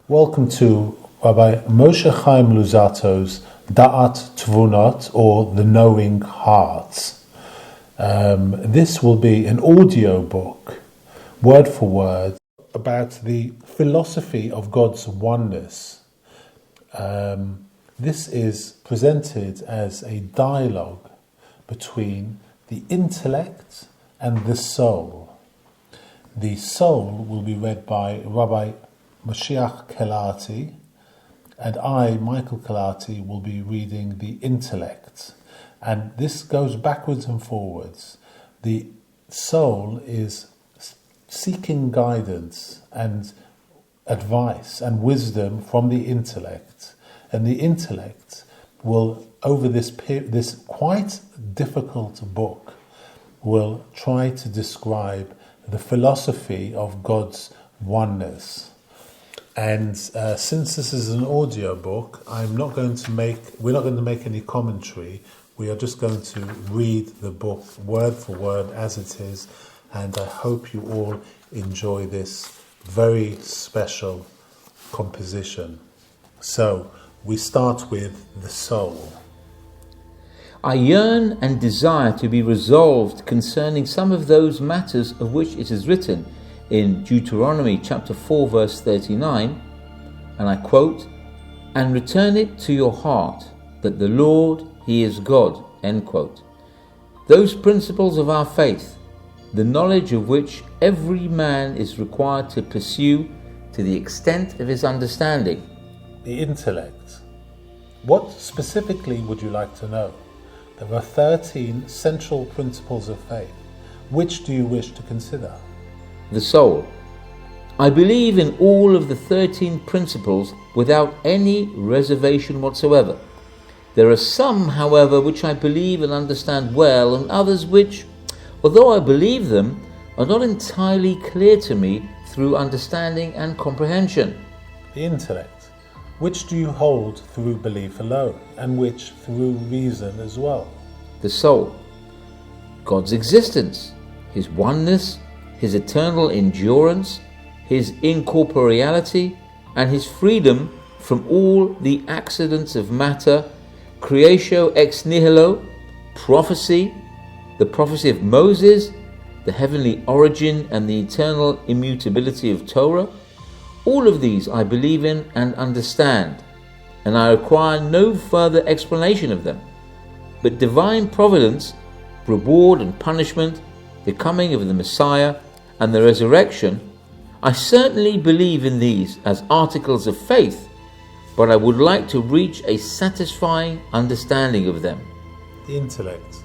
Welcome to Rabbi Moshe Chaim Luzato's Da'at Tvunot, or The Knowing Heart. This will be an audio book, word for word, about the philosophy of God's oneness. This is presented as a dialogue between the intellect and the soul. The soul will be read by Rabbi Mashiach Kelati, and I, Michael Kelati, will be reading the intellect. And this goes backwards and forwards. The soul is seeking guidance and advice and wisdom from the intellect. And the intellect will, over this quite difficult book, will try to describe the philosophy of God's oneness. And since this is an audio book, we're not going to make any commentary. We are just going to read the book word for word as it is, and I hope you all enjoy this very special composition. So, we start with the soul. I yearn and desire to be resolved concerning some of those matters of which it is written in Deuteronomy chapter 4 verse 39, and I quote, "And return it to your heart, that the Lord, He is God," end quote. Those principles of our faith, the knowledge of which every man is required to pursue to the extent of his understanding. The intellect. What specifically would you like to know? There are 13 central principles of faith. Which do you wish to consider? The soul. I believe in all of the 13 principles without any reservation whatsoever. There are some, however, which I believe and understand well, and others which, although I believe them, are not entirely clear to me through understanding and comprehension. The intellect. Which do you hold through belief alone, and which through reason as well? The soul. God's existence, His oneness, His eternal endurance, His incorporeality, and His freedom from all the accidents of matter, creatio ex nihilo, prophecy, the prophecy of Moses, the heavenly origin and the eternal immutability of Torah. All of these I believe in and understand, and I require no further explanation of them. But divine providence, reward and punishment, the coming of the Messiah, and the resurrection, I certainly believe in these as articles of faith, but I would like to reach a satisfying understanding of them. The intellect.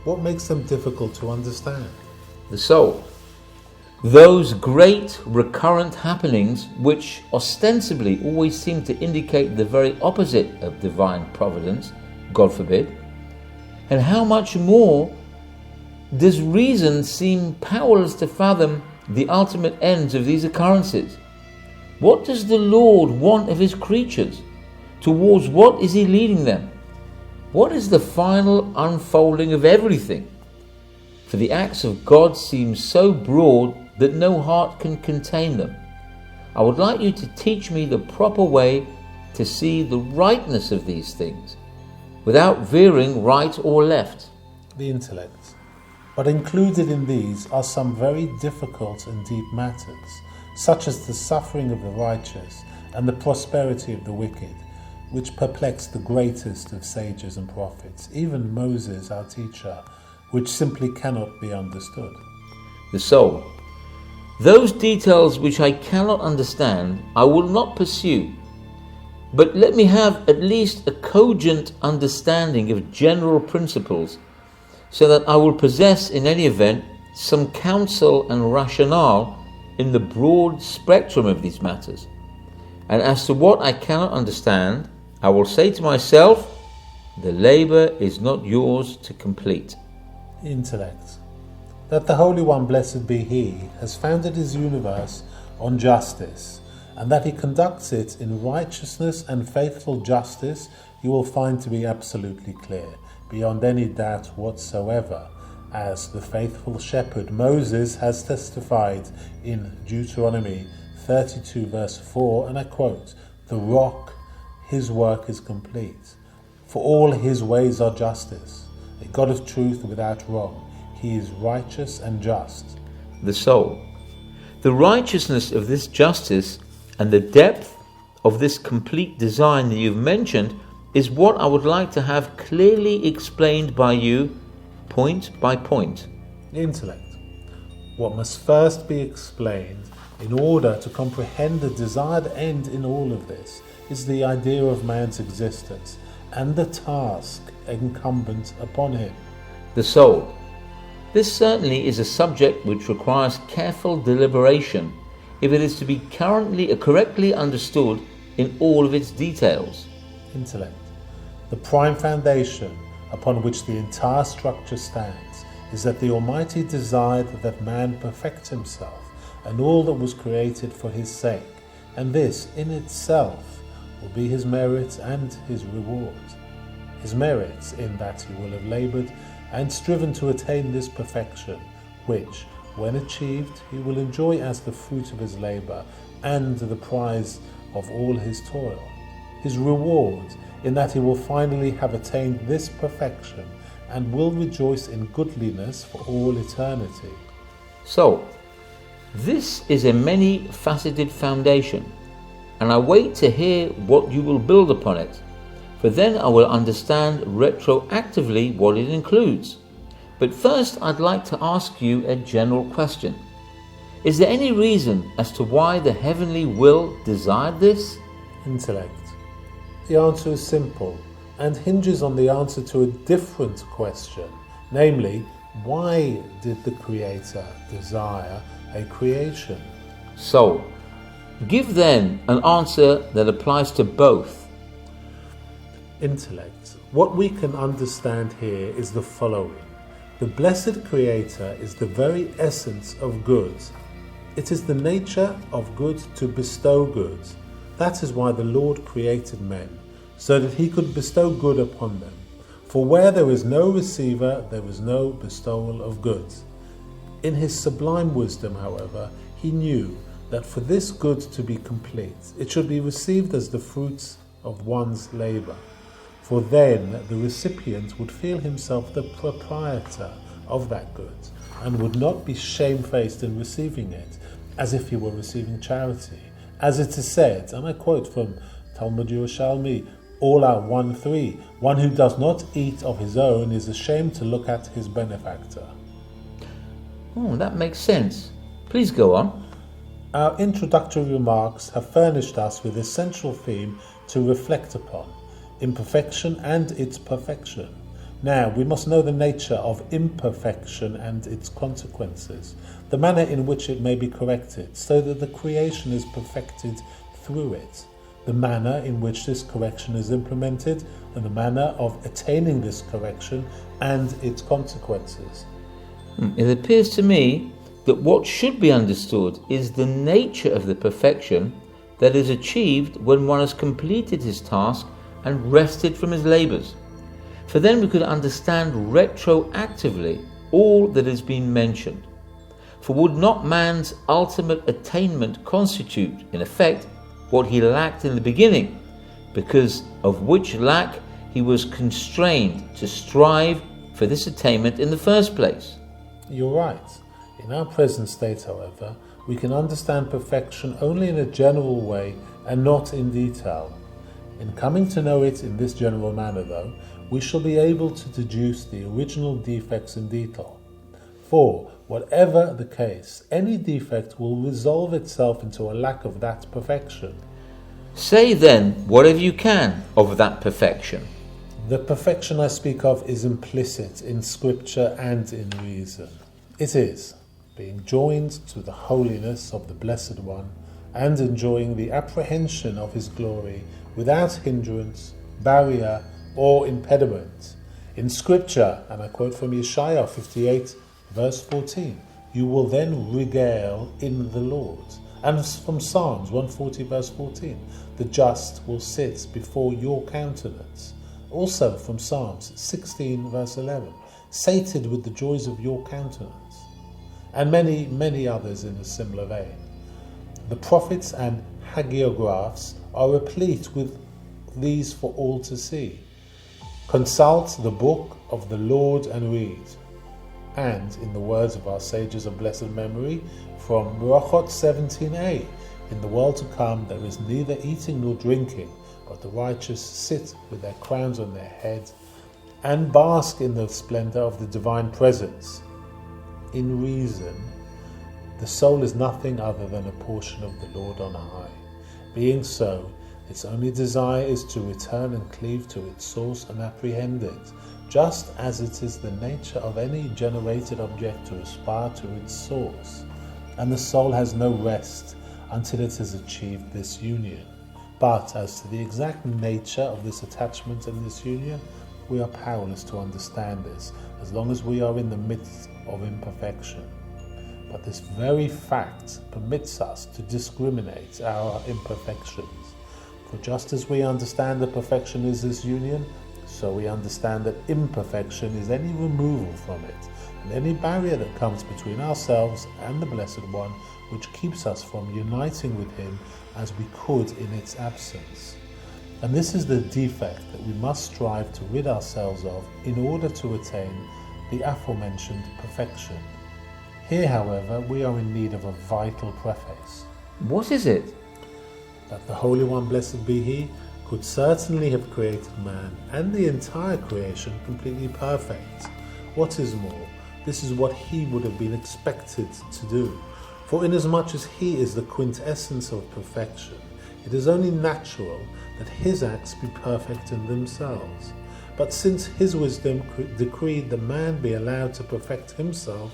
What makes them difficult to understand? The soul. Those great recurrent happenings which ostensibly always seem to indicate the very opposite of divine providence, God forbid. And how much more does reason seem powerless to fathom the ultimate ends of these occurrences? What does the Lord want of His creatures? Towards what is He leading them? What is the final unfolding of everything? For the acts of God seem so broad that no heart can contain them. I would like you to teach me the proper way to see the rightness of these things, without veering right or left. The intellect. But included in these are some very difficult and deep matters, such as the suffering of the righteous and the prosperity of the wicked, which perplex the greatest of sages and prophets, even Moses, our teacher, which simply cannot be understood. The soul. Those details which I cannot understand, I will not pursue, but let me have at least a cogent understanding of general principles, so that I will possess in any event some counsel and rationale in the broad spectrum of these matters. And as to what I cannot understand, I will say to myself, the labor is not yours to complete. Intellect. That the Holy One, blessed be He, has founded His universe on justice, and that He conducts it in righteousness and faithful justice, you will find to be absolutely clear, beyond any doubt whatsoever, as the faithful shepherd Moses has testified in Deuteronomy 32 verse 4, and I quote, "The rock, his work is complete. For all his ways are justice. A God of truth without wrong. He is righteous and just." The soul. The righteousness of this justice and the depth of this complete design that you've mentioned is what I would like to have clearly explained by you, point by point. Intellect. What must first be explained in order to comprehend the desired end in all of this is the idea of man's existence and the task incumbent upon him. The soul. This certainly is a subject which requires careful deliberation if it is to be correctly understood in all of its details. Intellect. The prime foundation upon which the entire structure stands is that the Almighty desired that man perfect himself and all that was created for his sake, and this in itself will be his merit and his reward. His merits in that he will have laboured and striven to attain this perfection, which, when achieved, he will enjoy as the fruit of his labour and the prize of all his toil. His reward in that he will finally have attained this perfection and will rejoice in goodliness for all eternity. So, this is a many-faceted foundation, and I wait to hear what you will build upon it, for then I will understand retroactively what it includes. But first I'd like to ask you a general question. Is there any reason as to why the heavenly will desired this? Intellect. The answer is simple and hinges on the answer to a different question, namely, why did the Creator desire a creation? So, give then an answer that applies to both. Intellect. What we can understand here is the following. The blessed Creator is the very essence of good. It is the nature of good to bestow good. That is why the Lord created men, so that he could bestow good upon them. For where there is no receiver, there is no bestowal of good. In his sublime wisdom, however, he knew that for this good to be complete, it should be received as the fruits of one's labour. For then the recipient would feel himself the proprietor of that good, and would not be shamefaced in receiving it, as if he were receiving charity. As it is said, and I quote from Talmud Yerushalmi, all are 1:3, one who does not eat of his own is ashamed to look at his benefactor. Oh, that makes sense. Please go on. Our introductory remarks have furnished us with a central theme to reflect upon, imperfection and its perfection. Now, we must know the nature of imperfection and its consequences, the manner in which it may be corrected, so that the creation is perfected through it, the manner in which this correction is implemented, and the manner of attaining this correction and its consequences. It appears to me that what should be understood is the nature of the perfection that is achieved when one has completed his task and rested from his labours. For then we could understand retroactively all that has been mentioned. For would not man's ultimate attainment constitute, in effect, what he lacked in the beginning, because of which lack he was constrained to strive for this attainment in the first place? You're right. In our present state, however, we can understand perfection only in a general way and not in detail. In coming to know it in this general manner, though, we shall be able to deduce the original defects in detail. For, whatever the case, any defect will resolve itself into a lack of that perfection. Say then whatever you can of that perfection. The perfection I speak of is implicit in Scripture and in reason. It is being joined to the holiness of the Blessed One and enjoying the apprehension of His glory without hindrance, barrier, or impediment. In Scripture, and I quote from Yeshaya 58, verse 14, you will then regale in the Lord. And from Psalms 140, verse 14, the just will sit before your countenance. Also from Psalms 16, verse 11, sated with the joys of your countenance. And many, many others in a similar vein. The prophets and hagiographs are replete with these for all to see. Consult the book of the Lord and read. And, in the words of our sages of blessed memory, from Brachot 17a, in the world to come there is neither eating nor drinking, but the righteous sit with their crowns on their heads and bask in the splendor of the divine presence. In reason, the soul is nothing other than a portion of the Lord on high. Being so, its only desire is to return and cleave to its source and apprehend it, just as it is the nature of any generated object to aspire to its source. And the soul has no rest until it has achieved this union. But as to the exact nature of this attachment and this union, we are powerless to understand this, as long as we are in the midst of imperfection. But this very fact permits us to discriminate our imperfections. For just as we understand that perfection is this union, so we understand that imperfection is any removal from it, and any barrier that comes between ourselves and the Blessed One, which keeps us from uniting with Him as we could in its absence. And this is the defect that we must strive to rid ourselves of in order to attain the aforementioned perfection. Here, however, we are in need of a vital preface. What is it? That the Holy One, blessed be He, could certainly have created man and the entire creation completely perfect. What is more, this is what He would have been expected to do. For inasmuch as He is the quintessence of perfection, it is only natural that His acts be perfect in themselves. But since His wisdom decreed that man be allowed to perfect himself,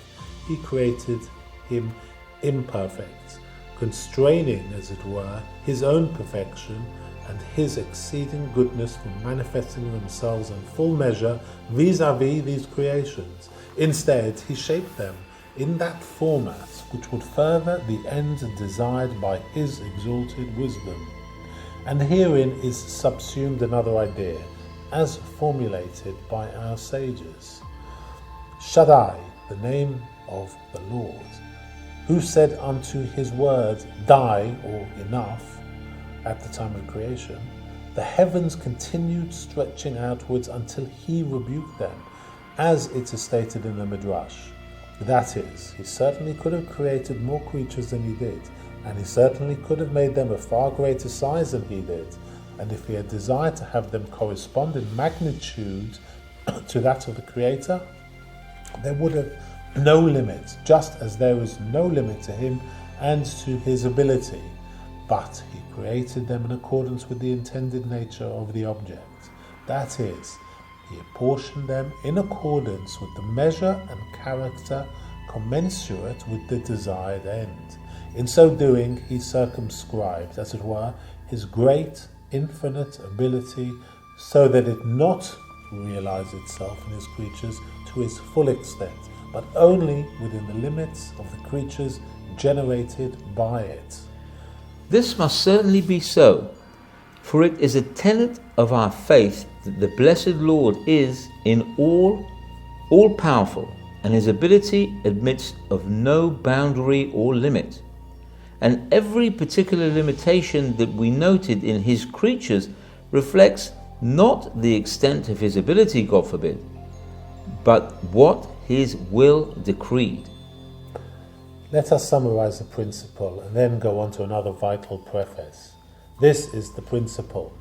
He created him imperfect, constraining, as it were, His own perfection and His exceeding goodness from manifesting themselves in full measure vis-à-vis these creations. Instead, He shaped them in that format which would further the end desired by His exalted wisdom. And herein is subsumed another idea, as formulated by our sages. Shaddai, the name of the Lord, who said unto His word, die, or enough, at the time of creation, the heavens continued stretching outwards until He rebuked them, as it is stated in the Midrash. That is, He certainly could have created more creatures than He did, and He certainly could have made them of far greater size than He did, and if He had desired to have them correspond in magnitude to that of the Creator, there would have no limit, just as there is no limit to Him and to His ability. But He created them in accordance with the intended nature of the object. That is, He apportioned them in accordance with the measure and character commensurate with the desired end. In so doing, He circumscribed, as it were, His great, infinite ability, so that it not realize itself in His creatures to its full extent, but only within the limits of the creatures generated by it. This must certainly be so, for it is a tenet of our faith that the blessed Lord is in all powerful, and His ability admits of no boundary or limit. And every particular limitation that we noted in His creatures reflects not the extent of His ability, God forbid, but what His will decreed. Let us summarize the principle and then go on to another vital preface. This is the principle.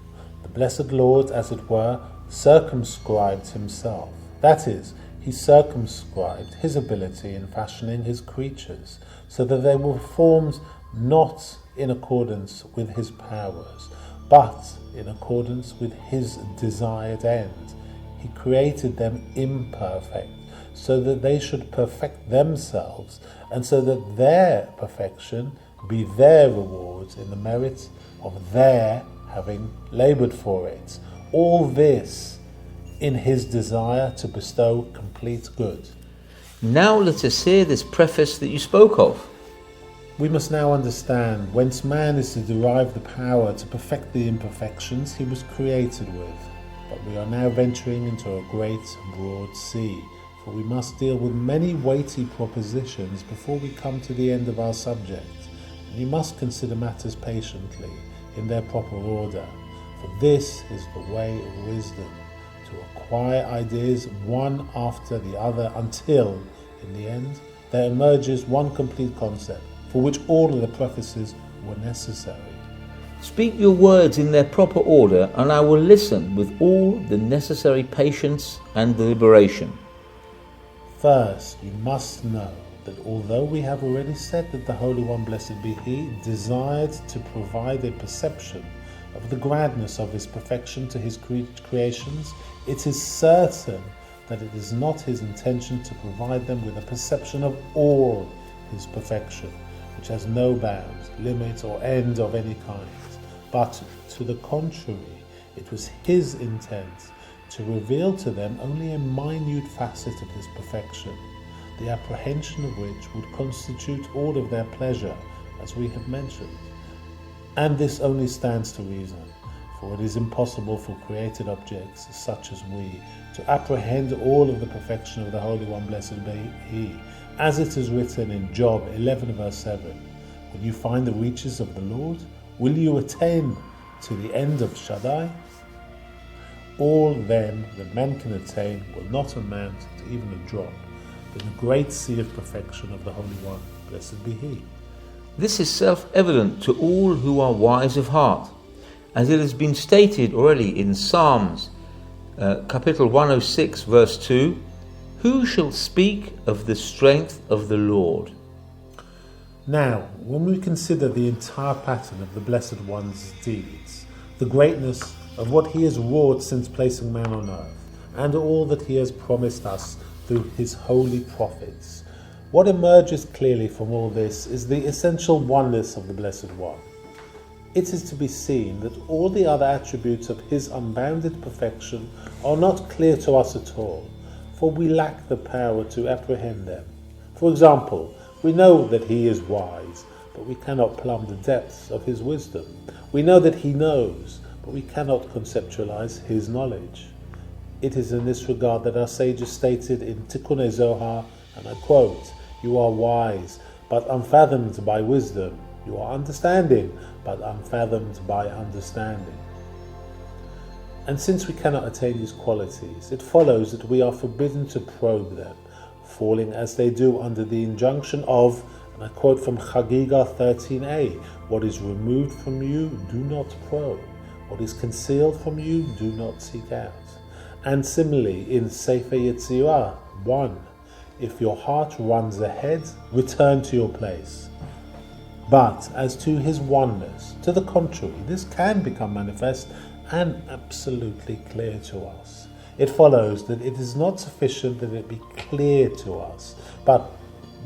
The blessed Lord, as it were, circumscribed Himself. That is, He circumscribed His ability in fashioning His creatures, so that they were formed not in accordance with His powers, but in accordance with His desired end. He created them imperfect, so that they should perfect themselves, and so that their perfection be their reward in the merit of their having laboured for it. All this in His desire to bestow complete good. Now let us hear this preface that you spoke of. We must now understand whence man is to derive the power to perfect the imperfections he was created with. But we are now venturing into a great broad sea, for we must deal with many weighty propositions before we come to the end of our subject. You must consider matters patiently in their proper order, for this is the way of wisdom, to acquire ideas one after the other until, in the end, there emerges one complete concept, for which all of the prefaces were necessary. Speak your words in their proper order, and I will listen with all the necessary patience and deliberation. First, you must know that although we have already said that the Holy One, blessed be He, desired to provide a perception of the grandness of His perfection to His creations, it is certain that it is not His intention to provide them with a perception of all His perfection, which has no bounds, limit, or end of any kind. But to the contrary, it was His intent to reveal to them only a minute facet of His perfection, the apprehension of which would constitute all of their pleasure, as we have mentioned. And this only stands to reason, for it is impossible for created objects such as we to apprehend all of the perfection of the Holy One, blessed be He, as it is written in Job 11 verse 7, "When you find the reaches of the Lord, will you attain to the end of Shaddai?" All then that man can attain will not amount to even a drop in the great sea of perfection of the Holy One, blessed be He. This is self-evident to all who are wise of heart, as it has been stated already in Psalms, capital 106, verse 2, "Who shall speak of the strength of the Lord?" Now, when we consider the entire pattern of the Blessed One's deeds, the greatness of what He has wrought since placing man on earth, and all that He has promised us through His holy prophets, what emerges clearly from all this is the essential oneness of the Blessed One. It is to be seen that all the other attributes of His unbounded perfection are not clear to us at all, for we lack the power to apprehend them. For example, we know that He is wise, but we cannot plumb the depths of His wisdom. We know that He knows, but we cannot conceptualize His knowledge. It is in this regard that our sages stated in Tikkun Zohar, and I quote, "You are wise, but unfathomed by wisdom. You are understanding, but unfathomed by understanding." And since we cannot attain these qualities, it follows that we are forbidden to probe them, falling as they do under the injunction of, and I quote from Chagiga 13a, "What is removed from you, do not probe. What is concealed from you, do not seek out." And similarly in Sefer Yetzirah 1, "If your heart runs ahead, return to your place." But as to His oneness, to the contrary, this can become manifest and absolutely clear to us. It follows that it is not sufficient that it be clear to us, but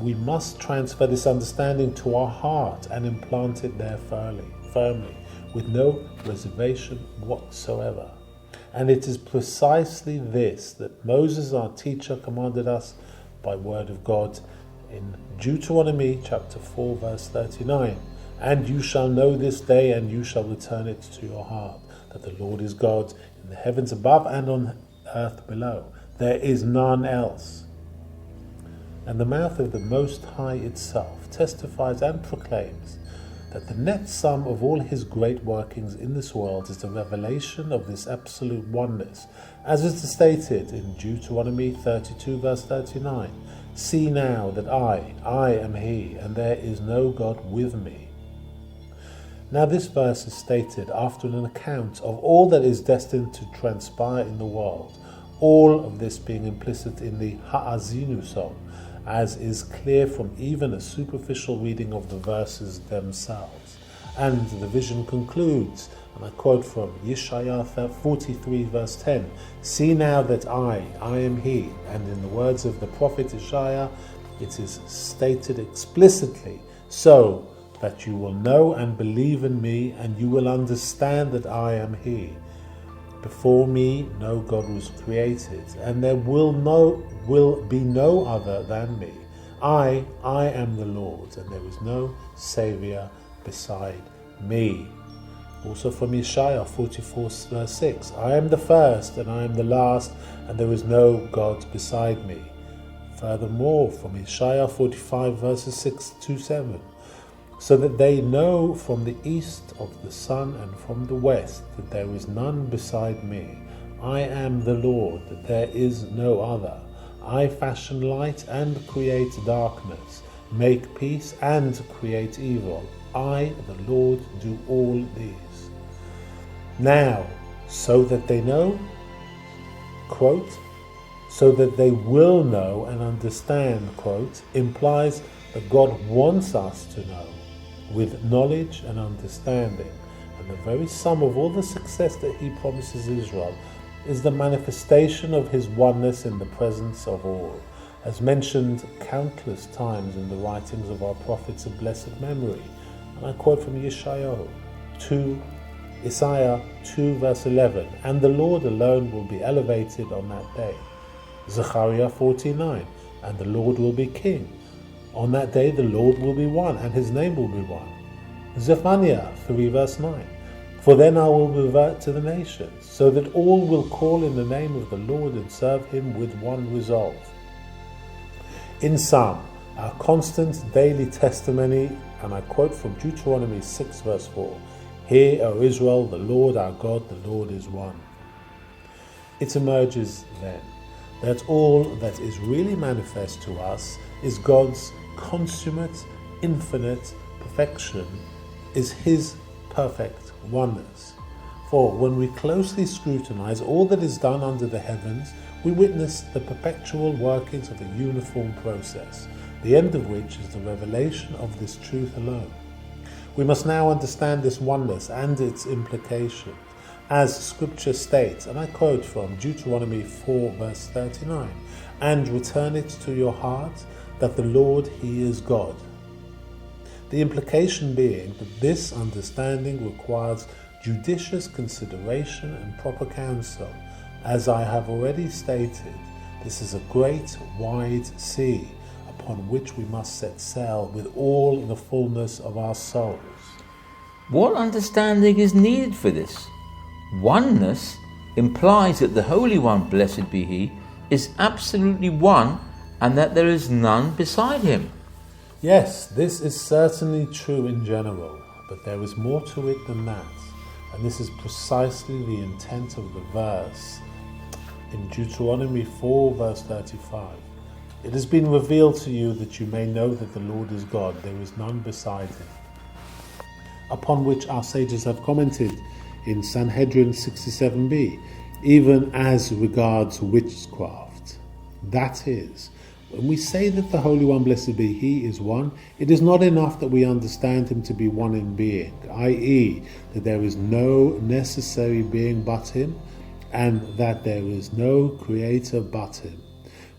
we must transfer this understanding to our heart and implant it there firmly, with no reservation whatsoever. And it is precisely this that Moses, our teacher, commanded us by word of God in Deuteronomy chapter 4 verse 39. "And you shall know this day, and you shall return it to your heart, that the Lord is God in the heavens above and on earth below. There is none else." And the mouth of the Most High itself testifies and proclaims that the net sum of all His great workings in this world is the revelation of this absolute oneness, as it is stated in Deuteronomy 32 verse 39, "See now that I am He, and there is no God with me." Now this verse is stated after an account of all that is destined to transpire in the world, all of this being implicit in the Ha'azinu song, as is clear from even a superficial reading of the verses themselves. And the vision concludes, and I quote from Yeshaya 43 verse 10, "See now that I am He." And in the words of the prophet Yeshaya, it is stated explicitly, "So that you will know and believe in me, and you will understand that I am He. Before me no God was created, and there will be no other than me. I am the Lord, and there is no Saviour beside me." Also from Yeshaya 44 verse 6, "I am the first, and I am the last, and there is no God beside me." Furthermore, from Yeshaya 45 verses 6 to 7, so that they know from the east of the sun and from the west that there is none beside me. I am the Lord, there is no other. I fashion light and create darkness, make peace and create evil. I, the Lord, do all these. Now, so that they know, quote, so that they will know and understand, quote, implies that God wants us to know with knowledge and understanding. And the very sum of all the success that he promises Israel is the manifestation of his oneness in the presence of all, as mentioned countless times in the writings of our prophets of blessed memory. And I quote from Isaiah 2 verse 11, and the Lord alone will be elevated on that day. Zechariah 49, and the Lord will be king. On that day the Lord will be one, and his name will be one. Zephaniah 3 verse 9, for then I will revert to the nations, so that all will call in the name of the Lord and serve him with one resolve. In sum, our constant daily testimony, and I quote from Deuteronomy 6 verse 4, hear, O Israel, the Lord our God, the Lord is one. It emerges then that all that is really manifest to us is God's consummate, infinite perfection, is his perfect oneness. For when we closely scrutinize all that is done under the heavens, we witness the perpetual workings of a uniform process, the end of which is the revelation of this truth alone. We must now understand this oneness and its implication, as Scripture states, and I quote from Deuteronomy 4 verse 39, and return it to your heart that the Lord, he is God. The implication being that this understanding requires judicious consideration and proper counsel. As I have already stated, this is a great wide sea upon which we must set sail with all the fullness of our souls. What understanding is needed for this? Oneness implies that the Holy One, blessed be he, is absolutely one and that there is none beside him. Yes, this is certainly true in general, but there is more to it than that, and this is precisely the intent of the verse in Deuteronomy 4 verse 35. It has been revealed to you that you may know that the Lord is God, there is none beside him. Upon which our sages have commented in Sanhedrin 67b, even as regards witchcraft. That is, when we say that the Holy One, blessed be he, is one, it is not enough that we understand him to be one in being, i.e., that there is no necessary being but him, and that there is no creator but him.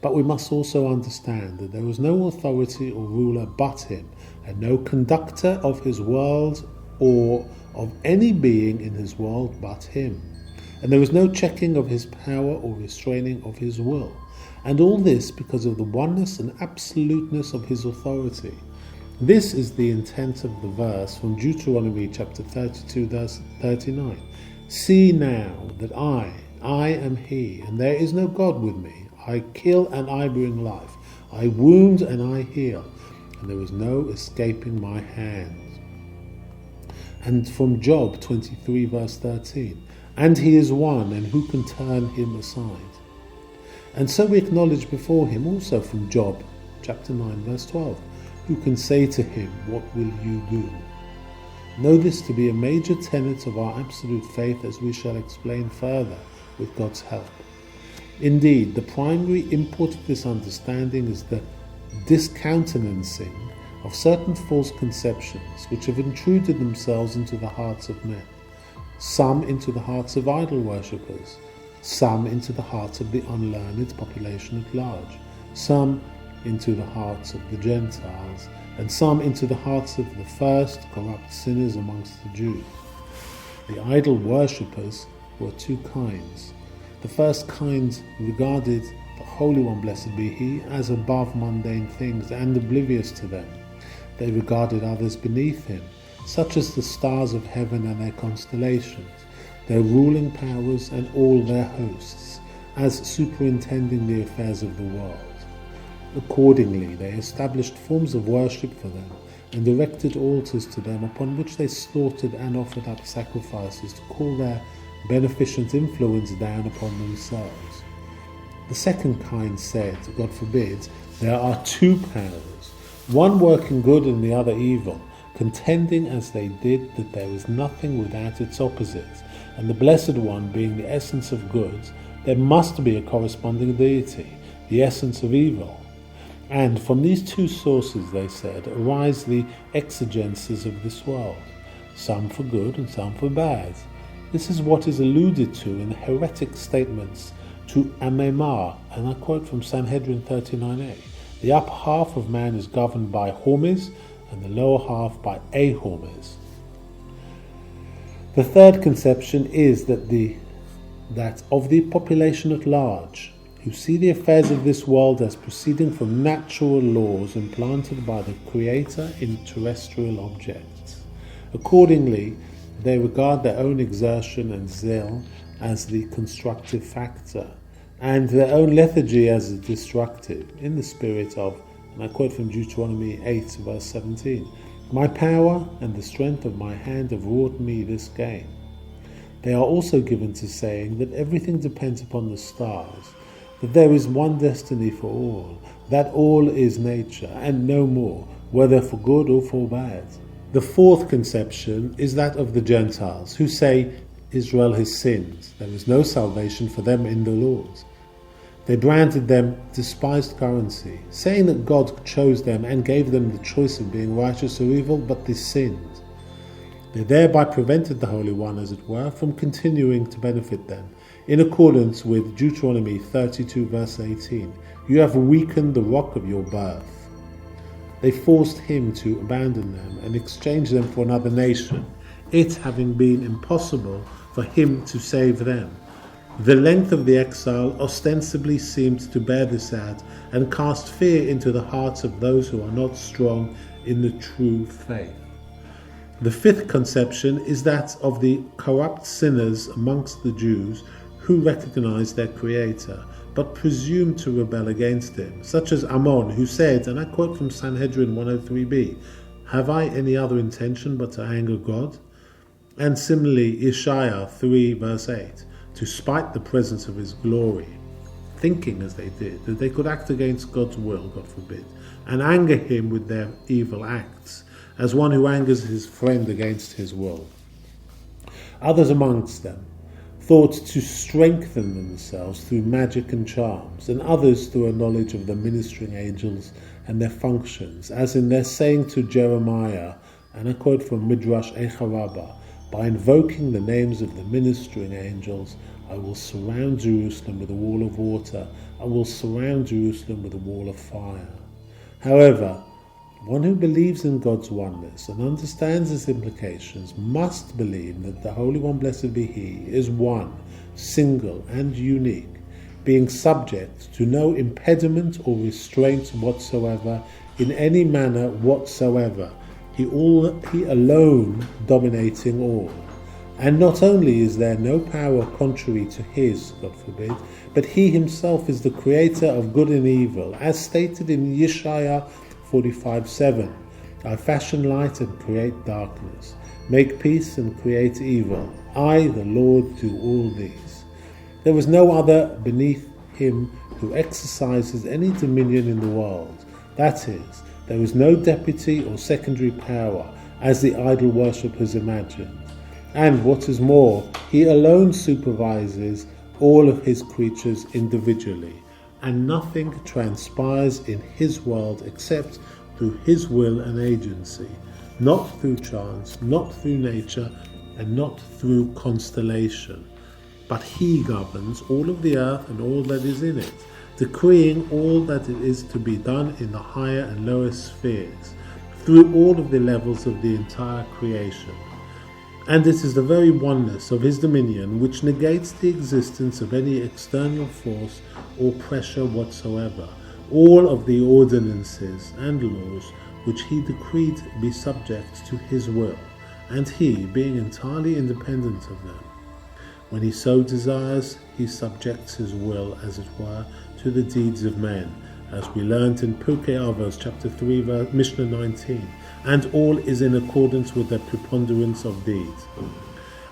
But we must also understand that there is no authority or ruler but him, and no conductor of his world or of any being in his world but him. And there is no checking of his power or restraining of his will. And all this because of the oneness and absoluteness of his authority. This is the intent of the verse from Deuteronomy chapter 32 verse 39. See now that I am he, and there is no God with me. I kill and I bring life. I wound and I heal, and there is no escaping my hand. And from Job 23 verse 13, and he is one, and who can turn him aside? And so we acknowledge before him also from Job chapter 9 verse 12, who can say to him, what will you do? Know this to be a major tenet of our absolute faith, as we shall explain further with God's help. Indeed, the primary import of this understanding is the discountenancing of certain false conceptions which have intruded themselves into the hearts of men, some into the hearts of idol worshippers, some into the hearts of the unlearned population at large, some into the hearts of the Gentiles, and some into the hearts of the first corrupt sinners amongst the Jews. The idol worshippers were two kinds. The first kind regarded the Holy One, blessed be he, as above mundane things and oblivious to them. They regarded others beneath him, such as the stars of heaven and their constellations, their ruling powers and all their hosts, as superintending the affairs of the world. Accordingly, they established forms of worship for them, and erected altars to them, upon which they slaughtered and offered up sacrifices to call their beneficent influence down upon themselves. The second kind said, God forbid, there are two powers, one working good and the other evil, contending as they did that there is nothing without its opposite, and the Blessed One being the essence of good, there must be a corresponding deity, the essence of evil. And from these two sources, they said, arise the exigencies of this world, some for good and some for bad. This is what is alluded to in the heretic statements to Amemar, and I quote from Sanhedrin 39a. The upper half of man is governed by Hormes, and the lower half by Ahormes. The third conception is that of the population at large, who see the affairs of this world as proceeding from natural laws implanted by the Creator in terrestrial objects. Accordingly, they regard their own exertion and zeal as the constructive factor, and their own lethargy as the destructive, in the spirit of, and I quote from Deuteronomy 8 verse 17, my power and the strength of my hand have wrought me this gain. They are also given to saying that everything depends upon the stars, that there is one destiny for all, that all is nature and no more, whether for good or for bad. The fourth conception is that of the Gentiles, who say Israel has sinned, there is no salvation for them in the Lord. They branded them despised currency, saying that God chose them and gave them the choice of being righteous or evil, but they sinned. They thereby prevented the Holy One, as it were, from continuing to benefit them. In accordance with Deuteronomy 32 verse 18, you have weakened the rock of your birth. They forced him to abandon them and exchange them for another nation, it having been impossible for him to save them. The length of the exile ostensibly seemed to bear this out and cast fear into the hearts of those who are not strong in the true faith. The fifth conception is that of the corrupt sinners amongst the Jews who recognize their Creator but presume to rebel against him, such as Ammon, who said, and I quote from Sanhedrin 103b, have I any other intention but to anger God? And similarly, Isaiah 3 verse 8, to spite the presence of his glory, thinking as they did that they could act against God's will, God forbid, and anger him with their evil acts, as one who angers his friend against his will. Others amongst them thought to strengthen themselves through magic and charms, and others through a knowledge of the ministering angels and their functions, as in their saying to Jeremiah, and I quote from Midrash Echarabah, by invoking the names of the ministering angels, I will surround Jerusalem with a wall of water, I will surround Jerusalem with a wall of fire. However, one who believes in God's oneness and understands its implications must believe that the Holy One, blessed be He, is one, single and unique, being subject to no impediment or restraint whatsoever in any manner whatsoever, He alone dominating all. And not only is there no power contrary to His, God forbid, but He Himself is the creator of good and evil, as stated in Yeshaya 45:7. I fashion light and create darkness, make peace and create evil. I, the Lord, do all these. There is no other beneath Him who exercises any dominion in the world. That is, there is no deputy or secondary power, as the idol worshippers imagined. And what is more, He alone supervises all of His creatures individually, and nothing transpires in His world except through His will and agency, not through chance, not through nature, and not through constellation. But He governs all of the earth and all that is in it, decreeing all that it is to be done in the higher and lower spheres, through all of the levels of the entire creation. And it is the very oneness of His dominion which negates the existence of any external force or pressure whatsoever, all of the ordinances and laws which He decreed be subject to His will, and He being entirely independent of them. When He so desires, He subjects His will, as it were, to the deeds of men, as we learnt in Pirkei Avos chapter 3 Mishnah 19, and all is in accordance with the preponderance of deeds.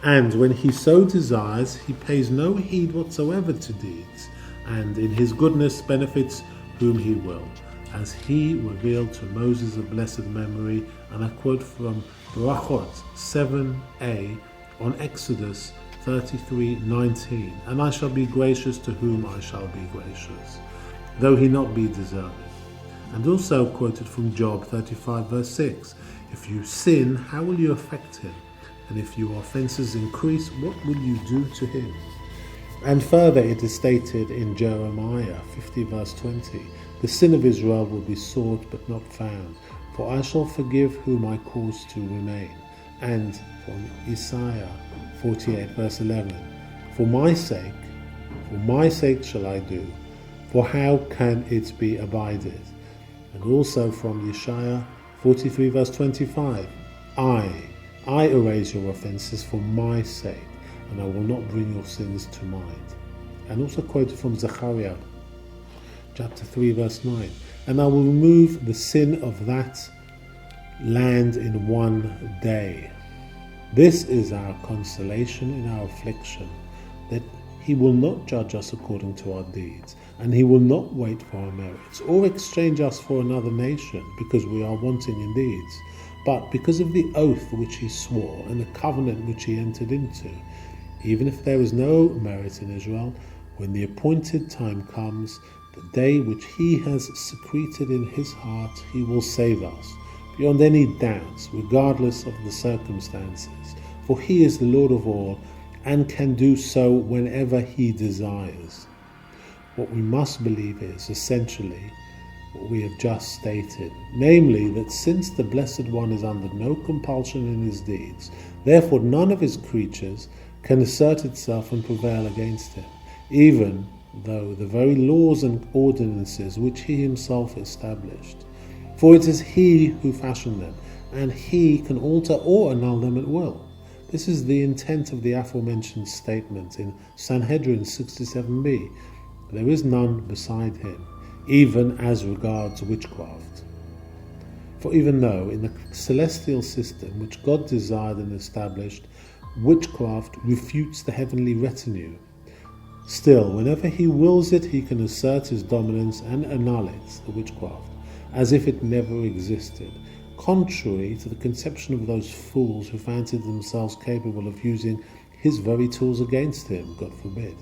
And when he so desires, he pays no heed whatsoever to deeds, and in his goodness benefits whom he will, as he revealed to Moses of blessed memory, and I quote from Barachot 7a on Exodus 33:19, and I shall be gracious to whom I shall be gracious, though he not be deserving. And also quoted from Job 35 verse 6, if you sin, how will you affect him? And if your offences increase, what will you do to him? And further it is stated in Jeremiah 50 verse 20, the sin of Israel will be sought but not found, for I shall forgive whom I cause to remain. And from Isaiah 48 verse 11, for my sake shall I do, for how can it be abided? And also from Yeshaya 43 verse 25, I erase your offences for my sake, and I will not bring your sins to mind. And also quoted from Zechariah chapter 3 verse 9, and I will remove the sin of that land in one day. This is our consolation in our affliction, that he will not judge us according to our deeds, and he will not wait for our merits, or exchange us for another nation, because we are wanting in deeds, but because of the oath which he swore, and the covenant which he entered into. Even if there is no merit in Israel, when the appointed time comes, the day which he has secreted in his heart, he will save us, beyond any doubts, regardless of the circumstances. For he is the Lord of all, and can do so whenever he desires. What we must believe is, essentially, what we have just stated, namely that since the Blessed One is under no compulsion in his deeds, therefore none of his creatures can assert itself and prevail against him, even though the very laws and ordinances which he himself established. For it is he who fashioned them, and he can alter or annul them at will. This is the intent of the aforementioned statement in Sanhedrin 67b. There is none beside him, even as regards witchcraft. For even though in the celestial system which God desired and established, witchcraft refutes the heavenly retinue, still, whenever he wills it, he can assert his dominance and annul it, the witchcraft, as if it never existed, contrary to the conception of those fools who fancied themselves capable of using his very tools against him, God forbid.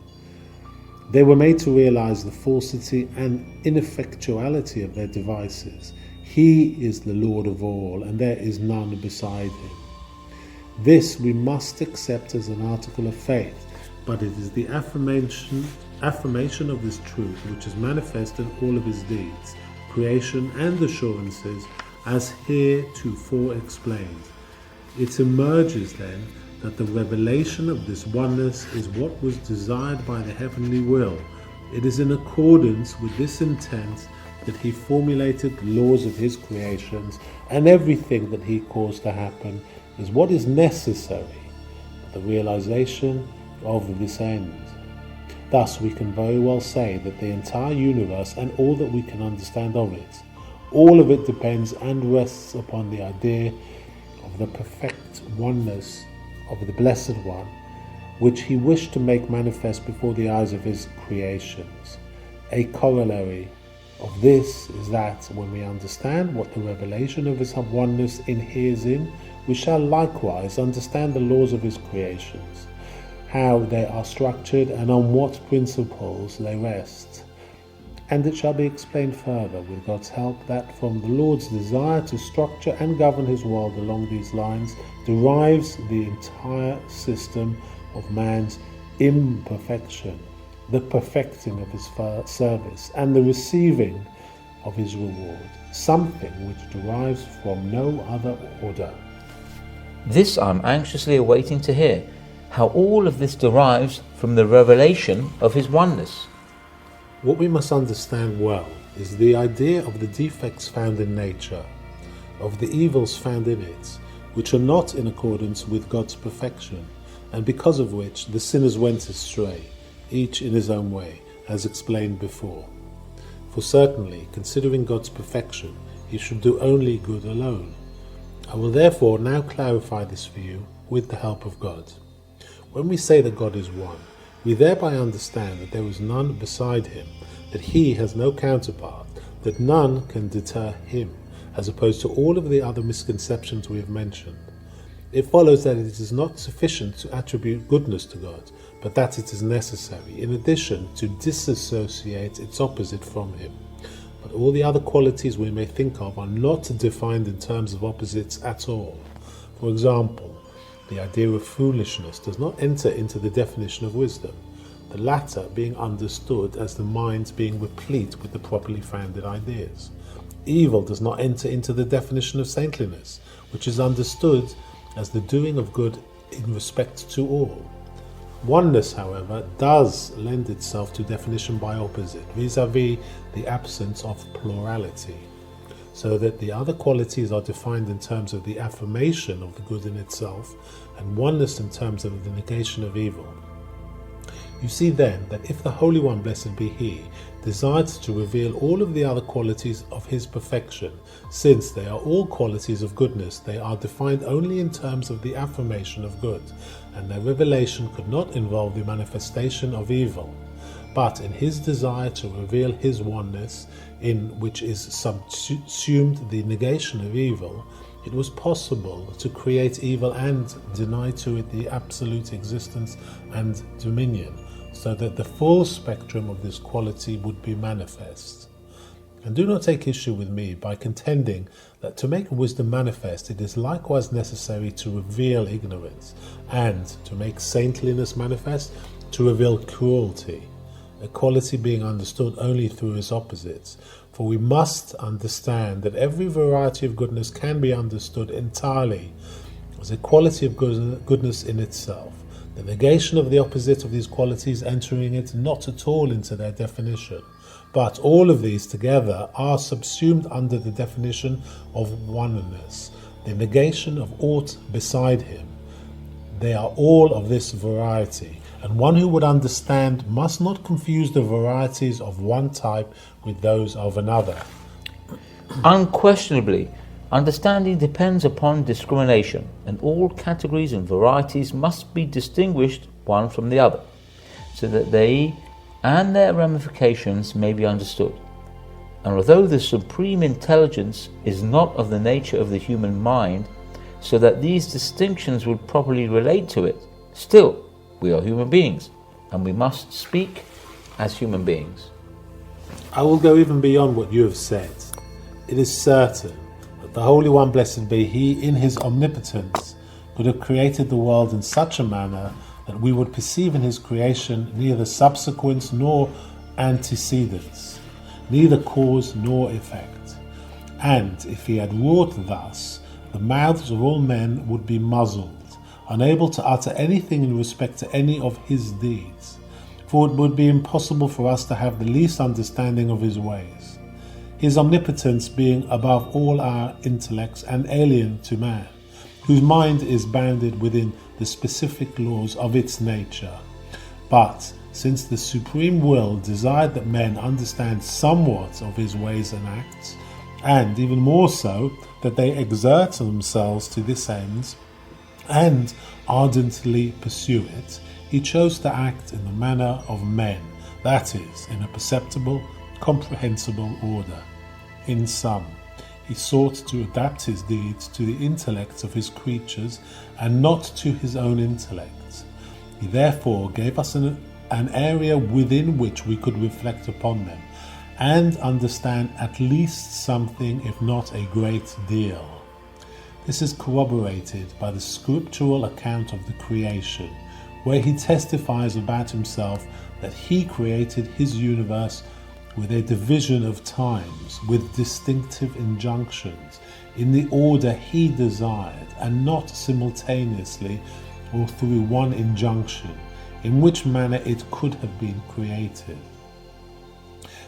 They were made to realize the falsity and ineffectuality of their devices. He is the Lord of all, and there is none beside him. This we must accept as an article of faith, but it is the affirmation of this truth which is manifest in all of his deeds, creation and assurances, as heretofore explained. It emerges then that the revelation of this oneness is what was desired by the heavenly will. It is in accordance with this intent that he formulated the laws of his creations, and everything that he caused to happen is what is necessary for the realization of this end. Thus we can very well say that the entire universe and all that we can understand of it, all of it depends and rests upon the idea of the perfect oneness of the Blessed One, which he wished to make manifest before the eyes of his creations. A corollary of this is that when we understand what the revelation of his oneness inheres in, we shall likewise understand the laws of his creations, how they are structured and on what principles they rest. And it shall be explained further, with God's help, that from the Lord's desire to structure and govern his world along these lines derives the entire system of man's imperfection, the perfecting of his service, and the receiving of his reward, something which derives from no other order. This I'm anxiously awaiting to hear, how all of this derives from the revelation of his oneness. What we must understand well is the idea of the defects found in nature, of the evils found in it, which are not in accordance with God's perfection, and because of which the sinners went astray, each in his own way, as explained before. For certainly, considering God's perfection, he should do only good alone. I will therefore now clarify this for you with the help of God. When we say that God is one, we thereby understand that there is none beside him, that he has no counterpart, that none can deter him, as opposed to all of the other misconceptions we have mentioned. It follows that it is not sufficient to attribute goodness to God, but that it is necessary, in addition, to disassociate its opposite from him. But all the other qualities we may think of are not defined in terms of opposites at all. For example, the idea of foolishness does not enter into the definition of wisdom, the latter being understood as the mind being replete with the properly founded ideas. Evil does not enter into the definition of saintliness, which is understood as the doing of good in respect to all. Oneness, however, does lend itself to definition by opposite, vis-à-vis the absence of plurality, so that the other qualities are defined in terms of the affirmation of the good in itself, and oneness in terms of the negation of evil. You see then that if the Holy One, blessed be he, decides to reveal all of the other qualities of his perfection, since they are all qualities of goodness, they are defined only in terms of the affirmation of good, and their revelation could not involve the manifestation of evil. But in his desire to reveal his oneness, in which is subsumed the negation of evil, it was possible to create evil and deny to it the absolute existence and dominion, so that the full spectrum of this quality would be manifest. And do not take issue with me by contending that to make wisdom manifest it is likewise necessary to reveal ignorance, and to make saintliness manifest, to reveal cruelty, a quality being understood only through its opposites. For we must understand that every variety of goodness can be understood entirely as a quality of goodness in itself, the negation of the opposite of these qualities entering it not at all into their definition. But all of these together are subsumed under the definition of oneness, the negation of aught beside him. They are all of this variety, and one who would understand must not confuse the varieties of one type with those of another. Unquestionably, understanding depends upon discrimination, and all categories and varieties must be distinguished one from the other, so that they and their ramifications may be understood. And although the supreme intelligence is not of the nature of the human mind, so that these distinctions would properly relate to it, still we are human beings, and we must speak as human beings. I will go even beyond what you have said. It is certain that the Holy One, blessed be he, in his omnipotence, could have created the world in such a manner that we would perceive in his creation neither subsequence nor antecedence, neither cause nor effect. And if he had wrought thus, the mouths of all men would be muzzled, unable to utter anything in respect to any of his deeds, for it would be impossible for us to have the least understanding of his ways, his omnipotence being above all our intellects and alien to man, whose mind is bounded within the specific laws of its nature. But since the supreme will desired that men understand somewhat of his ways and acts, and even more so that they exert themselves to this end and ardently pursue it, he chose to act in the manner of men, that is, in a perceptible, comprehensible order. In sum, he sought to adapt his deeds to the intellects of his creatures and not to his own intellect. He therefore gave us an area within which we could reflect upon them and understand at least something, if not a great deal. This is corroborated by the scriptural account of the creation, where he testifies about himself that he created his universe with a division of times, with distinctive injunctions, in the order he desired, and not simultaneously or through one injunction, in which manner it could have been created.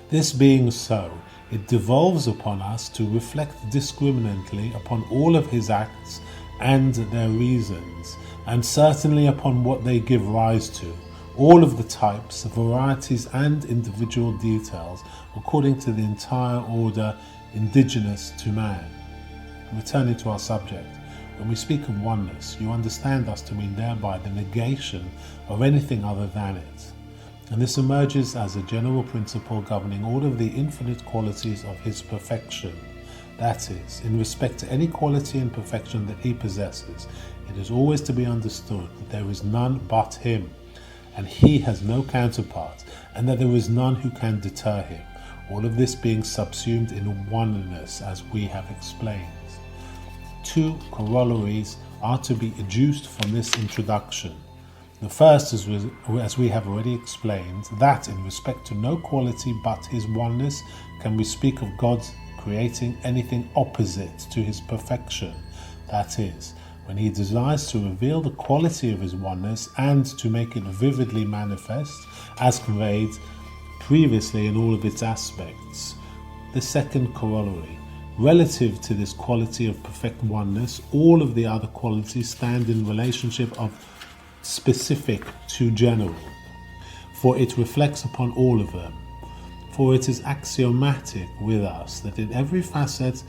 This being so, it devolves upon us to reflect discriminately upon all of his acts and their reasons, and certainly upon what they give rise to, all of the types, varieties and individual details according to the entire order indigenous to man. Returning to our subject, when we speak of oneness, you understand us to mean thereby the negation of anything other than it. And this emerges as a general principle governing all of the infinite qualities of his perfection. That is, in respect to any quality and perfection that he possesses, it is always to be understood that there is none but him, and he has no counterpart, and that there is none who can deter him. All of this being subsumed in oneness, as we have explained. Two corollaries are to be adduced from this introduction. The first is, as we have already explained, that in respect to no quality but his oneness can we speak of God's creating anything opposite to his perfection. That is, when he desires to reveal the quality of his oneness and to make it vividly manifest, as conveyed previously in all of its aspects. The second corollary. Relative to this quality of perfect oneness, all of the other qualities stand in relationship of specific to general, for it reflects upon all of them. For it is axiomatic with us that in every facet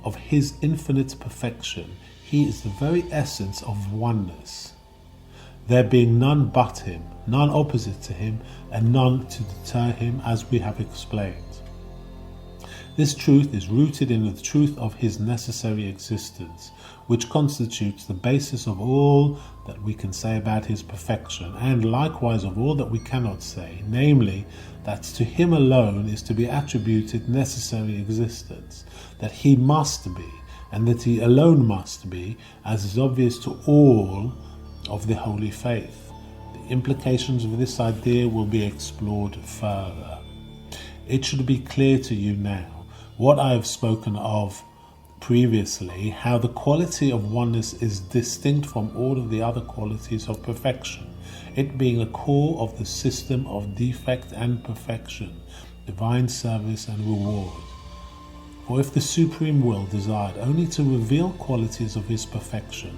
of his infinite perfection, he is the very essence of oneness, there being none but him, none opposite to him, and none to deter him, as we have explained. This truth is rooted in the truth of his necessary existence, which constitutes the basis of all that we can say about his perfection, and likewise of all that we cannot say, namely, that to him alone is to be attributed necessary existence, that he must be, and that he alone must be, as is obvious to all of the holy faith. The implications of this idea will be explored further. It should be clear to you now what I have spoken of previously, how the quality of oneness is distinct from all of the other qualities of perfection, it being the core of the system of defect and perfection, divine service and reward. For if the Supreme Will desired only to reveal qualities of his perfection,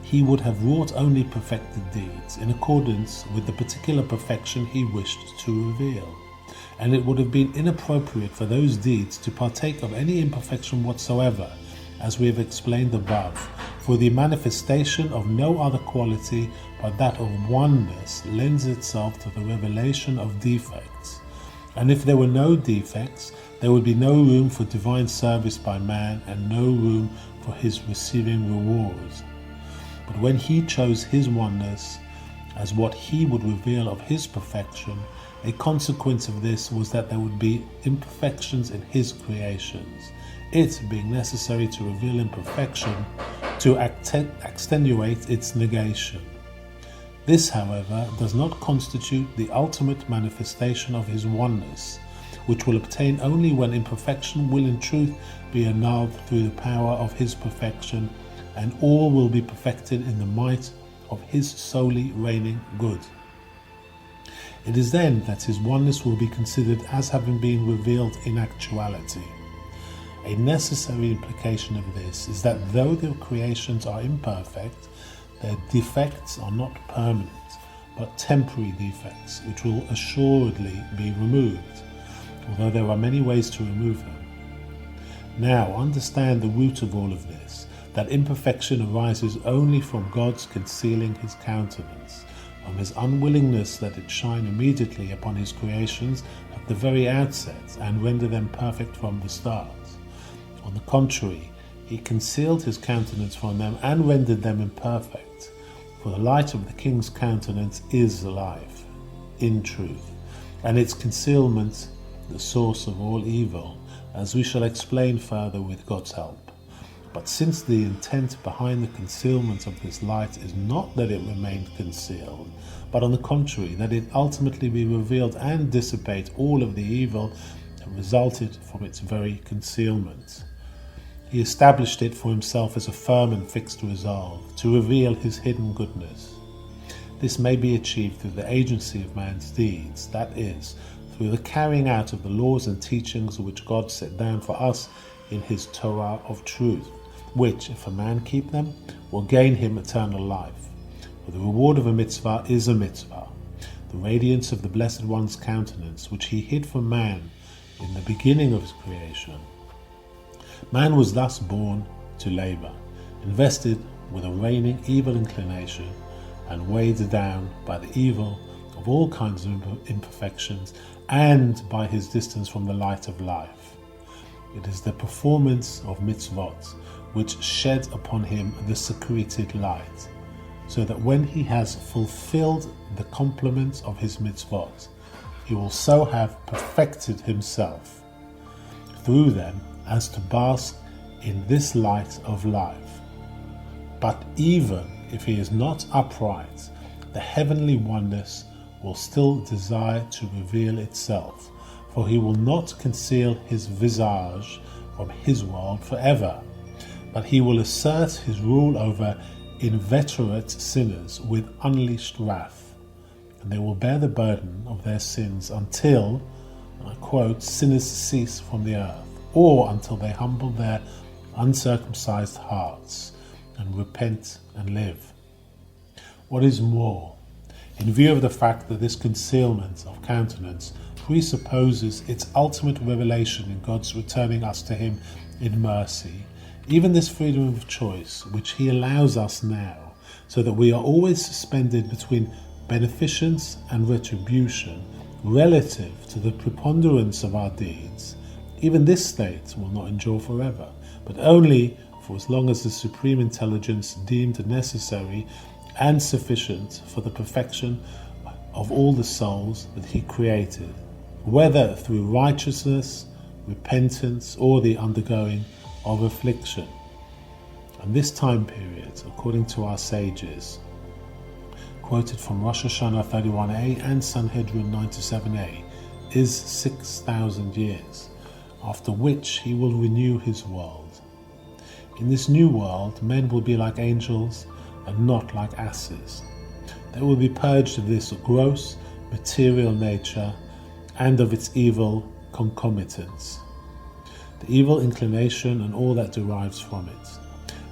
he would have wrought only perfected deeds in accordance with the particular perfection he wished to reveal. And it would have been inappropriate for those deeds to partake of any imperfection whatsoever, as we have explained above, for the manifestation of no other quality but that of oneness lends itself to the revelation of defects. And if there were no defects, there would be no room for divine service by man and no room for his receiving rewards. But when he chose his oneness as what he would reveal of his perfection, a consequence of this was that there would be imperfections in his creations, it being necessary to reveal imperfection to extenuate its negation. This, however, does not constitute the ultimate manifestation of his oneness, which will obtain only when imperfection will in truth be annulled through the power of his perfection, and all will be perfected in the might of his solely reigning good. It is then that his oneness will be considered as having been revealed in actuality. A necessary implication of this is that though the creations are imperfect, their defects are not permanent, but temporary defects, which will assuredly be removed, although there are many ways to remove them. Now understand the root of all of this, that imperfection arises only from God's concealing his countenance, from his unwillingness that it shine immediately upon his creations at the very outset and render them perfect from the start. On the contrary, he concealed his countenance from them and rendered them imperfect, for the light of the king's countenance is life, in truth, and its concealment the source of all evil, as we shall explain further with God's help. But since the intent behind the concealment of this light is not that it remained concealed, but on the contrary, that it ultimately be revealed and dissipate all of the evil that resulted from its very concealment, he established it for himself as a firm and fixed resolve to reveal his hidden goodness. This may be achieved through the agency of man's deeds, that is, through the carrying out of the laws and teachings which God set down for us in his Torah of truth, which, if a man keep them, will gain him eternal life. For the reward of a mitzvah is a mitzvah, the radiance of the Blessed One's countenance, which he hid from man in the beginning of his creation. Man was thus born to labor, invested with a reigning evil inclination, and weighed down by the evil of all kinds of imperfections and by his distance from the light of life. It is the performance of mitzvot which shed upon him the secreted light, so that when he has fulfilled the complements of his mitzvot, he will so have perfected himself through them as to bask in this light of life. But even if he is not upright, the heavenly oneness will still desire to reveal itself, for he will not conceal his visage from his world forever, but he will assert his rule over inveterate sinners with unleashed wrath, and they will bear the burden of their sins until, and I quote, sinners cease from the earth, or until they humble their uncircumcised hearts and repent and live. What is more, in view of the fact that this concealment of countenance presupposes its ultimate revelation in God's returning us to him in mercy, even this freedom of choice which he allows us now, so that we are always suspended between beneficence and retribution relative to the preponderance of our deeds, even this state will not endure forever, but only for as long as the Supreme Intelligence deemed necessary and sufficient for the perfection of all the souls that he created, whether through righteousness, repentance, or the undergoing of affliction. And this time period, according to our sages, quoted from Rosh Hashanah 31a and Sanhedrin 97a, is 6,000 years, after which he will renew his world. In this new world, men will be like angels and not like asses. They will be purged of this gross material nature and of its evil concomitants, the evil inclination and all that derives from it.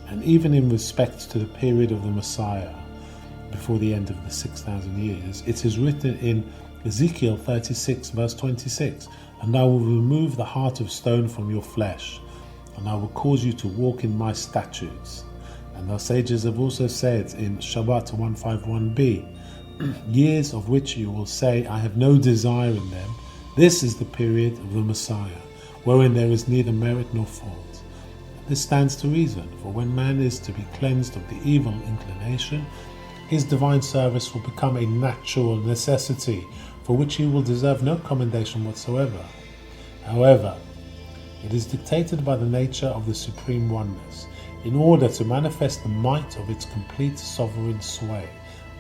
And even in respect to the period of the Messiah, before the end of the 6,000 years, it is written in Ezekiel 36 verse 26, "And I will remove the heart of stone from your flesh, and I will cause you to walk in my statutes." And our sages have also said in Shabbat 151b, "Years of which you will say, I have no desire in them. This is the period of the Messiah, wherein there is neither merit nor fault." This stands to reason, for when man is to be cleansed of the evil inclination, his divine service will become a natural necessity, for which he will deserve no commendation whatsoever. However, it is dictated by the nature of the Supreme Oneness, in order to manifest the might of its complete sovereign sway,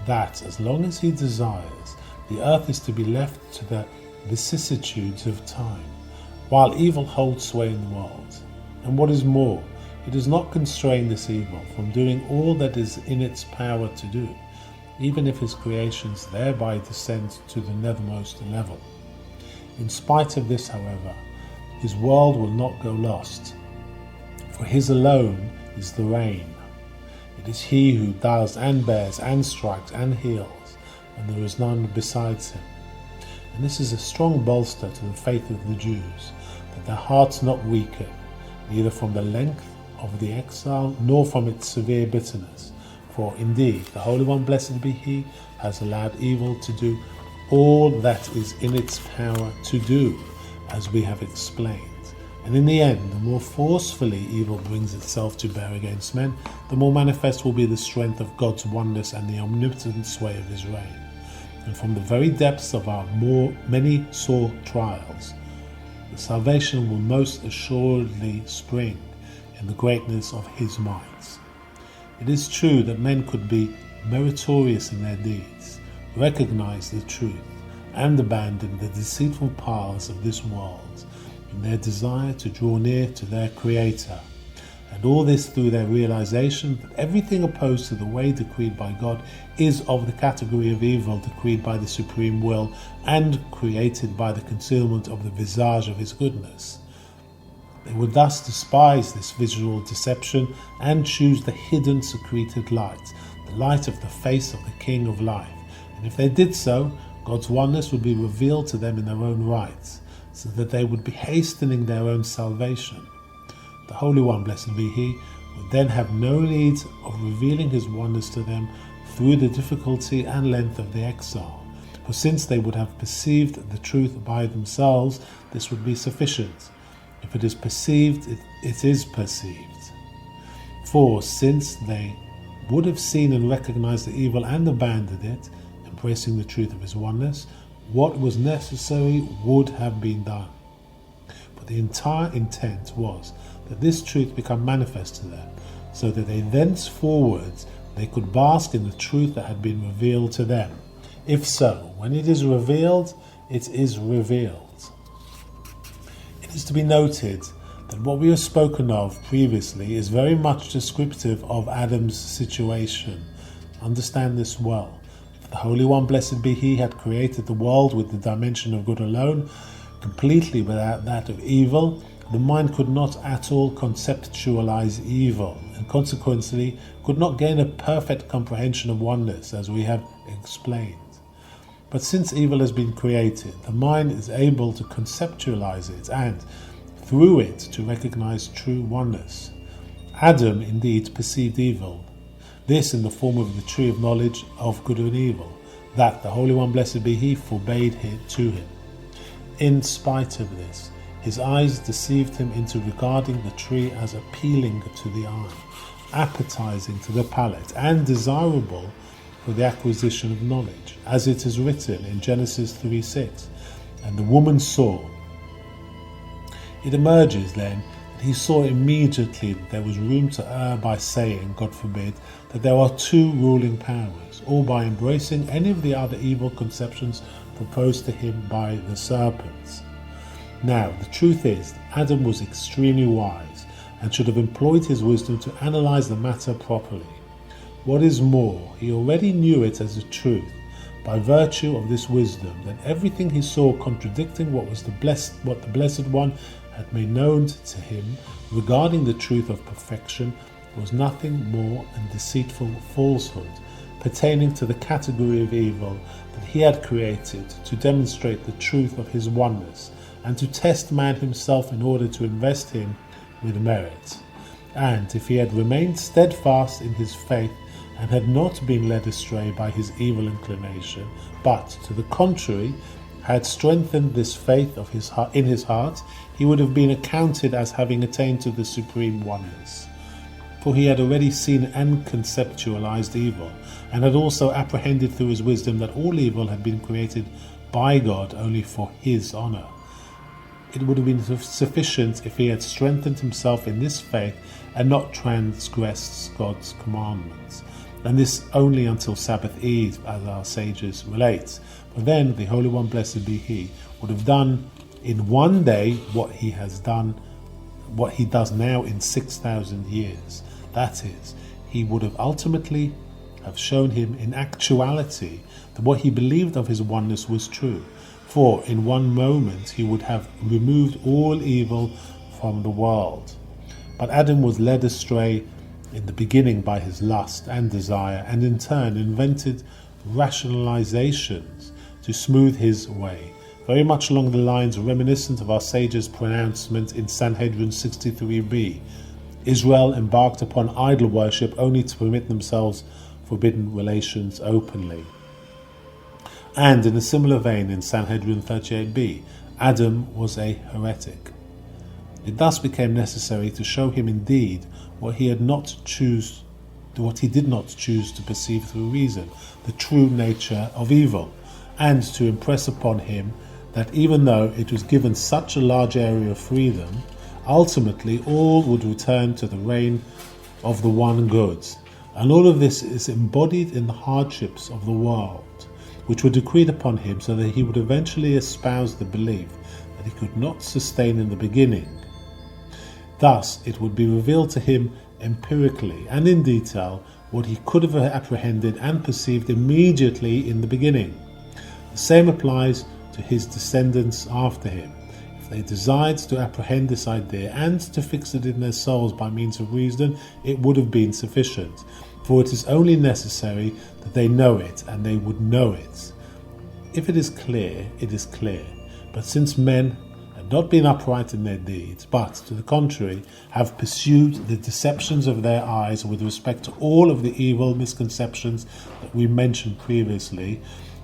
that, as long as he desires, the earth is to be left to the vicissitudes of time, while evil holds sway in the world. And what is more, it does not constrain this evil from doing all that is in its power to do, even if his creations thereby descend to the nethermost level. In spite of this, however, his world will not go lost, for his alone is the reign. It is he who does and bears and strikes and heals, and there is none besides him. And this is a strong bolster to the faith of the Jews, that their hearts not weaken, neither from the length of the exile nor from its severe bitterness. For indeed, the Holy One, blessed be he, has allowed evil to do all that is in its power to do, as we have explained. And in the end, the more forcefully evil brings itself to bear against men, the more manifest will be the strength of God's oneness and the omnipotent sway of his reign. And from the very depths of our many sore trials, the salvation will most assuredly spring in the greatness of his might. It is true that men could be meritorious in their deeds, recognize the truth, and abandon the deceitful paths of this world in their desire to draw near to their Creator, and all this through their realization that everything opposed to the way decreed by God is of the category of evil decreed by the supreme will and created by the concealment of the visage of his goodness. They would thus despise this visual deception and choose the hidden secreted light that light of the face of the King of life. And if they did so, God's oneness would be revealed to them in their own rights, so that they would be hastening their own salvation. The Holy One, blessed be He, would then have no need of revealing His oneness to them through the difficulty and length of the exile. For since they would have perceived the truth by themselves, this would be sufficient. If it is perceived, it is perceived. For since they would have seen and recognized the evil and abandoned it, embracing the truth of His oneness, what was necessary would have been done. But the entire intent was that this truth become manifest to them, so that they thenceforward they could bask in the truth that had been revealed to them. If so, when it is revealed, it is revealed. It is to be noted that what we have spoken of previously is very much descriptive of Adam's situation. Understand this well. If the Holy One, blessed be He, had created the world with the dimension of good alone, completely without that of evil, the mind could not at all conceptualize evil, and consequently could not gain a perfect comprehension of oneness, as we have explained. But since evil has been created, the mind is able to conceptualize it and, through it, to recognize true oneness. Adam indeed perceived evil, this in the form of the tree of knowledge of good and evil, that the Holy One, blessed be He, forbade it to him. In spite of this, his eyes deceived him into regarding the tree as appealing to the eye, appetizing to the palate, and desirable for the acquisition of knowledge, as it is written in Genesis 3:6. And the woman saw. It emerges then that he saw immediately that there was room to err by saying, God forbid, that there are two ruling powers, or by embracing any of the other evil conceptions proposed to him by the serpents. Now, the truth is, Adam was extremely wise and should have employed his wisdom to analyze the matter properly. What is more, he already knew it as a truth, by virtue of this wisdom, that everything he saw contradicting what the Blessed One had made known to him regarding the truth of perfection was nothing more than deceitful falsehood, pertaining to the category of evil that he had created to demonstrate the truth of his oneness, and to test man himself in order to invest him with merit. And if he had remained steadfast in his faith, and had not been led astray by his evil inclination, but, to the contrary, had strengthened this faith of in his heart, he would have been accounted as having attained to the supreme oneness. For he had already seen and conceptualized evil, and had also apprehended through his wisdom that all evil had been created by God only for His honor. It would have been sufficient if he had strengthened himself in this faith and not transgressed God's commandments. And this only until Sabbath Eve, as our sages relate. For then the Holy One, blessed be He, would have done in one day what He does now in 6,000 years. That is, He would have ultimately have shown him in actuality that what he believed of his oneness was true. For in one moment He would have removed all evil from the world. But Adam was led astray in the beginning by his lust and desire, and in turn invented rationalizations to smooth his way, very much along the lines reminiscent of our sage's pronouncement in Sanhedrin 63b. Israel embarked upon idol worship only to permit themselves forbidden relations openly. And in a similar vein in Sanhedrin 38b, Adam was a heretic. It thus became necessary to show him indeed what he did not choose to perceive through reason, the true nature of evil, and to impress upon him that even though it was given such a large area of freedom, ultimately all would return to the reign of the one good. And all of this is embodied in the hardships of the world, which were decreed upon him so that he would eventually espouse the belief that he could not sustain in the beginning. Thus, it would be revealed to him empirically and in detail what he could have apprehended and perceived immediately in the beginning. The same applies to his descendants after him. If they desired to apprehend this idea and to fix it in their souls by means of reason, it would have been sufficient. for it is only necessary that they know it, and they would know it. If it is clear, it is clear. But since men have not been upright in their deeds, but, to the contrary, have pursued the deceptions of their eyes with respect to all of the evil misconceptions that we mentioned previously,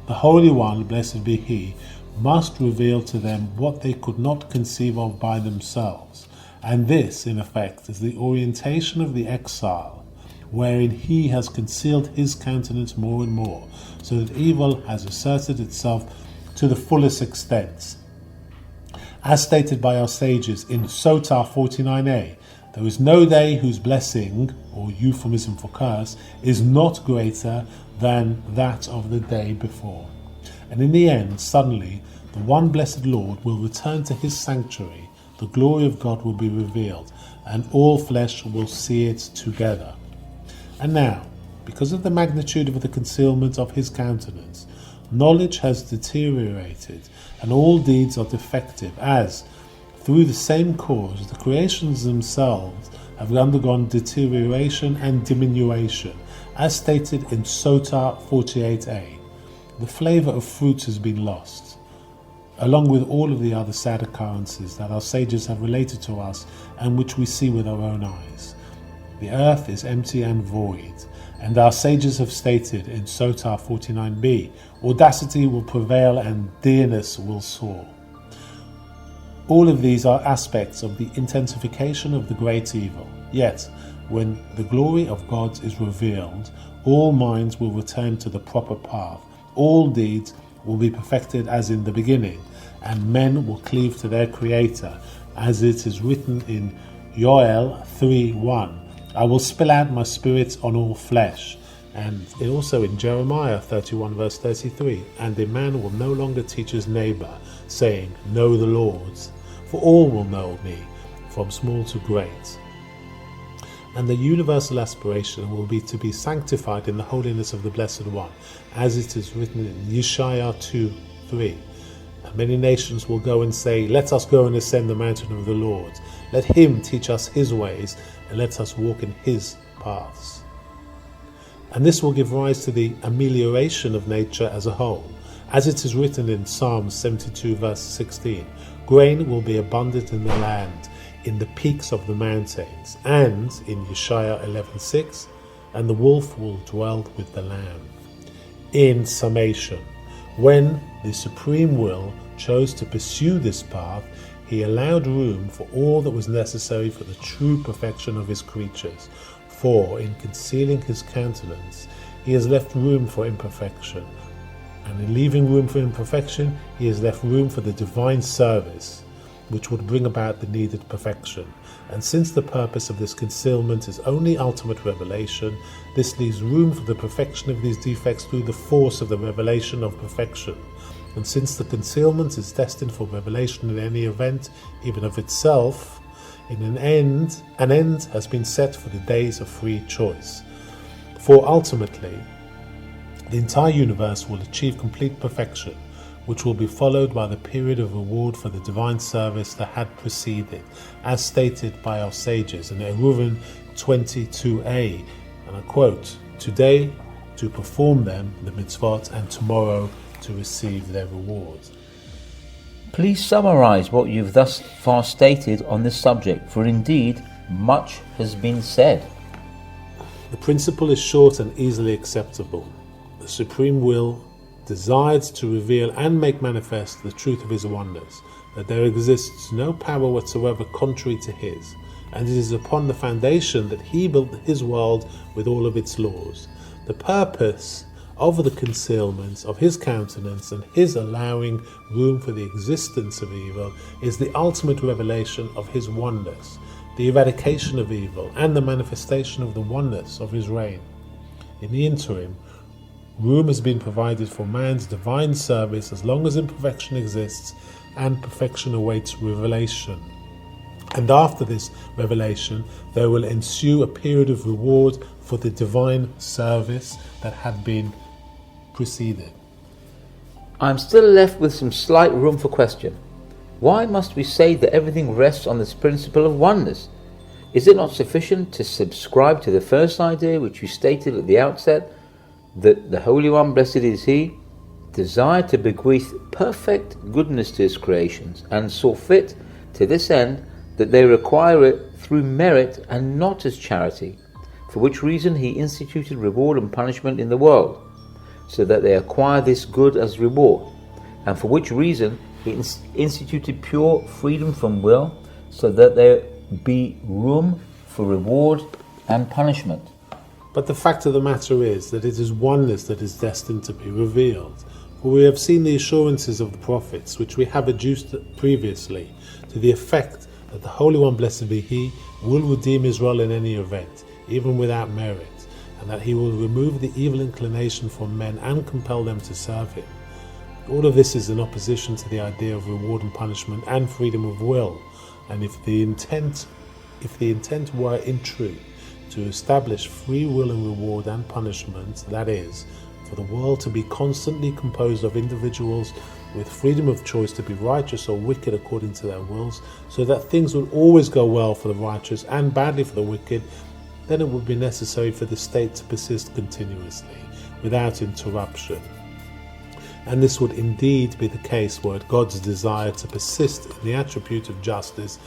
the Holy One, blessed be He, must reveal to them what they could not conceive of by themselves. And this, in effect, is the orientation of the exile, wherein He has concealed His countenance more and more, so that evil has asserted itself to the fullest extent. As stated by our sages in Sota 49a, there is no day whose blessing, or euphemism for curse, is not greater than that of the day before. And in the end, suddenly, the one blessed Lord will return to His sanctuary, the glory of God will be revealed, and all flesh will see it together. And now, because of the magnitude of the concealment of His countenance, knowledge has deteriorated, and all deeds are defective, as, through the same cause, the creations themselves have undergone deterioration and diminution, as stated in Sota 48a. The flavour of fruits has been lost, along with all of the other sad occurrences that our sages have related to us and which we see with our own eyes. The earth is empty and void, and our sages have stated in Sota 49b, audacity will prevail and dearness will soar. All of these are aspects of the intensification of the great evil. Yet, when the glory of God is revealed, all minds will return to the proper path, all deeds will be perfected as in the beginning, and men will cleave to their Creator, as it is written in Joel 3:1. I will spill out my spirit on all flesh. And also in Jeremiah 31 verse 33, and a man will no longer teach his neighbour, saying, know the Lord, for all will know me, from small to great. And the universal aspiration will be to be sanctified in the holiness of the Blessed One, as it is written in Yeshaya 2:3. And many nations will go and say, let us go and ascend the mountain of the Lord. Let Him teach us His ways, and let us walk in His paths. And this will give rise to the amelioration of nature as a whole. As it is written in Psalm 72 verse 16, grain will be abundant in the land, in the peaks of the mountains, and in Yeshaya 11:6, and the wolf will dwell with the lamb. In summation, when the Supreme Will chose to pursue this path, He allowed room for all that was necessary for the true perfection of His creatures. For in concealing His countenance, He has left room for imperfection, and in leaving room for imperfection, He has left room for the divine service, which would bring about the needed perfection. And since the purpose of this concealment is only ultimate revelation, this leaves room for the perfection of these defects through the force of the revelation of perfection. And since the concealment is destined for revelation in any event, even of itself, an end has been set for the days of free choice. For ultimately, the entire universe will achieve complete perfection, which will be followed by the period of reward for the divine service that had preceded, as stated by our sages in Eruvin 22a, and I quote, today to perform them, the mitzvot, and tomorrow to receive their reward. Please summarize what you've thus far stated on this subject, for indeed much has been said. The principle is short and easily acceptable. The Supreme Will desires to reveal and make manifest the truth of His oneness, that there exists no power whatsoever contrary to His, and it is upon the foundation that He built His world with all of its laws. The purpose of the concealment of His countenance and His allowing room for the existence of evil is the ultimate revelation of His oneness, the eradication of evil, and the manifestation of the oneness of His reign. In the interim, room has been provided for man's divine service as long as imperfection exists, and perfection awaits revelation. And after this revelation, there will ensue a period of reward for the divine service that had been preceded. I'm still left with some slight room for question. Why must we say that everything rests on this principle of oneness? Is it not sufficient to subscribe to the first idea which you stated at the outset, that the Holy One, blessed is He, desired to bequeath perfect goodness to His creations, and saw fit to this end that they require it through merit and not as charity, for which reason He instituted reward and punishment in the world, so that they acquire this good as reward, and for which reason He instituted pure freedom from will, so that there be room for reward and punishment. But the fact of the matter is that it is oneness that is destined to be revealed. For we have seen the assurances of the prophets, which we have adduced previously, to the effect that the Holy One, blessed be He, will redeem Israel in any event, even without merit, and that He will remove the evil inclination from men and compel them to serve Him. All of this is in opposition to the idea of reward and punishment and freedom of will, and if the intent were in truth to establish free will and reward and punishment, that is, for the world to be constantly composed of individuals with freedom of choice to be righteous or wicked according to their wills, so that things would always go well for the righteous and badly for the wicked, then it would be necessary for the state to persist continuously, without interruption. And this would indeed be the case were it God's desire to persist in the attribute of justice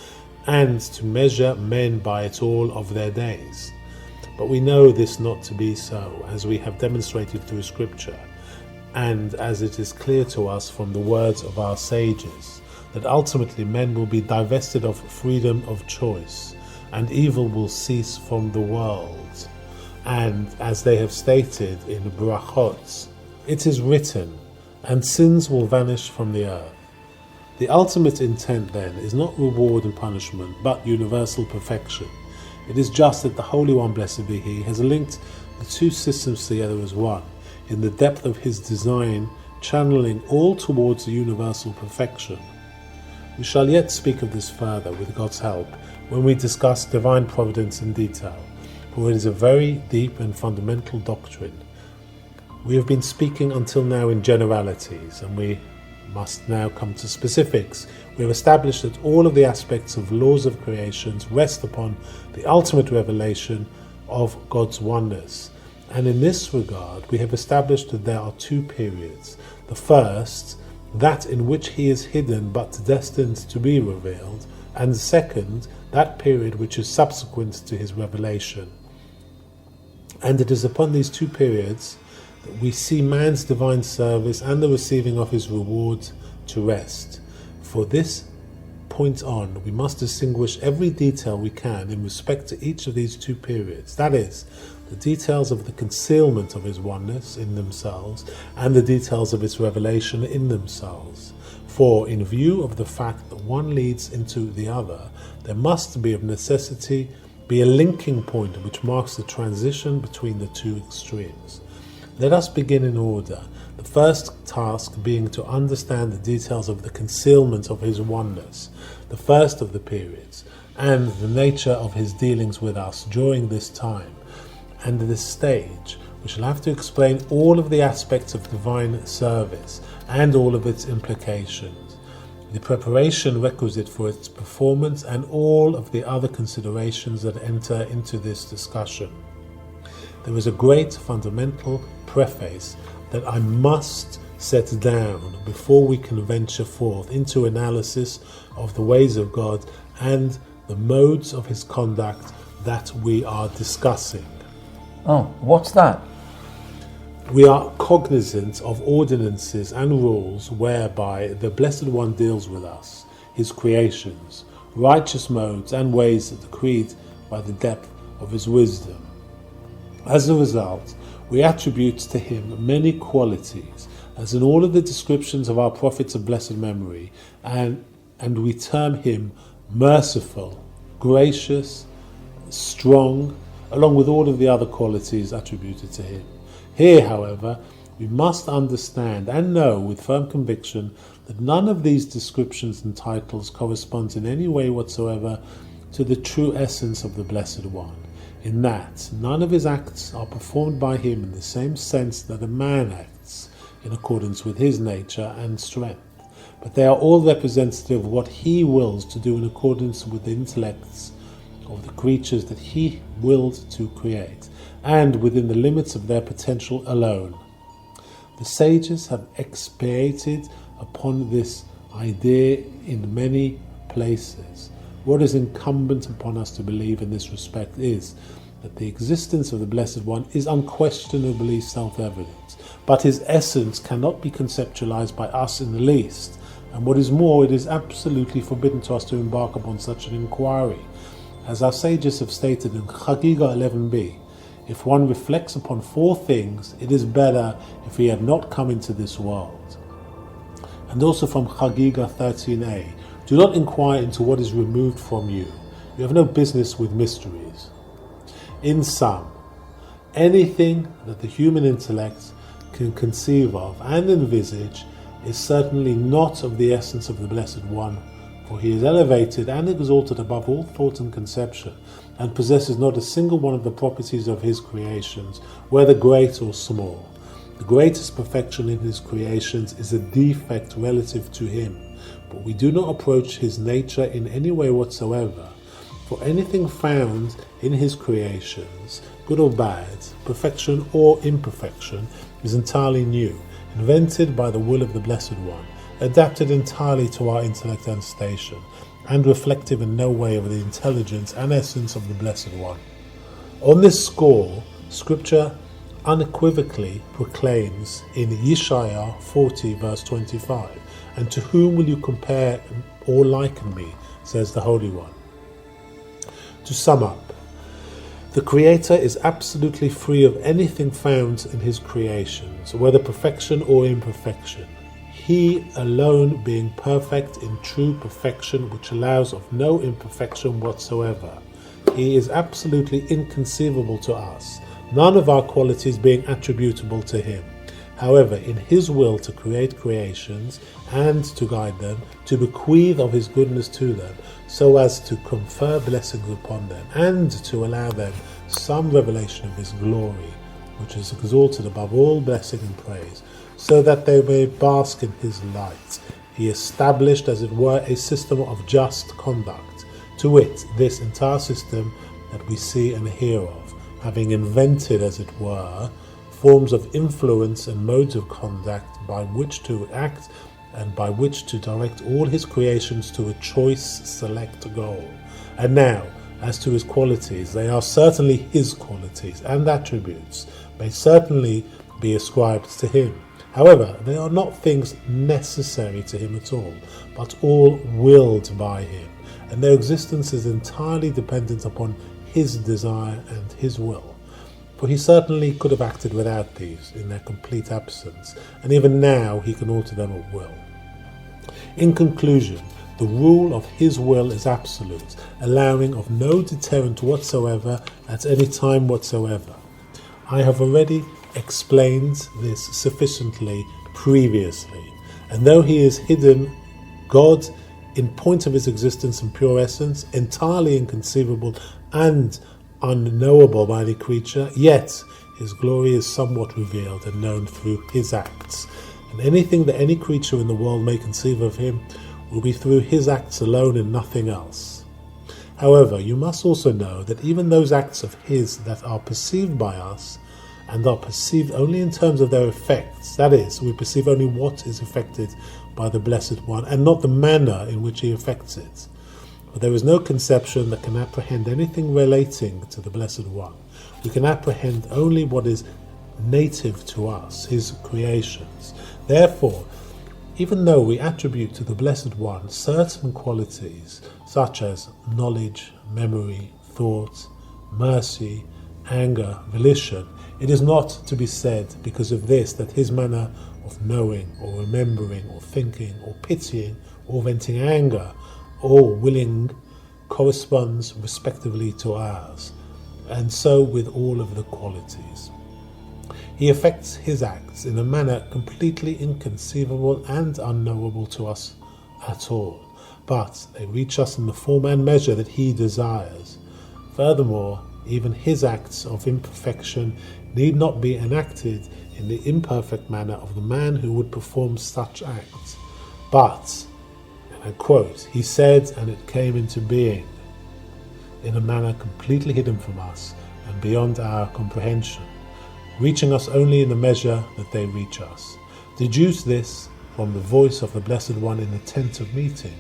and to measure men by it all of their days. But we know this not to be so, as we have demonstrated through Scripture, and as it is clear to us from the words of our sages, that ultimately men will be divested of freedom of choice, and evil will cease from the world. And as they have stated in Brachot, it is written, and sins will vanish from the earth. The ultimate intent then is not reward and punishment, but universal perfection. It is just that the Holy One, blessed be He, has linked the two systems together as one, in the depth of His design, channeling all towards the universal perfection. We shall yet speak of this further, with God's help, when we discuss divine providence in detail, for it is a very deep and fundamental doctrine. We have been speaking until now in generalities, and we must now come to specifics. We have established that all of the aspects of laws of creations rest upon the ultimate revelation of God's oneness. And in this regard, we have established that there are two periods. The first, that in which He is hidden but destined to be revealed, and the second, that period which is subsequent to His revelation. And it is upon these two periods that we see man's divine service and the receiving of his reward to rest. For this point on, we must distinguish every detail we can in respect to each of these two periods, that is, the details of the concealment of His oneness in themselves and the details of His revelation in themselves. For in view of the fact that one leads into the other, there must be of necessity be a linking point which marks the transition between the two extremes. Let us begin in order, the first task being to understand the details of the concealment of His oneness, the first of the periods, and the nature of His dealings with us during this time. And at this stage, we shall have to explain all of the aspects of divine service and all of its implications, the preparation requisite for its performance, and all of the other considerations that enter into this discussion. There is a great fundamental preface that I must set down before we can venture forth into analysis of the ways of God and the modes of His conduct that we are discussing. Oh, what's that? We are cognizant of ordinances and rules whereby the Blessed One deals with us, His creations, righteous modes and ways decreed by the depth of His wisdom. As a result, we attribute to Him many qualities, as in all of the descriptions of our prophets of blessed memory, and we term Him merciful, gracious, strong, along with all of the other qualities attributed to Him. Here, however, we must understand and know with firm conviction that none of these descriptions and titles corresponds in any way whatsoever to the true essence of the Blessed One, in that none of His acts are performed by Him in the same sense that a man acts, in accordance with his nature and strength, but they are all representative of what He wills to do in accordance with the intellects of the creatures that he willed to create, and within the limits of their potential alone. The sages have expatiated upon this idea in many places. What is incumbent upon us to believe in this respect is that the existence of the Blessed One is unquestionably self-evident, but his essence cannot be conceptualized by us in the least, and what is more, it is absolutely forbidden to us to embark upon such an inquiry. As our sages have stated in Chagiga 11b, if one reflects upon four things, it is better if he had not come into this world. And also from Chagiga 13a, do not inquire into what is removed from you. You have no business with mysteries. In sum, anything that the human intellect can conceive of and envisage is certainly not of the essence of the Blessed One, for he is elevated and exalted above all thought and conception, and possesses not a single one of the properties of his creations, whether great or small. The greatest perfection in his creations is a defect relative to him, but we do not approach his nature in any way whatsoever, for anything found in his creations, good or bad, perfection or imperfection, is entirely new, invented by the will of the Blessed One, adapted entirely to our intellect and station, and reflective in no way of the intelligence and essence of the Blessed One. On this score, Scripture unequivocally proclaims in Yeshaya 40 verse 25, "And to whom will you compare or liken me, says the Holy One." To sum up, the Creator is absolutely free of anything found in his creations, whether perfection or imperfection. He alone being perfect in true perfection, which allows of no imperfection whatsoever. He is absolutely inconceivable to us, none of our qualities being attributable to him. However, in his will to create creations and to guide them, to bequeath of his goodness to them, so as to confer blessings upon them, and to allow them some revelation of his glory, which is exalted above all blessing and praise, so that they may bask in his light. He established, as it were, a system of just conduct, to wit, this entire system that we see and hear of, having invented, as it were, forms of influence and modes of conduct by which to act and by which to direct all his creations to a choice, select goal. And now, as to his qualities, they are certainly his qualities, and attributes may certainly be ascribed to him. However, they are not things necessary to him at all, but all willed by him, and their existence is entirely dependent upon his desire and his will. For he certainly could have acted without these in their complete absence, and even now he can alter them at will. In conclusion, the rule of his will is absolute, allowing of no deterrent whatsoever at any time whatsoever. I have already explained this sufficiently previously, and though he is hidden, God, in point of his existence and pure essence, entirely inconceivable and unknowable by the creature, yet his glory is somewhat revealed and known through his acts, and anything that any creature in the world may conceive of him will be through his acts alone and nothing else. However, you must also know that even those acts of his that are perceived by us, and are perceived only in terms of their effects, that is, we perceive only what is effected by the Blessed One, and not the manner in which he effects it. For there is no conception that can apprehend anything relating to the Blessed One. We can apprehend only what is native to us, his creations. Therefore, even though we attribute to the Blessed One certain qualities, such as knowledge, memory, thought, mercy, anger, volition, it is not to be said because of this that his manner of knowing or remembering or thinking or pitying or venting anger or willing corresponds respectively to ours, and so with all of the qualities. He effects his acts in a manner completely inconceivable and unknowable to us at all, but they reach us in the form and measure that he desires. Furthermore, even his acts of imperfection need not be enacted in the imperfect manner of the man who would perform such acts. But, and I quote, he said, and it came into being. in a manner completely hidden from us and beyond our comprehension, reaching us only in the measure that they reach us. Deduce this from the voice of the Blessed One in the tent of meeting,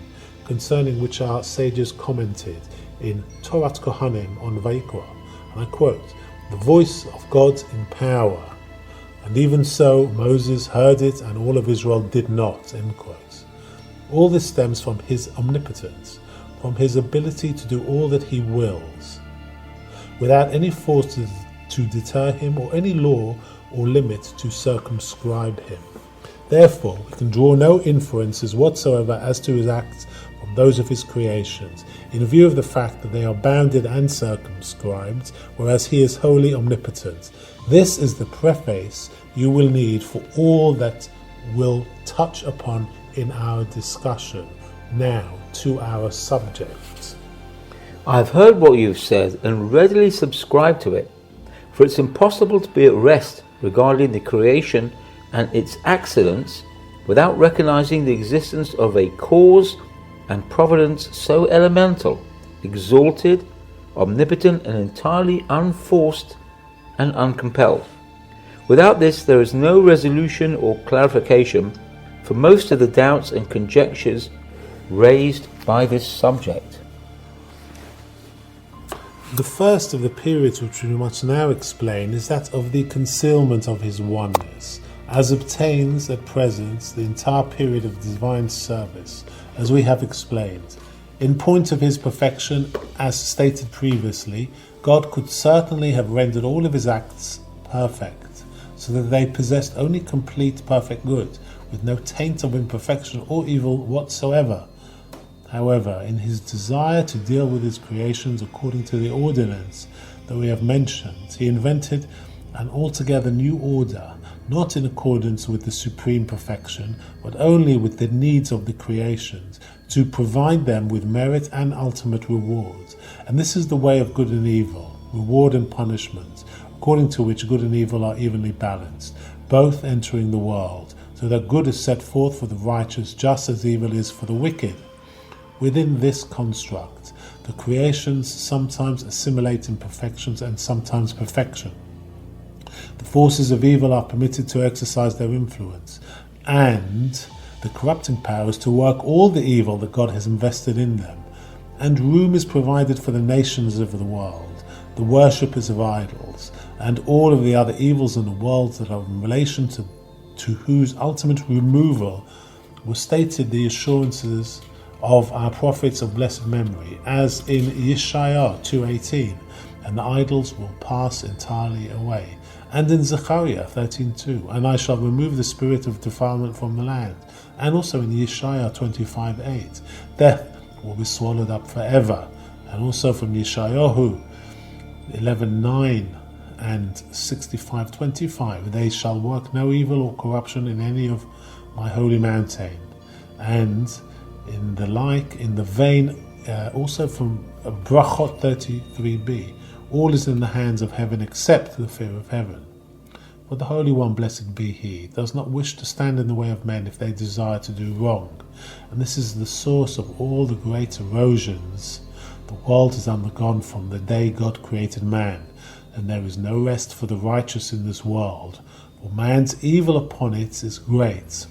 concerning which our sages commented in Torat Kohanim on Vaikra, and I quote, "The voice of God in power, and even so Moses heard it and all of Israel did not," end quote. All this stems from his omnipotence, from his ability to do all that he wills, without any force to deter him or any law or limit to circumscribe him. Therefore, we can draw no inferences whatsoever as to his acts from those of his creations, in view of the fact that they are bounded and circumscribed, whereas he is wholly omnipotent. This is the preface you will need for all that will touch upon in our discussion. Now, to our subject. I have heard what you have said and readily subscribe to it, for it's impossible to be at rest regarding the creation and its accidents without recognizing the existence of a cause and providence so elemental, exalted, omnipotent, and entirely unforced and uncompelled. Without this, there is no resolution or clarification for most of the doubts and conjectures raised by this subject. The first of the periods which we must now explain is that of the concealment of his oneness, as obtains at present the entire period of divine service, as we have explained. In point of his perfection, as stated previously, God could certainly have rendered all of his acts perfect, so that they possessed only complete perfect good, with no taint of imperfection or evil whatsoever. However, in his desire to deal with his creations according to the ordinance that we have mentioned, he invented an altogether new order, not in accordance with the supreme perfection, but only with the needs of the creations, to provide them with merit and ultimate reward. And this is the way of good and evil, reward and punishment, according to which good and evil are evenly balanced, both entering the world, so that good is set forth for the righteous just as evil is for the wicked. Within this construct, the creations sometimes assimilate imperfections and sometimes perfection. The forces of evil are permitted to exercise their influence, and the corrupting powers to work all the evil that God has invested in them. And room is provided for the nations of the world, the worshippers of idols, and all of the other evils in the world that are in relation to whose ultimate removal were stated the assurances of our prophets of blessed memory, as in Yeshaya 2:18, and the idols will pass entirely away, and in Zechariah 13:2, and I shall remove the spirit of defilement from the land, and also in Yeshaya 25:8, death will be swallowed up forever, and also from Yeshayahu 11:9 and 65:25, they shall work no evil or corruption in any of my holy mountain, and in the vein also from Brachot 33b, all is in the hands of heaven except the fear of heaven. For the Holy One, blessed be He, does not wish to stand in the way of men if they desire to do wrong, and this is the source of all the great erosions the world has undergone from the day God created man, and there is no rest for the righteous in this world, for man's evil upon it is great.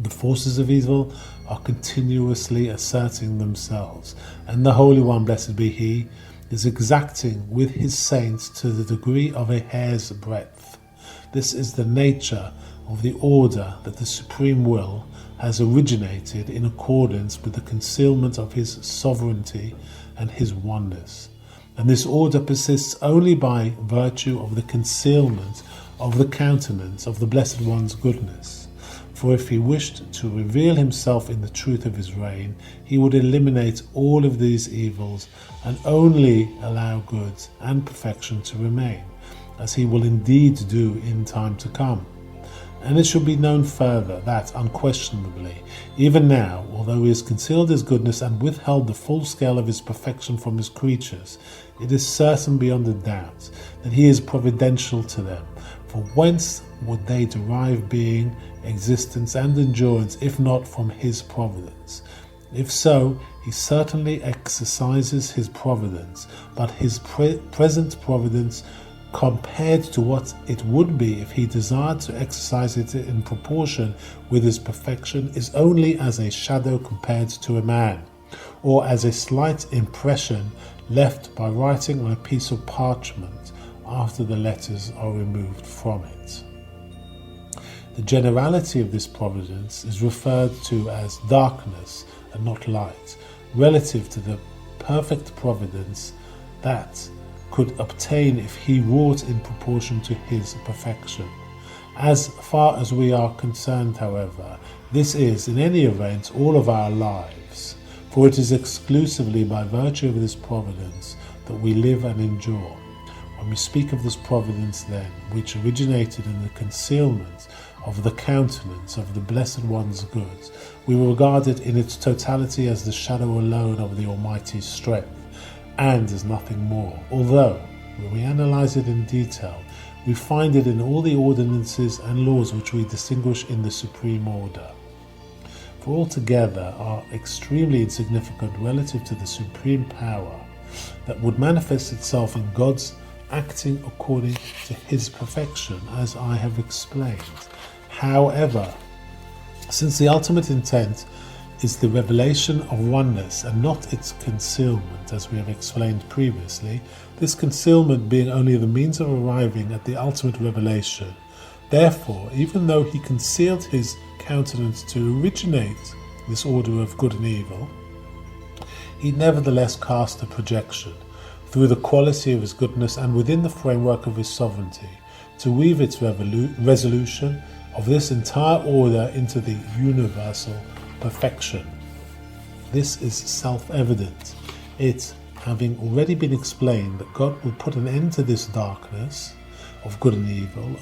The forces of evil are continuously asserting themselves, and the Holy One, blessed be He, is exacting with His saints to the degree of a hair's breadth. This is the nature of the order that the Supreme Will has originated in accordance with the concealment of His sovereignty and His oneness. And this order persists only by virtue of the concealment of the countenance of the Blessed One's goodness. For if He wished to reveal Himself in the truth of His reign, He would eliminate all of these evils and only allow good and perfection to remain, as He will indeed do in time to come. And it should be known further that, unquestionably, even now, although He has concealed His goodness and withheld the full scale of His perfection from His creatures, it is certain beyond a doubt that He is providential to them. For whence would they derive being, existence, and endurance, if not from His providence? If so, he certainly exercises his providence, but his present providence compared to what it would be if he desired to exercise it in proportion with his perfection is only as a shadow compared to a man, or as a slight impression left by writing on a piece of parchment after the letters are removed from it. The generality of this providence is referred to as darkness and not light, relative to the perfect providence that could obtain if he wrought in proportion to his perfection. As far as we are concerned, however, this is, in any event, all of our lives, for it is exclusively by virtue of this providence that we live and endure. When we speak of this providence, then, which originated in the concealment of the countenance of the Blessed One's goods, we will regard it in its totality as the shadow alone of the Almighty's strength, and as nothing more, although, when we analyze it in detail, we find it in all the ordinances and laws which we distinguish in the supreme order. For altogether are extremely insignificant relative to the supreme power that would manifest itself in God's acting according to his perfection, as I have explained. However, since the ultimate intent is the revelation of oneness and not its concealment, as we have explained previously, this concealment being only the means of arriving at the ultimate revelation. Therefore, even though he concealed his countenance to originate this order of good and evil, he nevertheless cast a projection, through the quality of his goodness and within the framework of his sovereignty, to weave its resolution of this entire order into the universal perfection. This is self-evident, it having already been explained that God will put an end to this darkness of good and evil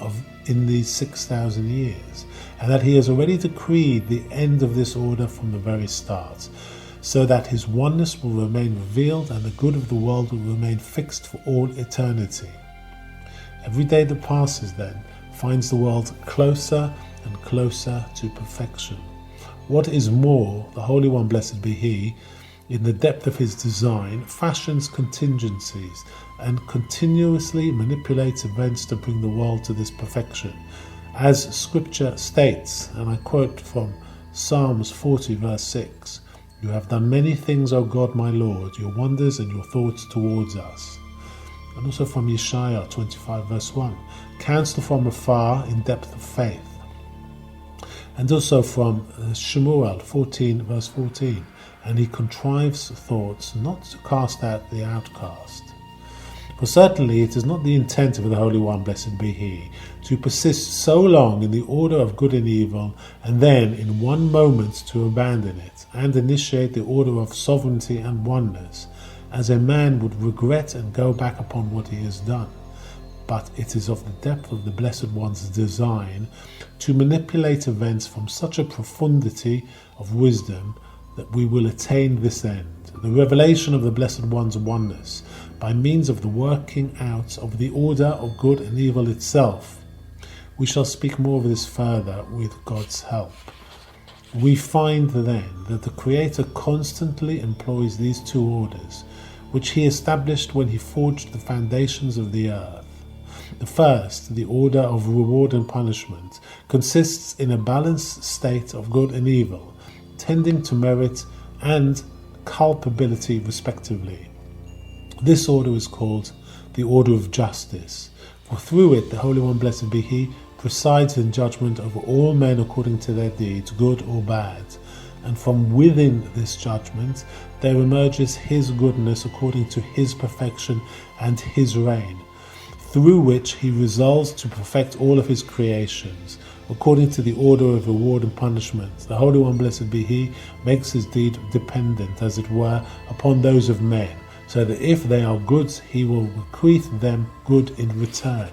in these 6,000 years, and that he has already decreed the end of this order from the very start, so that his oneness will remain revealed and the good of the world will remain fixed for all eternity. Every day that passes, then, finds the world closer and closer to perfection. What is more, the Holy One, blessed be He, in the depth of his design, fashions contingencies and continuously manipulates events to bring the world to this perfection. As Scripture states, and I quote from Psalms 40 verse 6, "You have done many things, O God my Lord, your wonders and your thoughts towards us." And also from Yeshaya 25 verse 1, "Counsel from afar in depth of faith." And also from Shemuel 14 verse 14, "And he contrives thoughts not to cast out the outcast." For certainly it is not the intent of the Holy One, blessed be He, to persist so long in the order of good and evil, and then in one moment to abandon it, and initiate the order of sovereignty and oneness, as a man would regret and go back upon what he has done. But it is of the depth of the Blessed One's design to manipulate events from such a profundity of wisdom that we will attain this end, the revelation of the Blessed One's oneness, by means of the working out of the order of good and evil itself. We shall speak more of this further with God's help. We find then that the Creator constantly employs these two orders, which he established when he forged the foundations of the earth. The first, the order of reward and punishment, consists in a balanced state of good and evil, tending to merit and culpability respectively. This order is called the order of justice, for through it the Holy One, blessed be He, presides in judgment over all men according to their deeds, good or bad, and from within this judgment there emerges His goodness according to His perfection and His reign, through which He resolves to perfect all of His creations. According to the order of reward and punishment, the Holy One, blessed be He, makes His deed dependent, as it were, upon those of men, so that if they are good, He will bequeath them good in return,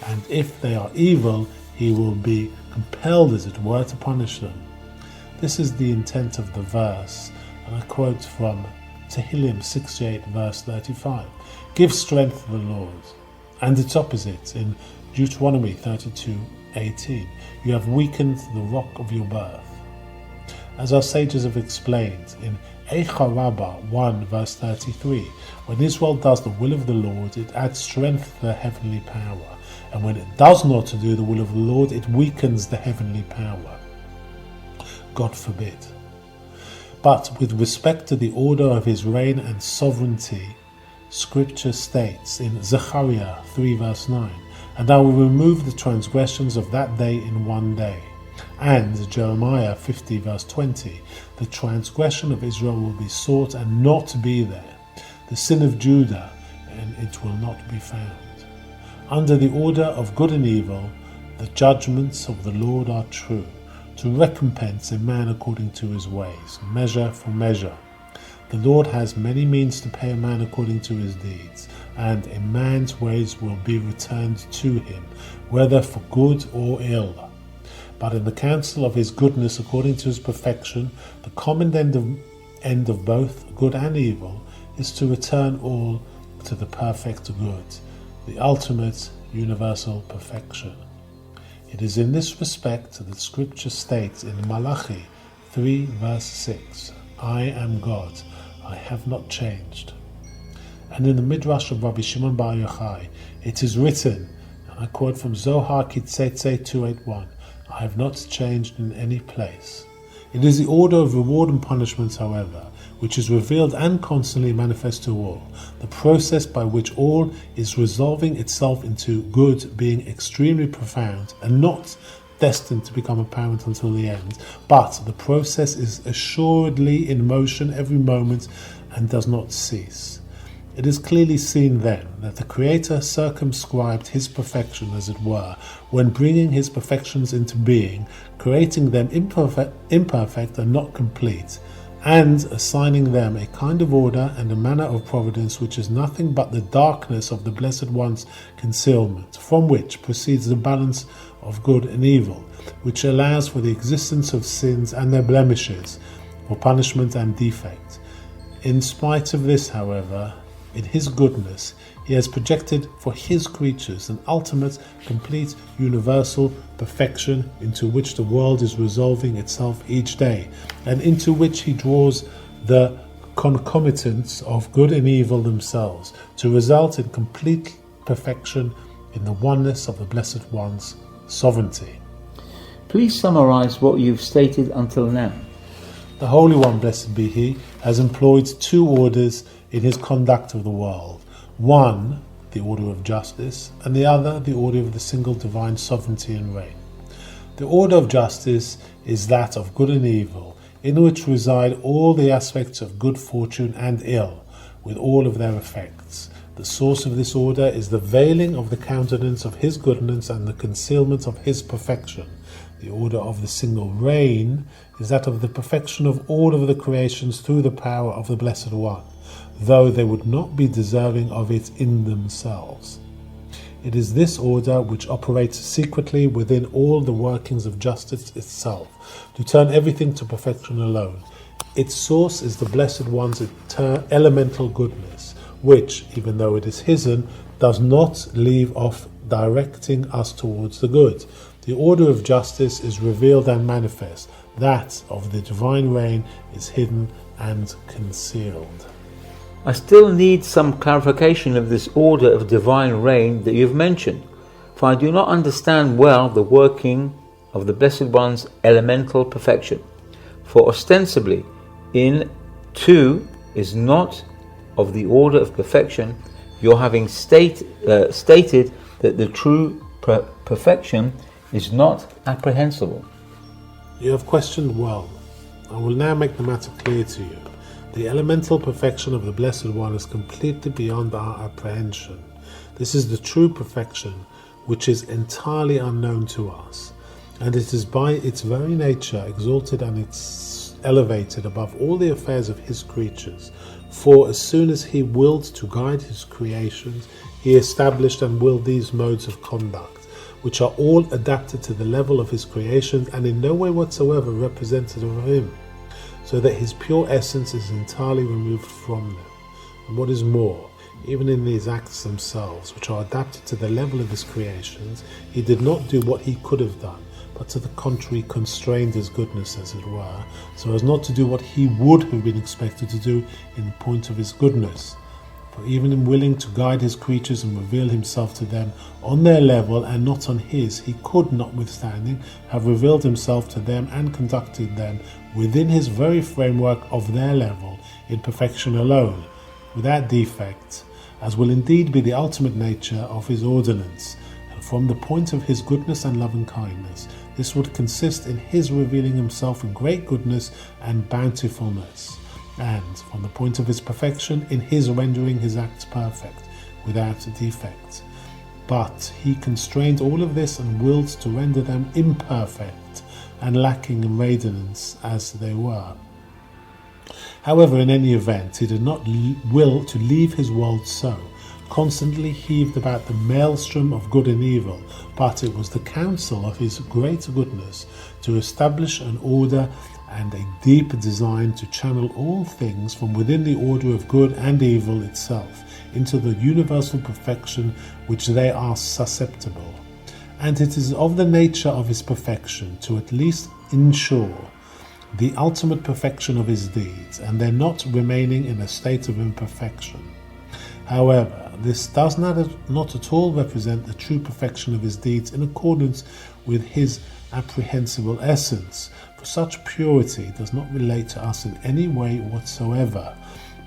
and if they are evil, He will be compelled, as it were, to punish them. This is the intent of the verse, and I quote from Tehillim 68 verse 35. "Give strength to the Lord." And its opposite in Deuteronomy 32:18. "You have weakened the rock of your birth." as our sages have explained in Eicha Rabbah 1 verse 33. When Israel does the will of the Lord, it adds strength to the heavenly power, and when it does not do the will of the Lord, it weakens the heavenly power. God forbid. But with respect to the order of his reign and sovereignty, Scripture states in Zechariah 3 verse 9, "And I will remove the transgressions of that day in one day." And Jeremiah 50 verse 20, "The transgression of Israel will be sought and not be there, the sin of Judah, and it will not be found." Under the order of good and evil, the judgments of the Lord are true, to recompense a man according to his ways, measure for measure. The Lord has many means to pay a man according to his deeds, and a man's ways will be returned to him, whether for good or ill. But in the counsel of his goodness according to his perfection, the common end of both good and evil is to return all to the perfect good, the ultimate universal perfection. It is in this respect that Scripture states in Malachi 3 verse 6, "I am God, I have not changed." And in the Midrash of Rabbi Shimon Bar Yochai, it is written, and I quote from Zohar Kitzetze 281, "I have not changed in any place." It is the order of reward and punishment, however, which is revealed and constantly manifest to all, the process by which all is resolving itself into good being extremely profound and not destined to become apparent until the end, but the process is assuredly in motion every moment and does not cease. It is clearly seen then that the Creator circumscribed his perfection, as it were, when bringing his perfections into being, creating them imperfect and not complete, and assigning them a kind of order and a manner of providence which is nothing but the darkness of the Blessed One's concealment, from which proceeds the balance of good and evil, which allows for the existence of sins and their blemishes, for punishment and defect. In spite of this, however, in his goodness, he has projected for his creatures an ultimate, complete, universal perfection into which the world is resolving itself each day, and into which he draws the concomitants of good and evil themselves, to result in complete perfection in the oneness of the Blessed One's sovereignty. Please summarize what you've stated until now. The Holy One, blessed be He, has employed two orders in his conduct of the world. One, the order of justice, and the other, the order of the single divine sovereignty and reign. The order of justice is that of good and evil, in which reside all the aspects of good fortune and ill, with all of their effects. The source of this order is the veiling of the countenance of his goodness and the concealment of his perfection. The order of the single reign is that of the perfection of all of the creations through the power of the Blessed One, though they would not be deserving of it in themselves. It is this order which operates secretly within all the workings of justice itself, to turn everything to perfection alone. Its source is the Blessed One's elemental goodness, which, even though it is hidden, does not leave off directing us towards the good. The order of justice is revealed and manifest. That of the divine reign is hidden and concealed. I still need some clarification of this order of divine reign that you've mentioned, for I do not understand well the working of the Blessed One's elemental perfection. For ostensibly, in 2 is not of the order of perfection, your having stated that the true perfection is not apprehensible. You have questioned well. I will now make the matter clear to you. The elemental perfection of the Blessed One is completely beyond our apprehension. This is the true perfection, which is entirely unknown to us, and it is by its very nature exalted and elevated above all the affairs of his creatures. For as soon as he willed to guide his creations, he established and willed these modes of conduct, which are all adapted to the level of his creations and in no way whatsoever representative of him, so that his pure essence is entirely removed from them. And what is more, even in these acts themselves, which are adapted to the level of his creations, he did not do what he could have done, but to the contrary constrained his goodness, as it were, so as not to do what he would have been expected to do in point of his goodness. For even in willing to guide his creatures and reveal himself to them on their level and not on his, he could, notwithstanding, have revealed himself to them and conducted them within his very framework of their level, in perfection alone, without defect, as will indeed be the ultimate nature of his ordinance. And from the point of his goodness and loving kindness, this would consist in his revealing himself in great goodness and bountifulness, and from the point of his perfection, in his rendering his acts perfect, without defect. But he constrained all of this and willed to render them imperfect and lacking in radiance as they were. However, in any event, he did not will to leave his world so, constantly heaved about the maelstrom of good and evil, but it was the counsel of his great goodness to establish an order and a deep design to channel all things from within the order of good and evil itself into the universal perfection which they are susceptible. And it is of the nature of his perfection to at least ensure the ultimate perfection of his deeds, and their not remaining in a state of imperfection. However, this does not at all represent the true perfection of his deeds in accordance with his apprehensible essence, for such purity does not relate to us in any way whatsoever.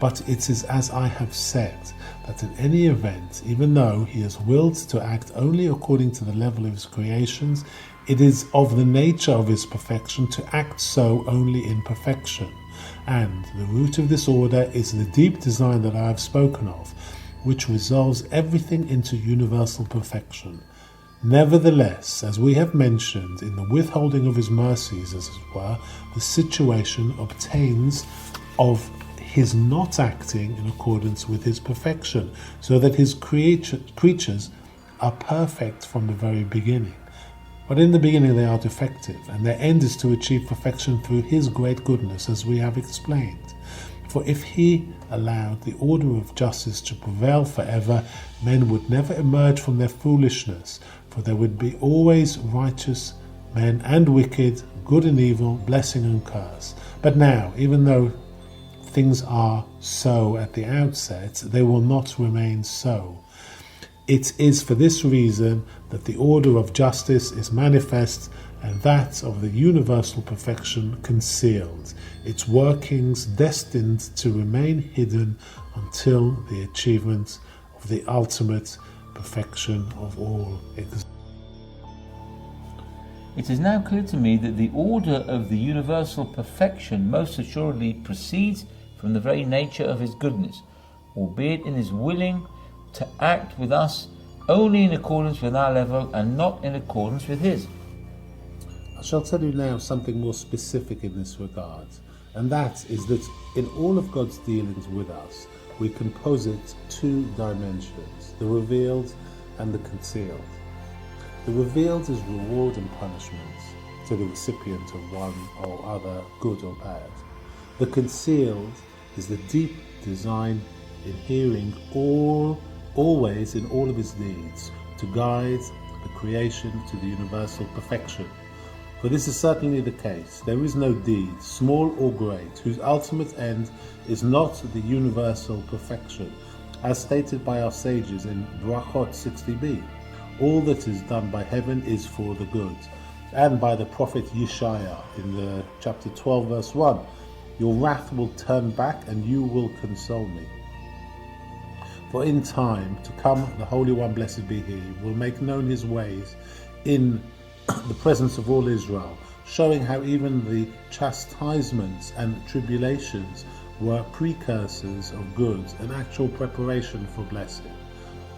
But it is as I have said, that in any event, even though he has willed to act only according to the level of his creations, it is of the nature of his perfection to act so only in perfection. And the root of this order is the deep design that I have spoken of, which resolves everything into universal perfection. Nevertheless, as we have mentioned, in the withholding of his mercies, as it were, the situation obtains of his not acting in accordance with his perfection, so that his creatures are perfect from the very beginning. But in the beginning they are defective, and their end is to achieve perfection through his great goodness, as we have explained. For if he allowed the order of justice to prevail forever, men would never emerge from their foolishness, for there would be always righteous men and wicked, good and evil, blessing and curse. But now, even though things are so at the outset, they will not remain so. It is for this reason that the order of justice is manifest and that of the universal perfection concealed, its workings destined to remain hidden until the achievement of the ultimate perfection of all existence. It is now clear to me that the order of the universal perfection most assuredly proceeds from the very nature of his goodness, albeit in his willing to act with us only in accordance with our level and not in accordance with his. I shall tell you now something more specific in this regard, and that is that in all of God's dealings with us, we can posit two dimensions, the revealed and the concealed. The revealed is reward and punishment to the recipient of one or other, good or bad. The concealed is the deep design inhering always in all of his deeds to guide the creation to the universal perfection. For this is certainly the case. There is no deed, small or great, whose ultimate end is not the universal perfection, as stated by our sages in Brachot 60b. All that is done by heaven is for the good, and by the prophet Yeshaya in the chapter 12 verse 1, your wrath will turn back and you will console me. For in time to come, the Holy One, blessed be He, will make known His ways in the presence of all Israel, showing how even the chastisements and tribulations were precursors of good, an actual preparation for blessing.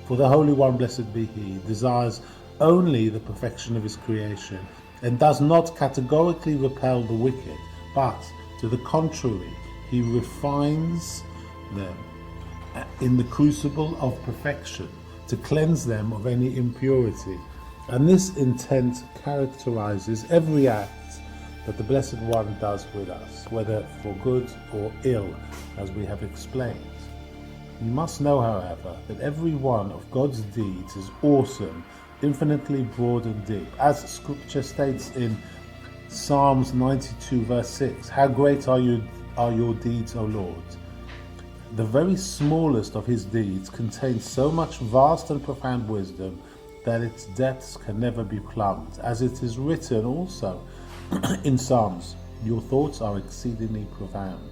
For the Holy One, blessed be He, desires only the perfection of His creation, and does not categorically repel the wicked, but to the contrary, He refines them in the crucible of perfection to cleanse them of any impurity. And this intent characterizes every act that the Blessed One does with us, whether for good or ill, as we have explained. You must know, however, that every one of God's deeds is awesome infinitely broad and deep. As scripture states in Psalms 92 verse 6, how great are your deeds, O Lord. The very smallest of his deeds contains so much vast and profound wisdom that its depths can never be plumbed. As it is written also in Psalms, your thoughts are exceedingly profound.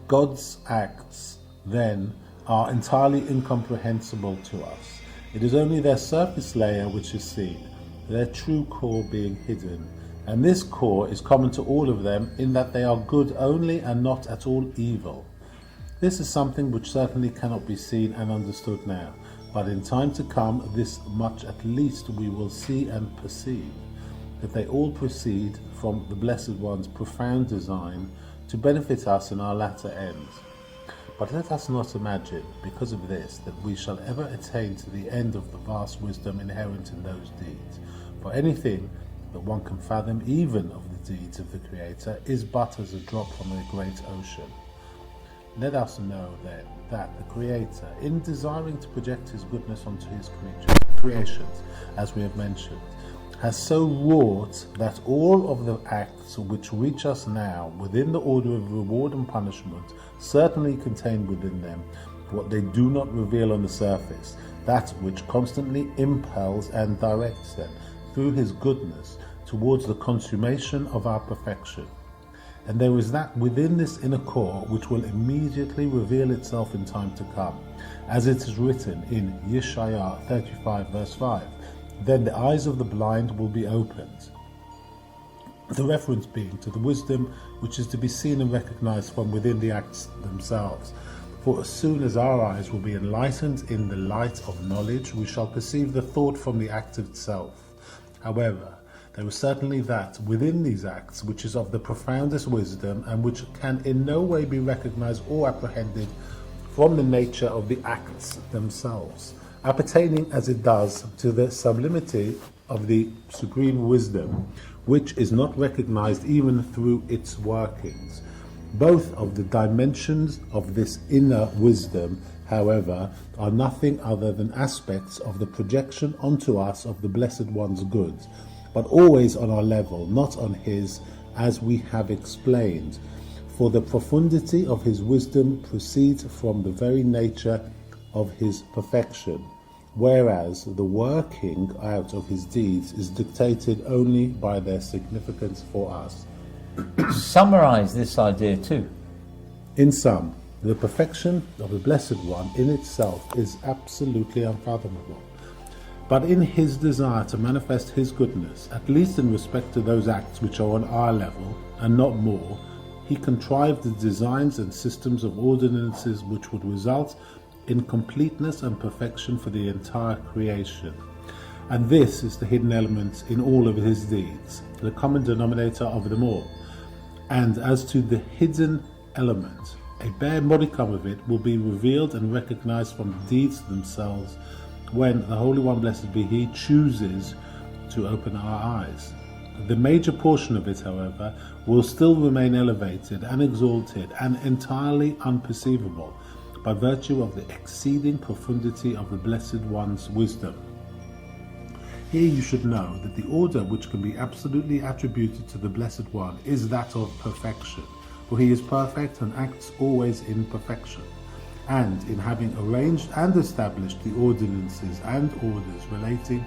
God's acts, then, are entirely incomprehensible to us. It is only their surface layer which is seen, their true core being hidden. And this core is common to all of them in that they are good only and not at all evil. This is something which certainly cannot be seen and understood now, but in time to come, this much at least we will see and perceive, that they all proceed from the Blessed One's profound design to benefit us in our latter end. But let us not imagine, because of this, that we shall ever attain to the end of the vast wisdom inherent in those deeds. For anything that one can fathom, even of the deeds of the Creator, is but as a drop from a great ocean. Let us know then that the Creator, in desiring to project his goodness onto his creations, as we have mentioned, has so wrought that all of the acts which reach us now within the order of reward and punishment certainly contain within them what they do not reveal on the surface, that which constantly impels and directs them through his goodness towards the consummation of our perfection. And there is that within this inner core which will immediately reveal itself in time to come, as it is written in Yeshaya 35 verse 5, then the eyes of the blind will be opened. The reference being to the wisdom which is to be seen and recognized from within the acts themselves. For as soon as our eyes will be enlightened in the light of knowledge, we shall perceive the thought from the act itself. However, there is certainly that within these acts which is of the profoundest wisdom and which can in no way be recognized or apprehended from the nature of the acts themselves, appertaining as it does to the sublimity of the supreme wisdom, which is not recognized even through its workings. Both of the dimensions of this inner wisdom, however, are nothing other than aspects of the projection onto us of the Blessed One's goods, but always on our level, not on his, as we have explained. For the profundity of his wisdom proceeds from the very nature of his perfection, whereas the working out of his deeds is dictated only by their significance for us. Summarize this idea too. In sum, the perfection of the Blessed One in itself is absolutely unfathomable. But in his desire to manifest his goodness, at least in respect to those acts which are on our level and not more, he contrived the designs and systems of ordinances which would result in completeness and perfection for the entire creation. And this is the hidden element in all of his deeds, the common denominator of them all. And as to the hidden element, a bare modicum of it will be revealed and recognized from the deeds themselves when the Holy One, blessed be he, chooses to open our eyes. The major portion of it, however, will still remain elevated and exalted and entirely unperceivable by virtue of the exceeding profundity of the Blessed One's wisdom. Here you should know that the order which can be absolutely attributed to the Blessed One is that of perfection, for he is perfect and acts always in perfection. And in having arranged and established the ordinances and orders relating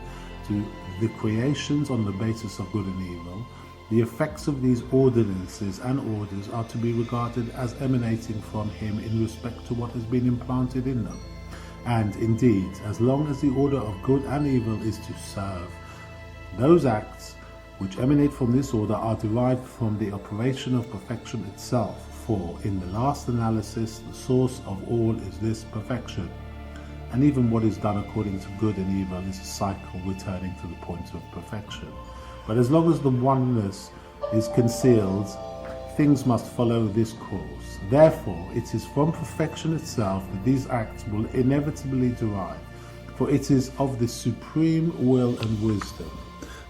to the creations on the basis of good and evil, the effects of these ordinances and orders are to be regarded as emanating from him in respect to what has been implanted in them. And indeed, as long as the order of good and evil is to serve, those acts which emanate from this order are derived from the operation of perfection itself. For in the last analysis, the source of all is this perfection. And even what is done according to good and evil is a cycle returning to the point of perfection. But as long as the oneness is concealed, things must follow this course. Therefore, it is from perfection itself that these acts will inevitably derive, for it is of the supreme will and wisdom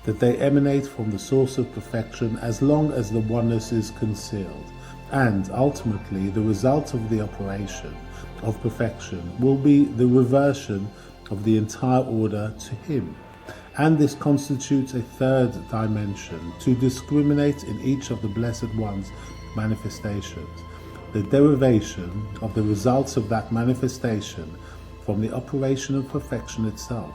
that they emanate from the source of perfection as long as the oneness is concealed. And ultimately, the result of the operation of perfection will be the reversion of the entire order to him. And this constitutes a third dimension, to discriminate in each of the Blessed One's manifestations, the derivation of the results of that manifestation from the operation of perfection itself.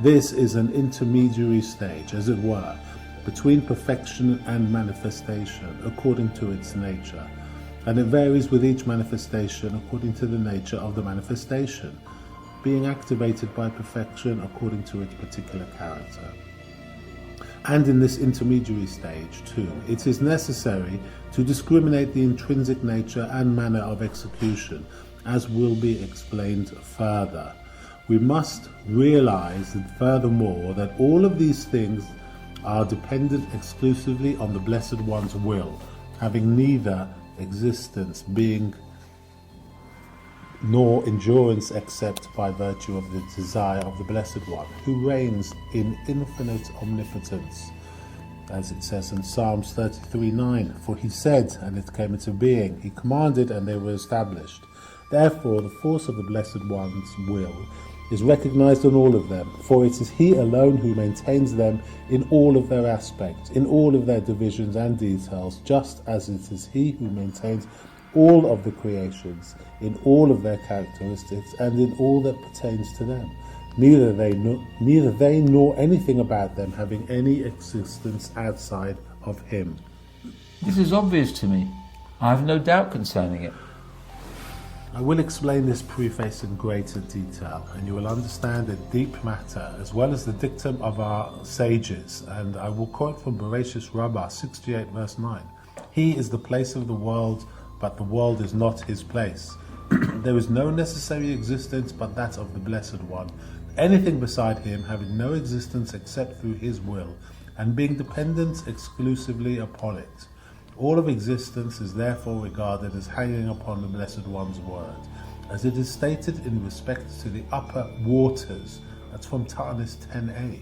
This is an intermediary stage, as it were, between perfection and manifestation, according to its nature, and it varies with each manifestation according to the nature of the manifestation, being activated by perfection according to its particular character. And in this intermediary stage, too, it is necessary to discriminate the intrinsic nature and manner of execution, as will be explained further. We must realize, furthermore, that all of these things are dependent exclusively on the Blessed One's will, having neither existence, being, nor endurance except by virtue of the desire of the Blessed One, who reigns in infinite omnipotence, as it says in Psalms 33:9. For he said, and it came into being. He commanded, and they were established. Therefore, the force of the Blessed One's will is recognized in all of them, for it is he alone who maintains them in all of their aspects, in all of their divisions and details, just as it is he who maintains all of the creations in all of their characteristics and in all that pertains to them, neither they nor anything about them having any existence outside of him. This is obvious to me. I have no doubt concerning it. I will explain this preface in greater detail, and you will understand the deep matter as well as the dictum of our sages, and I will quote from Bereshit Rabbah 68 verse 9. He is the place of the world, but the world is not his place. There is no necessary existence but that of the Blessed One, anything beside him having no existence except through his will, and being dependent exclusively upon it. All of existence is therefore regarded as hanging upon the Blessed One's word, as it is stated in respect to the upper waters. That's from Ta'anis 10a.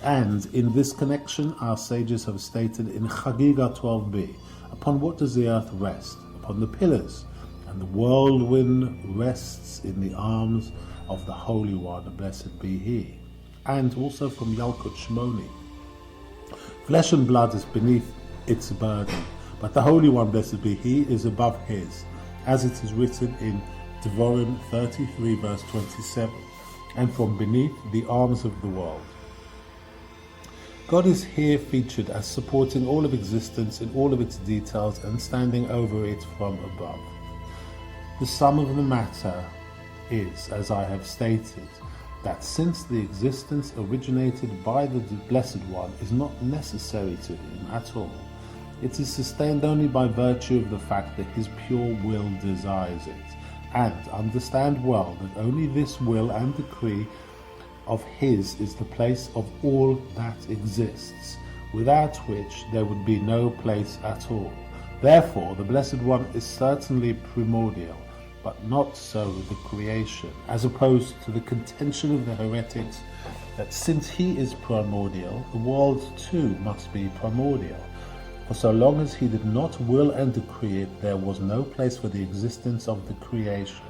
And in this connection, our sages have stated in Chagiga 12b, upon what does the earth rest? Upon the pillars, and the whirlwind rests in the arms of the Holy One, blessed be he. And also from Yalkut Shmoni, flesh and blood is beneath its burden, but the Holy One, blessed be he, is above his, as it is written in Devarim 33 verse 27, and from beneath the arms of the world. God is here featured as supporting all of existence in all of its details and standing over it from above. The sum of the matter is, as I have stated, that since the existence originated by the Blessed One is not necessary to him at all, it is sustained only by virtue of the fact that his pure will desires it. And understand well that only this will and decree of his is the place of all that exists, without which there would be no place at all. Therefore, the Blessed One is certainly primordial, but not so the creation, as opposed to the contention of the heretics that since he is primordial, the world too must be primordial. For so long as he did not will and decree it, there was no place for the existence of the creations.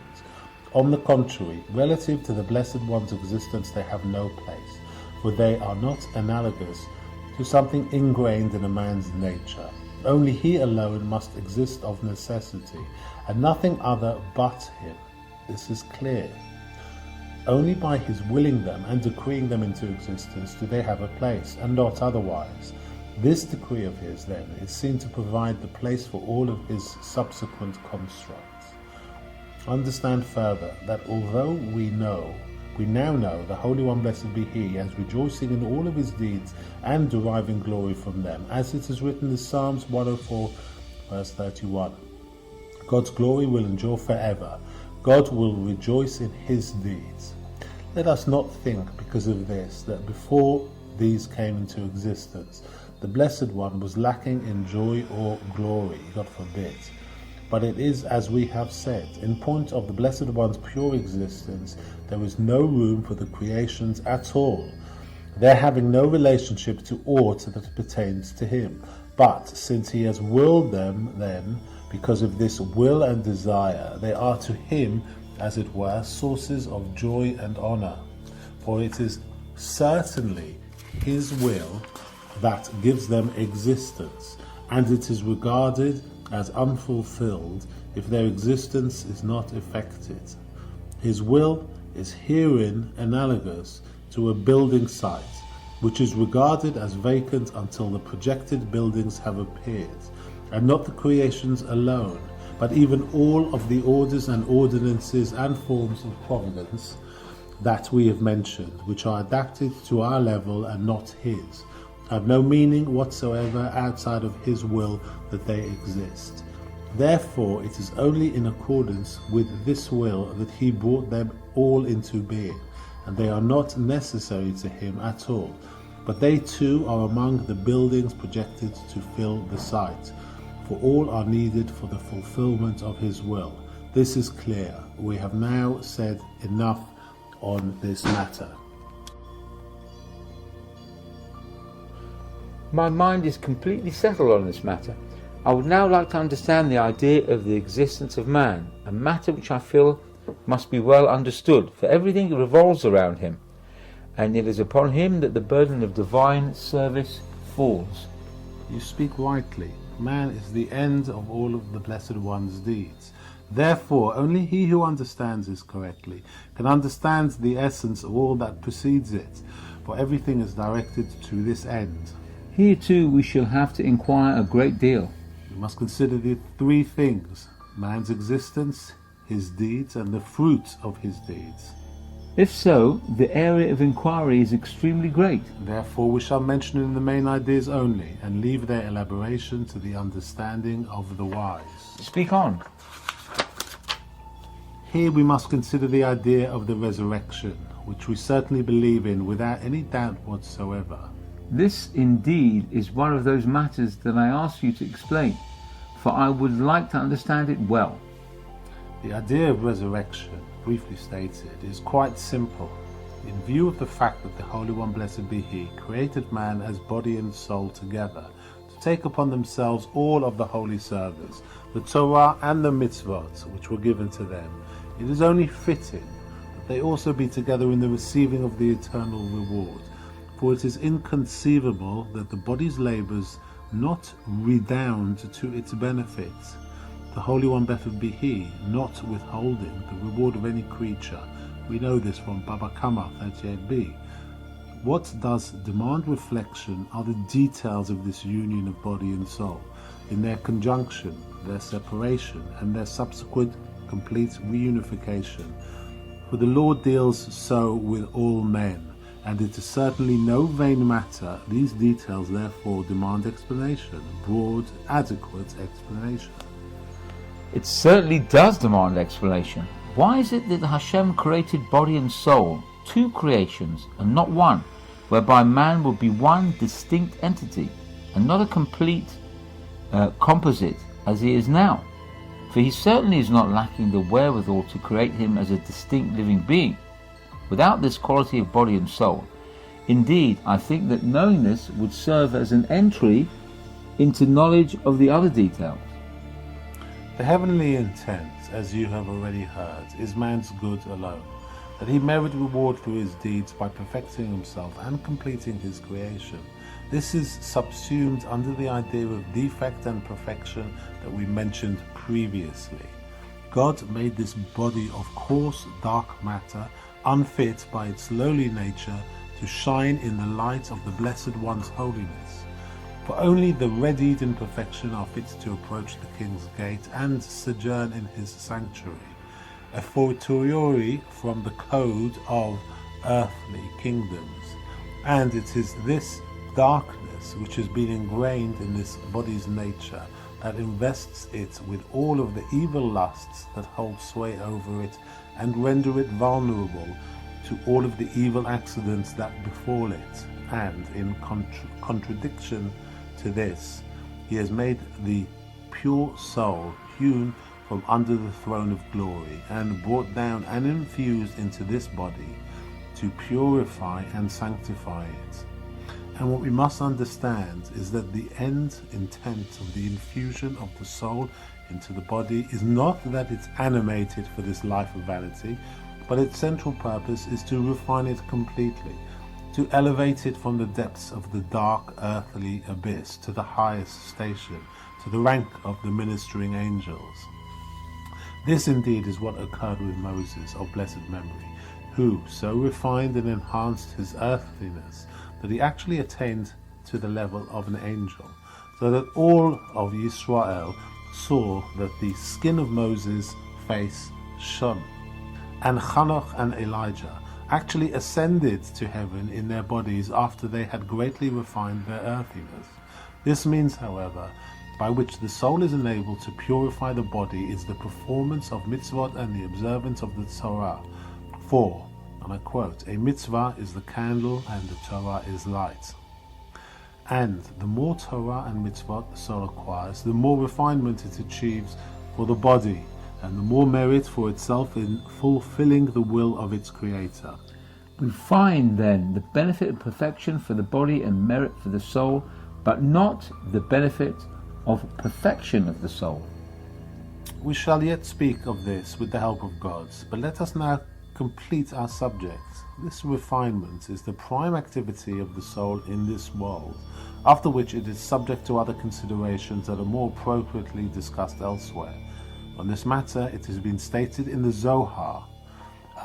On the contrary, relative to the Blessed One's existence, they have no place, for they are not analogous to something ingrained in a man's nature. Only he alone must exist of necessity, and nothing other but him. This is clear. Only by his willing them and decreeing them into existence do they have a place, and not otherwise. This decree of his, then, is seen to provide the place for all of his subsequent constructs. Understand further that although we now know the Holy One, blessed be he, as rejoicing in all of his deeds and deriving glory from them, as it is written in Psalms 104 verse 31. God's glory will endure forever. God will rejoice in his deeds. Let us not think, because of this, that before these came into existence, the Blessed One was lacking in joy or glory, God forbid. But it is as we have said, in point of the Blessed One's pure existence, there is no room for the creations at all, there having no relationship to aught that pertains to him. But since he has willed them, then, because of this will and desire, they are to him, as it were, sources of joy and honor. for it is certainly his will that gives them existence, and it is regarded as unfulfilled if their existence is not effected. His will is herein analogous to a building site, which is regarded as vacant until the projected buildings have appeared, and not the creations alone, but even all of the orders and ordinances and forms of providence that we have mentioned, which are adapted to our level and not his, have no meaning whatsoever outside of his will that they exist. Therefore, it is only in accordance with this will that he brought them all into being, and they are not necessary to him at all, but they too are among the buildings projected to fill the site, for all are needed for the fulfillment of his will. This is clear. We have now said enough on this matter. My mind is completely settled on this matter. I would now like to understand the idea of the existence of man, a matter which I feel must be well understood, for everything revolves around him, and it is upon him that the burden of divine service falls. You speak rightly. Man is the end of all of the Blessed One's deeds. Therefore, only he who understands this correctly can understand the essence of all that precedes it, for everything is directed to this end. Here too we shall have to inquire a great deal. We must consider the three things: man's existence, his deeds, and the fruit of his deeds. If so, the area of inquiry is extremely great. Therefore we shall mention in the main ideas only, and leave their elaboration to the understanding of the wise. Speak on. Here we must consider the idea of the resurrection, which we certainly believe in without any doubt whatsoever. This indeed is one of those matters that I ask you to explain, for I would like to understand it well. The idea of resurrection, briefly stated, is quite simple. In view of the fact that the Holy One, blessed be He, created man as body and soul together to take upon themselves all of the holy service, the Torah and the mitzvot which were given to them, it is only fitting that they also be together in the receiving of the eternal reward. For it is inconceivable that the body's labours not redound to its benefit. The Holy One, blessed be He, not withholding the reward of any creature. We know this from Baba Kama 38b. What does demand reflection are the details of this union of body and soul, in their conjunction, their separation, and their subsequent complete reunification. For the Lord deals so with all men, and it is certainly no vain matter. These details therefore demand explanation, broad, adequate explanation. It certainly does demand explanation. Why is it that Hashem created body and soul, two creations and not one, whereby man would be one distinct entity and not a complete composite as he is now? For he certainly is not lacking the wherewithal to create him as a distinct living being, without this quality of body and soul. Indeed, I think that knowing this would serve as an entry into knowledge of the other details. The heavenly intent, as you have already heard, is man's good alone, that he merit reward for his deeds by perfecting himself and completing his creation. This is subsumed under the idea of defect and perfection that we mentioned previously. God made this body of coarse, dark matter, unfit by its lowly nature, to shine in the light of the Blessed One's holiness. For only the readied in perfection are fit to approach the King's gate and sojourn in his sanctuary, a fortiori from the code of earthly kingdoms. And it is this darkness which has been ingrained in this body's nature that invests it with all of the evil lusts that hold sway over it and render it vulnerable to all of the evil accidents that befall it. And in contradiction to this, he has made the pure soul hewn from under the throne of glory and brought down and infused into this body to purify and sanctify it. And what we must understand is that the end intent of the infusion of the soul into the body is not that it's animated for this life of vanity, but its central purpose is to refine it completely, to elevate it from the depths of the dark earthly abyss to the highest station, to the rank of the ministering angels. This indeed is what occurred with Moses of blessed memory, who so refined and enhanced his earthliness that he actually attained to the level of an angel, so that all of Israel saw that the skin of Moses' face shone. And Hanoch and Elijah actually ascended to heaven in their bodies after they had greatly refined their earthiness. This means, however, by which the soul is enabled to purify the body is the performance of mitzvot and the observance of the Torah. For, and I quote, a mitzvah is the candle and the Torah is light. And the more Torah and mitzvot the soul acquires, the more refinement it achieves for the body, and the more merit for itself in fulfilling the will of its Creator. We find then the benefit of perfection for the body and merit for the soul, but not the benefit of perfection of the soul. We shall yet speak of this with the help of God, but let us now complete our subject. This refinement is the prime activity of the soul in this world, after which it is subject to other considerations that are more appropriately discussed elsewhere. On this matter, it has been stated in the Zohar.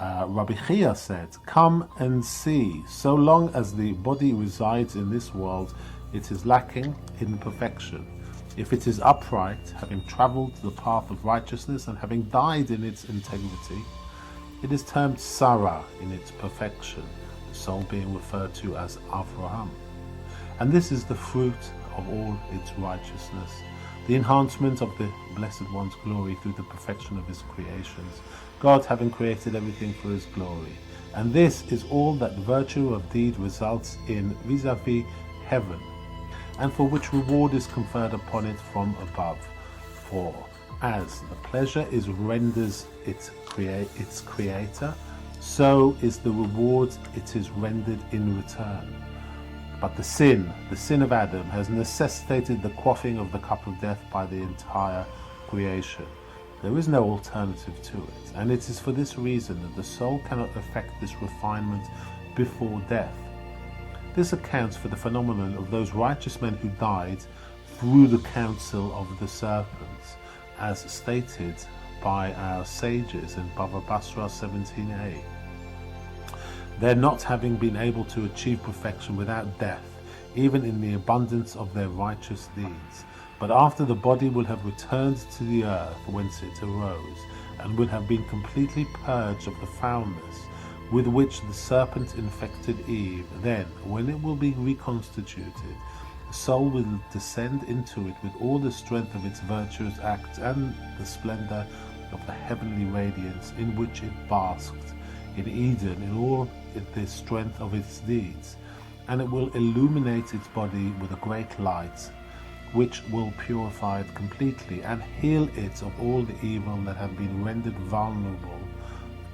Rabbi Chia said, "Come and see, so long as the body resides in this world, it is lacking in perfection. If it is upright, having travelled the path of righteousness and having died in its integrity, it is termed Sarah in its perfection, the soul being referred to as Avraham. And this is the fruit of all its righteousness, the enhancement of the Blessed One's glory through the perfection of his creations, God having created everything for his glory. And this is all that virtue of deed results in vis-a-vis heaven, and for which reward is conferred upon it from above. For as the pleasure is renders its creator, so is the reward it is rendered in return. But the sin of Adam, has necessitated the quaffing of the cup of death by the entire creation. There is no alternative to it, and it is for this reason that the soul cannot effect this refinement before death. This accounts for the phenomenon of those righteous men who died through the counsel of the serpents, as stated by our sages in Bava Basra 17a. Their not having been able to achieve perfection without death, even in the abundance of their righteous deeds, but after the body will have returned to the earth whence it arose, and will have been completely purged of the foulness with which the serpent infected Eve, then, when it will be reconstituted, the soul will descend into it with all the strength of its virtuous acts and the splendor of the heavenly radiance in which it basked in Eden in all the strength of its deeds, and it will illuminate its body with a great light, which will purify it completely and heal it of all the evil that had been rendered vulnerable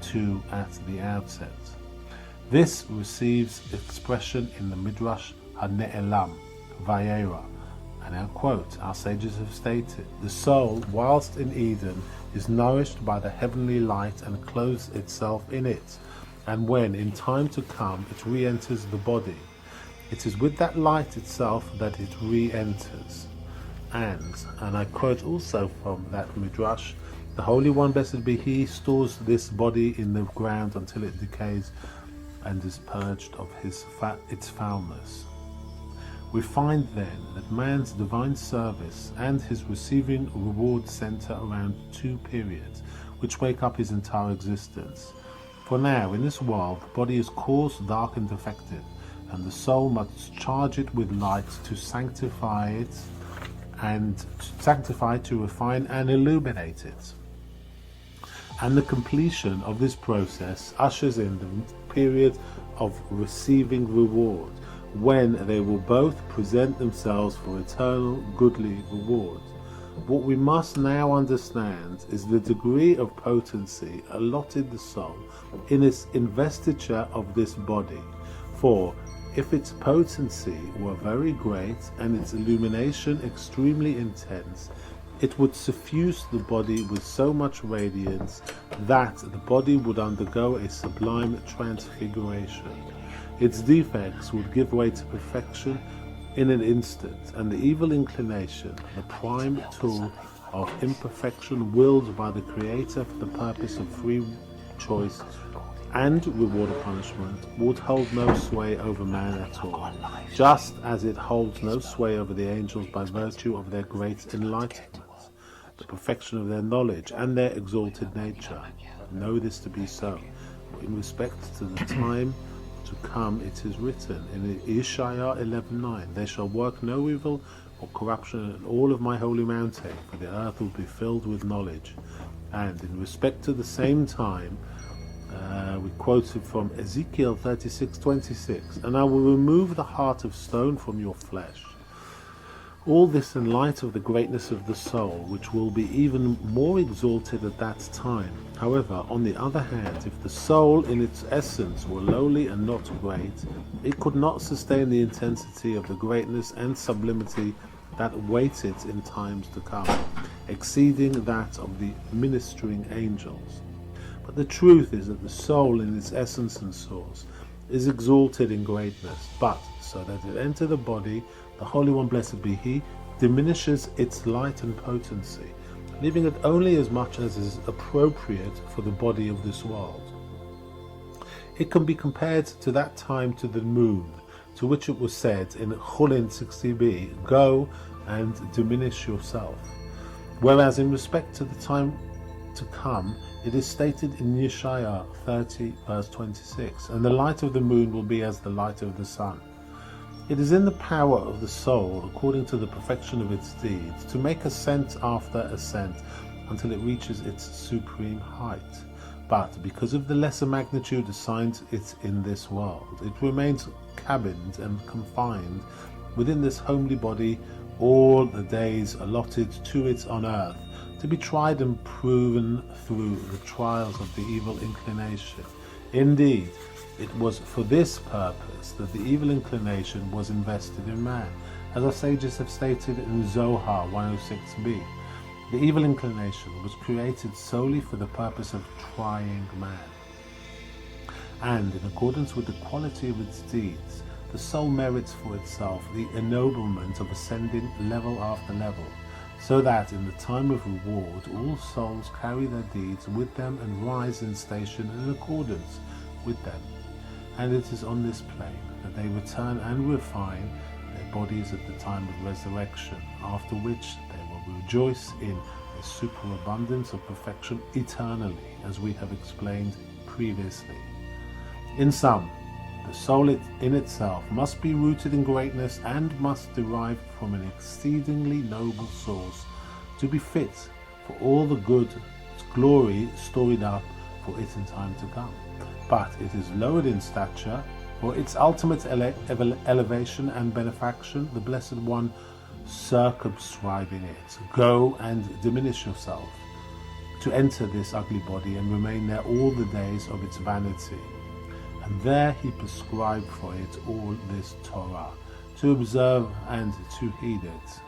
to at the outset. This receives expression in the Midrash HaNe'elam, Vayera, and I quote, our sages have stated, the soul, whilst in Eden, is nourished by the heavenly light and clothes itself in it, and when, in time to come, it re-enters the body, it is with that light itself that it re-enters. And I quote also from that Midrash, the Holy One, blessed be He, stores this body in the ground until it decays and is purged of its foulness. We find then that man's divine service and his receiving reward center around two periods, which make up his entire existence. For now, in this world, the body is coarse, dark, and defective, and the soul must charge it with light to sanctify it, to refine and illuminate it. And the completion of this process ushers in the period of receiving reward, when they will both present themselves for eternal goodly reward. What we must now understand is the degree of potency allotted the soul in its investiture of this body. For if its potency were very great and its illumination extremely intense, It would suffuse the body with so much radiance that the body would undergo a sublime transfiguration. Its defects would give way to perfection in an instant, and the evil inclination, the prime tool of imperfection willed by the Creator for the purpose of free choice and reward or punishment, would hold no sway over man at all, just as it holds no sway over the angels by virtue of their great enlightenment, the perfection of their knowledge, and their exalted nature. Know this to be so. In respect to the time to come, it is written in Isaiah 11:9, "They shall work no evil or corruption in all of my holy mountain, for the earth will be filled with knowledge." And in respect to the same time, we quoted from Ezekiel 36:26, "And I will remove the heart of stone from your flesh." All this in light of the greatness of the soul, which will be even more exalted at that time. However, on the other hand, if the soul in its essence were lowly and not great, it could not sustain the intensity of the greatness and sublimity that awaits it in times to come, exceeding that of the ministering angels. But the truth is that the soul in its essence and source is exalted in greatness, but so that it enter the body, the Holy One, blessed be He, diminishes its light and potency, leaving it only as much as is appropriate for the body of this world. It can be compared to that time to the moon, to which it was said in Chulin 60b, "Go and diminish yourself." Whereas in respect to the time to come, it is stated in Yeshaya 30 verse 26, "And the light of the moon will be as the light of the sun." It is in the power of the soul, according to the perfection of its deeds, to make ascent after ascent until it reaches its supreme height. But because of the lesser magnitude assigned it in this world, it remains cabined and confined within this homely body all the days allotted to it on earth, to be tried and proven through the trials of the evil inclination. Indeed, it was for this purpose that the evil inclination was invested in man, as our sages have stated in Zohar 106b. The evil inclination was created solely for the purpose of trying man. And in accordance with the quality of its deeds, the soul merits for itself the ennoblement of ascending level after level, so that in the time of reward all souls carry their deeds with them and rise in station in accordance with them. And it is on this plane that they return and refine their bodies at the time of resurrection, after which they will rejoice in a superabundance of perfection eternally, as we have explained previously. In sum, the soul in itself must be rooted in greatness and must derive from an exceedingly noble source to be fit for all the good glory stored up for it in time to come. But it is lowered in stature for its ultimate elevation and benefaction, the Blessed One circumscribing it. Go and diminish yourself, to enter this ugly body and remain there all the days of its vanity. And there he prescribed for it all this Torah, to observe and to heed it.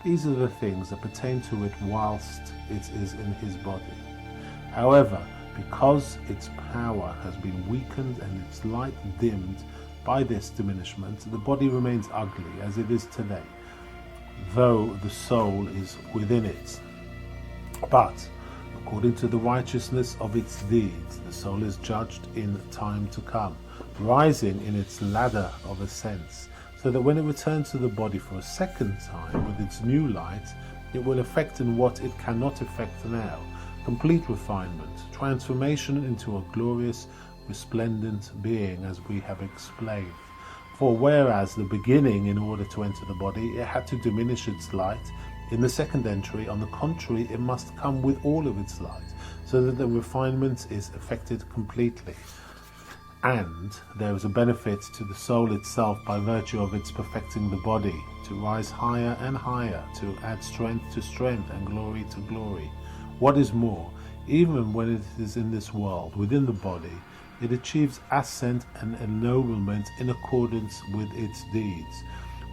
These are the things that pertain to it whilst it is in his body. However, because its power has been weakened and its light dimmed by this diminishment, the body remains ugly as it is today, though the soul is within it. But according to the righteousness of its deeds, the soul is judged in time to come, rising in its ladder of ascents, so that when it returns to the body for a second time with its new light, it will effect in what it cannot effect now, complete refinement, transformation into a glorious, resplendent being, as we have explained. For whereas the beginning, in order to enter the body, it had to diminish its light, in the second entry, on the contrary, it must come with all of its light, so that the refinement is effected completely. And there is a benefit to the soul itself by virtue of its perfecting the body, to rise higher and higher, to add strength to strength and glory to glory. What is more, even when it is in this world, within the body, it achieves ascent and ennoblement in accordance with its deeds.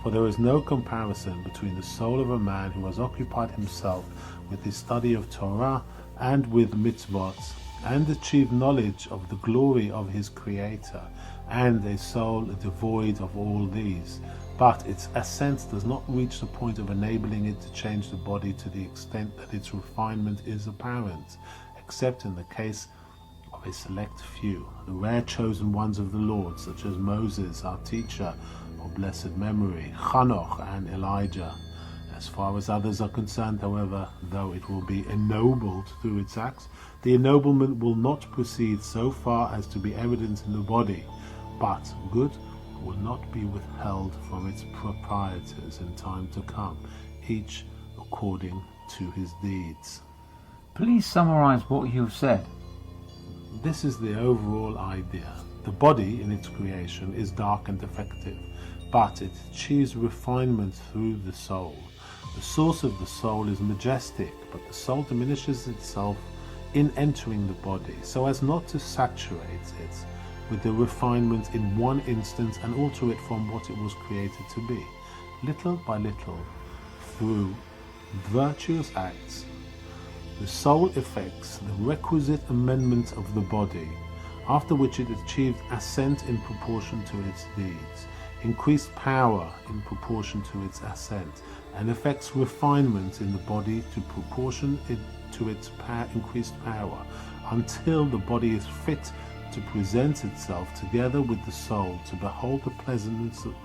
For there is no comparison between the soul of a man who has occupied himself with his study of Torah and with mitzvot, and achieved knowledge of the glory of his Creator, and a soul devoid of all these. But its ascent does not reach the point of enabling it to change the body to the extent that its refinement is apparent, except in the case of a select few, the rare chosen ones of the Lord, such as Moses, our teacher, of blessed memory, Chanoch and Elijah. As far as others are concerned, however, though it will be ennobled through its acts, the ennoblement will not proceed so far as to be evident in the body, but good will not be withheld from its proprietors in time to come, each according to his deeds. Please summarize what you've said. This is the overall idea. The body in its creation is dark and defective, but it achieves refinement through the soul. The source of the soul is majestic, but the soul diminishes itself in entering the body, so as not to saturate it with the refinement in one instance and alter it from what it was created to be. Little by little, through virtuous acts, the soul effects the requisite amendment of the body, after which it achieves ascent in proportion to its deeds, increased power in proportion to its ascent, and effects refinement in the body to proportion it to its increased power, until the body is fit to present itself together with the soul to behold the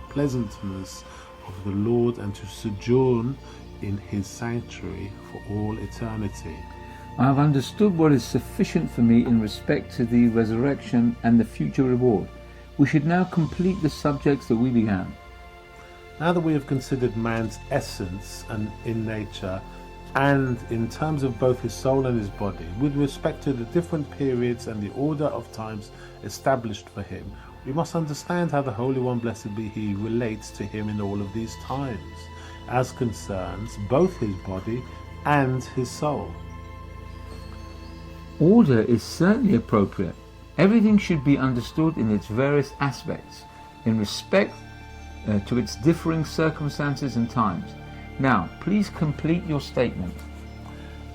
pleasantness of the Lord and to sojourn in his sanctuary for all eternity. I have understood what is sufficient for me in respect to the resurrection and the future reward. We should now complete the subjects that we began. Now that we have considered man's essence and in nature, and in terms of both his soul and his body, with respect to the different periods and the order of times established for him, we must understand how the Holy One, blessed be he, relates to him in all of these times, as concerns both his body and his soul. Order is certainly appropriate. Everything should be understood in its various aspects, in respect to its differing circumstances and times. Now, please complete your statement.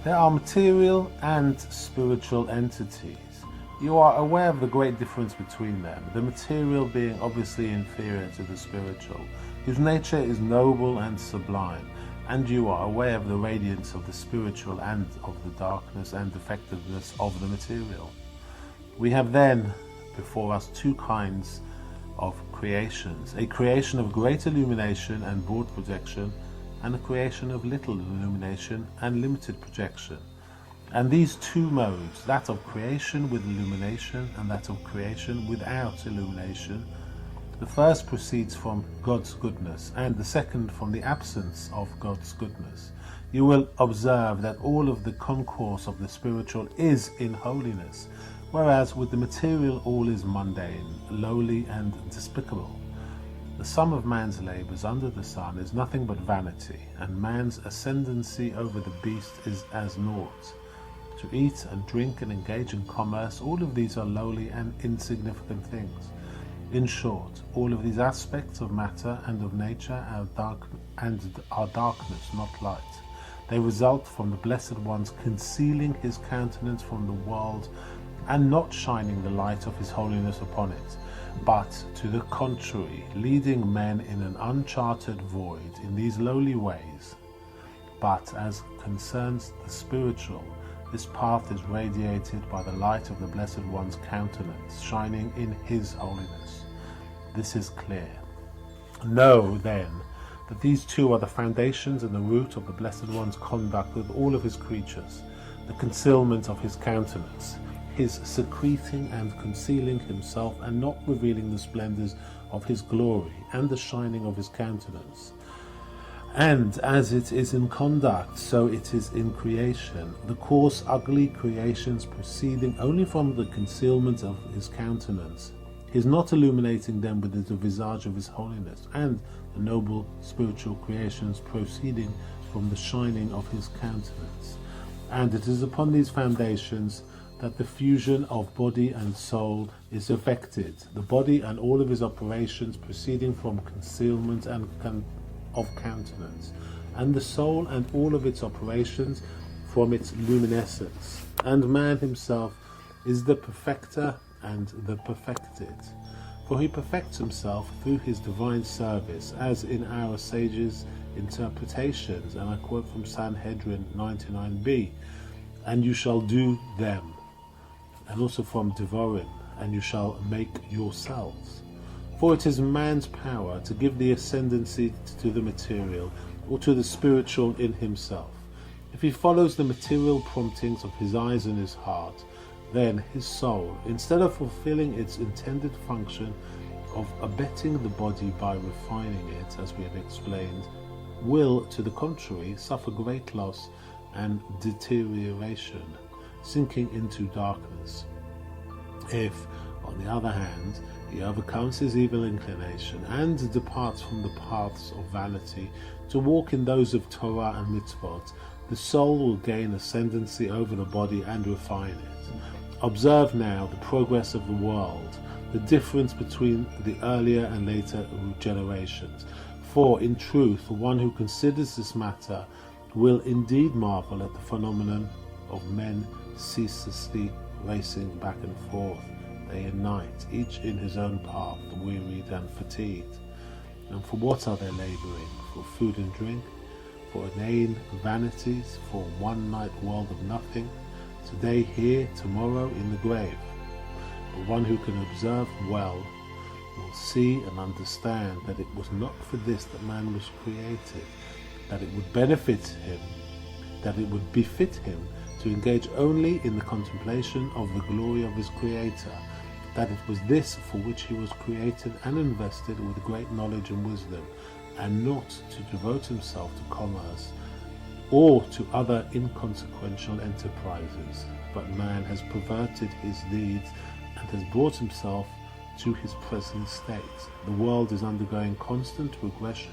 There are material and spiritual entities. You are aware of the great difference between them, the material being obviously inferior to the spiritual, whose nature is noble and sublime, and you are aware of the radiance of the spiritual and of the darkness and defectiveness of the material. We have then before us two kinds of creations, a creation of great illumination and broad projection, and a creation of little illumination and limited projection. And these two modes, that of creation with illumination and that of creation without illumination, the first proceeds from God's goodness and the second from the absence of God's goodness. You will observe that all of the concourse of the spiritual is in holiness, whereas with the material all is mundane, lowly and despicable. The sum of man's labours under the sun is nothing but vanity, and man's ascendancy over the beast is as naught. To eat and drink and engage in commerce, all of these are lowly and insignificant things. In short, all of these aspects of matter and of nature are darkness, not light. They result from the Blessed One's concealing his countenance from the world and not shining the light of his holiness upon it, but to the contrary, leading men in an uncharted void in these lowly ways. But as concerns the spiritual, this path is radiated by the light of the Blessed One's countenance, shining in his holiness. This is clear. Know, then, that these two are the foundations and the root of the Blessed One's conduct with all of his creatures, the concealment of his countenance, his secreting and concealing himself and not revealing the splendours of his glory, and the shining of his countenance. And as it is in conduct, so it is in creation, the coarse, ugly creations proceeding only from the concealment of his countenance, his not illuminating them with the visage of his holiness, and the noble spiritual creations proceeding from the shining of his countenance. And it is upon these foundations that the fusion of body and soul is effected, the body and all of his operations proceeding from concealment and of countenance, and the soul and all of its operations from its luminescence. And man himself is the perfecter and the perfected, for he perfects himself through his divine service, as in our sages' interpretations, and I quote from Sanhedrin 99b, and you shall do them, and also from Devarim, and you shall make yourselves. For it is man's power to give the ascendancy to the material, or to the spiritual in himself. If he follows the material promptings of his eyes and his heart, then his soul, instead of fulfilling its intended function of abetting the body by refining it, as we have explained, will, to the contrary, suffer great loss and deterioration, sinking into darkness. If, on the other hand, he overcomes his evil inclination and departs from the paths of vanity to walk in those of Torah and mitzvot, the soul will gain ascendancy over the body and refine it. Observe now the progress of the world, the difference between the earlier and later generations. For, in truth, one who considers this matter will indeed marvel at the phenomenon of men ceaselessly racing back and forth, day and night, each in his own path, wearied and fatigued. And for what are they labouring? For food and drink? For inane vanities? For a one-night world of nothing? Today here, tomorrow in the grave. But one who can observe well will see and understand that it was not for this that man was created, that it would benefit him, that it would befit him to engage only in the contemplation of the glory of his Creator, that it was this for which he was created and invested with great knowledge and wisdom, and not to devote himself to commerce or to other inconsequential enterprises. But man has perverted his deeds and has brought himself to his present state. The world is undergoing constant regression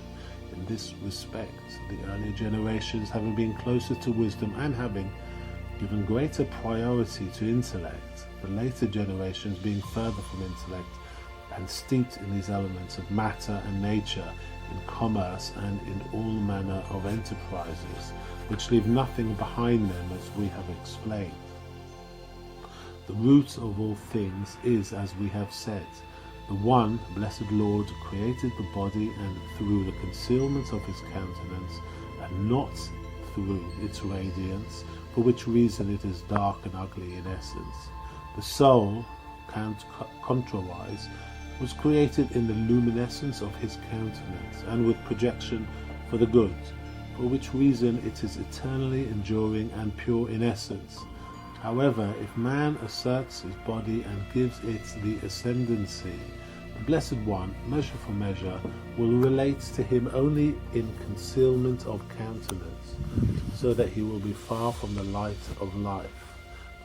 in this respect, the earlier generations having been closer to wisdom and having given greater priority to intellect, the later generations being further from intellect and steeped in these elements of matter and nature, in commerce and in all manner of enterprises, which leave nothing behind them, as we have explained. The root of all things is, as we have said, the one blessed Lord created the body, and through the concealment of his countenance, and not through its radiance, for which reason it is dark and ugly in essence. The soul, contrawise, was created in the luminescence of his countenance, and with projection for the good, for which reason it is eternally enduring and pure in essence. However, if man asserts his body and gives it the ascendancy, the Blessed One, measure for measure, will relate to him only in concealment of countenance, so that he will be far from the light of life,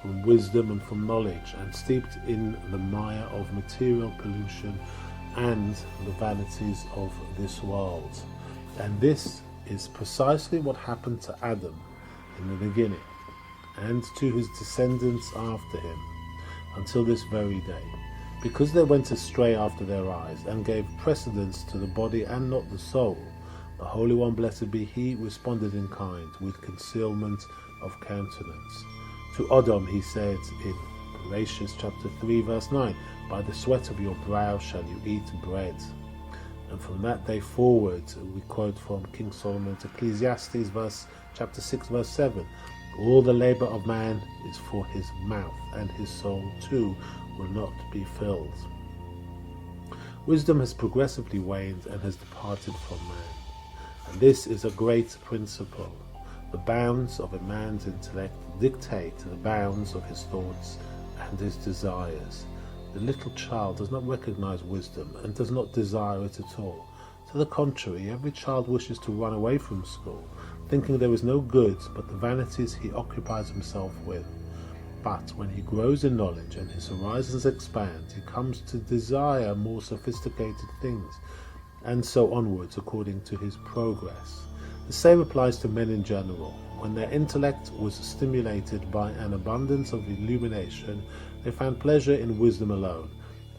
from wisdom and from knowledge, and steeped in the mire of material pollution and the vanities of this world. And this is precisely what happened to Adam in the beginning, and to his descendants after him, until this very day, because they went astray after their eyes, and gave precedence to the body and not the soul. The Holy One, blessed be He, responded in kind, with concealment of countenance. To Adam he said in Galatians chapter 3 verse 9, by the sweat of your brow shall you eat bread. And from that day forward, we quote from King Solomon's Ecclesiastes chapter 6 verse 7, all the labour of man is for his mouth, and his soul too will not be filled. Wisdom has progressively waned and has departed from man, and this is a great principle. The bounds of a man's intellect dictate the bounds of his thoughts and his desires. The little child does not recognize wisdom and does not desire it at all. To the contrary, every child wishes to run away from school, thinking there is no good but the vanities he occupies himself with. But when he grows in knowledge and his horizons expand, he comes to desire more sophisticated things, and so onwards according to his progress. The same applies to men in general. When their intellect was stimulated by an abundance of illumination, they found pleasure in wisdom alone,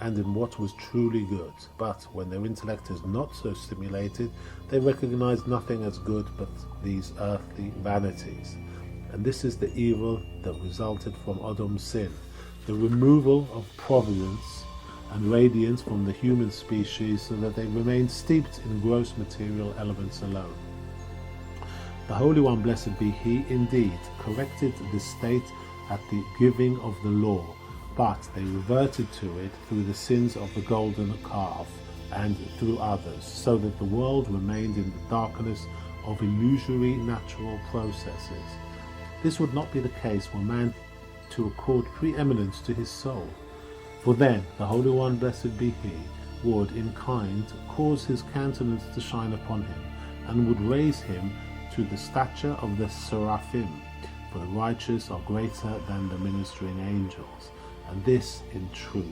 and in what was truly good. But when their intellect is not so stimulated, they recognize nothing as good but these earthly vanities. And this is the evil that resulted from Adam's sin, the removal of providence and radiance from the human species so that they remain steeped in gross material elements alone. The Holy One, blessed be He, indeed corrected this state at the giving of the law, but they reverted to it through the sins of the golden calf and through others, so that the world remained in the darkness of illusory natural processes. This would not be the case were man to accord preeminence to his soul, for then the Holy One, blessed be He, would in kind cause his countenance to shine upon him, and would raise him to the stature of the seraphim, for the righteous are greater than the ministering angels. And this, in truth,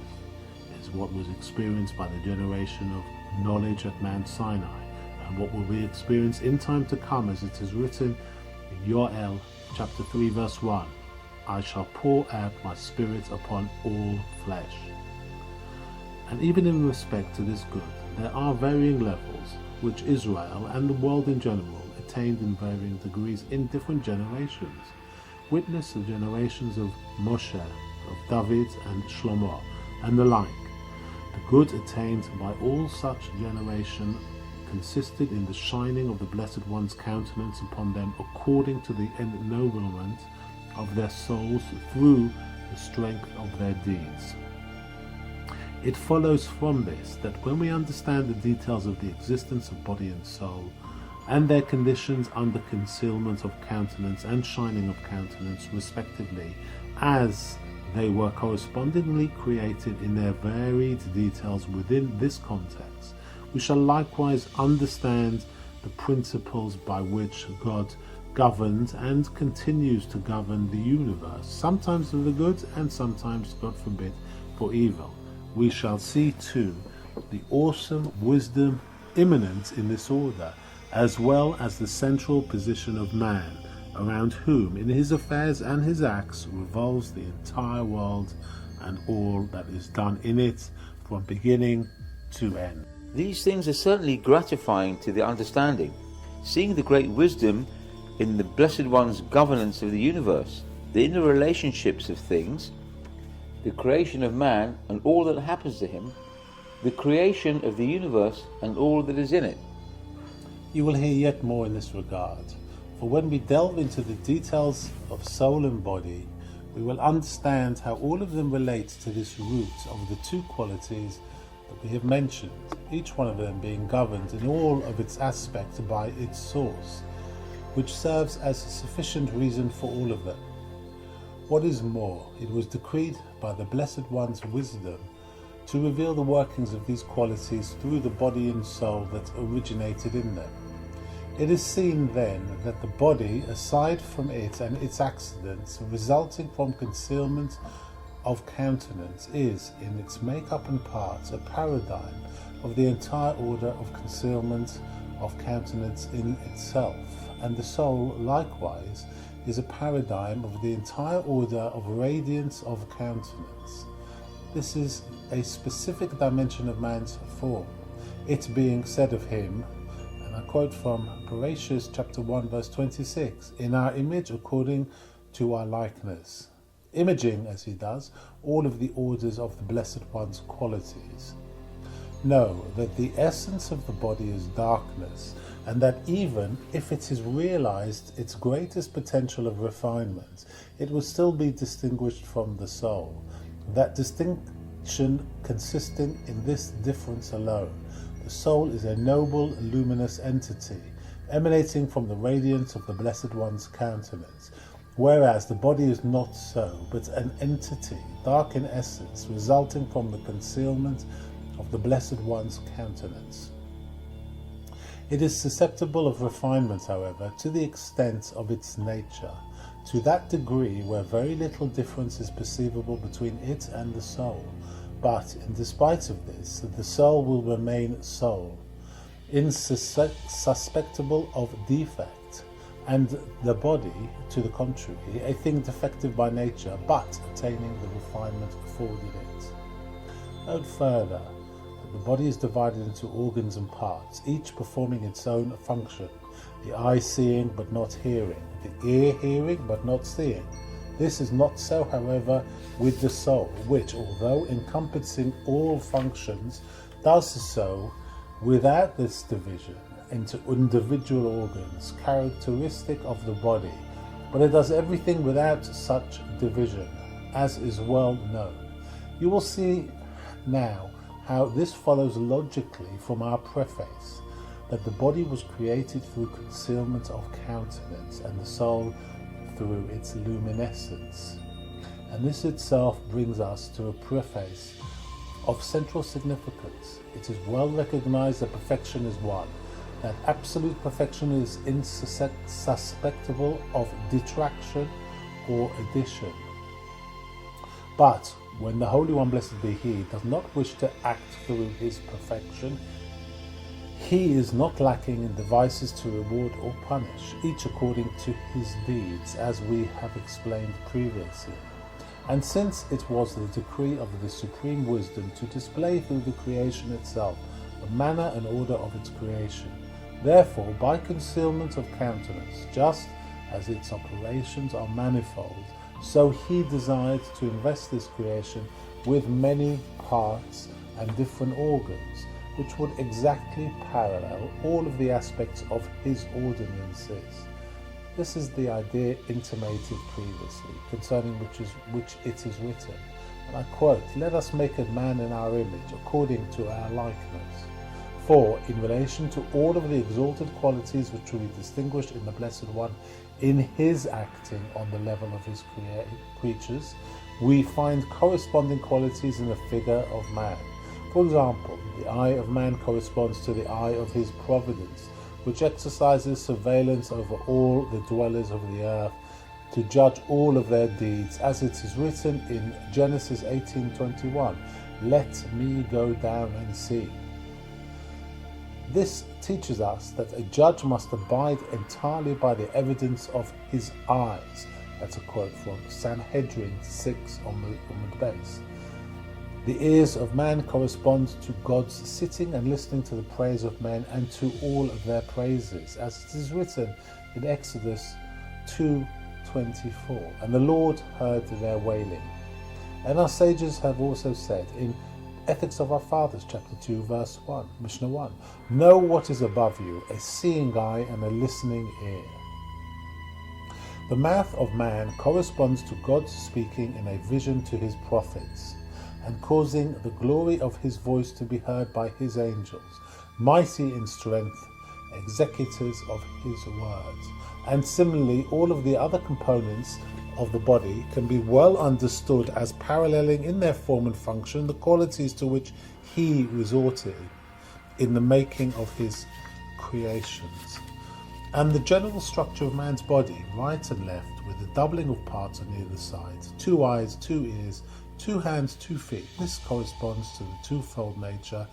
is what was experienced by the generation of knowledge at Mount Sinai, and what will be experienced in time to come, as it is written in Yoel chapter 3 verse 1, I shall pour out my spirit upon all flesh. And even in respect to this good, there are varying levels, which Israel and the world in general attained in varying degrees in different generations. Witness the generations of Moshe, of David and Shlomo, and the like. The good attained by all such generation consisted in the shining of the Blessed One's countenance upon them according to the ennoblement of their souls through the strength of their deeds. It follows from this that when we understand the details of the existence of body and soul, and their conditions under concealment of countenance and shining of countenance respectively, as they were correspondingly created in their varied details within this context, we shall likewise understand the principles by which God governed and continues to govern the universe, sometimes for the good and sometimes, God forbid, for evil. We shall see too the awesome wisdom immanent in this order, as well as the central position of man, around whom in his affairs and his acts revolves the entire world and all that is done in it from beginning to end. These things are certainly gratifying to the understanding, seeing the great wisdom in the Blessed One's governance of the universe, the inner relationships of things, the creation of man and all that happens to him, the creation of the universe and all that is in it. You will hear yet more in this regard, for when we delve into the details of soul and body, we will understand how all of them relate to this root of the two qualities that we have mentioned, each one of them being governed in all of its aspects by its source, which serves as a sufficient reason for all of them. What is more, it was decreed by the Blessed One's wisdom to reveal the workings of these qualities through the body and soul that originated in them. It is seen then that the body, aside from it and its accidents resulting from concealment of countenance, is, in its make-up and parts, a paradigm of the entire order of concealment of countenance in itself, and the soul, likewise, is a paradigm of the entire order of radiance of countenance. This is a specific dimension of man's form, it being said of him, and I quote from Bereshit chapter 1 verse 26, in our image according to our likeness, imaging, as he does, all of the orders of the Blessed One's qualities. Know that the essence of the body is darkness, and that even if it is realized its greatest potential of refinement, it will still be distinguished from the soul. That distinction consisting in this difference alone. The soul is a noble, luminous entity, emanating from the radiance of the Blessed One's countenance, whereas the body is not so, but an entity, dark in essence, resulting from the concealment of the Blessed One's countenance. It is susceptible of refinement, however, to the extent of its nature, to that degree where very little difference is perceivable between it and the soul. But, in despite of this, the soul will remain soul, insusceptible of defect, and the body, to the contrary, a thing defective by nature, but attaining the refinement afforded it. Note further that the body is divided into organs and parts, each performing its own function. The eye seeing but not hearing, the ear hearing but not seeing. This is not so, however, with the soul, which, although encompassing all functions, does so without this division into individual organs characteristic of the body, but it does everything without such division, as is well known. You will see now how this follows logically from our preface, that the body was created through concealment of countenance, and the soul through its luminescence. And this itself brings us to a preface of central significance. It is well recognized that perfection is one, that absolute perfection is insusceptible of detraction or addition. But when the Holy One, blessed be He, does not wish to act through His perfection, He is not lacking in devices to reward or punish, each according to his deeds, as we have explained previously. And since it was the decree of the supreme wisdom to display through the creation itself the manner and order of its creation, therefore, by concealment of countenance, just as its operations are manifold, so He desired to invest this creation with many parts and different organs, which would exactly parallel all of the aspects of His ordinances. This is the idea intimated previously, concerning which it is written, and I quote, "Let us make a man in our image, according to our likeness." For, in relation to all of the exalted qualities which will be distinguished in the Blessed One in His acting on the level of His creatures, we find corresponding qualities in the figure of man. For example, the eye of man corresponds to the eye of His providence, which exercises surveillance over all the dwellers of the earth, to judge all of their deeds, as it is written in Genesis 18:21, "Let me go down and see." This teaches us that a judge must abide entirely by the evidence of his eyes. That's a quote from Sanhedrin 6 on the base. The ears of man correspond to God's sitting and listening to the praise of men and to all of their praises, as it is written in Exodus 2:24, "And the Lord heard their wailing." And our sages have also said in Ethics of Our Fathers, chapter 2, verse 1, Mishnah 1, "Know what is above you, a seeing eye and a listening ear." The mouth of man corresponds to God speaking in a vision to His prophets, and causing the glory of His voice to be heard by His angels, mighty in strength, executors of His words. And similarly, all of the other components of the body can be well understood as paralleling in their form and function the qualities to which He resorted in the making of His creations. And the general structure of man's body, right and left, with the doubling of parts on either side, 2 eyes, 2 ears, 2 hands, 2 feet. This corresponds to the twofold nature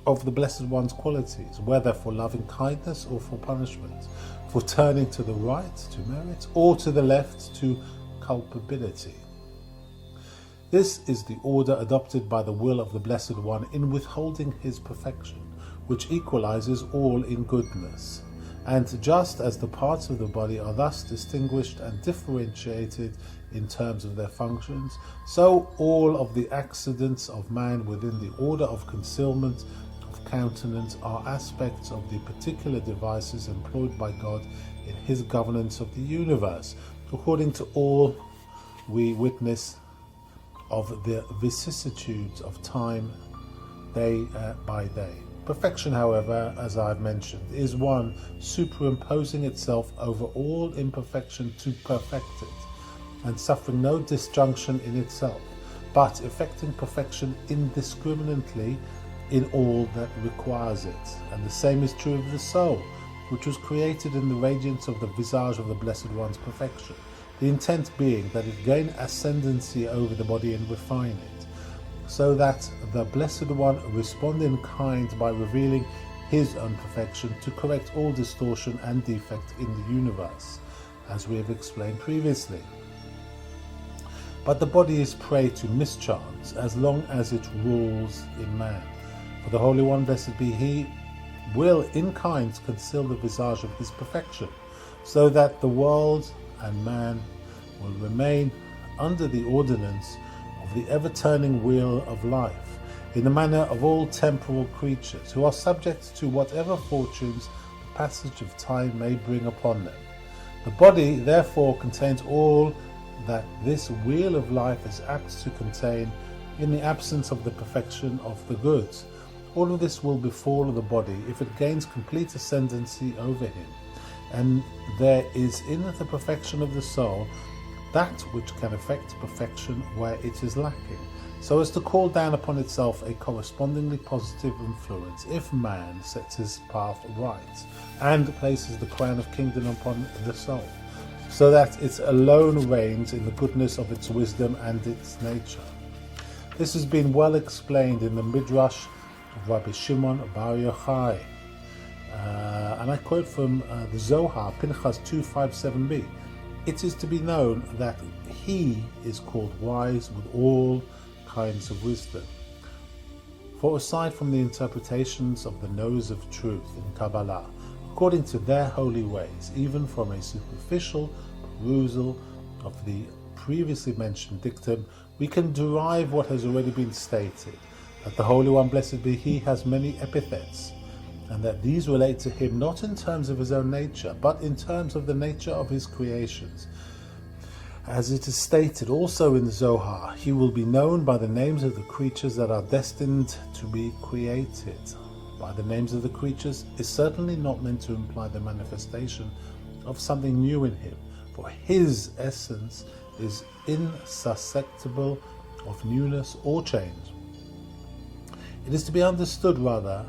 of the Blessed One's qualities, whether for loving kindness or for punishment, for turning to the right to merit, or to the left to culpability. This is the order adopted by the will of the Blessed One in withholding His perfection, which equalizes all in goodness. And just as the parts of the body are thus distinguished and differentiated in terms of their functions, so all of the accidents of man within the order of concealment of countenance are aspects of the particular devices employed by God in His governance of the universe, according to all we witness of the vicissitudes of time day by day. Perfection, however, as I've mentioned, is one superimposing itself over all imperfection to perfect it, and suffering no disjunction in itself, but effecting perfection indiscriminately in all that requires it. And the same is true of the soul, which was created in the radiance of the visage of the Blessed One's perfection, the intent being that it gain ascendancy over the body and refine it, so that the Blessed One respond in kind by revealing his own perfection to correct all distortion and defect in the universe, as we have explained previously. But the body is prey to mischance as long as it rules in man. For the Holy One, blessed be He, will in kind conceal the visage of His perfection, so that the world and man will remain under the ordinance of the ever-turning wheel of life, in the manner of all temporal creatures, who are subject to whatever fortunes the passage of time may bring upon them. The body, therefore, contains all that this wheel of life is apt to contain in the absence of the perfection of the goods. All of this will befall the body if it gains complete ascendancy over him, and there is in the perfection of the soul that which can effect perfection where it is lacking, so as to call down upon itself a correspondingly positive influence if man sets his path right and places the crown of kingdom upon the soul, so that it alone reigns in the goodness of its wisdom and its nature. This has been well explained in the Midrash of Rabbi Shimon Bar Yochai, and I quote from the Zohar, Pinchas 257b. It is to be known that he is called wise with all kinds of wisdom. For aside from the interpretations of the nose of truth in Kabbalah, according to their holy ways, even from a superficial perusal of the previously mentioned dictum, we can derive what has already been stated, that the Holy One, blessed be He, has many epithets, and that these relate to Him not in terms of His own nature, but in terms of the nature of His creations. As it is stated also in the Zohar, He will be known by the names of the creatures that are destined to be created. By the names of the creatures is certainly not meant to imply the manifestation of something new in Him, for His essence is insusceptible of newness or change. It is to be understood, rather,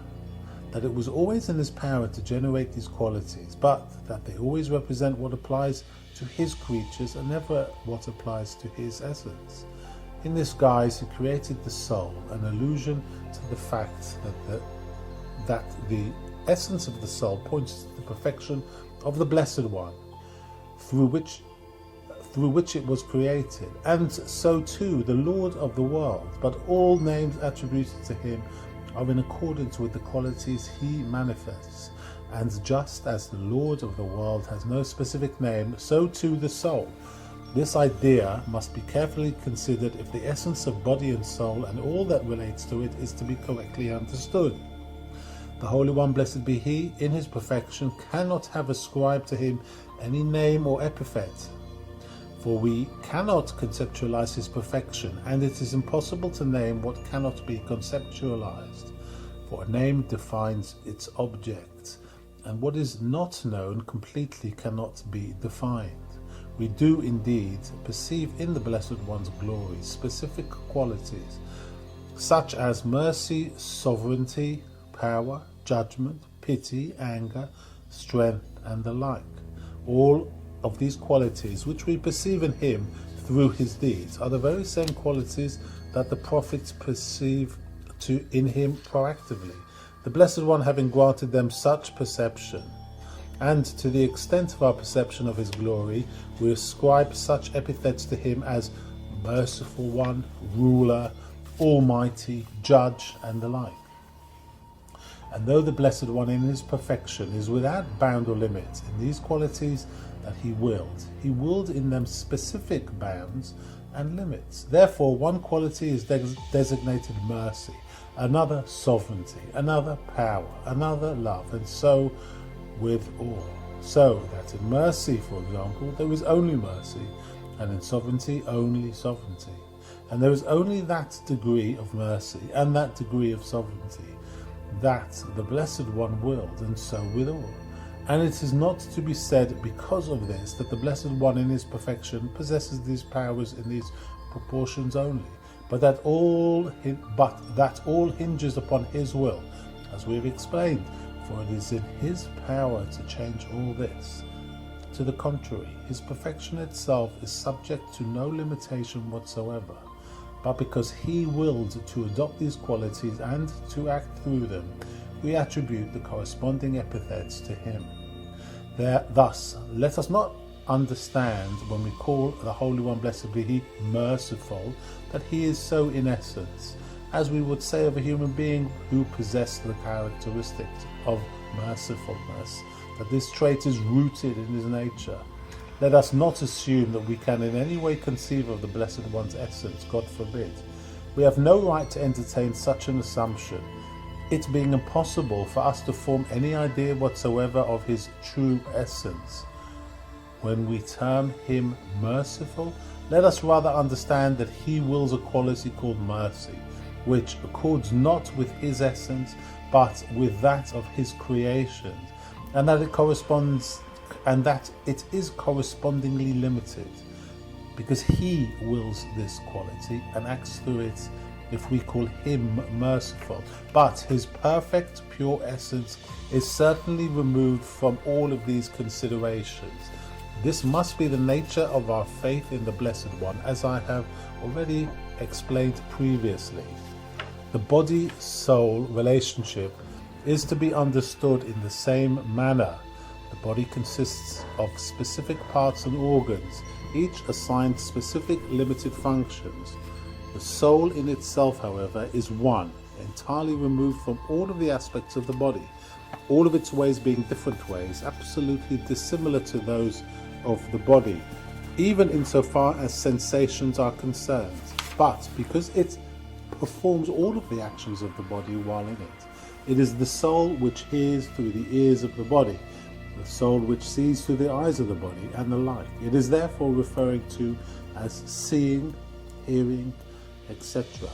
that it was always in His power to generate these qualities, but that they always represent what applies to His creatures and never what applies to His essence. In this guise, He created the soul, an allusion to the fact that the essence of the soul points to the perfection of the Blessed One, through which it was created, and so too the Lord of the world, but all names attributed to Him are in accordance with the qualities He manifests, and just as the Lord of the world has no specific name, so too the soul. This idea must be carefully considered if the essence of body and soul and all that relates to it is to be correctly understood. The Holy One, blessed be He, in His perfection cannot have ascribed to Him any name or epithet, for we cannot conceptualize His perfection, and it is impossible to name what cannot be conceptualized, for a name defines its object, and what is not known completely cannot be defined. We do indeed perceive in the Blessed One's glory specific qualities, such as mercy, sovereignty, power, judgment, pity, anger, strength, and the like. All of these qualities which we perceive in Him through His deeds are the very same qualities that the prophets perceive in Him proactively, the Blessed One having granted them such perception. And to the extent of our perception of His glory, we ascribe such epithets to Him as Merciful One, Ruler, Almighty, Judge, and the like. And though the Blessed One in His perfection is without bound or limit in these qualities that He willed in them specific bounds and limits. Therefore, one quality is designated mercy, another sovereignty, another power, another love, and so with all. So that in mercy, for example, there is only mercy, and in sovereignty only sovereignty. And there is only that degree of mercy and that degree of sovereignty that the Blessed One willed, and so with all. And it is not to be said because of this that the Blessed One in His perfection possesses these powers in these proportions only, but that all hinges upon His will, as we have explained, for it is in His power to change all this. To the contrary, His perfection itself is subject to no limitation whatsoever, but because He willed to adopt these qualities and to act through them, we attribute the corresponding epithets to him. Thus, let us not understand when we call the Holy One, blessed be he, merciful, that he is so in essence, as we would say of a human being who possessed the characteristics of mercifulness, that this trait is rooted in his nature. Let us not assume that we can in any way conceive of the Blessed One's essence, God forbid. We have no right to entertain such an assumption, it being impossible for us to form any idea whatsoever of his true essence. When we term him merciful, let us rather understand that he wills a quality called mercy, which accords not with his essence, but with that of his creation, and that it is correspondingly limited, because he wills this quality and acts through it if we call him merciful. But his perfect, pure essence is certainly removed from all of these considerations. This must be the nature of our faith in the Blessed One, as I have already explained previously. The body-soul relationship is to be understood in the same manner. The body consists of specific parts and organs, each assigned specific limited functions. The soul in itself, however, is one, entirely removed from all of the aspects of the body, all of its ways being different ways, absolutely dissimilar to those of the body, even insofar as sensations are concerned. But because it performs all of the actions of the body while in it, it is the soul which hears through the ears of the body, the soul which sees through the eyes of the body, and the like. It is therefore referring to as seeing, hearing, etc.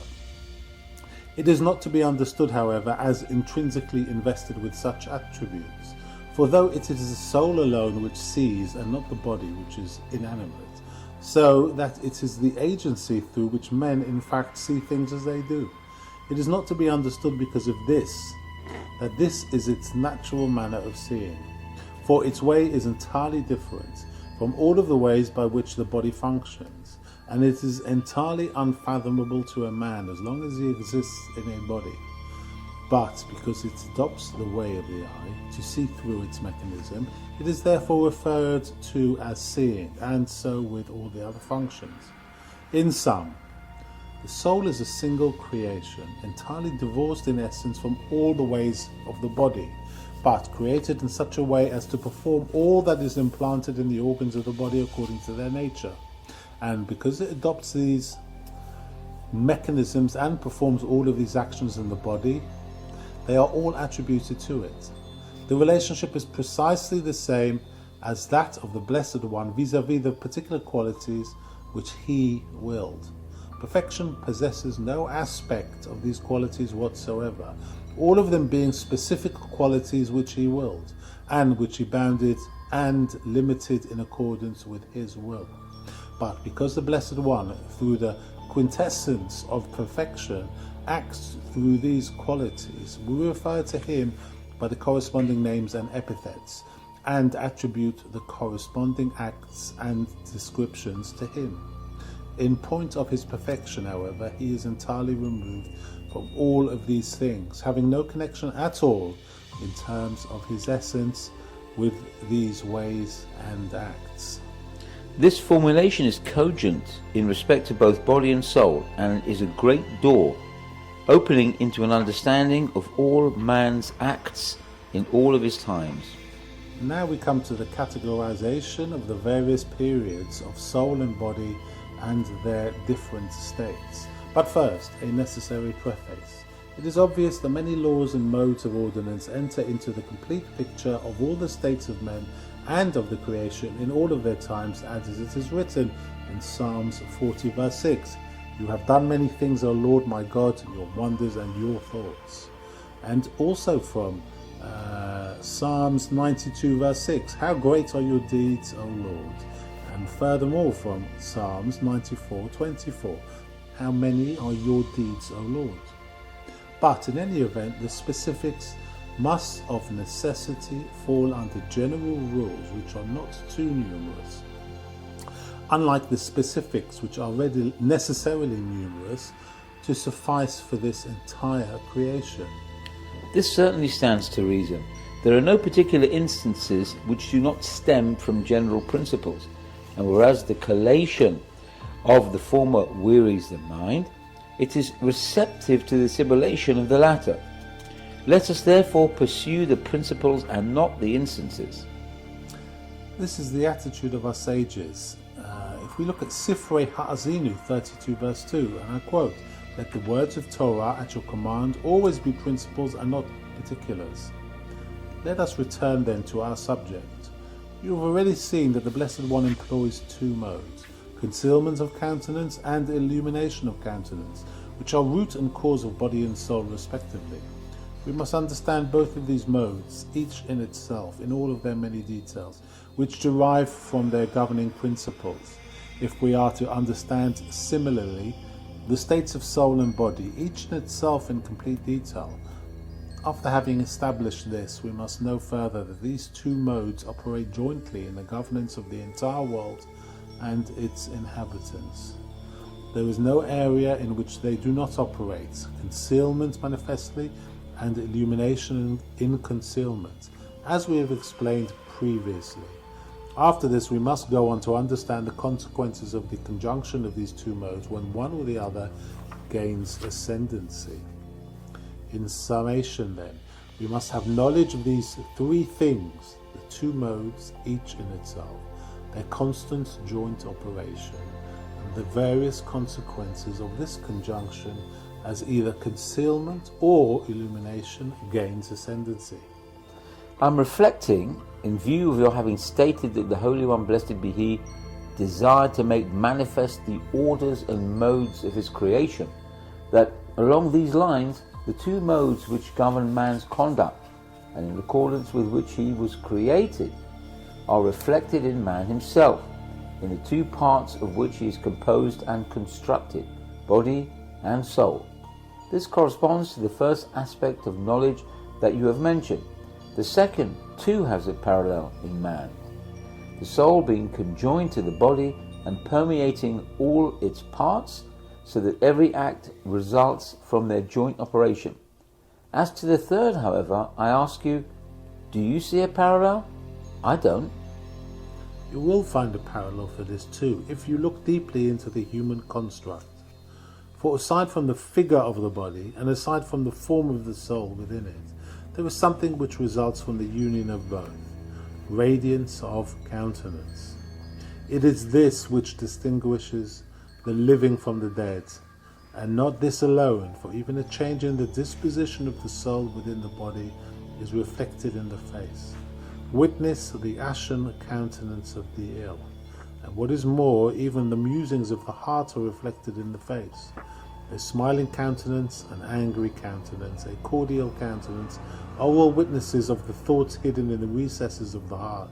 It is not to be understood, however, as intrinsically invested with such attributes, for though it is the soul alone which sees and not the body which is inanimate, so that it is the agency through which men in fact see things as they do, it is not to be understood because of this, that this is its natural manner of seeing, for its way is entirely different from all of the ways by which the body functions, and it is entirely unfathomable to a man as long as he exists in a body. But because it adopts the way of the eye to see through its mechanism, it is therefore referred to as seeing, and so with all the other functions. In sum, the soul is a single creation, entirely divorced in essence from all the ways of the body, but created in such a way as to perform all that is implanted in the organs of the body according to their nature. And because it adopts these mechanisms and performs all of these actions in the body, they are all attributed to it. The relationship is precisely the same as that of the Blessed One vis-à-vis the particular qualities which he willed. Perfection possesses no aspect of these qualities whatsoever, all of them being specific qualities which he willed, and which he bounded and limited in accordance with his will. But because the Blessed One, through the quintessence of perfection, acts through these qualities, we refer to him by the corresponding names and epithets, and attribute the corresponding acts and descriptions to him. In point of his perfection, however, he is entirely removed from all of these things, having no connection at all in terms of his essence with these ways and acts. This formulation is cogent in respect to both body and soul, and is a great door opening into an understanding of all man's acts in all of his times. Now we come to the categorization of the various periods of soul and body and their different states. But first, a necessary preface. It is obvious that many laws and modes of ordinance enter into the complete picture of all the states of men and of the creation in all of their times, as it is written in Psalms 40 verse 6. You have done many things, O Lord my God, your wonders and your thoughts. And also from Psalms 92 verse 6. How great are your deeds, O Lord. And furthermore from Psalms 94:24. How many are your deeds, O Lord. But in any event, the specifics must of necessity fall under general rules which are not too numerous, unlike the specifics which are already necessarily numerous to suffice for this entire creation. This certainly stands to reason. There are no particular instances which do not stem from general principles, and whereas the collation of the former wearies the mind, it is receptive to the assimilation of the latter. Let us therefore pursue the principles and not the instances. This is the attitude of our sages. If we look at Sifrei Ha'azinu 32 verse 2, and I quote, "Let the words of Torah at your command always be principles and not particulars." Let us return then to our subject. You have already seen that the Blessed One employs two modes, concealment of countenance and illumination of countenance, which are root and cause of body and soul respectively. We must understand both of these modes, each in itself, in all of their many details, which derive from their governing principles, if we are to understand similarly the states of soul and body, each in itself in complete detail. After having established this, we must know further that these two modes operate jointly in the governance of the entire world and its inhabitants. There is no area in which they do not operate, concealment manifestly and illumination in concealment, as we have explained previously. After this, we must go on to understand the consequences of the conjunction of these two modes when one or the other gains ascendancy. In summation then, we must have knowledge of these three things, the two modes, each in itself, their constant joint operation, and the various consequences of this conjunction as either concealment or illumination gains ascendancy. I'm reflecting, in view of your having stated that the Holy One, blessed be He, desired to make manifest the orders and modes of His creation, that along these lines, the two modes which govern man's conduct, and in accordance with which he was created, are reflected in man himself, in the two parts of which he is composed and constructed, body and soul. This corresponds to the first aspect of knowledge that you have mentioned. The second too has a parallel in man, the soul being conjoined to the body and permeating all its parts, so that every act results from their joint operation. As to the third, however, I ask you, do you see a parallel? I don't. You will find a parallel for this too, if you look deeply into the human construct. For aside from the figure of the body, and aside from the form of the soul within it, there is something which results from the union of both, radiance of countenance. It is this which distinguishes the living from the dead, and not this alone, for even a change in the disposition of the soul within the body is reflected in the face. Witness the ashen countenance of the ill, and what is more, even the musings of the heart are reflected in the face. A smiling countenance, an angry countenance, a cordial countenance are all witnesses of the thoughts hidden in the recesses of the heart,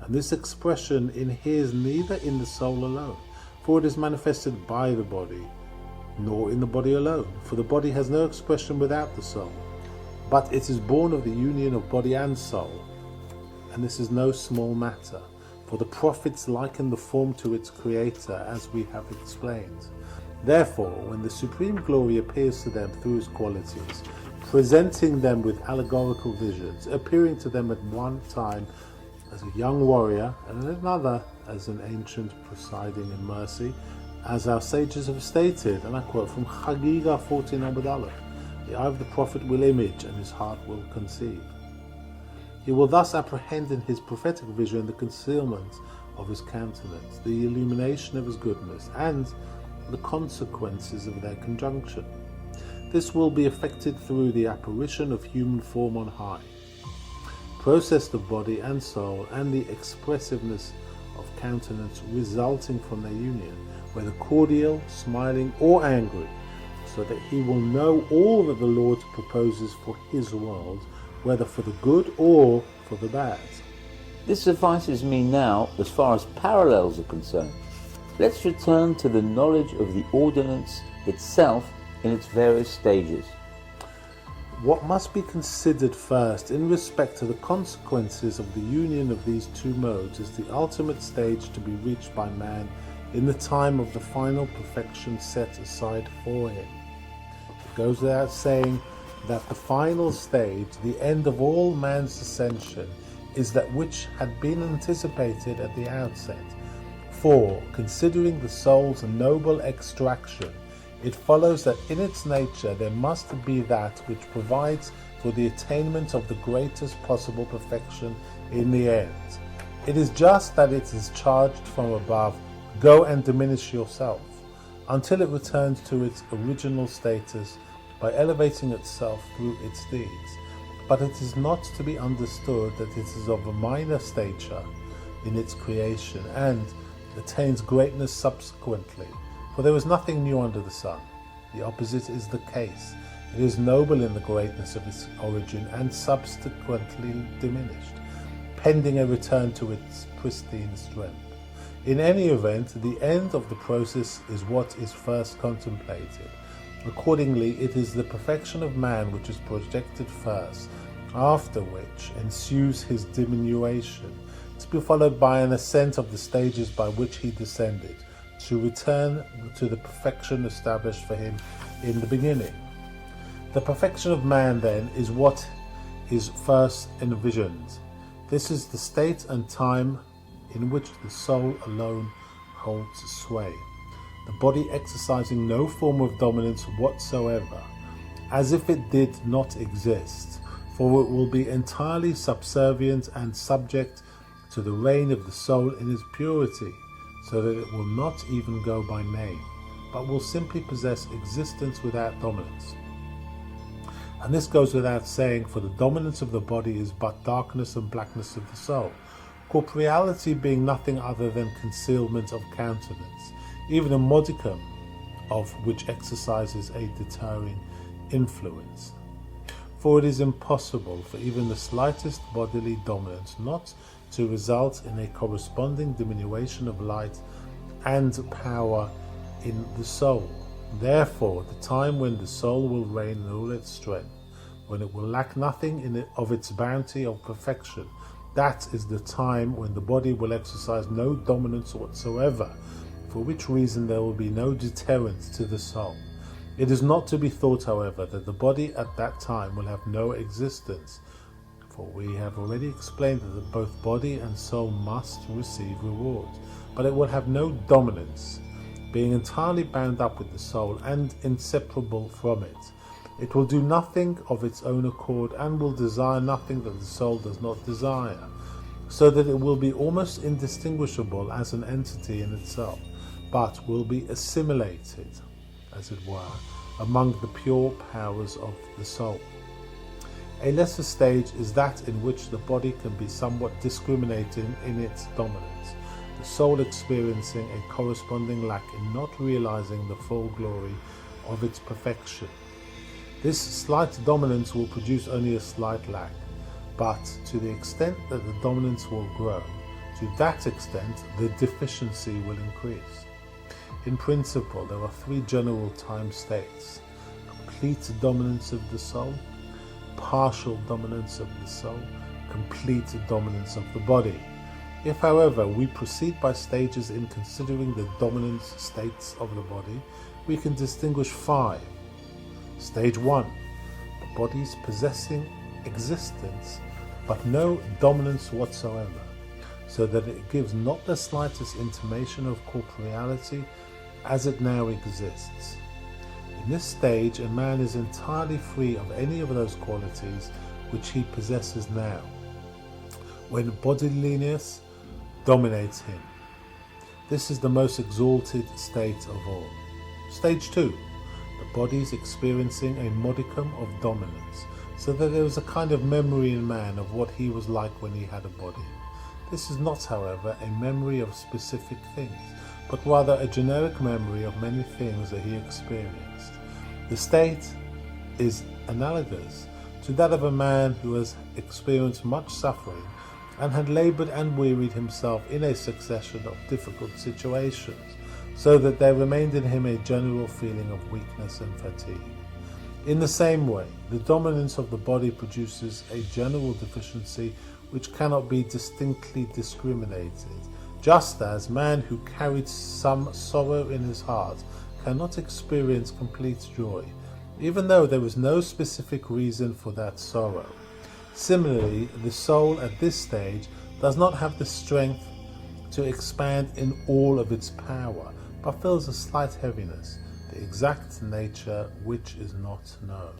and this expression inheres neither in the soul alone, for it is manifested by the body, nor in the body alone, for the body has no expression without the soul, but it is born of the union of body and soul. And this is no small matter, for the prophets liken the form to its creator, as we have explained. Therefore, when the supreme glory appears to them through his qualities, presenting them with allegorical visions, appearing to them at one time as a young warrior and at another as an ancient presiding in mercy, as our sages have stated, and I quote from Chagiga 14 Amud Aleph, the eye of the prophet will image and his heart will conceive. He will thus apprehend in his prophetic vision the concealment of his countenance, the illumination of his goodness, and the consequences of their conjunction. This will be effected through the apparition of human form on high, process of body and soul, and the expressiveness of countenance resulting from their union, whether cordial, smiling, or angry, so that he will know all that the Lord proposes for his world, whether for the good or for the bad. This suffices me now as far as parallels are concerned. Let's return to the knowledge of the ordinance itself in its various stages. What must be considered first in respect to the consequences of the union of these two modes is the ultimate stage to be reached by man in the time of the final perfection set aside for him. It goes without saying that the final stage, the end of all man's ascension, is that which had been anticipated at the outset. For, considering the soul's noble extraction, it follows that in its nature there must be that which provides for the attainment of the greatest possible perfection in the end. It is just that it is charged from above, "Go and diminish yourself," until it returns to its original status by elevating itself through its deeds. But it is not to be understood that it is of a minor stature in its creation and attains greatness subsequently, for there is nothing new under the sun. The opposite is the case. It is noble in the greatness of its origin and subsequently diminished, pending a return to its pristine strength. In any event, the end of the process is what is first contemplated. Accordingly, it is the perfection of man which is projected first, after which ensues his diminution, to be followed by an ascent of the stages by which he descended, to return to the perfection established for him in the beginning. The perfection of man, then, is what is first envisioned. This is the state and time in which the soul alone holds sway, the body exercising no form of dominance whatsoever, as if it did not exist, for it will be entirely subservient and subject to the reign of the soul in its purity, so that it will not even go by name, but will simply possess existence without dominance. And this goes without saying, for the dominance of the body is but darkness and blackness of the soul, corporeality being nothing other than concealment of countenance, even a modicum of which exercises a deterring influence. For it is impossible for even the slightest bodily dominance not to result in a corresponding diminution of light and power in the soul. Therefore, the time when the soul will reign in all its strength, when it will lack nothing of its bounty of perfection, that is the time when the body will exercise no dominance whatsoever, for which reason there will be no deterrent to the soul. It is not to be thought, however, that the body at that time will have no existence, for we have already explained that both body and soul must receive rewards, but it will have no dominance, being entirely bound up with the soul and inseparable from it. It will do nothing of its own accord and will desire nothing that the soul does not desire, so that it will be almost indistinguishable as an entity in itself, but will be assimilated, as it were, among the pure powers of the soul. A lesser stage is that in which the body can be somewhat discriminating in its dominance, the soul experiencing a corresponding lack in not realizing the full glory of its perfection. This slight dominance will produce only a slight lack, but to the extent that the dominance will grow, to that extent the deficiency will increase. In principle, there are three general time states: complete dominance of the soul, partial dominance of the soul, complete dominance of the body. If, however, we proceed by stages in considering the dominance states of the body, we can distinguish 5. Stage 1. The body's possessing existence, but no dominance whatsoever, so that it gives not the slightest intimation of corporeality as it now exists. In this stage, a man is entirely free of any of those qualities which he possesses now, when bodiliness dominates him. This is the most exalted state of all. Stage 2. The body is experiencing a modicum of dominance, so that there is a kind of memory in man of what he was like when he had a body. This is not, however, a memory of specific things, but rather a generic memory of many things that he experienced. The state is analogous to that of a man who has experienced much suffering and had laboured and wearied himself in a succession of difficult situations, so that there remained in him a general feeling of weakness and fatigue. In the same way, the dominance of the body produces a general deficiency which cannot be distinctly discriminated, just as man who carried some sorrow in his heart cannot experience complete joy, even though there was no specific reason for that sorrow. Similarly, the soul at this stage does not have the strength to expand in all of its power, but feels a slight heaviness, the exact nature which is not known.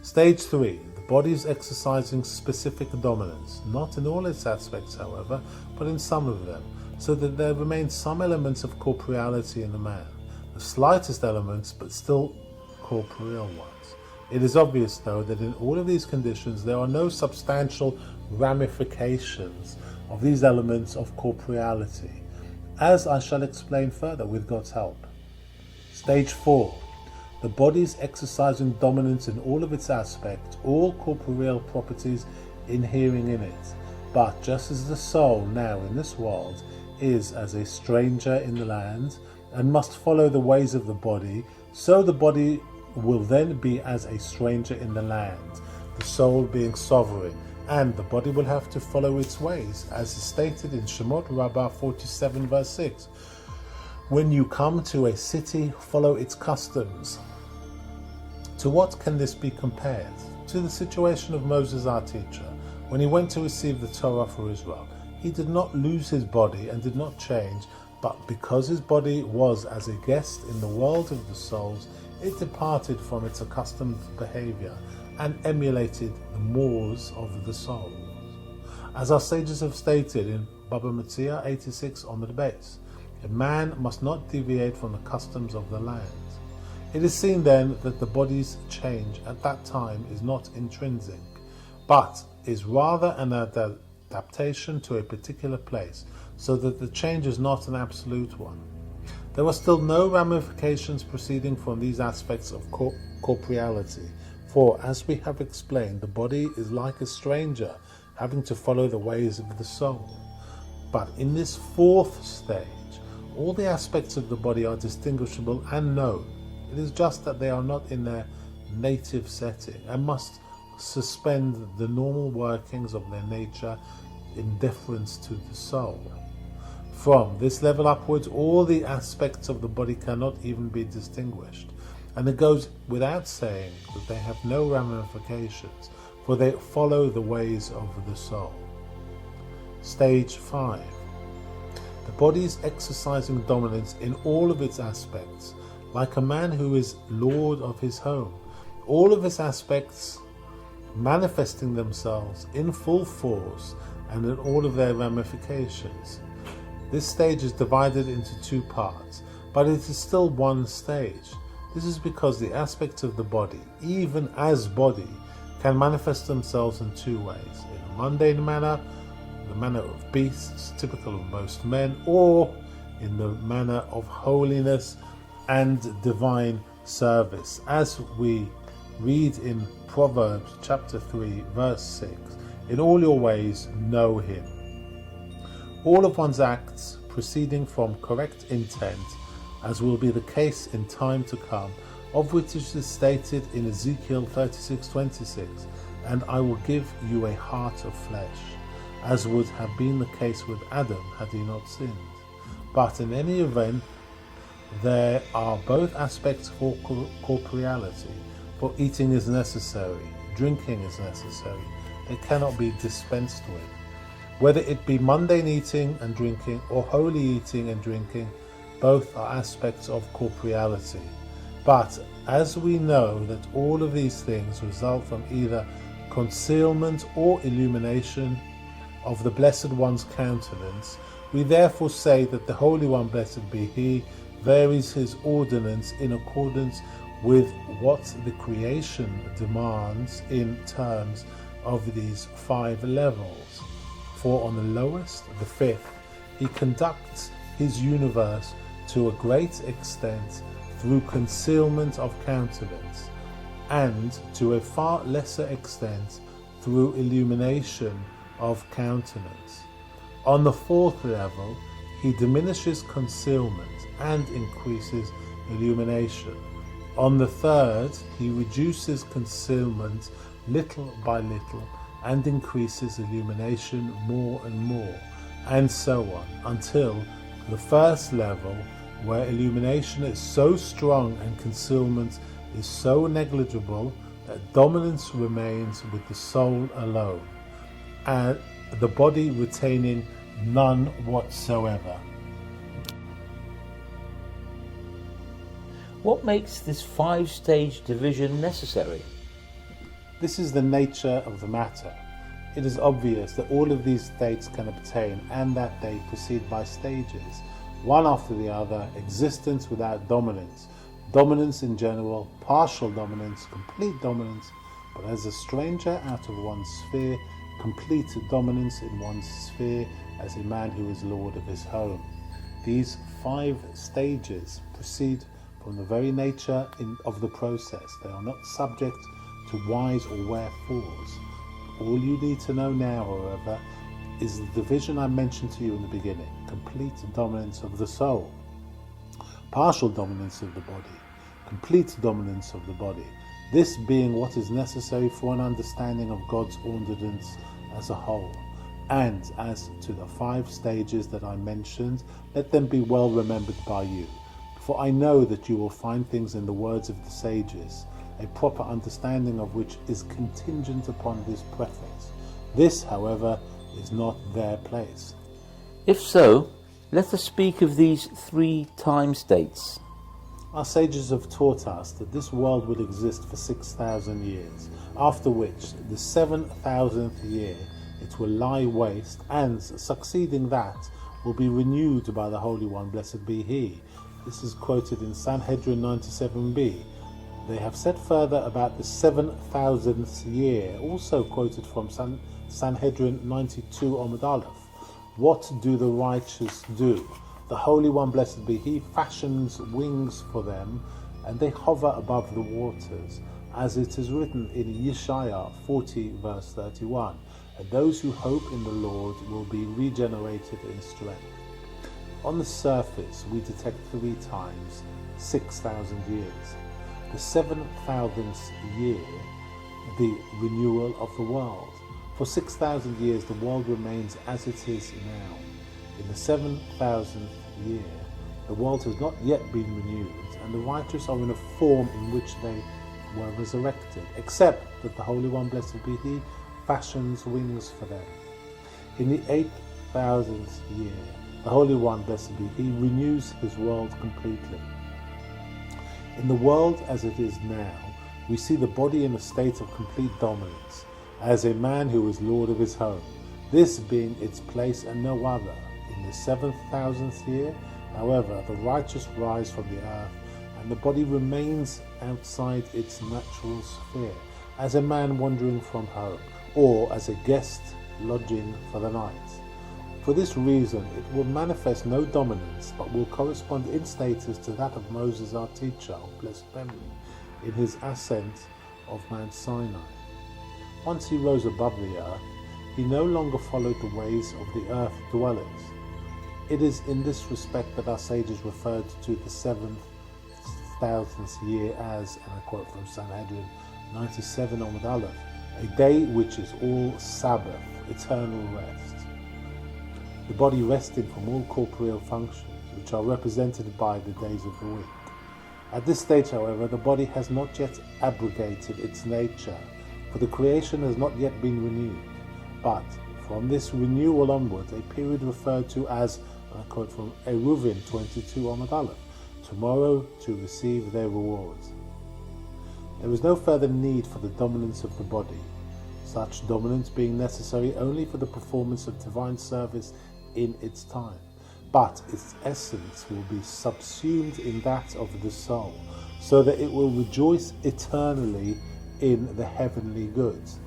Stage 3. The body is exercising specific dominance, not in all its aspects, however, but in some of them, so that there remain some elements of corporeality in the man, the slightest elements, but still corporeal ones. It is obvious, though, that in all of these conditions there are no substantial ramifications of these elements of corporeality, as I shall explain further with God's help. Stage 4. The body is exercising dominance in all of its aspects, all corporeal properties inhering in it. But just as the soul now in this world is as a stranger in the land and must follow the ways of the body, so the body will then be as a stranger in the land, the soul being sovereign, and the body will have to follow its ways, as is stated in Shemot Rabbah 47 verse 6. When you come to a city, follow its customs. To what can this be compared? To the situation of Moses, our teacher, when he went to receive the Torah for Israel. He did not lose his body and did not change, but because his body was as a guest in the world of the souls, it departed from its accustomed behavior and emulated the mores of the souls. As our sages have stated in Baba Metzia 86 on the base, a man must not deviate from the customs of the land. It is seen then that the body's change at that time is not intrinsic, but is rather an adaptation to a particular place, so that the change is not an absolute one. There are still no ramifications proceeding from these aspects of corporeality, for, as we have explained, the body is like a stranger, having to follow the ways of the soul. But in this fourth stage, all the aspects of the body are distinguishable and known. It is just that they are not in their native setting and must suspend the normal workings of their nature in deference to the soul. From this level upwards, all the aspects of the body cannot even be distinguished, and it goes without saying that they have no ramifications, for they follow the ways of the soul. Stage 5. The body is exercising dominance in all of its aspects, like a man who is lord of his home, all of its aspects manifesting themselves in full force and in all of their ramifications. This stage is divided into two parts, but it is still one stage. This is because the aspects of the body, even as body, can manifest themselves in two ways: in a mundane manner, the manner of beasts, typical of most men, or in the manner of holiness and divine service, as we read in Proverbs chapter 3 verse 6, "In all your ways know him." All of one's acts proceeding from correct intent, as will be the case in time to come, of which it is stated in Ezekiel 36:26, "And I will give you a heart of flesh," as would have been the case with Adam had he not sinned. But in any event, there are both aspects for corporeality, for eating is necessary, drinking is necessary, they cannot be dispensed with. Whether it be mundane eating and drinking or holy eating and drinking, both are aspects of corporeality. But as we know that all of these things result from either concealment or illumination of the Blessed One's countenance, we therefore say that the Holy One, blessed be He, varies His ordinance in accordance with what the creation demands in terms of these 5 levels. For on the lowest, the 5th, He conducts His universe to a great extent through concealment of countenance, and to a far lesser extent through illumination of countenance. On the 4th level, He diminishes concealment and increases illumination. On the 3rd, He reduces concealment little by little and increases illumination more and more, and so on, until the 1st level, where illumination is so strong and concealment is so negligible that dominance remains with the soul alone, and the body retaining none whatsoever. What makes this 5-stage division necessary? This is the nature of the matter. It is obvious that all of these states can obtain, and that they proceed by stages, one after the other: existence without dominance, dominance in general, partial dominance, complete dominance, but as a stranger out of one's sphere, complete dominance in one's sphere as a man who is lord of his home. These 5 stages proceed from the very nature of the process. They are not subject to whys or wherefores. All you need to know now, however, is the division I mentioned to you in the beginning: complete dominance of the soul, partial dominance of the body, complete dominance of the body, this being what is necessary for an understanding of God's ordinance as a whole. And as to the 5 stages that I mentioned, let them be well remembered by you, for I know that you will find things in the words of the sages, a proper understanding of which is contingent upon this preface. This, however, is not their place. If so, let us speak of these 3 time states. Our sages have taught us that this world will exist for 6,000 years, after which, the 7,000th year, it will lie waste, and succeeding that, will be renewed by the Holy One, blessed be He. This is quoted in Sanhedrin 97b. They have said further about the 7,000th year, also quoted from Sanhedrin 92 Omid Aleph. What do the righteous do? The Holy One, blessed be He, fashions wings for them, and they hover above the waters, as it is written in Yeshaya 40 verse 31. And those who hope in the Lord will be regenerated in strength. On the surface, we detect 3 times 6,000 years. The 7,000th year, the renewal of the world. For 6,000 years, the world remains as it is now. In the 7,000th year, the world has not yet been renewed, and the righteous are in a form in which they were resurrected, except that the Holy One, blessed be He, fashions wings for them. In the 8,000th year, the Holy One, blessed be He, renews His world completely. In the world as it is now, we see the body in a state of complete dominance, as a man who is lord of his home, this being its place and no other. In the 7,000th year, however, the righteous rise from the earth, and the body remains outside its natural sphere, as a man wandering from home, or as a guest lodging for the night. For this reason, it will manifest no dominance, but will correspond in status to that of Moses our teacher, blessed memory, in his ascent of Mount Sinai. Once he rose above the earth, he no longer followed the ways of the earth dwellers. It is in this respect that our sages referred to the 7,000th year as, and I quote from Sanhedrin 97 Omid Aleph, a day which is all Sabbath, eternal rest. The body resting from all corporeal functions, which are represented by the days of the week. At this stage, however, the body has not yet abrogated its nature, for the creation has not yet been renewed. But from this renewal onwards, a period referred to as, and I quote from Eruvin 22 Omid Aleph, tomorrow to receive their rewards. There is no further need for the dominance of the body, such dominance being necessary only for the performance of divine service in its time, but its essence will be subsumed in that of the soul, so that it will rejoice eternally in the heavenly goods.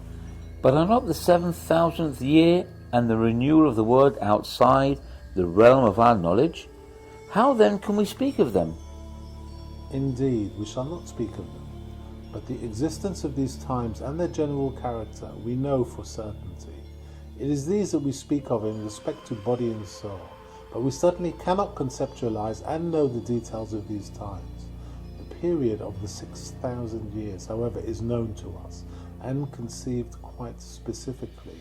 But are not the 7,000th year and the renewal of the word outside the realm of our knowledge? How then can we speak of them? Indeed, we shall not speak of them, but the existence of these times and their general character we know for certainty. It is these that we speak of in respect to body and soul, but we certainly cannot conceptualize and know the details of these times. The period of the 6,000 years, however, is known to us and conceived quite specifically,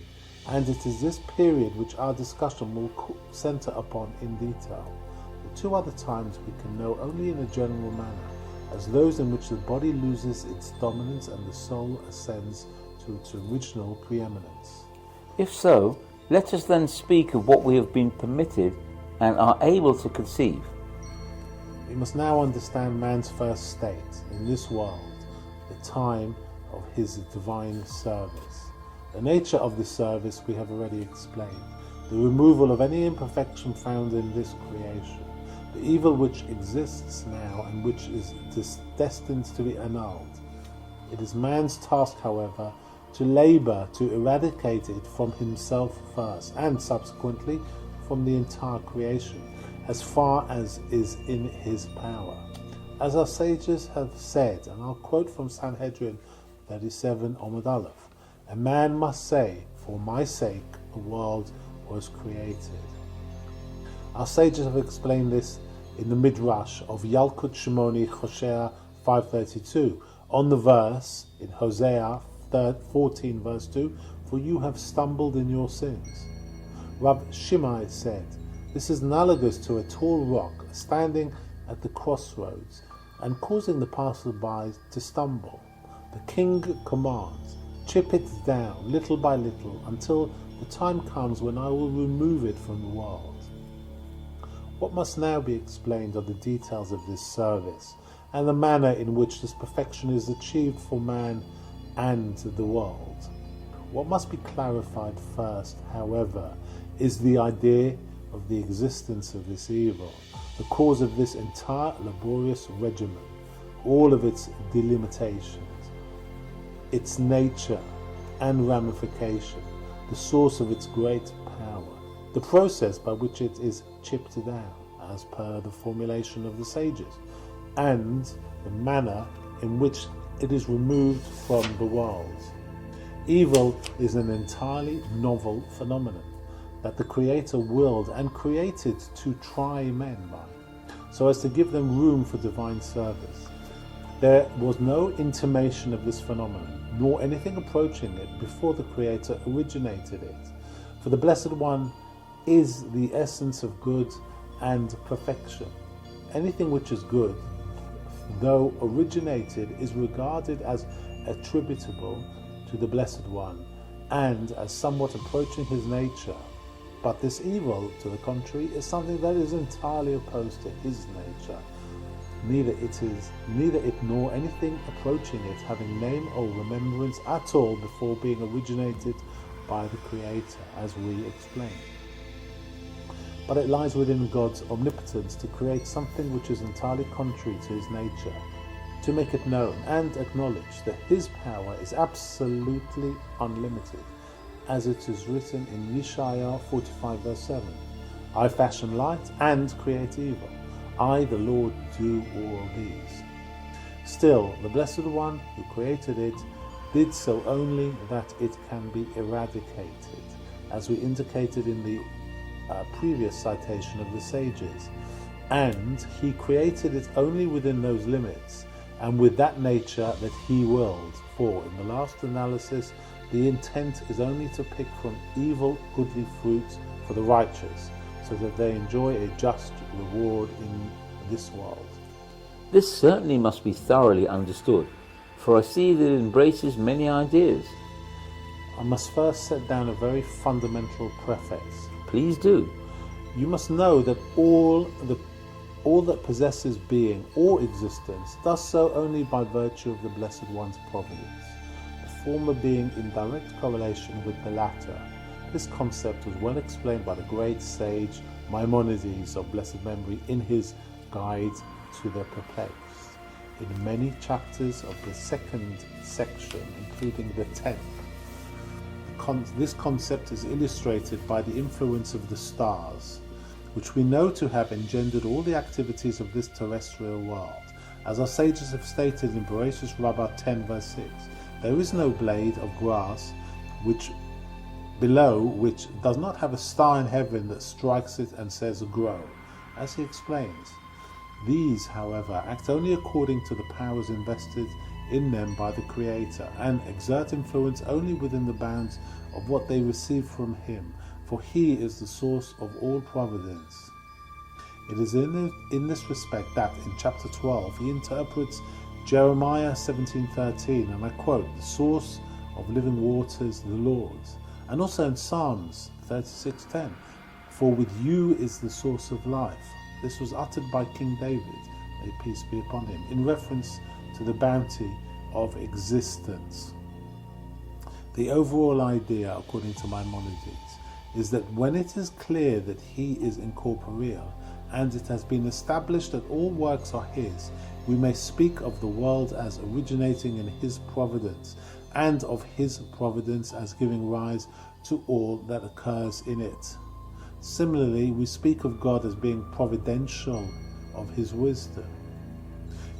and it is this period which our discussion will center upon in detail. The 2 other times we can know only in a general manner, as those in which the body loses its dominance and the soul ascends to its original preeminence. If so, let us then speak of what we have been permitted and are able to conceive. We must now understand man's first state in this world, the time of his divine service. The nature of this service we have already explained. The removal of any imperfection found in this creation. The evil which exists now and which is destined to be annulled. It is man's task, however, to labour to eradicate it from himself first, and subsequently from the entire creation, as far as is in his power. As our sages have said, and I'll quote from Sanhedrin 37 Omid Aleph, a man must say, for my sake the world was created. Our sages have explained this in the Midrash of Yalkut Shimoni Hosea 5:32, on the verse in Hosea 14 verse 2, for you have stumbled in your sins. Rav Shimai said, this is analogous to a tall rock standing at the crossroads and causing the passerby to stumble. The king commands, chip it down little by little until the time comes when I will remove it from the world. What must now be explained are the details of this service and the manner in which this perfection is achieved for man and the world. What must be clarified first, however, is the idea of the existence of this evil, the cause of this entire laborious regimen, all of its delimitations, its nature and ramification, the source of its great power, the process by which it is chipped down, as per the formulation of the sages, and the manner in which it is removed from the world. Evil is an entirely novel phenomenon that the Creator willed and created to try men by, so as to give them room for divine service. There was no intimation of this phenomenon, nor anything approaching it before the Creator originated it. For the Blessed One is the essence of good and perfection. Anything which is good, though originated, is regarded as attributable to the Blessed One and as somewhat approaching his nature. But this evil, to the contrary, is something that is entirely opposed to his nature. Neither it nor anything approaching it having name or remembrance at all before being originated by the Creator, as we explained. But it lies within God's omnipotence to create something which is entirely contrary to his nature, to make it known and acknowledge that his power is absolutely unlimited, as it is written in Yeshaya 45 verse 7, I fashion light and create evil. I, the Lord, do all these. Still, the Blessed One who created it did so only that it can be eradicated, as we indicated in the previous citation of the sages, and he created it only within those limits and with that nature that he willed, for in the last analysis the intent is only to pick from evil goodly fruits for the righteous, so that they enjoy a just reward in this world. This certainly must be thoroughly understood, for I see that it embraces many ideas. I must first set down a very fundamental preface. Please do. You must know that all that possesses being or existence does so only by virtue of the Blessed One's providence, the former being in direct correlation with the latter. This concept was well explained by the great sage Maimonides of blessed memory in his Guide to the Perplexed, in many chapters of the second section, including the 10th. This concept is illustrated by the influence of the stars, which we know to have engendered all the activities of this terrestrial world. As our sages have stated in Bereshit Rabbah 10 verse 6, there is no blade of grass below which does not have a star in heaven that strikes it and says grow, as he explains. These, however, act only according to the powers invested in them by the Creator, and exert influence only within the bounds of what they receive from him, for he is the source of all providence. It is in this respect that in chapter 12 he interprets Jeremiah 17:13, and I quote, "The source of living waters, the Lord," and also in Psalms 36:10, "For with you is the source of life." This was uttered by King David, may peace be upon him, in reference to the bounty of existence. The overall idea, according to Maimonides, is that when it is clear that he is incorporeal, and it has been established that all works are his, we may speak of the world as originating in his providence, and of his providence as giving rise to all that occurs in it. Similarly, we speak of God as being providential of his wisdom.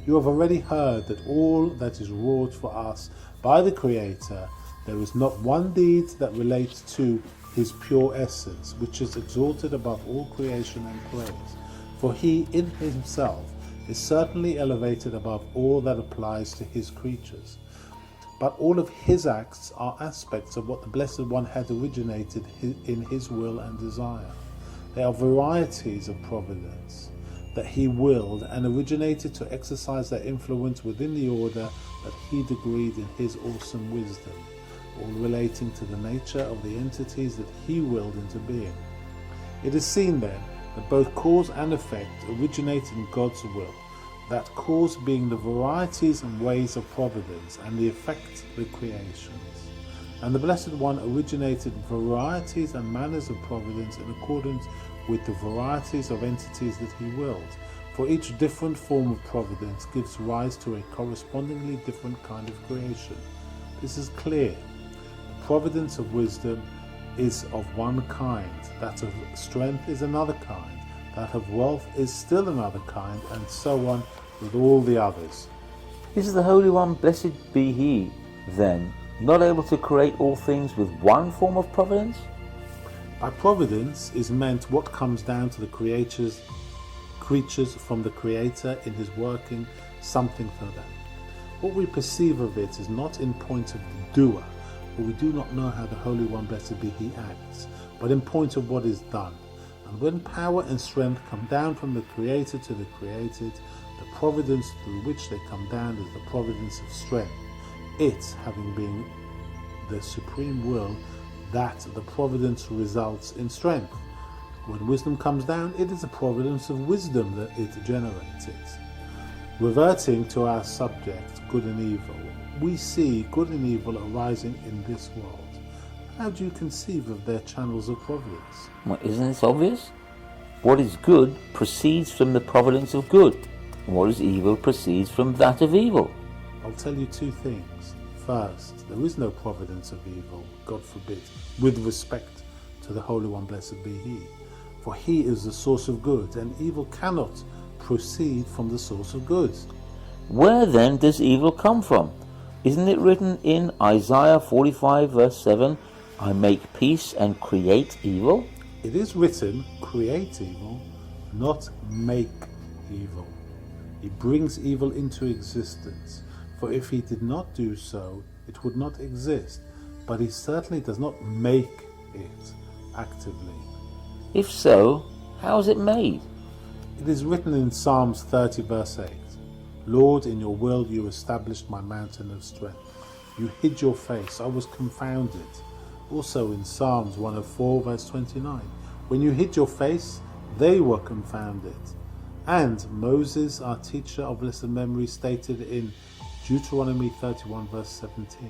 You have already heard that all that is wrought for us by the Creator, there is not one deed that relates to his pure essence, which is exalted above all creation and praise. For he in himself is certainly elevated above all that applies to his creatures. But all of his acts are aspects of what the Blessed One had originated in his will and desire. They are varieties of providence that he willed and originated to exercise their influence within the order that he decreed in his awesome wisdom, all relating to the nature of the entities that he willed into being. It is seen then that both cause and effect originate in God's will, that cause being the varieties and ways of providence, and the effect the creations. And the Blessed One originated varieties and manners of providence in accordance with the varieties of entities that he willed, for each different form of providence gives rise to a correspondingly different kind of creation. This is clear. The providence of wisdom is of one kind, that of strength is another kind, that of wealth is still another kind, and so on with all the others. Is the Holy One, blessed be he, then, not able to create all things with one form of providence? By providence is meant what comes down to the creatures from the Creator in his working something for them. What we perceive of it is not in point of the doer, for we do not know how the Holy One, blessed be he, acts, but in point of what is done. And when power and strength come down from the Creator to the created, the providence through which they come down is the providence of strength, it having been the supreme will that the providence results in strength. When wisdom comes down, it is the providence of wisdom that it generates it. Reverting to our subject, good and evil, we see good and evil arising in this world. How do you conceive of their channels of providence? Well, isn't this obvious? What is good proceeds from the providence of good, and what is evil proceeds from that of evil. I'll tell you two things. First, there is no providence of evil, God forbid, with respect to the Holy One, blessed be he. For he is the source of good, and evil cannot proceed from the source of good. Where then does evil come from? Isn't it written in Isaiah 45 verse 7, I make peace and create evil? It is written, create evil, not make evil. He brings evil into existence, for if he did not do so, it would not exist, but he certainly does not make it actively. If so, how is it made? It is written in Psalms 30 verse 8, Lord, in your will you established my mountain of strength. You hid your face, I was confounded. Also in Psalms 104 verse 29, when you hid your face, they were confounded. And Moses, our teacher of blessed memory, stated in Deuteronomy 31 verse 17,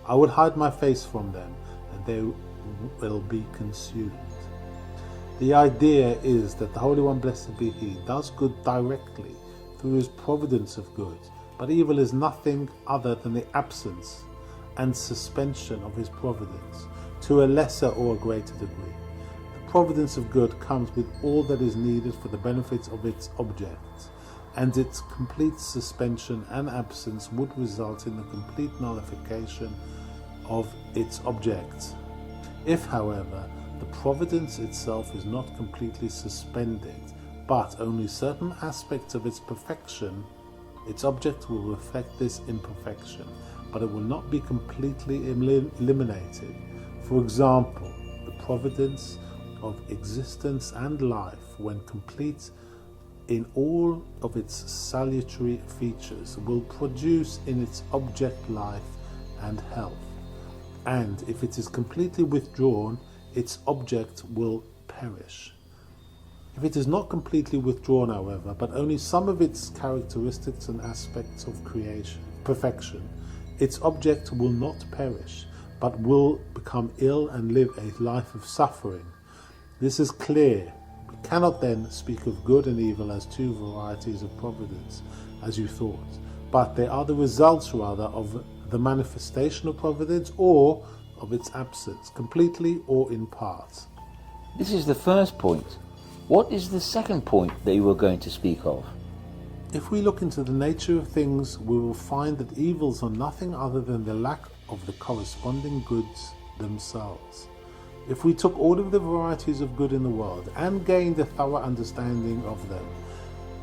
I would hide my face from them, and they will be consumed. The idea is that the Holy One, blessed be he, does good directly through his providence of good, but evil is nothing other than the absence and suspension of his providence to a lesser or a greater degree. The providence of good comes with all that is needed for the benefit of its object, and its complete suspension and absence would result in the complete nullification of its object. If, however, the providence itself is not completely suspended, but only certain aspects of its perfection, its object will reflect this imperfection, but it will not be completely eliminated. For example, the providence of existence and life, when complete, in all of its salutary features will produce in its object life and health, and if it is completely withdrawn, its object will perish. If it is not completely withdrawn, however, but only some of its characteristics and aspects of perfection, its object will not perish, but will become ill and live a life of suffering. This is clear. We cannot then speak of good and evil as two varieties of providence, as you thought, but they are the results rather of the manifestation of providence or of its absence, completely or in part. This is the first point. What is the second point that you were going to speak of? If we look into the nature of things, we will find that evils are nothing other than the lack of the corresponding goods themselves. If we took all of the varieties of good in the world and gained a thorough understanding of them,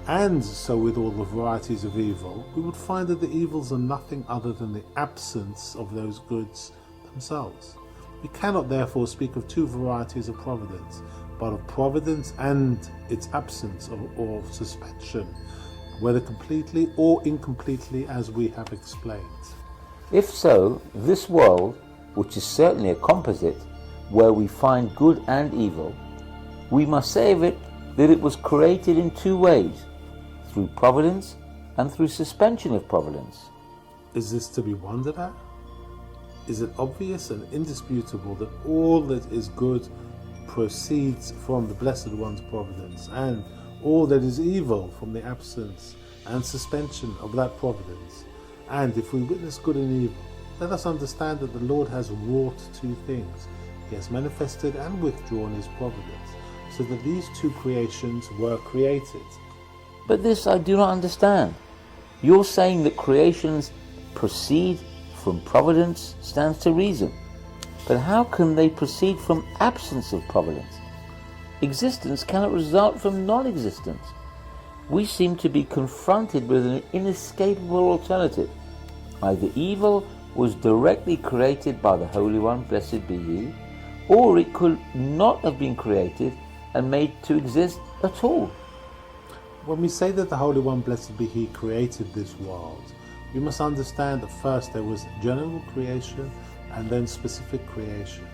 and so with all the varieties of evil, we would find that the evils are nothing other than the absence of those goods themselves. We cannot therefore speak of two varieties of providence, but of providence and its absence or suspension, whether completely or incompletely, as we have explained. If so, this world, which is certainly a composite, where we find good and evil, we must say of it that it was created in two ways, through providence and through suspension of providence. Is this to be wondered at? Is it obvious and indisputable that all that is good proceeds from the Blessed One's providence, and all that is evil from the absence and suspension of that providence? And if we witness good and evil, let us understand that the Lord has wrought two things. He has manifested and withdrawn his providence, so that these two creations were created. But this I do not understand. You're saying that creations proceed from providence stands to reason. But how can they proceed from absence of providence? Existence cannot result from non-existence. We seem to be confronted with an inescapable alternative. Either evil was directly created by the Holy One, blessed be He, or it could not have been created and made to exist at all. When we say that the Holy One, blessed be He, created this world, we must understand that first there was general creation and then specific creation.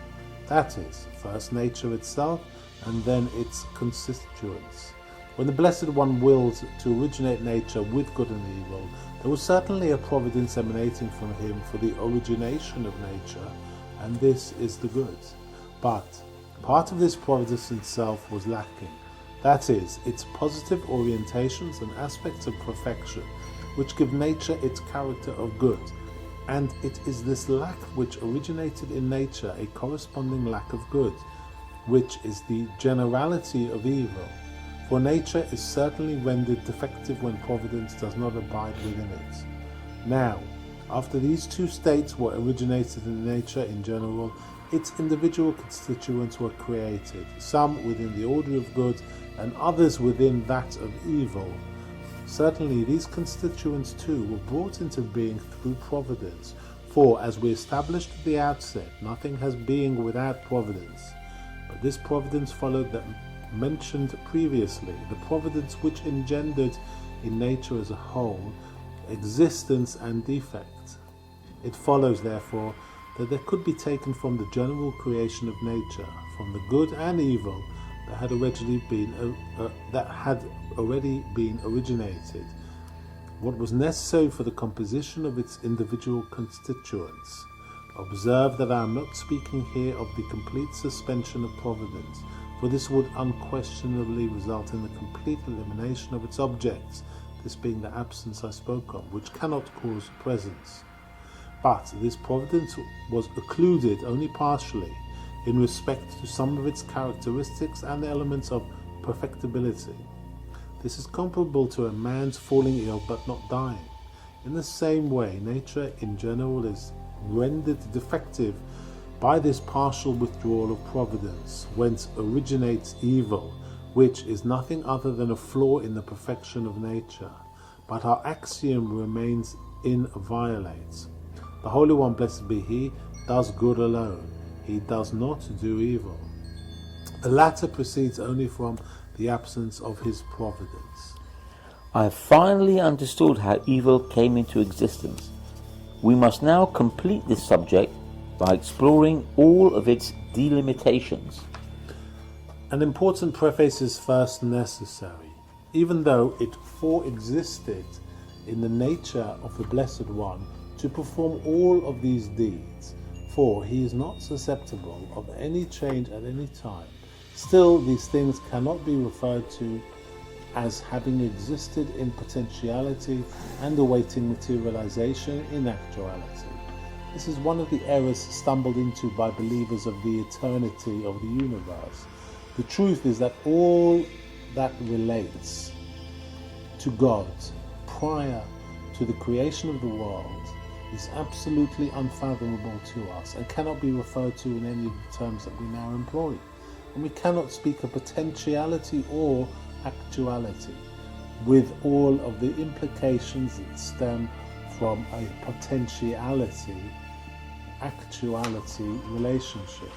That is, first nature itself and then its constituents. When the Blessed One willed to originate nature with good and evil, there was certainly a providence emanating from Him for the origination of nature, and this is the good. But part of this providence itself was lacking. That is, its positive orientations and aspects of perfection, which give nature its character of good. And it is this lack which originated in nature a corresponding lack of good, which is the generality of evil. For nature is certainly rendered defective when providence does not abide within it. Now, after these two states were originated in nature in general, its individual constituents were created, some within the order of good and others within that of evil. Certainly these constituents too were brought into being through providence, for as we established at the outset, nothing has being without providence. But this providence followed that mentioned previously, the providence which engendered in nature as a whole existence and defect. It follows therefore that there could be taken from the general creation of nature, from the good and evil that had already been originated, what was necessary for the composition of its individual constituents. Observe that I am not speaking here of the complete suspension of providence, for this would unquestionably result in the complete elimination of its objects, this being the absence I spoke of, which cannot cause presence. But this providence was occluded only partially in respect to some of its characteristics and elements of perfectibility. This is comparable to a man's falling ill but not dying. In the same way, nature in general is rendered defective by this partial withdrawal of providence, whence originates evil, which is nothing other than a flaw in the perfection of nature. But our axiom remains inviolate. The Holy One, blessed be He, does good alone. He does not do evil. The latter proceeds only from the absence of His providence. I have finally understood how evil came into existence. We must now complete this subject by exploring all of its delimitations. An important preface is first necessary, even though it foreexisted in the nature of the Blessed One to perform all of these deeds, for he is not susceptible of any change at any time. Still, these things cannot be referred to as having existed in potentiality and awaiting materialization in actuality. This is one of the errors stumbled into by believers of the eternity of the universe. The truth is that all that relates to God prior to the creation of the world is absolutely unfathomable to us and cannot be referred to in any of the terms that we now employ. And we cannot speak of potentiality or actuality with all of the implications that stem from a potentiality actuality relationship.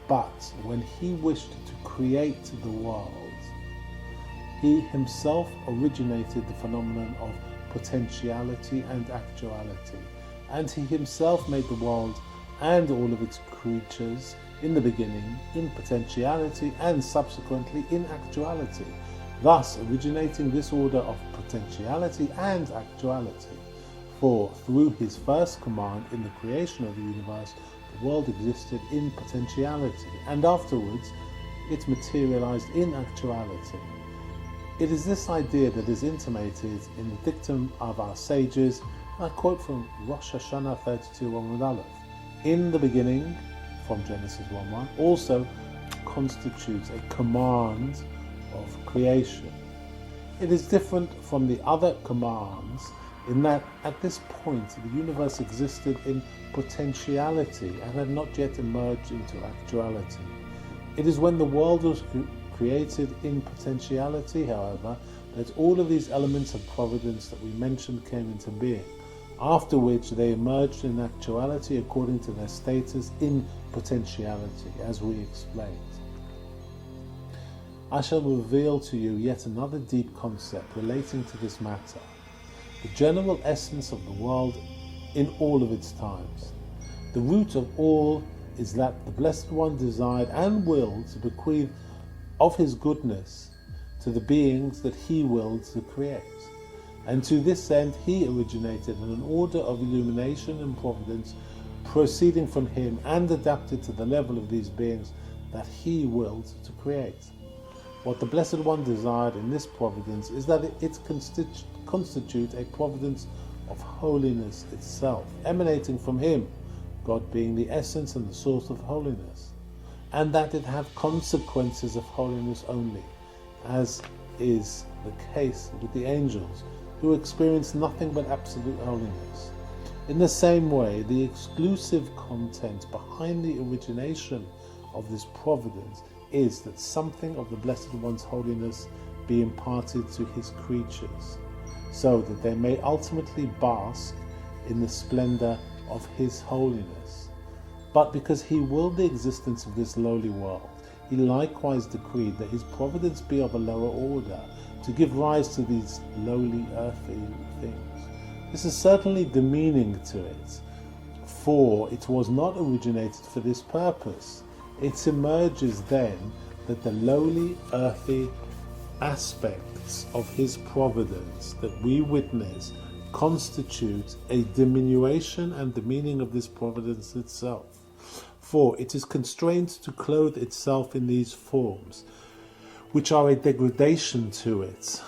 But when he wished to create the world, he himself originated the phenomenon of potentiality and actuality, and he himself made the world and all of its creatures in the beginning in potentiality and subsequently in actuality, thus originating this order of potentiality and actuality. For through his first command in the creation of the universe, the world existed in potentiality, and afterwards it materialized in actuality. It is this idea that is intimated in the dictum of our sages, and I quote from Rosh Hashanah 32:1 Aleph. In the beginning, from Genesis 1:1, also constitutes a command of creation. It is different from the other commands in that at this point the universe existed in potentiality and had not yet emerged into actuality. It is when the world was created in potentiality, however, that all of these elements of providence that we mentioned came into being, after which they emerged in actuality according to their status in potentiality, as we explained. I shall reveal to you yet another deep concept relating to this matter, the general essence of the world in all of its times. The root of all is that the Blessed One desired and willed to bequeath of his goodness to the beings that he willed to create. And to this end he originated an order of illumination and providence proceeding from him and adapted to the level of these beings that he willed to create. What the Blessed One desired in this providence is that it constitute a providence of holiness itself, emanating from him, God being the essence and the source of holiness, and that it have consequences of holiness only, as is the case with the angels, who experience nothing but absolute holiness. In the same way, the exclusive content behind the origination of this providence is that something of the Blessed One's holiness be imparted to his creatures, so that they may ultimately bask in the splendor of his holiness. But because he willed the existence of this lowly world, he likewise decreed that his providence be of a lower order, to give rise to these lowly earthly things. This is certainly demeaning to it, for it was not originated for this purpose. It emerges then that the lowly earthy aspects of his providence that we witness constitute a diminution and demeaning of this providence itself. For it is constrained to clothe itself in these forms, which are a degradation to it,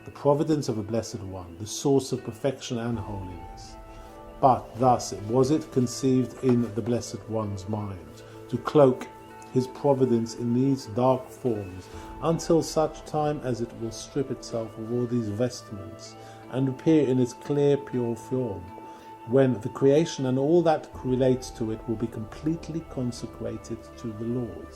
the providence of the Blessed One, the source of perfection and holiness. But thus was it conceived in the Blessed One's mind, to cloak his providence in these dark forms, until such time as it will strip itself of all these vestments, and appear in its clear, pure form, when the creation and all that relates to it will be completely consecrated to the Lord.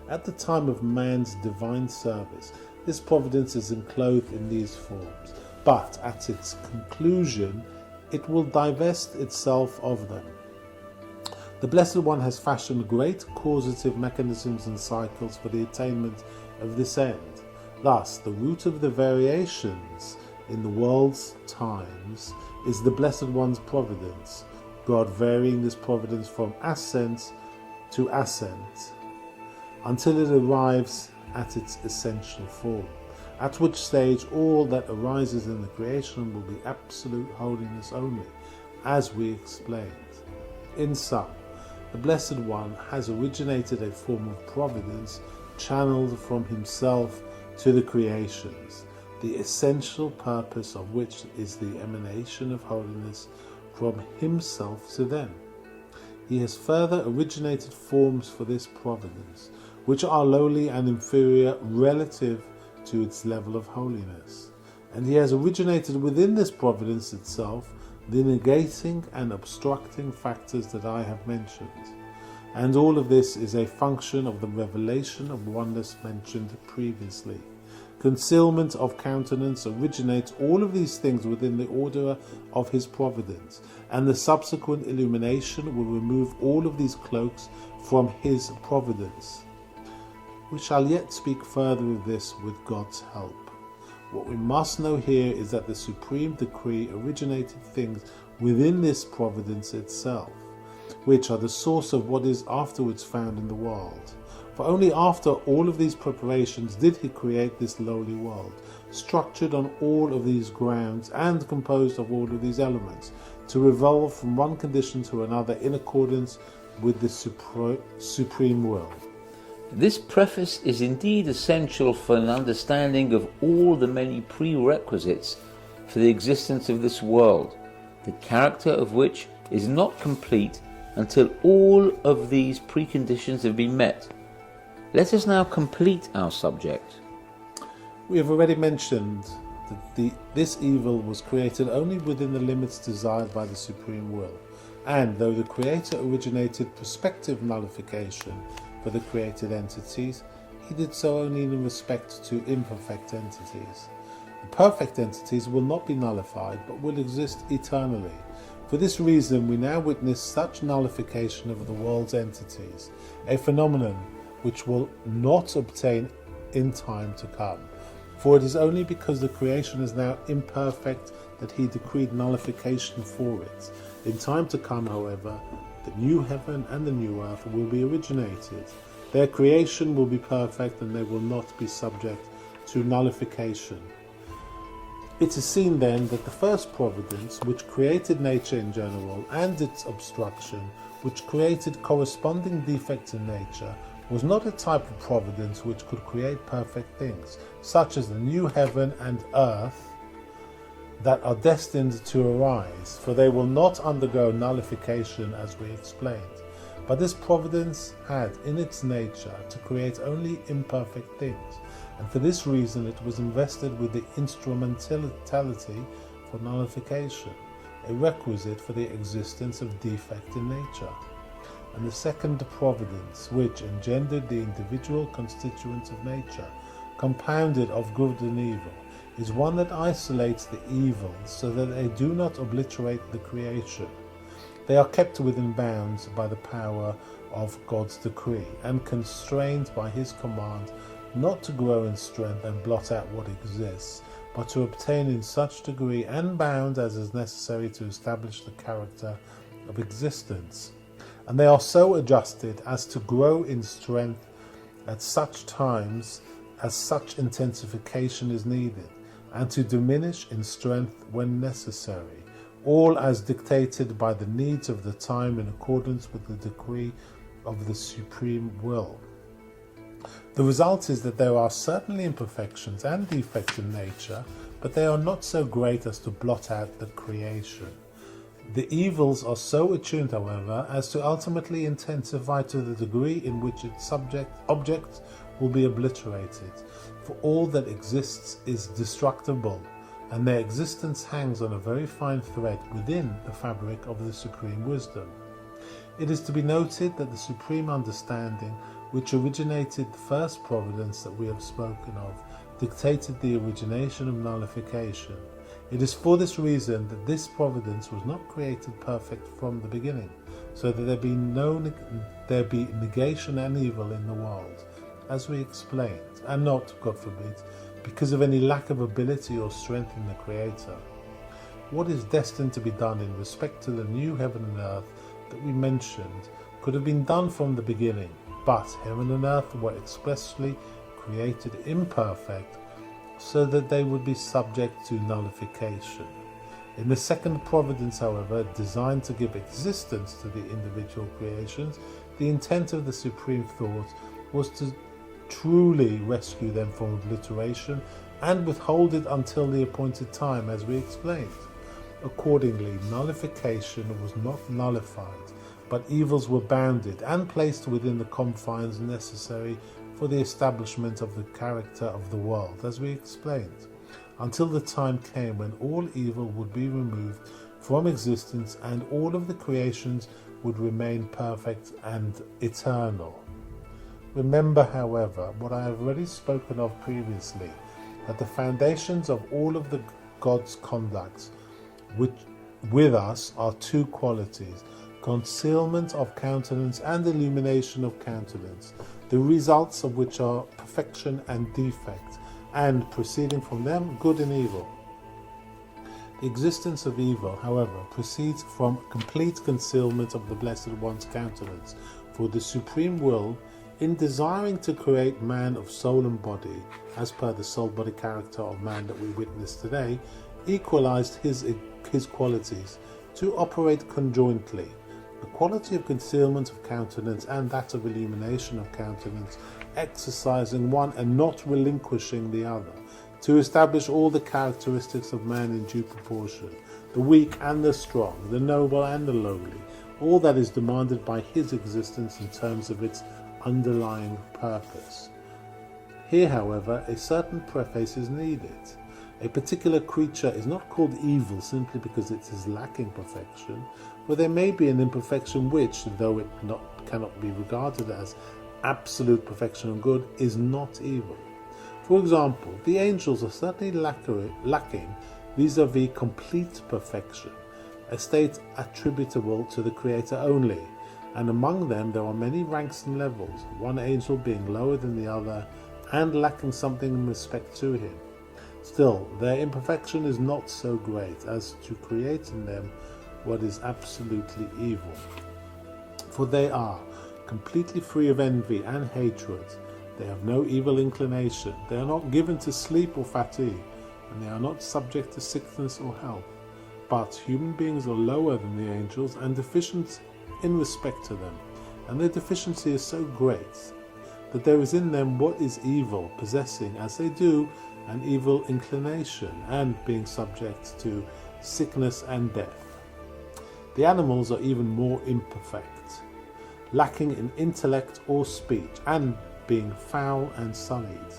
At the time of man's divine service, this providence is enclosed in these forms, but at its conclusion it will divest itself of them. The Blessed One has fashioned great causative mechanisms and cycles for the attainment of this end, Thus, the root of the variations in the world's times is the Blessed One's providence, God varying this providence from ascent to ascent until it arrives at its essential form, at which stage all that arises in the creation will be absolute holiness only, as we explained. In sum, the Blessed One has originated a form of providence channeled from himself to the creations, the essential purpose of which is the emanation of holiness from himself to them. He has further originated forms for this providence, which are lowly and inferior relative to its level of holiness. And he has originated within this providence itself the negating and obstructing factors that I have mentioned. And all of this is a function of the revelation of oneness mentioned previously. Concealment of countenance originates all of these things within the order of his providence, and the subsequent illumination will remove all of these cloaks from his providence. We shall yet speak further of this with God's help. What we must know here is that the supreme decree originated things within this providence itself, which are the source of what is afterwards found in the world. For only after all of these preparations did he create this lowly world, structured on all of these grounds and composed of all of these elements, to revolve from one condition to another in accordance with the supreme will. This preface is indeed essential for an understanding of all the many prerequisites for the existence of this world, the character of which is not complete until all of these preconditions have been met. Let us now complete our subject. We have already mentioned that this evil was created only within the limits desired by the supreme will, and though the Creator originated prospective nullification for the created entities, he did so only in respect to imperfect entities. The perfect entities will not be nullified but will exist eternally. For this reason we now witness such nullification of the world's entities, a phenomenon which will not obtain in time to come. For it is only because the creation is now imperfect that he decreed nullification for it. In time to come, however, the new heaven and the new earth will be originated. Their creation will be perfect and they will not be subject to nullification. It is seen then that the first providence, which created nature in general, and its obstruction, which created corresponding defects in nature, was not a type of providence which could create perfect things, such as the new heaven and earth that are destined to arise, for they will not undergo nullification as we explained. But this providence had in its nature to create only imperfect things, and for this reason it was invested with the instrumentality for nullification, a requisite for the existence of defect in nature. And the second providence, which engendered the individual constituents of nature, compounded of good and evil, is one that isolates the evils so that they do not obliterate the creation. They are kept within bounds by the power of God's decree, and constrained by his command not to grow in strength and blot out what exists, but to obtain in such degree and bound as is necessary to establish the character of existence. And they are so adjusted as to grow in strength at such times as such intensification is needed, and to diminish in strength when necessary, all as dictated by the needs of the time in accordance with the decree of the supreme will. The result is that there are certainly imperfections and defects in nature, but they are not so great as to blot out the creation. The evils are so attuned, however, as to ultimately intensify to the degree in which its object will be obliterated, for all that exists is destructible, and their existence hangs on a very fine thread within the fabric of the supreme wisdom. It is to be noted that the supreme understanding, which originated the first providence that we have spoken of, dictated the origination of nullification. It is for this reason that this providence was not created perfect from the beginning, so that there be negation and evil in the world, as we explained, and not, God forbid, because of any lack of ability or strength in the Creator. What is destined to be done in respect to the new heaven and earth that we mentioned could have been done from the beginning, but heaven and earth were expressly created imperfect so that they would be subject to nullification. In the second providence, however, designed to give existence to the individual creations, the intent of the supreme thought was to truly rescue them from obliteration and withhold it until the appointed time, as we explained. Accordingly, nullification was not nullified, but evils were bounded and placed within the confines necessary for the establishment of the character of the world, as we explained, until the time came when all evil would be removed from existence and all of the creations would remain perfect and eternal. Remember, however, what I have already spoken of previously, that the foundations of all of the God's conducts with us are two qualities: concealment of countenance and illumination of countenance, the results of which are perfection and defect, and proceeding from them, good and evil. The existence of evil, however, proceeds from complete concealment of the Blessed One's countenance, for the Supreme Will, in desiring to create man of soul and body, as per the soul-body character of man that we witness today, equalized his qualities to operate conjointly. The quality of concealment of countenance and that of illumination of countenance, exercising one and not relinquishing the other, to establish all the characteristics of man in due proportion, the weak and the strong, the noble and the lowly, all that is demanded by his existence in terms of its underlying purpose. Here, however, a certain preface is needed. A particular creature is not called evil simply because it is lacking perfection, for there may be an imperfection which, though it cannot be regarded as absolute perfection and good, is not evil. For example, the angels are certainly lacking vis-a-vis complete perfection, a state attributable to the Creator only, and among them there are many ranks and levels, one angel being lower than the other and lacking something in respect to him. Still, their imperfection is not so great as to create in them what is absolutely evil. For they are completely free of envy and hatred, they have no evil inclination, they are not given to sleep or fatigue, and they are not subject to sickness or health. But human beings are lower than the angels and deficient in respect to them, and their deficiency is so great that there is in them what is evil, possessing, as they do, an evil inclination, and being subject to sickness and death. The animals are even more imperfect, lacking in intellect or speech, and being foul and sullied.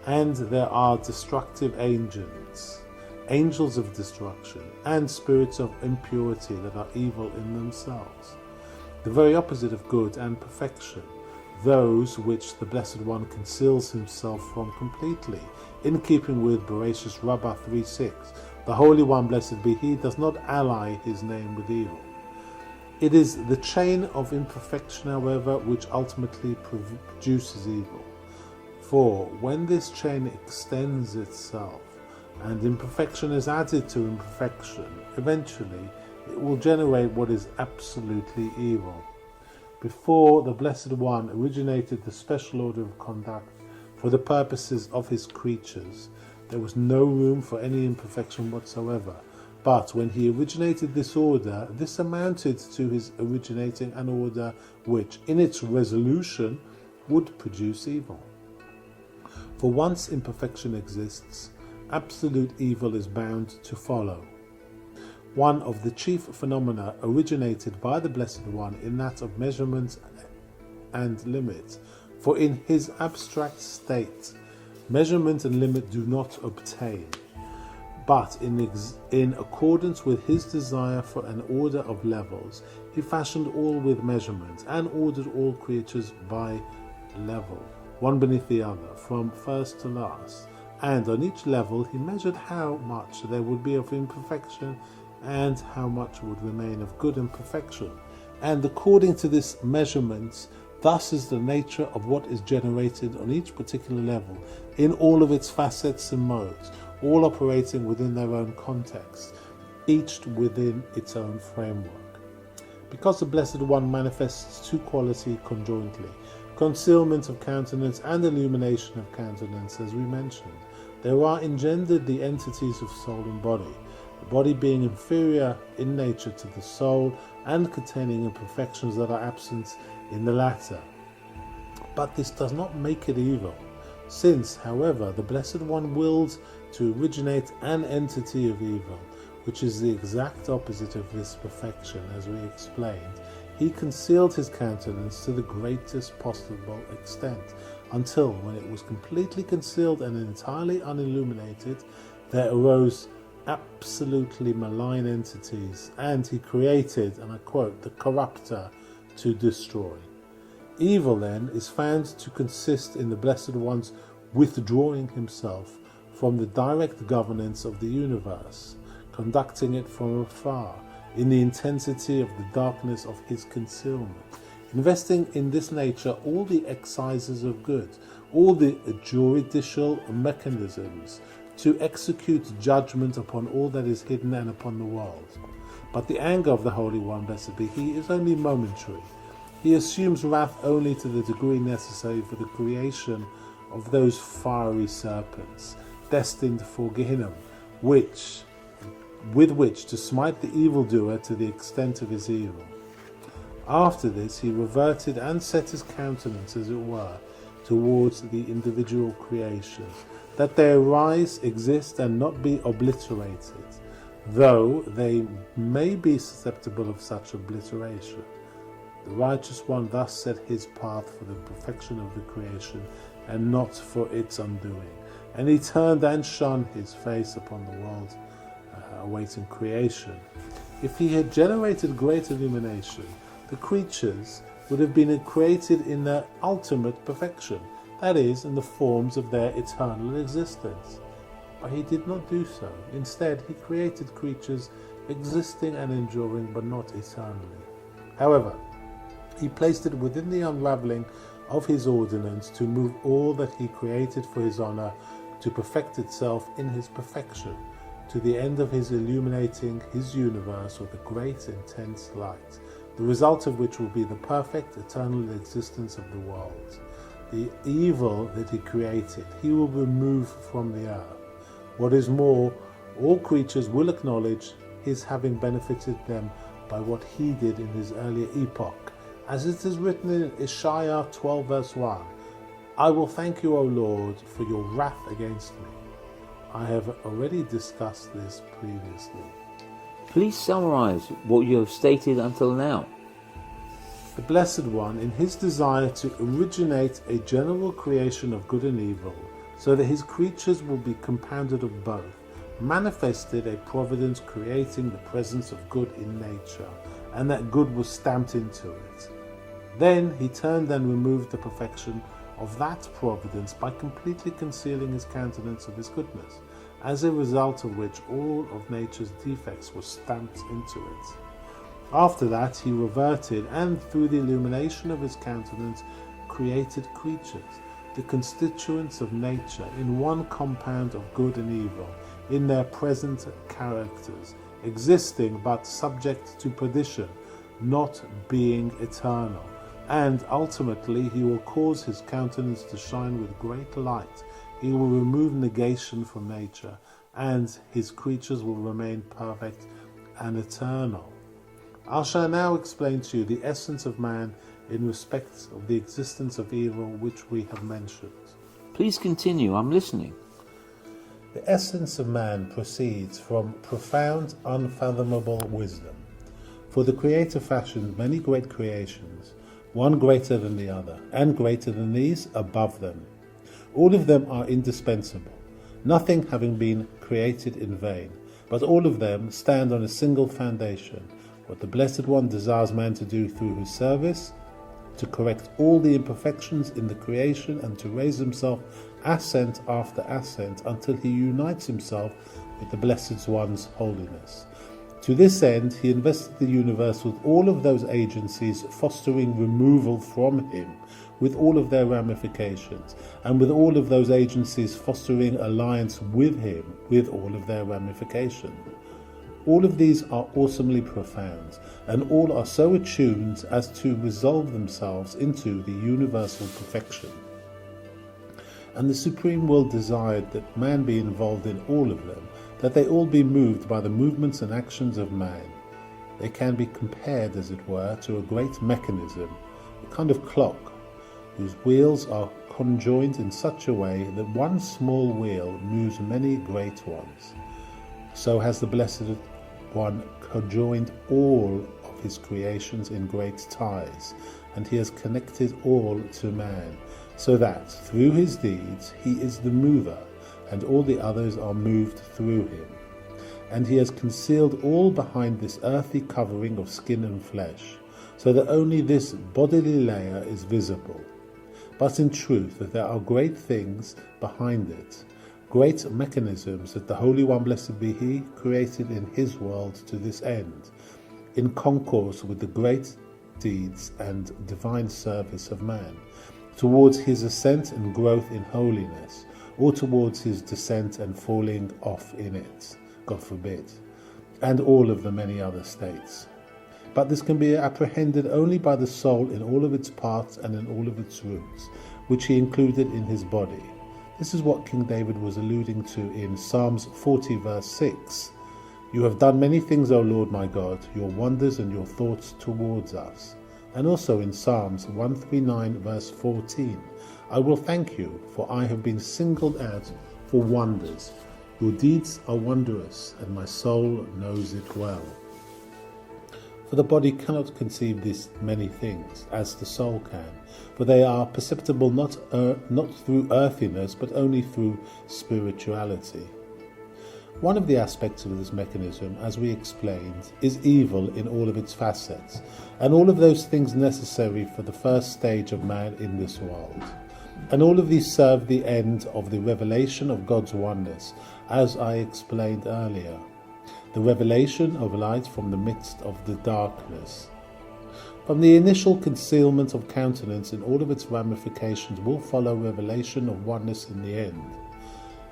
And there are destructive angels, angels of destruction, and spirits of impurity that are evil in themselves, the very opposite of good and perfection, those which the Blessed One conceals himself from completely, in keeping with Bereshit Rabbah 3:6. The Holy One, blessed be He, does not ally his name with evil. It is the chain of imperfection, however, which ultimately produces evil. For when this chain extends itself, and imperfection is added to imperfection, eventually it will generate what is absolutely evil. Before the Blessed One originated the special order of conduct for the purposes of his creatures, there was no room for any imperfection whatsoever. But when he originated this order, this amounted to his originating an order which, in its resolution, would produce evil. For once imperfection exists, absolute evil is bound to follow. One of the chief phenomena originated by the Blessed One in that of measurement and limit, for in his abstract state, measurement and limit do not obtain. But in accordance with his desire for an order of levels, he fashioned all with measurement, and ordered all creatures by level, one beneath the other, from first to last. And on each level he measured how much there would be of imperfection, and how much would remain of good and perfection. And according to this measurement, Thus is the nature of what is generated on each particular level, in all of its facets and modes, all operating within their own context, each within its own framework. Because the Blessed One manifests two qualities conjointly, concealment of countenance and illumination of countenance, as we mentioned, there are engendered the entities of soul and body, the body being inferior in nature to the soul and containing imperfections that are absent in the latter. But this does not make it evil, since, however, the Blessed One wills to originate an entity of evil, which is the exact opposite of this perfection, as we explained. He concealed his countenance to the greatest possible extent, until, when it was completely concealed and entirely unilluminated, there arose absolutely malign entities, and he created, and I quote, the corrupter to destroy. Evil, then, is found to consist in the Blessed One's withdrawing himself from the direct governance of the universe, conducting it from afar, in the intensity of the darkness of his concealment, investing in this nature all the excises of good, all the juridical mechanisms to execute judgment upon all that is hidden and upon the world. But the anger of the Holy One, blessed be He, is only momentary. He assumes wrath only to the degree necessary for the creation of those fiery serpents, destined for Gehenna, with which to smite the evildoer to the extent of his evil. After this he reverted and set his countenance, as it were, towards the individual creations, that they arise, exist, and not be obliterated, though they may be susceptible of such obliteration. The righteous one thus set his path for the perfection of the creation, and not for its undoing. And he turned and shone his face upon the world awaiting creation. If he had generated great illumination, the creatures would have been created in their ultimate perfection, that is, in the forms of their eternal existence. But he did not do so. Instead, he created creatures existing and enduring, but not eternally. However, he placed it within the unravelling of his ordinance to move all that he created for his honour to perfect itself in his perfection, to the end of his illuminating his universe with a great intense light, the result of which will be the perfect eternal existence of the world. The evil that he created he will remove from the earth. What is more, all creatures will acknowledge his having benefited them by what he did in his earlier epoch, as it is written in Isaiah 12 verse 1, I will thank you, O Lord, for your wrath against me. I have already discussed this previously. Please summarize what you have stated until now. The Blessed One, in his desire to originate a general creation of good and evil, so that his creatures will be compounded of both, manifested a providence creating the presence of good in nature, and that good was stamped into it. Then he turned and removed the perfection of that providence by completely concealing his countenance of his goodness, as a result of which all of nature's defects were stamped into it. After that he reverted, and through the illumination of his countenance created creatures, the constituents of nature, in one compound of good and evil, in their present characters, existing but subject to perdition, not being eternal. And ultimately he will cause his countenance to shine with great light. He will remove negation from nature, and his creatures will remain perfect and eternal. I shall now explain to you the essence of man in respect of the existence of evil which we have mentioned. Please continue, I'm listening. The essence of man proceeds from profound, unfathomable wisdom. For the Creator fashioned many great creations, one greater than the other, and greater than these above them. All of them are indispensable, nothing having been created in vain, but all of them stand on a single foundation, what the Blessed One desires man to do through his service, to correct all the imperfections in the creation and to raise himself ascent after ascent until he unites himself with the Blessed One's holiness, To this end, he invested the universe with all of those agencies fostering removal from him, with all of their ramifications, and with all of those agencies fostering alliance with him, with all of their ramifications. All of these are awesomely profound, and all are so attuned as to resolve themselves into the universal perfection. And the Supreme Will desired that man be involved in all of them, that they all be moved by the movements and actions of man. They can be compared, as it were, to a great mechanism, a kind of clock, whose wheels are conjoined in such a way that one small wheel moves many great ones. So has the Blessed One conjoined all of his creations in great ties, and he has connected all to man, so that through his deeds he is the mover, and all the others are moved through him. And he has concealed all behind this earthy covering of skin and flesh, so that only this bodily layer is visible. But in truth that there are great things behind it, great mechanisms that the Holy One, blessed be He, created in His world to this end, in concourse with the great deeds and divine service of man, towards his ascent and growth in holiness, or towards his descent and falling off in it, God forbid, and all of the many other states. But this can be apprehended only by the soul in all of its parts and in all of its roots, which he included in his body. This is what King David was alluding to in Psalms 40 verse 6. You have done many things, O Lord my God, your wonders and your thoughts towards us. And also in Psalms 139 verse 14, I will thank you, for I have been singled out for wonders. Your deeds are wondrous, and my soul knows it well. For the body cannot conceive these many things, as the soul can, for they are perceptible not through earthiness, but only through spirituality. One of the aspects of this mechanism, as we explained, is evil in all of its facets, and all of those things necessary for the first stage of man in this world. And all of these serve the end of the revelation of God's oneness, as I explained earlier. The revelation of light from the midst of the darkness. From the initial concealment of countenance in all of its ramifications will follow revelation of oneness in the end.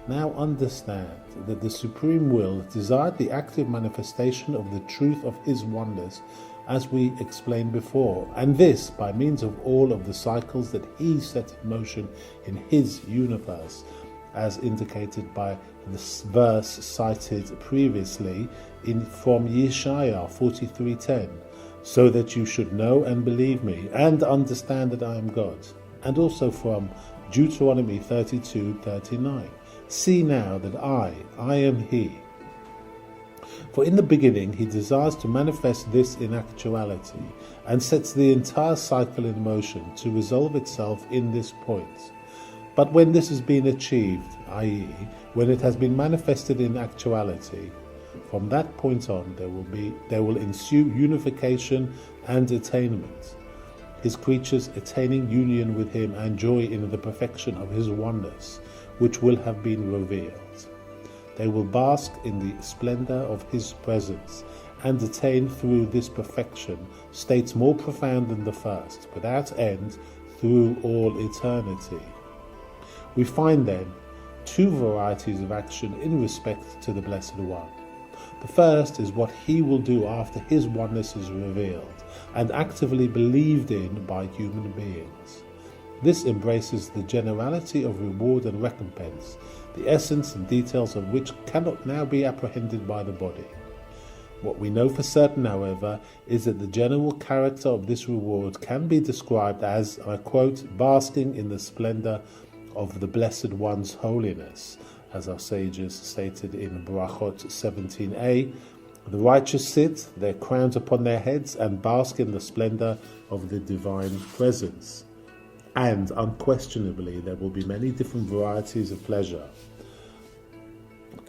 Now understand that the Supreme Will desired the active manifestation of the truth of His oneness, as we explained before, and this by means of all of the cycles that He set in motion in His universe, as indicated by the verse cited previously from Yeshaya 43:10, so that you should know and believe me, and understand that I am God, and also from Deuteronomy 32:39. See now that I am He. For in the beginning He desires to manifest this in actuality, and sets the entire cycle in motion to resolve itself in this point. But when this has been achieved, i.e., when it has been manifested in actuality, from that point on there will ensue unification and attainment, His creatures attaining union with Him and joy in the perfection of His oneness, which will have been revealed. They will bask in the splendor of His presence and attain through this perfection states more profound than the first, without end, through all eternity. We find then two varieties of action in respect to the Blessed One. The first is what He will do after His oneness is revealed and actively believed in by human beings. This embraces the generality of reward and recompense, the essence and details of which cannot now be apprehended by the body. What we know for certain, however, is that the general character of this reward can be described as, and I quote, basking in the splendor of the Blessed One's holiness, as our sages stated in Brachot 17a. The righteous sit, their crowns upon their heads, and bask in the splendor of the divine presence. And unquestionably, there will be many different varieties of pleasure.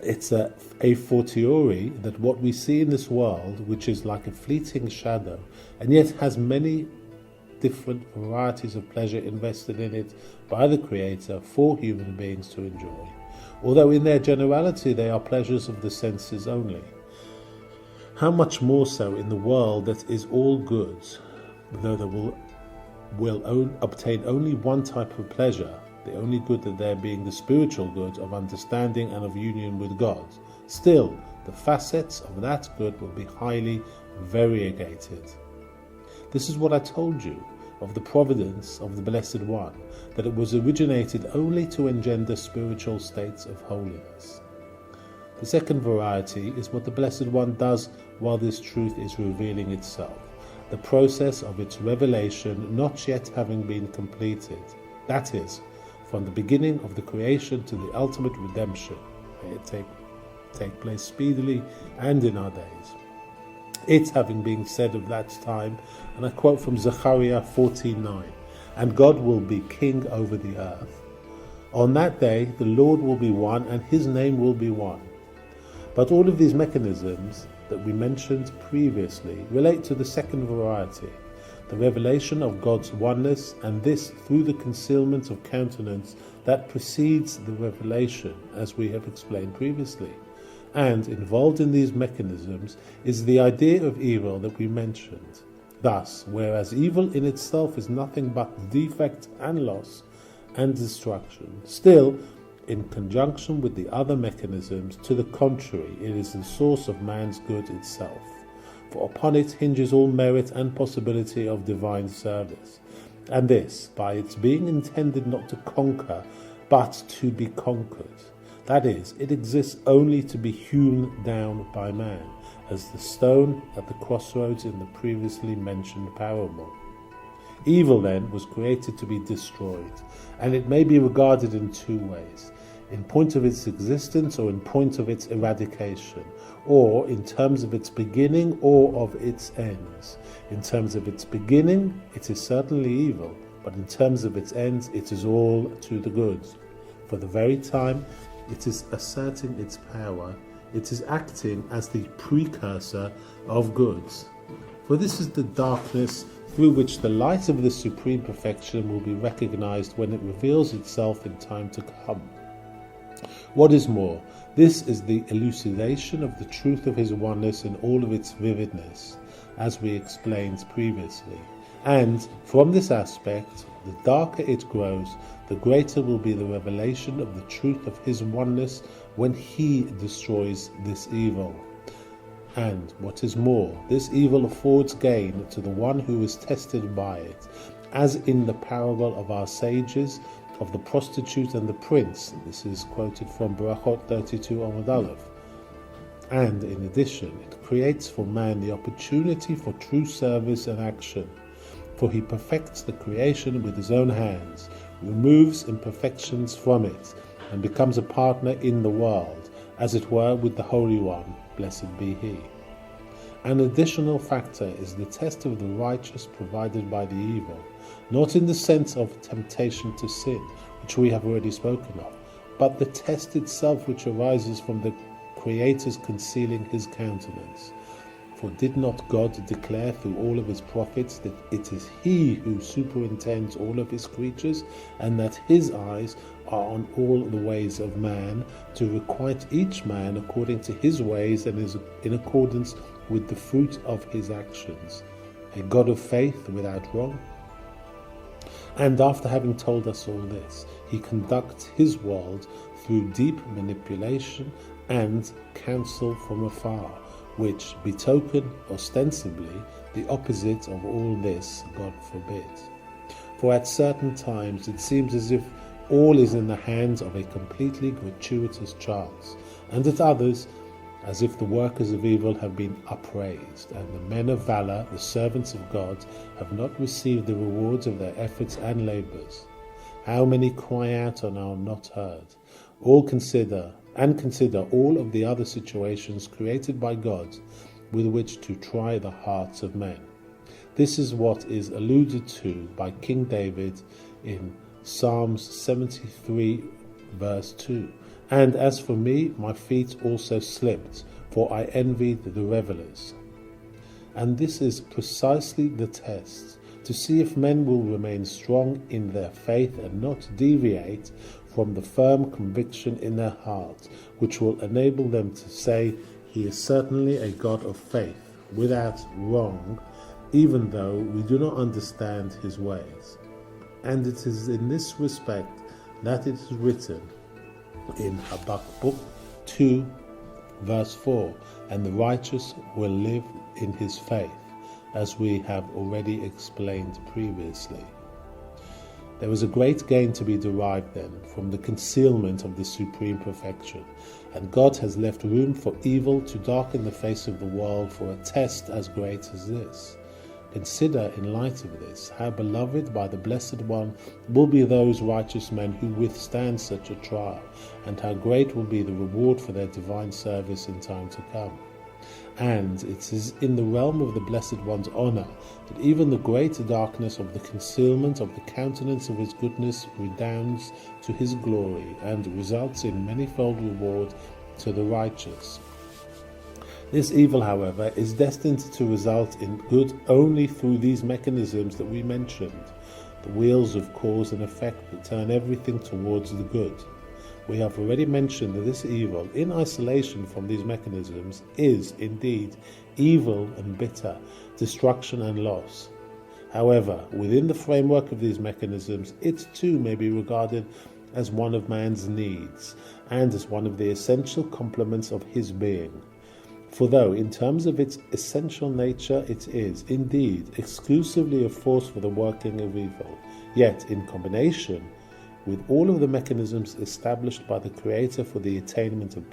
It's a fortiori that what we see in this world, which is like a fleeting shadow, and yet has many different varieties of pleasure invested in it by the Creator for human beings to enjoy, although in their generality they are pleasures of the senses only. How much more so in the world that is all good, though they will obtain only one type of pleasure, the only good that there being the spiritual good of understanding and of union with God. Still, the facets of that good will be highly variegated. This is what I told you of the providence of the Blessed One, that it was originated only to engender spiritual states of holiness. The second variety is what the Blessed One does while this truth is revealing itself, the process of its revelation not yet having been completed, that is, from the beginning of the creation to the ultimate redemption. May it take place speedily and in our days. It having been said of that time, and I quote from Zechariah 14:9, "And God will be king over the earth. On that day the Lord will be one, and his name will be one." But all of these mechanisms that we mentioned previously relate to the second variety, the revelation of God's oneness, and this through the concealment of countenance that precedes the revelation, as we have explained previously. And involved in these mechanisms is the idea of evil that we mentioned. Thus, whereas evil in itself is nothing but defect and loss and destruction, still, in conjunction with the other mechanisms, to the contrary, it is the source of man's good itself. For upon it hinges all merit and possibility of divine service. And this, by its being intended not to conquer, but to be conquered. That is, it exists only to be hewn down by man, as the stone at the crossroads in the previously mentioned parable. Evil, then, was created to be destroyed, and it may be regarded in two ways: in point of its existence or in point of its eradication, or in terms of its beginning or of its ends. In terms of its beginning, it is certainly evil, but in terms of its ends, it is all to the good. For the very time it is asserting its power, it is acting as the precursor of goods. For this is the darkness through which the light of the supreme perfection will be recognized when it reveals itself in time to come. What is more, this is the elucidation of the truth of his oneness in all of its vividness, as we explained previously. And from this aspect, the darker it grows, the greater will be the revelation of the truth of his oneness when he destroys this evil. And what is more, this evil affords gain to the one who is tested by it, as in the parable of our sages, of the prostitute and the prince. This is quoted from Berachot 32 Amud Aleph. And in addition, it creates for man the opportunity for true service and action, for he perfects the creation with his own hands, removes imperfections from it, and becomes a partner in the world, as it were with the Holy One, blessed be he. An additional factor is the test of the righteous provided by the evil, not in the sense of temptation to sin, which we have already spoken of, but the test itself which arises from the Creator's concealing his countenance. For did not God declare through all of his prophets that it is he who superintends all of his creatures, and that his eyes are on all the ways of man, to requite each man according to his ways and is in accordance with the fruit of his actions, a God of faith without wrong? And after having told us all this, he conducts his world through deep manipulation and counsel from afar, which betoken ostensibly the opposite of all this, God forbid. For at certain times it seems as if all is in the hands of a completely gratuitous chance, and at others as if the workers of evil have been upraised, and the men of valor, the servants of God, have not received the rewards of their efforts and labors. How many cry out and are not heard? All consider all of the other situations created by God with which to try the hearts of men. This is what is alluded to by King David in Psalms 73 verse 2. And as for me, my feet also slipped, for I envied the revelers. And this is precisely the test, to see if men will remain strong in their faith and not deviate from the firm conviction in their heart, which will enable them to say, He is certainly a God of faith, without wrong, even though we do not understand his ways. And it is in this respect that it is written in Habakkuk 2 verse 4, and the righteous will live in his faith, as we have already explained previously. There is a great gain to be derived then from the concealment of the supreme perfection, and God has left room for evil to darken the face of the world for a test as great as this. Consider, in light of this, how beloved by the Blessed One will be those righteous men who withstand such a trial, and how great will be the reward for their divine service in time to come. And it is in the realm of the Blessed One's honour that even the great darkness of the concealment of the countenance of his goodness redounds to his glory and results in manifold reward to the righteous. This evil, however, is destined to result in good only through these mechanisms that we mentioned, the wheels of cause and effect that turn everything towards the good. We have already mentioned that this evil, in isolation from these mechanisms, is indeed evil and bitter, destruction and loss. However, within the framework of these mechanisms, it too may be regarded as one of man's needs, and as one of the essential complements of his being. For though, in terms of its essential nature, it is, indeed, exclusively a force for the working of evil, yet, in combination with all of the mechanisms established by the Creator for the attainment of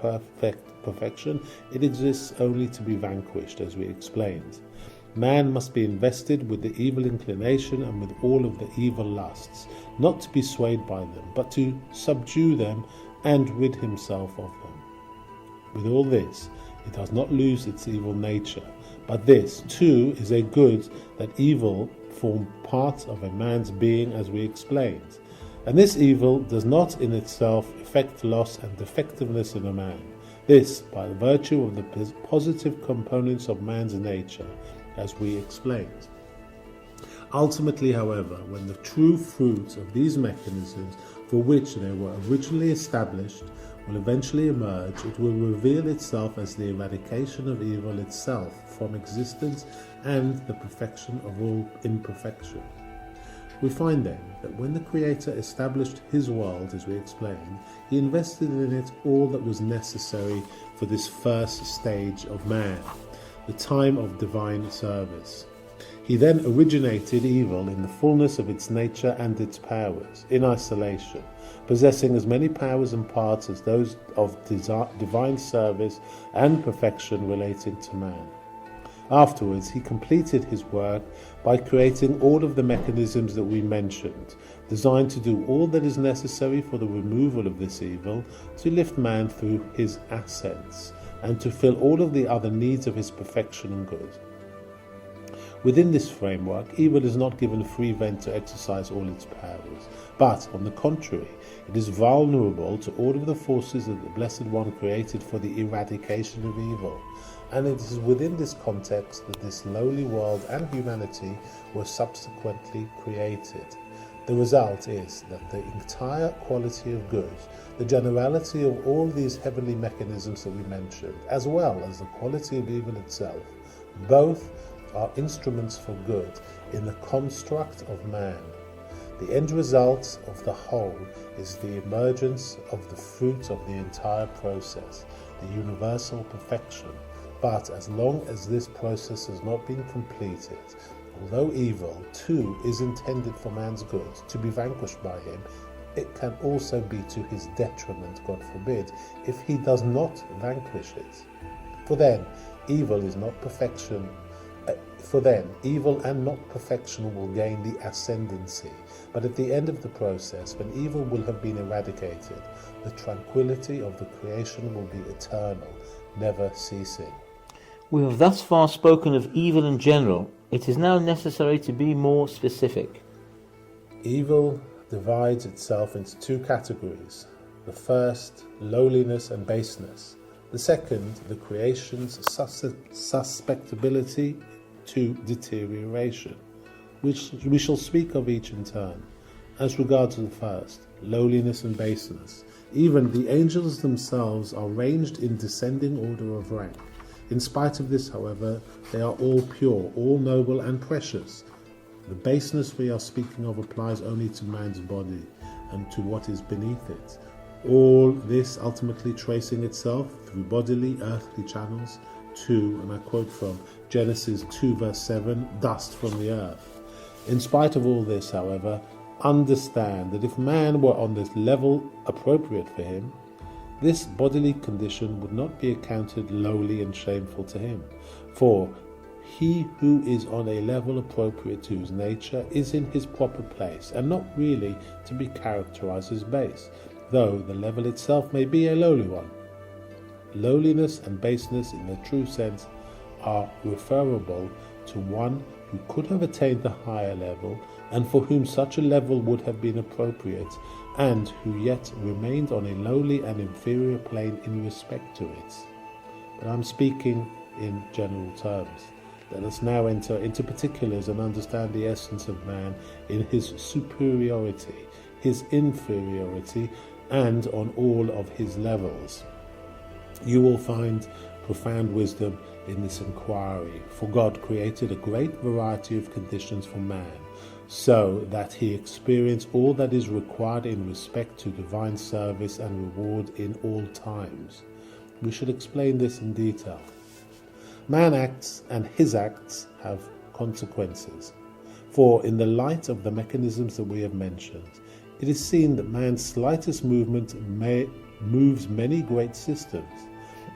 perfection, it exists only to be vanquished, as we explained. Man must be invested with the evil inclination and with all of the evil lusts, not to be swayed by them, but to subdue them and rid himself of them. With all this, it does not lose its evil nature, but this, too, is a good that evil form part of a man's being, as we explained. And this evil does not in itself effect loss and defectiveness in a man. This, by virtue of the positive components of man's nature, as we explained. Ultimately, however, when the true fruit of these mechanisms for which they were originally established will eventually emerge, it will reveal itself as the eradication of evil itself from existence and the perfection of all imperfection. We find then that when the Creator established his world, as we explained, he invested in it all that was necessary for this first stage of man, the time of divine service. He then originated evil in the fullness of its nature and its powers, in isolation, possessing as many powers and parts as those of divine service and perfection relating to man. Afterwards, he completed his work by creating all of the mechanisms that we mentioned, designed to do all that is necessary for the removal of this evil, to lift man through his ascents, and to fill all of the other needs of his perfection and good. Within this framework, evil is not given free vent to exercise all its powers, but, on the contrary, it is vulnerable to all of the forces that the Blessed One created for the eradication of evil. And it is within this context that this lowly world and humanity were subsequently created. The result is that the entire quality of good, the generality of all these heavenly mechanisms that we mentioned, as well as the quality of evil itself, both are instruments for good in the construct of man. The end result of the whole is the emergence of the fruit of the entire process, the universal perfection. But as long as this process has not been completed, although evil too is intended for man's good, to be vanquished by him, it can also be to his detriment, God forbid, if he does not vanquish it. For then, evil is not perfection. Evil and not perfection will gain the ascendancy. But at the end of the process, when evil will have been eradicated, the tranquility of the creation will be eternal, never ceasing. We have thus far spoken of evil in general. It is now necessary to be more specific. Evil divides itself into two categories. The first, lowliness and baseness. The second, the creation's susceptibility to deterioration, which we shall speak of each in turn. As regards the first, lowliness and baseness, even the angels themselves are ranged in descending order of rank. In spite of this, however, they are all pure, all noble and precious. The baseness we are speaking of applies only to man's body and to what is beneath it. All this ultimately tracing itself through bodily, earthly channels to, and I quote from Genesis 2 verse 7, dust from the earth. In spite of all this, however, understand that if man were on this level appropriate for him, this bodily condition would not be accounted lowly and shameful to him. For he who is on a level appropriate to his nature is in his proper place, and not really to be characterized as base, though the level itself may be a lowly one. Lowliness and baseness in the true sense are referable to one who could have attained the higher level, and for whom such a level would have been appropriate, and who yet remained on a lowly and inferior plane in respect to it. But I'm speaking in general terms. Let us now enter into particulars and understand the essence of man in his superiority, his inferiority, and on all of his levels. You will find profound wisdom in this inquiry, for God created a great variety of conditions for man, so that he experience all that is required in respect to divine service and reward in all times. We should explain this in detail. Man acts, and his acts have consequences. For in the light of the mechanisms that we have mentioned, it is seen that man's slightest movement moves many great systems.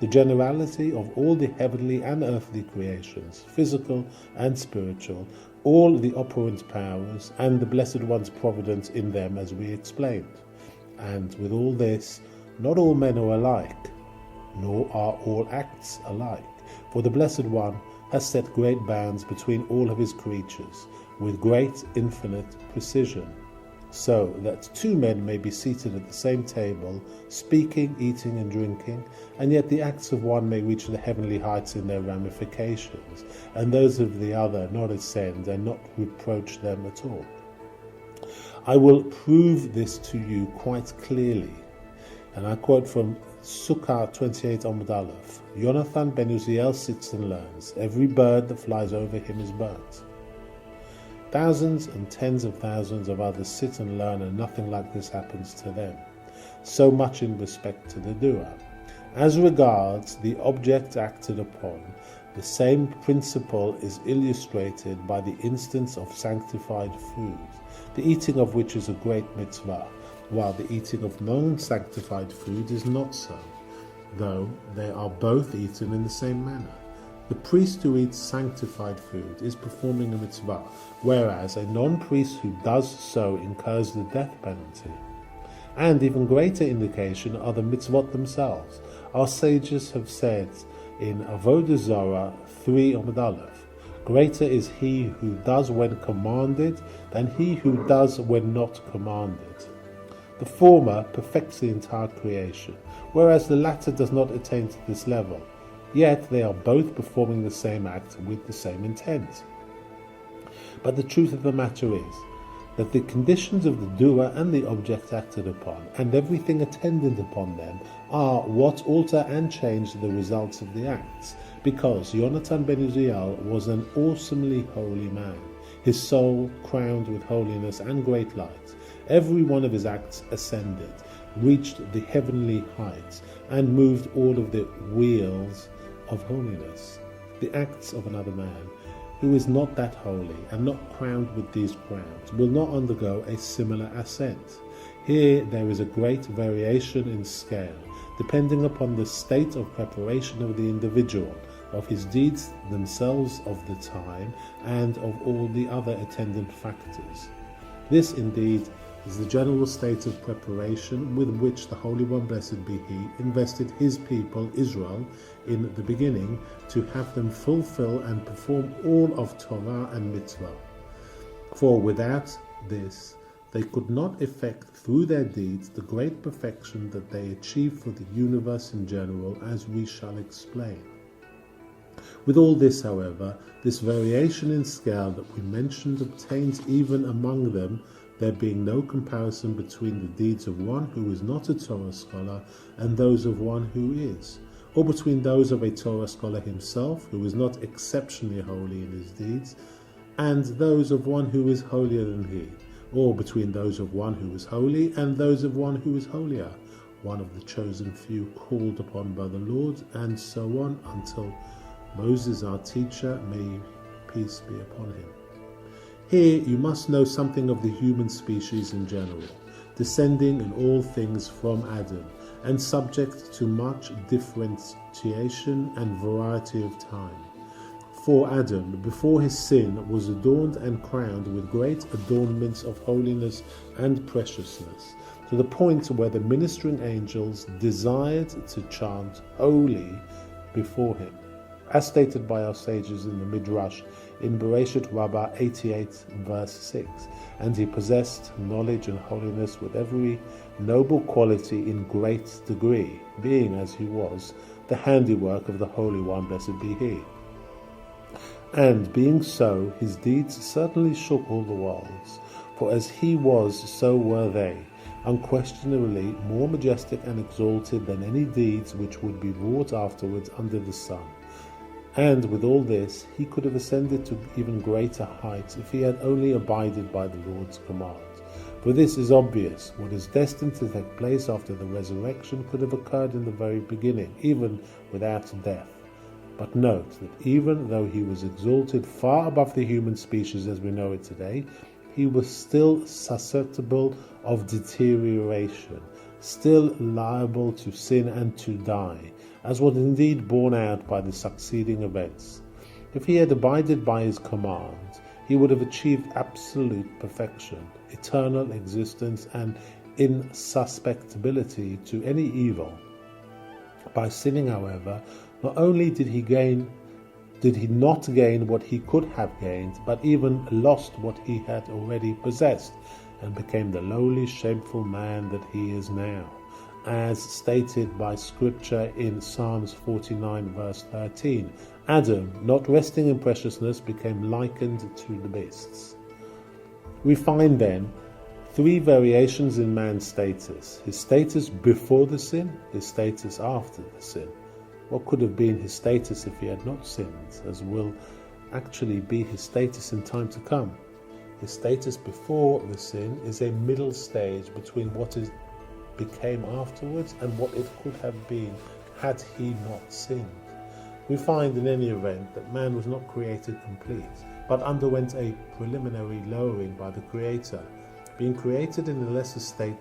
The generality of all the heavenly and earthly creations, physical and spiritual, all the operant powers, and the Blessed One's providence in them, as we explained. And with all this, not all men are alike, nor are all acts alike. For the Blessed One has set great bounds between all of his creatures, with great infinite precision, so that two men may be seated at the same table, speaking, eating, and drinking, and yet the acts of one may reach the heavenly heights in their ramifications, and those of the other not ascend and not reproach them at all. I will prove this to you quite clearly, and I quote from Sukkah 28 Amud Aleph. Jonathan ben Uziel sits and learns. Every bird that flies over him is burnt. Thousands and tens of thousands of others sit and learn, and nothing like this happens to them. So much in respect to the doer. As regards the object acted upon, the same principle is illustrated by the instance of sanctified food, the eating of which is a great mitzvah, while the eating of non-sanctified food is not so, though they are both eaten in the same manner. The priest who eats sanctified food is performing a mitzvah, whereas a non-priest who does so incurs the death penalty. And even greater indication are the mitzvot themselves. Our sages have said in Avodah Zarah 3 Amud Aleph, greater is he who does when commanded than he who does when not commanded. The former perfects the entire creation, whereas the latter does not attain to this level. Yet they are both performing the same act with the same intent. But the truth of the matter is that the conditions of the doer and the object acted upon, and everything attendant upon them, are what alter and change the results of the acts, because Jonathan ben Uziel was an awesomely holy man, his soul crowned with holiness and great light. Every one of his acts ascended, reached the heavenly heights, and moved all of the wheels of holiness. The acts of another man, who is not that holy and not crowned with these crowns, will not undergo a similar ascent. Here there is a great variation in scale, depending upon the state of preparation of the individual, of his deeds themselves, of the time, and of all the other attendant factors. This indeed is the general state of preparation with which the Holy One, blessed be He, invested His people, Israel, in the beginning, to have them fulfill and perform all of Torah and Mitzvah. For without this, they could not effect through their deeds the great perfection that they achieve for the universe in general, as we shall explain. With all this, however, this variation in scale that we mentioned obtains even among them, there being no comparison between the deeds of one who is not a Torah scholar and those of one who is. or between those of a Torah scholar himself, who is not exceptionally holy in his deeds, and those of one who is holier than he, or between those of one who is holy and those of one who is holier, one of the chosen few called upon by the Lord, and so on until Moses, our teacher, may peace be upon him. Here you must know something of the human species in general, descending in all things from Adam, and subject to much differentiation and variety of time. For Adam, before his sin, was adorned and crowned with great adornments of holiness and preciousness, to the point where the ministering angels desired to chant holy before him, as stated by our sages in the Midrash in Bereshit Rabbah 88 verse 6, and he possessed knowledge and holiness with every noble quality in great degree, being as he was the handiwork of the Holy One, blessed be he. And being so, his deeds certainly shook all the worlds, for as he was, so were they, unquestionably more majestic and exalted than any deeds which would be wrought afterwards under the sun. And with all this, he could have ascended to even greater heights if he had only abided by the Lord's command. For this is obvious: what is destined to take place after the resurrection could have occurred in the very beginning, even without death. But note that even though he was exalted far above the human species as we know it today, he was still susceptible of deterioration, still liable to sin and to die, as was indeed borne out by the succeeding events. If he had abided by his command, he would have achieved absolute perfection, eternal existence, and insusceptibility to any evil. By sinning, however, not only did he not gain what he could have gained, but even lost what he had already possessed, and became the lowly, shameful man that he is now, as stated by Scripture in Psalms 49 verse 13. Adam, not resting in preciousness, became likened to the beasts. We find then three variations in man's status: his status before the sin, his status after the sin. What could have been his status if he had not sinned, as will actually be his status in time to come? His status before the sin is a middle stage between what it became afterwards and what it could have been had he not sinned. We find in any event that man was not created complete, but underwent a preliminary lowering by the Creator, being created in a lesser state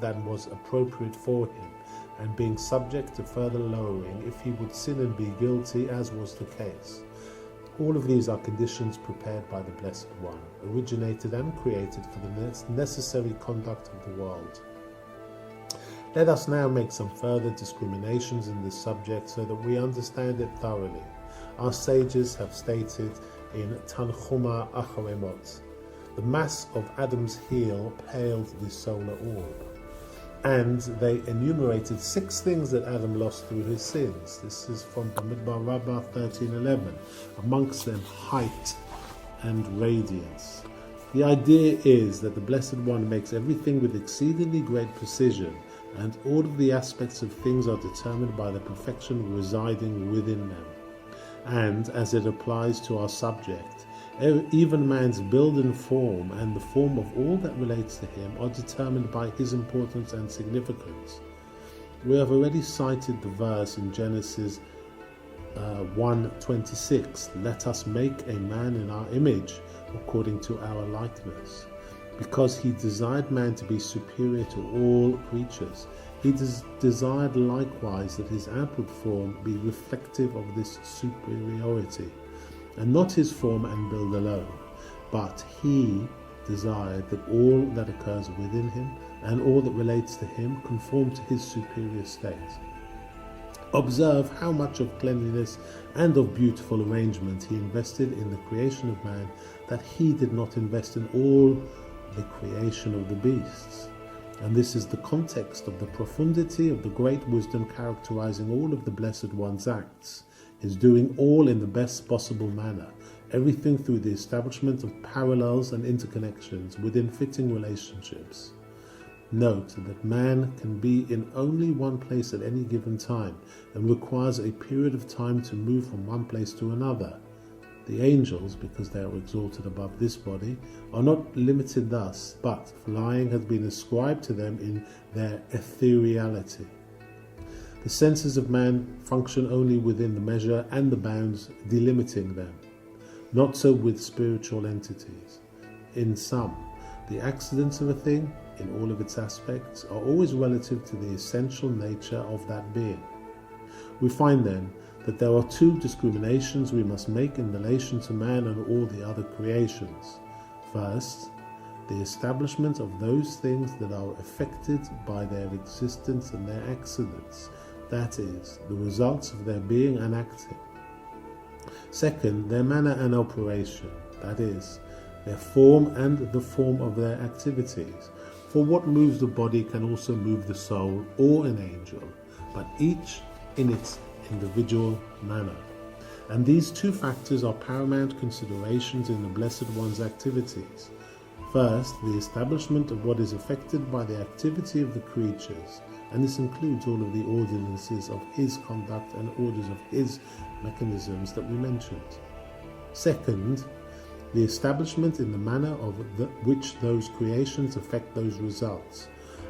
than was appropriate for him, and being subject to further lowering if he would sin and be guilty, as was the case. All of these are conditions prepared by the Blessed One, originated and created for the necessary conduct of the world. Let us now make some further discriminations in this subject so that we understand it thoroughly. Our sages have stated in Tanchuma Acharemot, the mass of Adam's heel paled the solar orb, and they enumerated 6 things that Adam lost through his sins. This is from Bamidbar Rabbah 13:11. Amongst them, height and radiance. The idea is that the Blessed One makes everything with exceedingly great precision, and all of the aspects of things are determined by the perfection residing within them. And as it applies to our subject, even man's build and form, and the form of all that relates to him, are determined by his importance and significance. We have already cited the verse in Genesis 1:26, "Let us make a man in our image, according to our likeness." Because he desired man to be superior to all creatures, he desired likewise that his outward form be reflective of this superiority, and not his form and build alone, but he desired that all that occurs within him and all that relates to him conform to his superior state. Observe how much of cleanliness and of beautiful arrangement he invested in the creation of man that he did not invest in all the creation of the beasts. And this is the context of the profundity of the great wisdom characterizing all of the Blessed One's acts, his doing all in the best possible manner, everything through the establishment of parallels and interconnections within fitting relationships. Note that man can be in only one place at any given time and requires a period of time to move from one place to another. The angels, because they are exalted above this body, are not limited thus, but flying has been ascribed to them in their ethereality. The senses of man function only within the measure and the bounds delimiting them. Not so with spiritual entities. In sum, the accidents of a thing, in all of its aspects, are always relative to the essential nature of that being. We find then that there are two discriminations we must make in relation to man and all the other creations. First, the establishment of those things that are affected by their existence and their accidents, that is, the results of their being and acting. Second, their manner and operation, that is, their form and the form of their activities. For what moves the body can also move the soul or an angel, but each in its individual manner. And these two factors are paramount considerations in the Blessed One's activities. First, the establishment of what is affected by the activity of the creatures, and this includes all of the ordinances of his conduct and orders of his mechanisms that we mentioned. Second, the establishment in the manner of which those creations affect those results.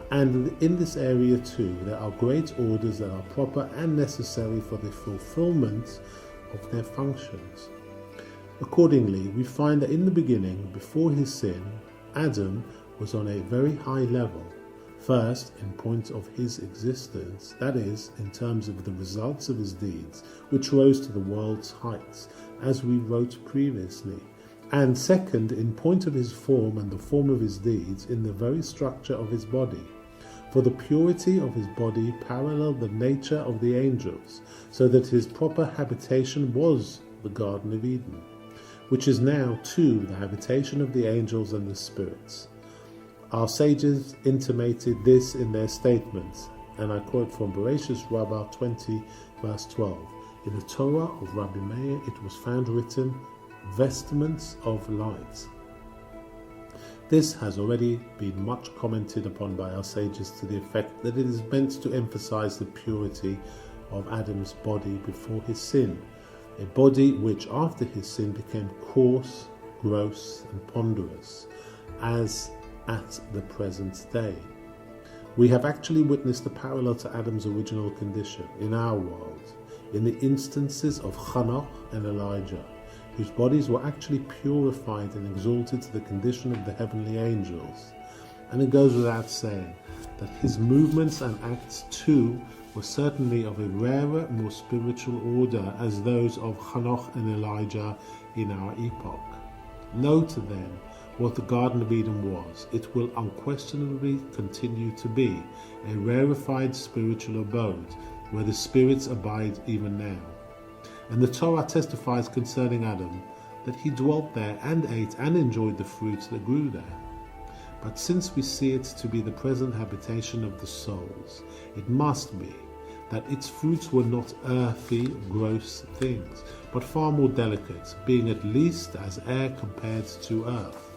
And in this area too, there are great orders that are proper and necessary for the fulfillment of their functions. Accordingly, we find that in the beginning, before his sin, Adam was on a very high level. First, in point of his existence, that is, in terms of the results of his deeds, which rose to the world's heights, as we wrote previously. And second, in point of his form and the form of his deeds, in the very structure of his body. For the purity of his body paralleled the nature of the angels, so that his proper habitation was the Garden of Eden, which is now too the habitation of the angels and the spirits. Our sages intimated this in their statements, and I quote from Bereshis Rabbah 20 verse 12. In the Torah of Rabbi Meir it was found written, vestments of light. This has already been much commented upon by our sages to the effect that it is meant to emphasize the purity of Adam's body before his sin, a body which after his sin became coarse, gross and ponderous, as at the present day. We have actually witnessed the parallel to Adam's original condition in our world, in the instances of Hanoch and Elijah, whose bodies were actually purified and exalted to the condition of the heavenly angels. And it goes without saying that his movements and acts too were certainly of a rarer, more spiritual order as those of Hanoch and Elijah in our epoch. Note then what the Garden of Eden was. It will unquestionably continue to be a rarefied spiritual abode where the spirits abide even now. And the Torah testifies concerning Adam that he dwelt there and ate and enjoyed the fruits that grew there. But since we see it to be the present habitation of the souls, it must be that its fruits were not earthy, gross things, but far more delicate, being at least as air compared to earth.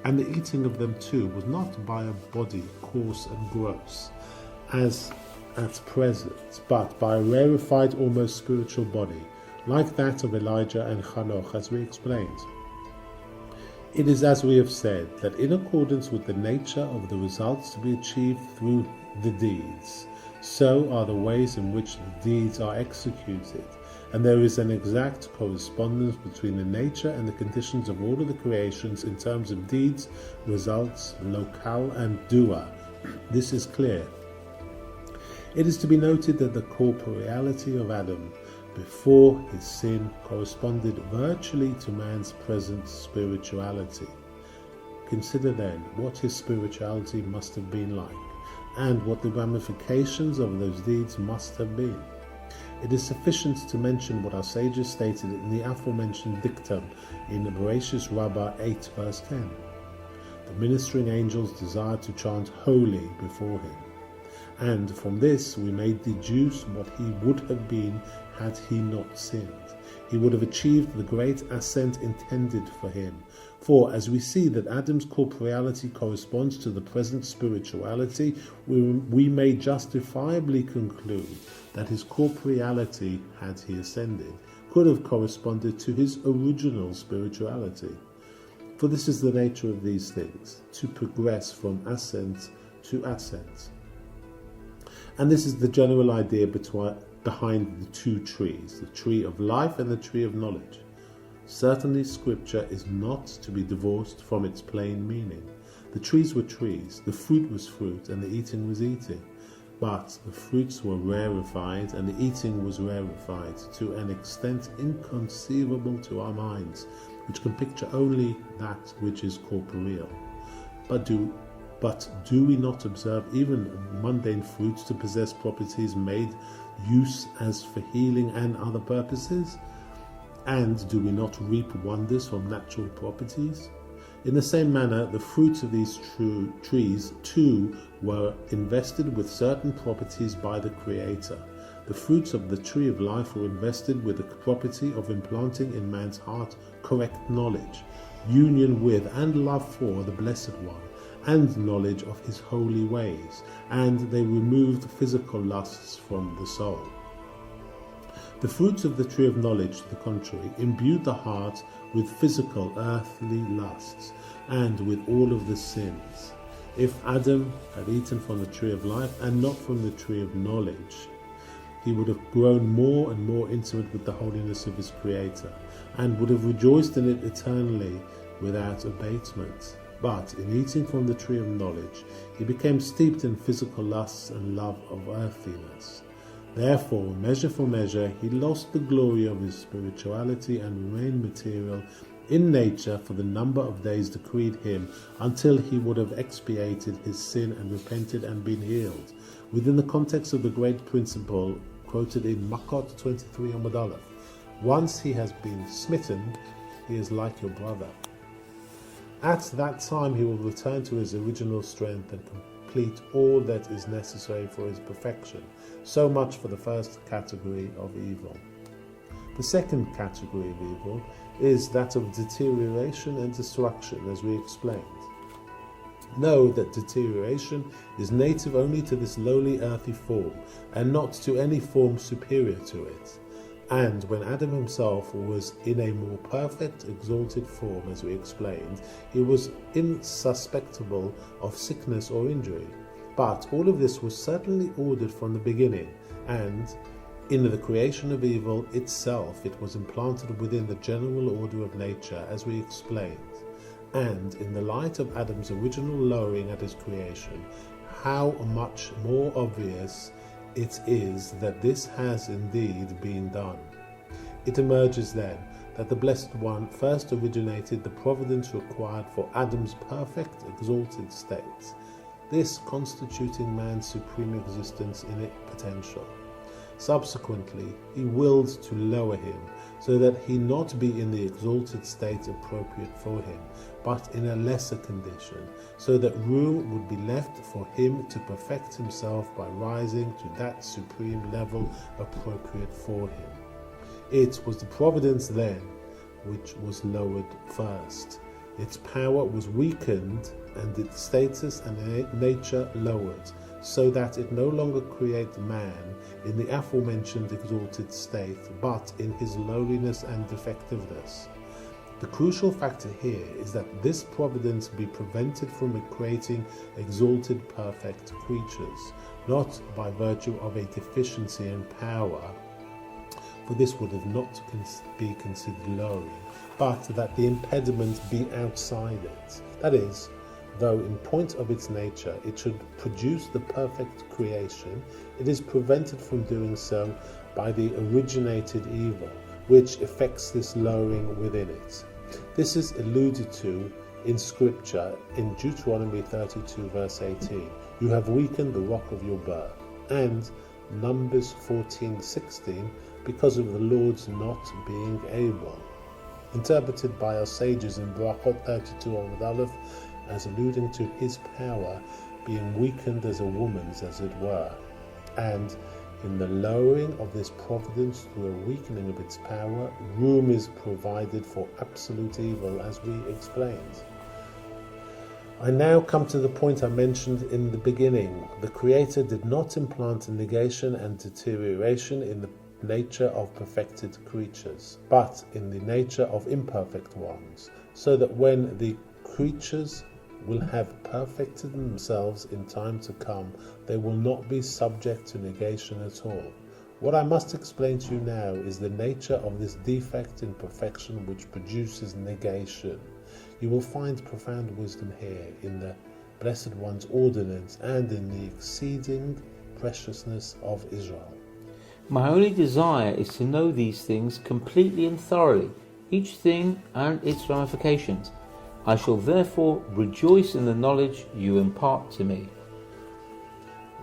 And the eating of them too was not by a body coarse and gross, as at present, but by a rarefied, almost spiritual body, like that of Elijah and Hanoch, as we explained. It is as we have said, that in accordance with the nature of the results to be achieved through the deeds, so are the ways in which the deeds are executed, and there is an exact correspondence between the nature and the conditions of all of the creations in terms of deeds, results, locale, and doer. This is clear. It is to be noted that the corporeality of Adam before his sin corresponded virtually to man's present spirituality. Consider then what his spirituality must have been like, and what the ramifications of those deeds must have been. It is sufficient to mention what our sages stated in the aforementioned dictum in Bereshis Rabbah 8 verse 10. The ministering angels desired to chant holy before him. And from this we may deduce what he would have been had he not sinned. he would have achieved the great ascent intended for him. For as we see that Adam's corporeality corresponds to the present spirituality, we may justifiably conclude that his corporeality, had he ascended, could have corresponded to his original spirituality. For this is the nature of these things, to progress from ascent to ascent. And this is the general idea behind the two trees, the tree of life and the tree of knowledge. Certainly Scripture is not to be divorced from its plain meaning. The trees were trees, the fruit was fruit, and the eating was eating. But the fruits were rarefied, and the eating was rarefied to an extent inconceivable to our minds, which can picture only that which is corporeal. But do we not observe even mundane fruits to possess properties made use as for healing and other purposes? And do we not reap wonders from natural properties? In the same manner, the fruits of these trees too were invested with certain properties by the Creator. The fruits of the tree of life were invested with the property of implanting in man's heart correct knowledge, union with and love for the Blessed One, and knowledge of his holy ways, and they removed physical lusts from the soul. The fruits of the tree of knowledge, to the contrary, imbued the heart with physical earthly lusts, and with all of the sins. If Adam had eaten from the tree of life and not from the tree of knowledge, he would have grown more and more intimate with the holiness of his Creator, and would have rejoiced in it eternally without abatement. But in eating from the tree of knowledge, he became steeped in physical lusts and love of earthliness. Therefore, measure for measure, he lost the glory of his spirituality and remained material in nature for the number of days decreed him, until he would have expiated his sin and repented and been healed, within the context of the great principle quoted in Makot 23 Amud Aleph. Once he has been smitten, he is like your brother. At that time he will return to his original strength and complete all that is necessary for his perfection. So much for the first category of evil. The second category of evil is that of deterioration and destruction, as we explained. Know that deterioration is native only to this lowly earthy form, and not to any form superior to it. And when Adam himself was in a more perfect, exalted form, as we explained, he was insusceptible of sickness or injury. But all of this was certainly ordered from the beginning, and in the creation of evil itself it was implanted within the general order of nature, as we explained. And in the light of Adam's original lowering at his creation, how much more obvious it is that this has indeed been done. It emerges then that the Blessed One first originated the providence required for Adam's perfect, exalted state, this constituting man's supreme existence in its potential. Subsequently, he willed to lower him, so that he not be in the exalted state appropriate for him, but in a lesser condition, so that room would be left for him to perfect himself by rising to that supreme level appropriate for him. It was the providence then which was lowered first. Its power was weakened and its status and nature lowered, so that it no longer creates man in the aforementioned exalted state, but in his lowliness and defectiveness. The crucial factor here is that this providence be prevented from creating exalted, perfect creatures, not by virtue of a deficiency in power, for this would have not be considered lowering, but that the impediment be outside it. That is, though in point of its nature it should produce the perfect creation, it is prevented from doing so by the originated evil, which effects this lowering within it. This is alluded to in Scripture in Deuteronomy 32 verse 18. You have weakened the rock of your birth. And Numbers 14:16, because of the Lord's not being able. Interpreted by our sages in Brachot 32 Amud Aleph as alluding to his power being weakened as a woman's, as it were, and In the lowering of this providence through a weakening of its power, room is provided for absolute evil, as we explained. I now come to the point I mentioned in the beginning. The Creator did not implant a negation and deterioration in the nature of perfected creatures, but in the nature of imperfect ones, so that when the creatures will have perfected themselves in time to come, they will not be subject to negation at all. What I must explain to you now is the nature of this defect in perfection which produces negation. You will find profound wisdom here in the Blessed One's ordinance and in the exceeding preciousness of Israel. My only desire is to know these things completely and thoroughly, each thing and its ramifications. I shall therefore rejoice in the knowledge you impart to me.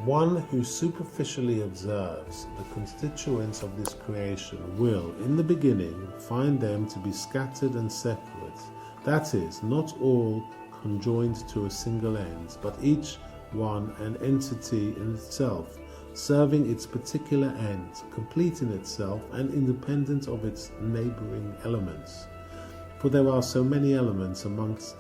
One who superficially observes the constituents of this creation will, in the beginning, find them to be scattered and separate. That is, not all conjoined to a single end, but each one an entity in itself, serving its particular end, complete in itself and independent of its neighbouring elements. For there are so many elements amongst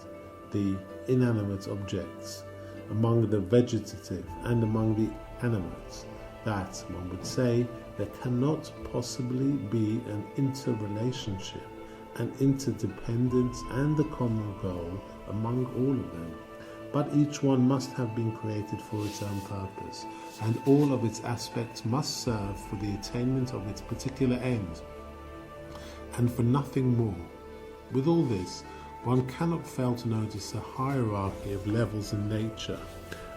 the inanimate objects, among the vegetative and among the animates, that, one would say, there cannot possibly be an interrelationship, an interdependence and a common goal among all of them. But each one must have been created for its own purpose, and all of its aspects must serve for the attainment of its particular end, and for nothing more. With all this, one cannot fail to notice a hierarchy of levels in nature,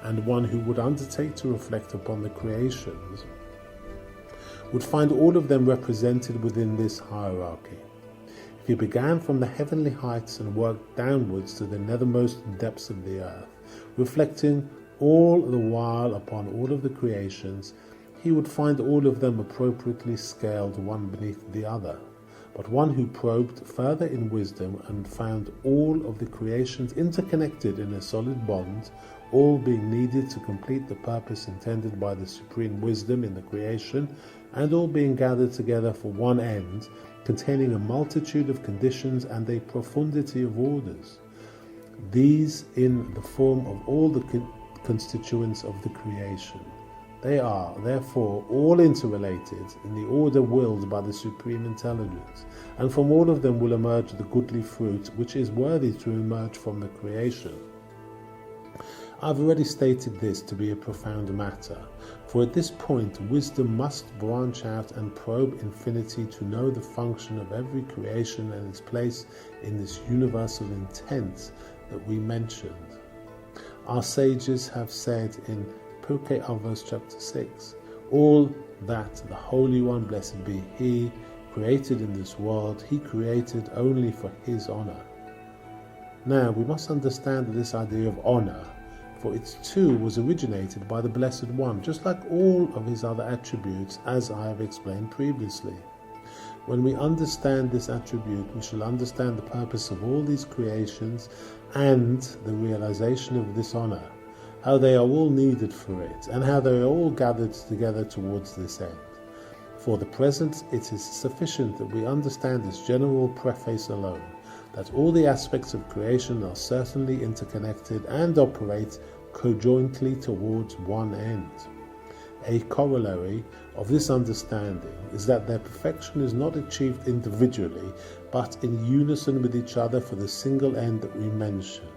and one who would undertake to reflect upon the creations would find all of them represented within this hierarchy. If he began from the heavenly heights and worked downwards to the nethermost depths of the earth, reflecting all the while upon all of the creations, he would find all of them appropriately scaled one beneath the other. But one who probed further in wisdom and found all of the creations interconnected in a solid bond, all being needed to complete the purpose intended by the supreme wisdom in the creation, and all being gathered together for one end, containing a multitude of conditions and a profundity of orders, these in the form of all the constituents of the creation. They are, therefore, all interrelated in the order willed by the Supreme Intelligence, and from all of them will emerge the goodly fruit which is worthy to emerge from the creation. I've already stated this to be a profound matter, for at this point wisdom must branch out and probe infinity to know the function of every creation and its place in this universal intent that we mentioned. Our sages have said in Pirkei Avos chapter 6, all that the Holy One, blessed be He, created in this world, He created only for His honor. Now we must understand that this idea of honor, for it too was originated by the Blessed One, just like all of His other attributes, as I have explained previously. When we understand this attribute, we shall understand the purpose of all these creations and the realization of this honor, how they are all needed for it, and how they are all gathered together towards this end. For the present, it is sufficient that we understand this general preface alone, that all the aspects of creation are certainly interconnected and operate conjointly towards one end. A corollary of this understanding is that their perfection is not achieved individually, but in unison with each other for the single end that we mentioned.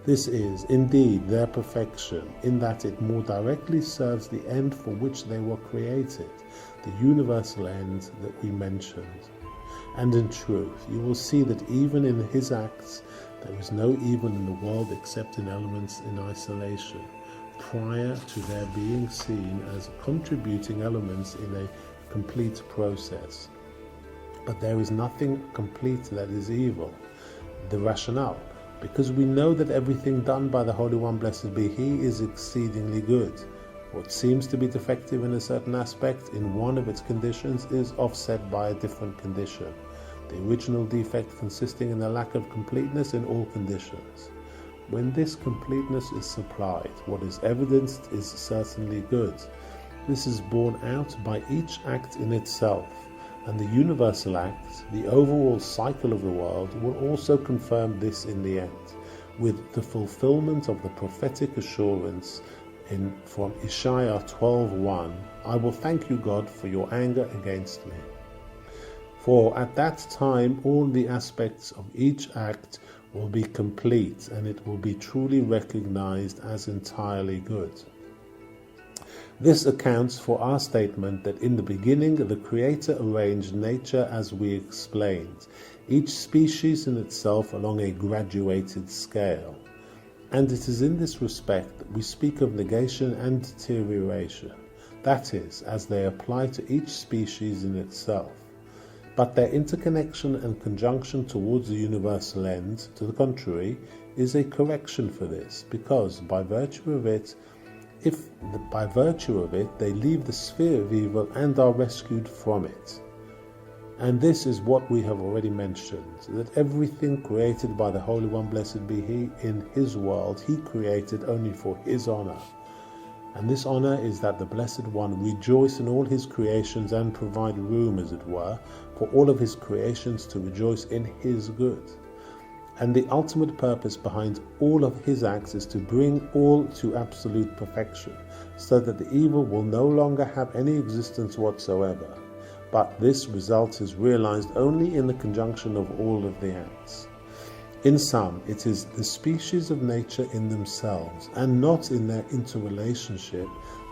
This is, indeed, their perfection, in that it more directly serves the end for which they were created, the universal end that we mentioned. And in truth, you will see that even in His acts, there is no evil in the world except in elements in isolation, prior to their being seen as contributing elements in a complete process. But there is nothing complete that is evil. The rationale: because we know that everything done by the Holy One, blessed be He, is exceedingly good. What seems to be defective in a certain aspect in one of its conditions is offset by a different condition, the original defect consisting in a lack of completeness in all conditions. When this completeness is supplied, what is evidenced is certainly good. This is borne out by each act in itself, and the universal act, the overall cycle of the world, will also confirm this in the end, with the fulfillment of the prophetic assurance from Isaiah 12:1, I will thank you, God, for your anger against me. For at that time all the aspects of each act will be complete, and it will be truly recognized as entirely good. This accounts for our statement that in the beginning the Creator arranged nature as we explained, each species in itself along a graduated scale. And it is in this respect that we speak of negation and deterioration, that is, as they apply to each species in itself. But their interconnection and conjunction towards the universal end, to the contrary, is a correction for this, because by virtue of it, they leave the sphere of evil and are rescued from it. And this is what we have already mentioned, that everything created by the Holy One, blessed be He, in His world, He created only for His honor. And this honor is that the Blessed One rejoice in all His creations and provide room, as it were, for all of His creations to rejoice in His good. And the ultimate purpose behind all of His acts is to bring all to absolute perfection, so that the evil will no longer have any existence whatsoever. But this result is realized only in the conjunction of all of the acts. In sum, it is the species of nature in themselves, and not in their interrelationship,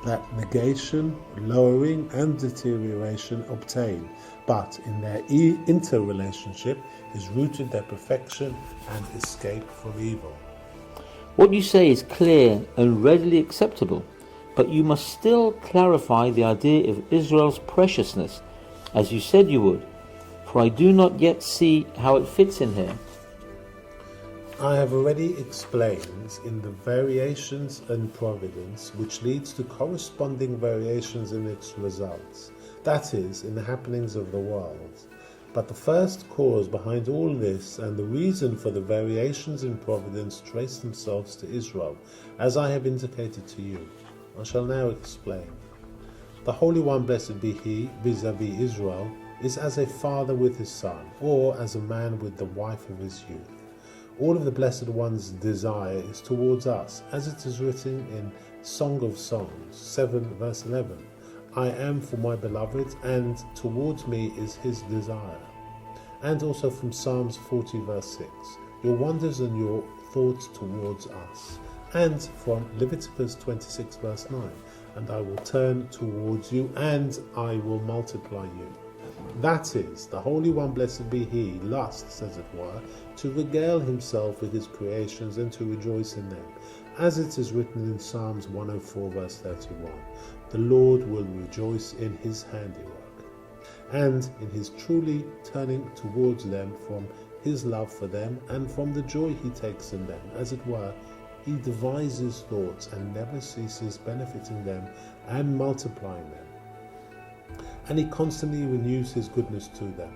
that negation, lowering, and deterioration obtain, but in their interrelationship is rooted their perfection and escape from evil. What you say is clear and readily acceptable, but you must still clarify the idea of Israel's preciousness, as you said you would, for I do not yet see how it fits in here. I have already explained in the variations in providence, which leads to corresponding variations in its results, that is, in the happenings of the world. But the first cause behind all this and the reason for the variations in providence trace themselves to Israel, as I have indicated to you. I shall now explain. The Holy One, blessed be He, vis-a-vis Israel, is as a father with his son, or as a man with the wife of his youth. All of the Blessed One's desire is towards us, as it is written in Song of Songs 7 verse 11. I am for my beloved, and towards me is his desire. And also from Psalms 40 verse 6, your wonders and your thoughts towards us. And from Leviticus 26 verse 9, and I will turn towards you, and I will multiply you. That is, the Holy One, blessed be He, lusts, as it were, to regale Himself with His creations and to rejoice in them. As it is written in Psalms 104 verse 31, the Lord will rejoice in His handiwork, and in His truly turning towards them from His love for them and from the joy He takes in them. As it were, He devises thoughts and never ceases benefiting them and multiplying them. And He constantly renews His goodness to them,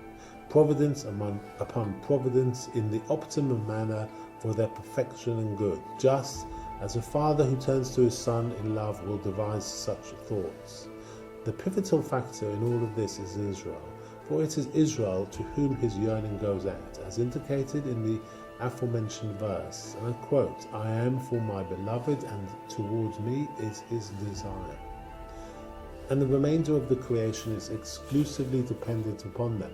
providence upon providence in the optimum manner for their perfection and good, just as a father who turns to his son in love will devise such thoughts. The pivotal factor in all of this is Israel, for it is Israel to whom His yearning goes out, as indicated in the aforementioned verse, and I quote, I am for my beloved, and towards me is his desire. And the remainder of the creation is exclusively dependent upon them,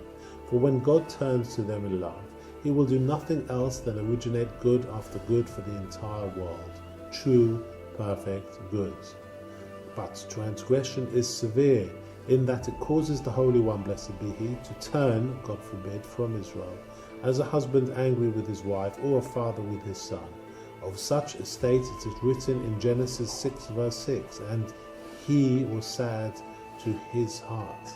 for when God turns to them in love, He will do nothing else than originate good after good for the entire world, true, perfect good. But transgression is severe, in that it causes the Holy One, blessed be He, to turn, God forbid, from Israel, as a husband angry with his wife, or a father with his son. Of such a state it is written in Genesis 6 verse 6, and he was sad to his heart.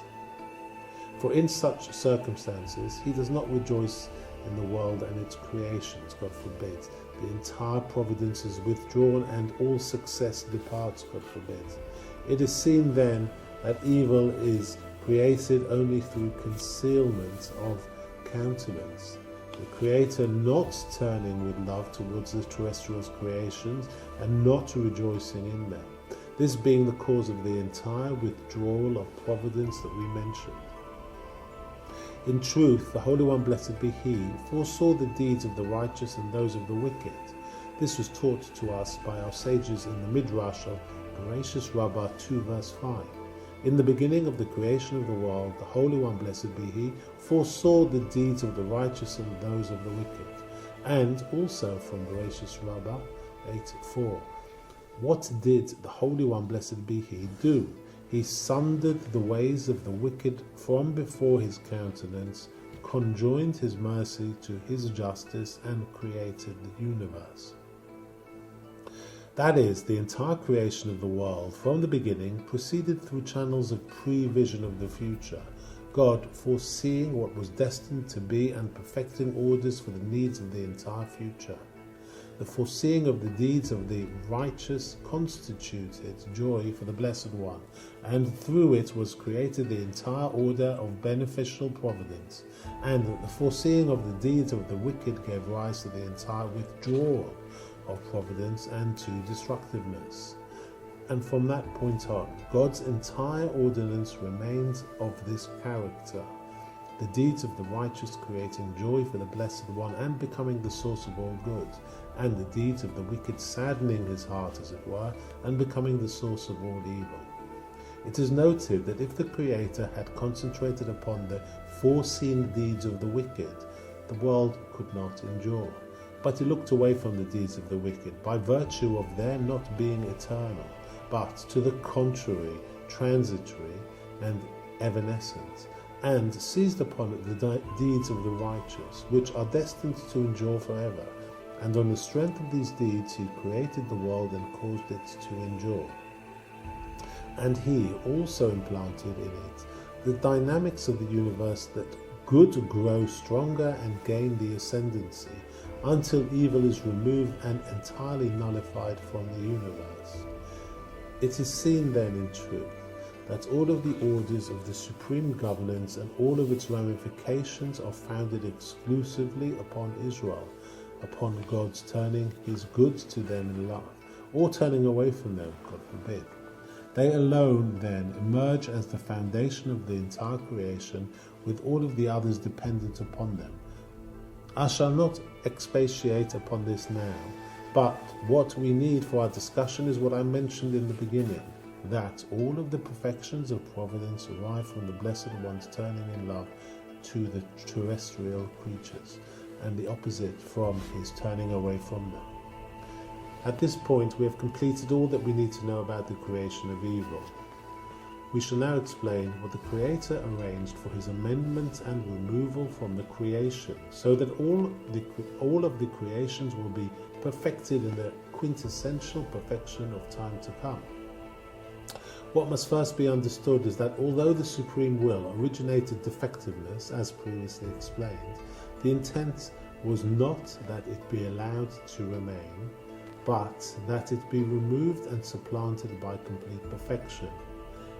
For in such circumstances He does not rejoice in the world and its creations, God forbid. The entire providence is withdrawn and all success departs, God forbid. It is seen then that evil is created only through concealment of countenance, the Creator not turning with love towards the terrestrial creations and not rejoicing in them. this being the cause of the entire withdrawal of providence that we mentioned. In truth, the Holy One, blessed be He, foresaw the deeds of the righteous and those of the wicked. This was taught to us by our sages in the Midrash of Bereshis Rabbah 2 verse 5. In the beginning of the creation of the world, the Holy One, blessed be He, foresaw the deeds of the righteous and those of the wicked. And also from Bereshis Rabbah 8:4. What did the Holy One, blessed be He, do? He sundered the ways of the wicked from before His countenance, conjoined His mercy to His justice, and created the universe. That is, the entire creation of the world from the beginning proceeded through channels of prevision of the future, God foreseeing what was destined to be and perfecting orders for the needs of the entire future. The foreseeing of the deeds of the righteous constituted joy for the Blessed One, and through it was created the entire order of beneficial providence, and the foreseeing of the deeds of the wicked gave rise to the entire withdrawal of providence and to destructiveness. And from that point on, God's entire ordinance remains of this character. The deeds of the righteous creating joy for the Blessed One and becoming the source of all good, and the deeds of the wicked saddening his heart, as it were, and becoming the source of all evil. It is noted that if the Creator had concentrated upon the foreseen deeds of the wicked, the world could not endure. But He looked away from the deeds of the wicked by virtue of their not being eternal, but to the contrary, transitory and evanescent, and seized upon the deeds of the righteous, which are destined to endure forever. And on the strength of these deeds He created the world and caused it to endure. And He also implanted in it the dynamics of the universe, that good grow stronger and gain the ascendancy, until evil is removed and entirely nullified from the universe. It is seen then in truth that all of the orders of the supreme governance and all of its ramifications are founded exclusively upon Israel, upon God's turning His goods to them in love, or turning away from them, God forbid. They alone then emerge as the foundation of the entire creation, with all of the others dependent upon them. I shall not expatiate upon this now, but what we need for our discussion is what I mentioned in the beginning, that all of the perfections of providence arrive from the Blessed One's turning in love to the terrestrial creatures, and the opposite from His turning away from them. At this point, we have completed all that we need to know about the creation of evil. We shall now explain what the Creator arranged for His amendment and removal from the creation, so that all of the creations will be perfected in the quintessential perfection of time to come. What must first be understood is that although the Supreme Will originated defectiveness, as previously explained, the intent was not that it be allowed to remain, but that it be removed and supplanted by complete perfection.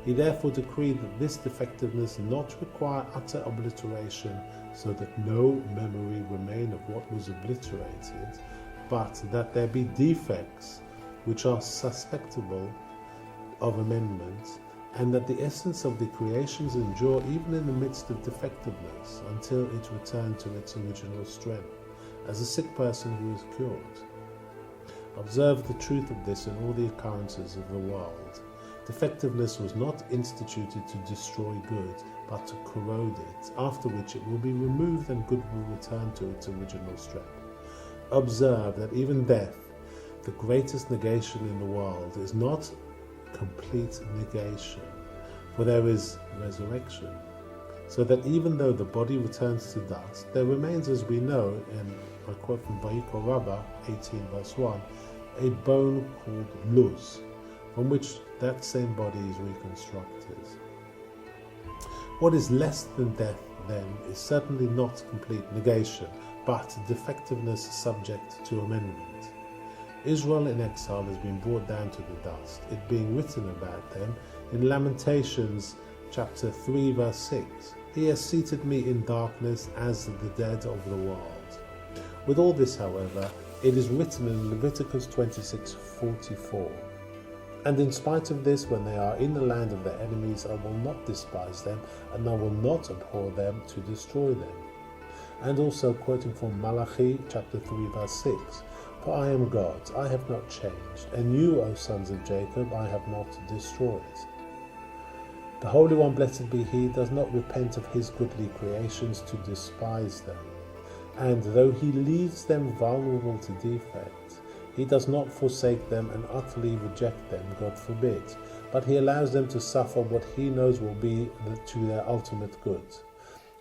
He therefore decreed that this defectiveness not require utter obliteration, so that no memory remain of what was obliterated, but that there be defects which are susceptible of amendment, and that the essence of the creations endure even in the midst of defectiveness until it return to its original strength, as a sick person who is cured. Observe the truth of this in all the occurrences of the world. Defectiveness was not instituted to destroy good, but to corrode it, after which it will be removed and good will return to its original strength. Observe that even death, the greatest negation in the world, is not complete negation, for there is resurrection, so that even though the body returns to dust, there remains, as we know, and I quote from Vayikra Rabbah 18 verse 1, a bone called luz, from which that same body is reconstructed. What is less than death, then, is certainly not complete negation, but defectiveness subject to amendment. Israel in exile has been brought down to the dust, it being written about them in Lamentations chapter 3 verse 6. He has seated me in darkness as the dead of the world. With all this, however, it is written in Leviticus 26:44, And in spite of this, when they are in the land of their enemies, I will not despise them, and I will not abhor them to destroy them. And also quoting from Malachi chapter 3 verse 6, for I am God, I have not changed, and you, O sons of Jacob, I have not destroyed. The Holy One, blessed be He, does not repent of His goodly creations to despise them. And though He leaves them vulnerable to defect, He does not forsake them and utterly reject them, God forbid, but He allows them to suffer what He knows will be to their ultimate good.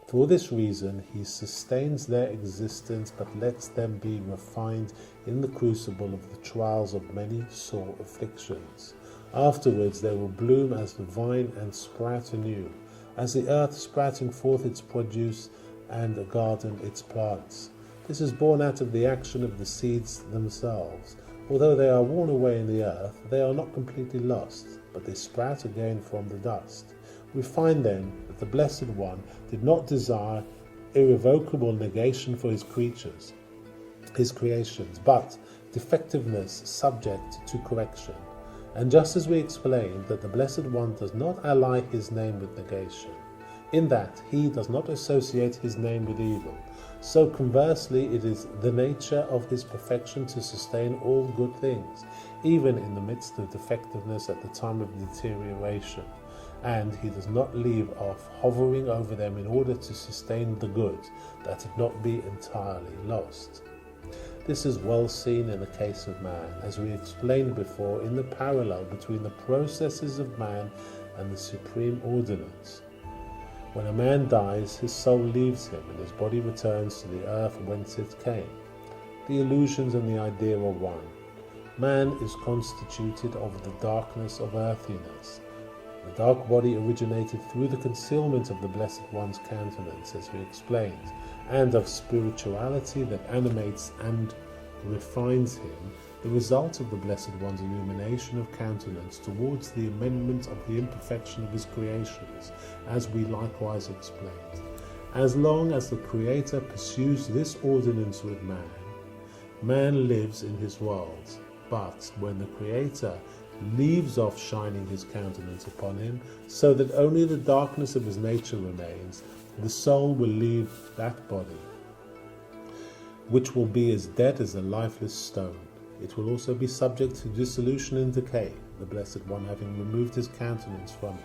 For this reason, He sustains their existence but lets them be refined in the crucible of the trials of many sore afflictions. Afterwards they will bloom as the vine and sprout anew, as the earth sprouting forth its produce and a garden its plants. This is born out of the action of the seeds themselves. Although they are worn away in the earth, they are not completely lost, but they sprout again from the dust. We find then that the Blessed One did not desire irrevocable negation for His creatures, His creations, but defectiveness subject to correction. And just as we explained that the Blessed One does not ally His name with negation, in that He does not associate His name with evil, so conversely it is the nature of His perfection to sustain all good things, even in the midst of defectiveness at the time of deterioration, and He does not leave off hovering over them in order to sustain the good, that it not be entirely lost. This is well seen in the case of man, as we explained before, in the parallel between the processes of man and the supreme ordinance. When a man dies, his soul leaves him and his body returns to the earth whence it came. The illusions and the idea are one. Man is constituted of the darkness of earthiness. The dark body originated through the concealment of the Blessed One's countenance, as we explained, and of spirituality that animates and refines him, the result of the Blessed One's illumination of countenance towards the amendment of the imperfection of His creations, as we likewise explained. As long as the Creator pursues this ordinance with man, man lives in his world, but when the Creator leaves off shining His countenance upon him, so that only the darkness of his nature remains, the soul will leave that body, which will be as dead as a lifeless stone. It will also be subject to dissolution and decay, the Blessed One having removed His countenance from it.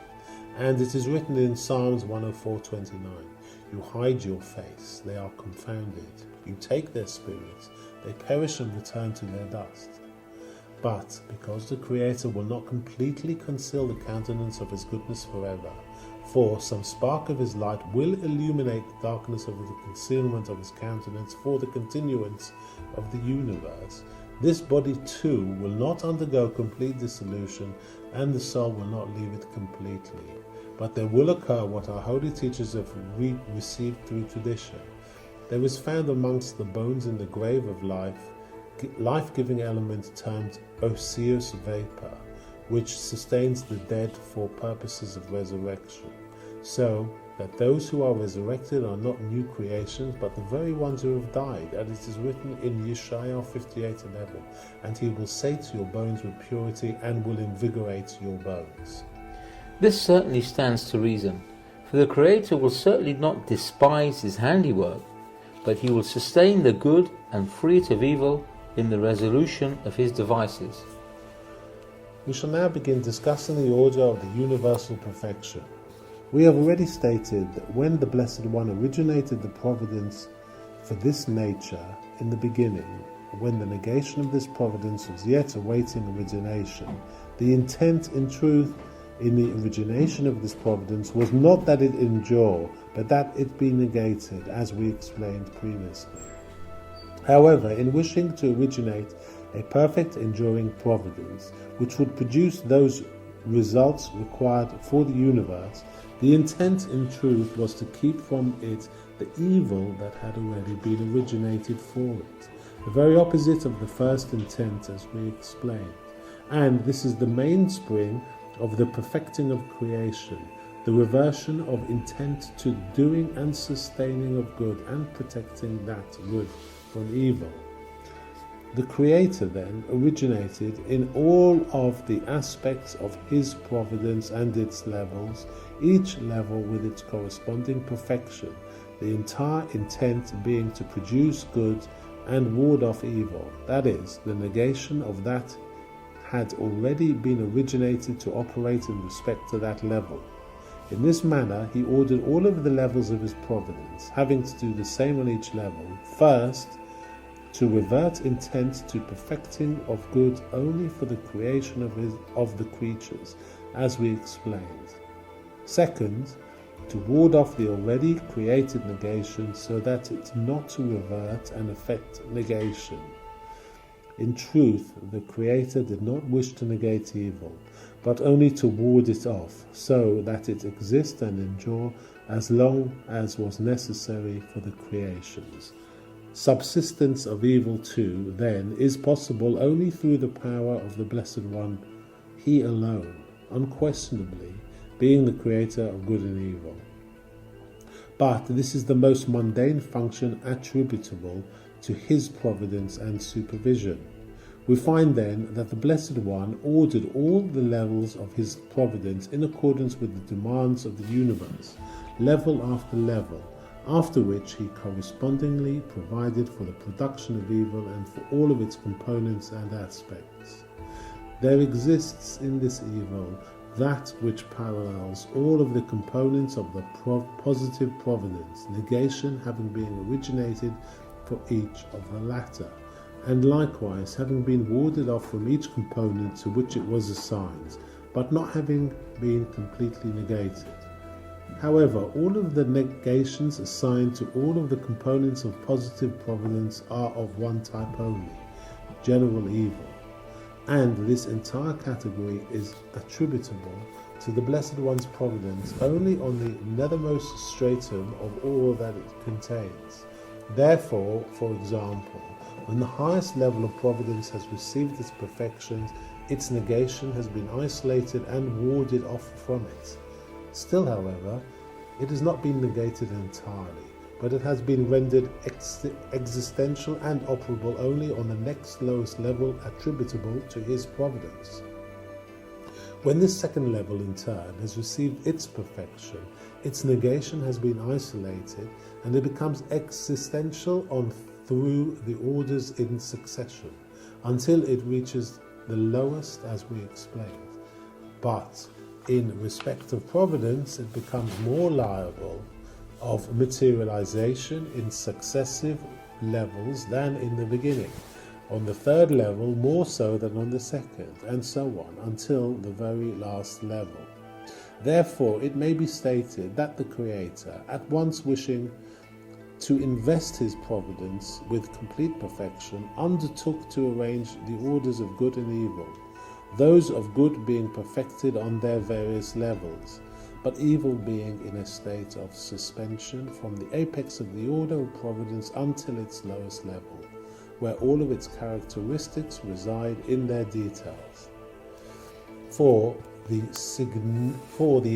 And it is written in Psalms 104:29, you hide your face, they are confounded. You take their spirits, they perish and return to their dust. But because the Creator will not completely conceal the countenance of His goodness forever, for some spark of His light will illuminate the darkness of the concealment of His countenance for the continuance of the universe, this body too will not undergo complete dissolution, and the soul will not leave it completely. But there will occur what our holy teachers have received through tradition. There is found amongst the bones in the grave of life-giving element termed osseous vapor, which sustains the dead for purposes of resurrection, so that those who are resurrected are not new creations, but the very ones who have died, as it is written in Yeshaya 58:11, and He will sate your bones with purity and will invigorate your bones. This certainly stands to reason, for the Creator will certainly not despise His handiwork, but He will sustain the good and free it of evil in the resolution of His devices. We shall now begin discussing the order of the universal perfection. We have already stated that when the Blessed One originated the providence for this nature in the beginning, when the negation of this providence was yet awaiting origination, the intent in truth in the origination of this providence was not that it endure, but that it be negated, as we explained previously. However, in wishing to originate a perfect enduring providence, which would produce those results required for the universe, the intent in truth was to keep from it the evil that had already been originated for it, the very opposite of the first intent, as we explained. And this is the mainspring of the perfecting of creation, the reversion of intent to doing and sustaining of good and protecting that good from evil. The Creator then originated in all of the aspects of His providence and its levels, each level with its corresponding perfection, the entire intent being to produce good and ward off evil, that is, the negation of that had already been originated to operate in respect to that level. In this manner, He ordered all of the levels of His providence, having to do the same on each level. First, to revert intent to perfecting of good only for the creation of the creatures, as we explained. Second, to ward off the already created negation so that it's not to revert and effect negation. In truth, the Creator did not wish to negate evil, but only to ward it off, so that it exist and endure as long as was necessary for the creations. Subsistence of evil too, then, is possible only through the power of the Blessed One, He alone, unquestionably, being the Creator of good and evil. But this is the most mundane function attributable to His providence and supervision. We find then that the Blessed One ordered all the levels of His providence in accordance with the demands of the universe, level after level, after which He correspondingly provided for the production of evil and for all of its components and aspects. There exists in this evil that which parallels all of the components of the positive providence, negation having been originated for each of the latter, and likewise having been warded off from each component to which it was assigned, but not having been completely negated. However, all of the negations assigned to all of the components of positive providence are of one type only, general evil, and this entire category is attributable to the Blessed One's providence only on the nethermost stratum of all that it contains. Therefore, for example, when the highest level of providence has received its perfections, its negation has been isolated and warded off from it. Still, however, it has not been negated entirely, but it has been rendered existential and operable only on the next lowest level attributable to His providence. When this second level in turn has received its perfection, its negation has been isolated and it becomes existential on through the orders in succession until it reaches the lowest, as we explained. But in respect of providence, it becomes more liable of materialization in successive levels than in the beginning, on the third level more so than on the second, and so on until the very last level. Therefore, it may be stated that the Creator, at once wishing to invest His providence with complete perfection, undertook to arrange the orders of good and evil, those of good being perfected on their various levels, but evil being in a state of suspension from the apex of the order of providence until its lowest level, where all of its characteristics reside in their details. For the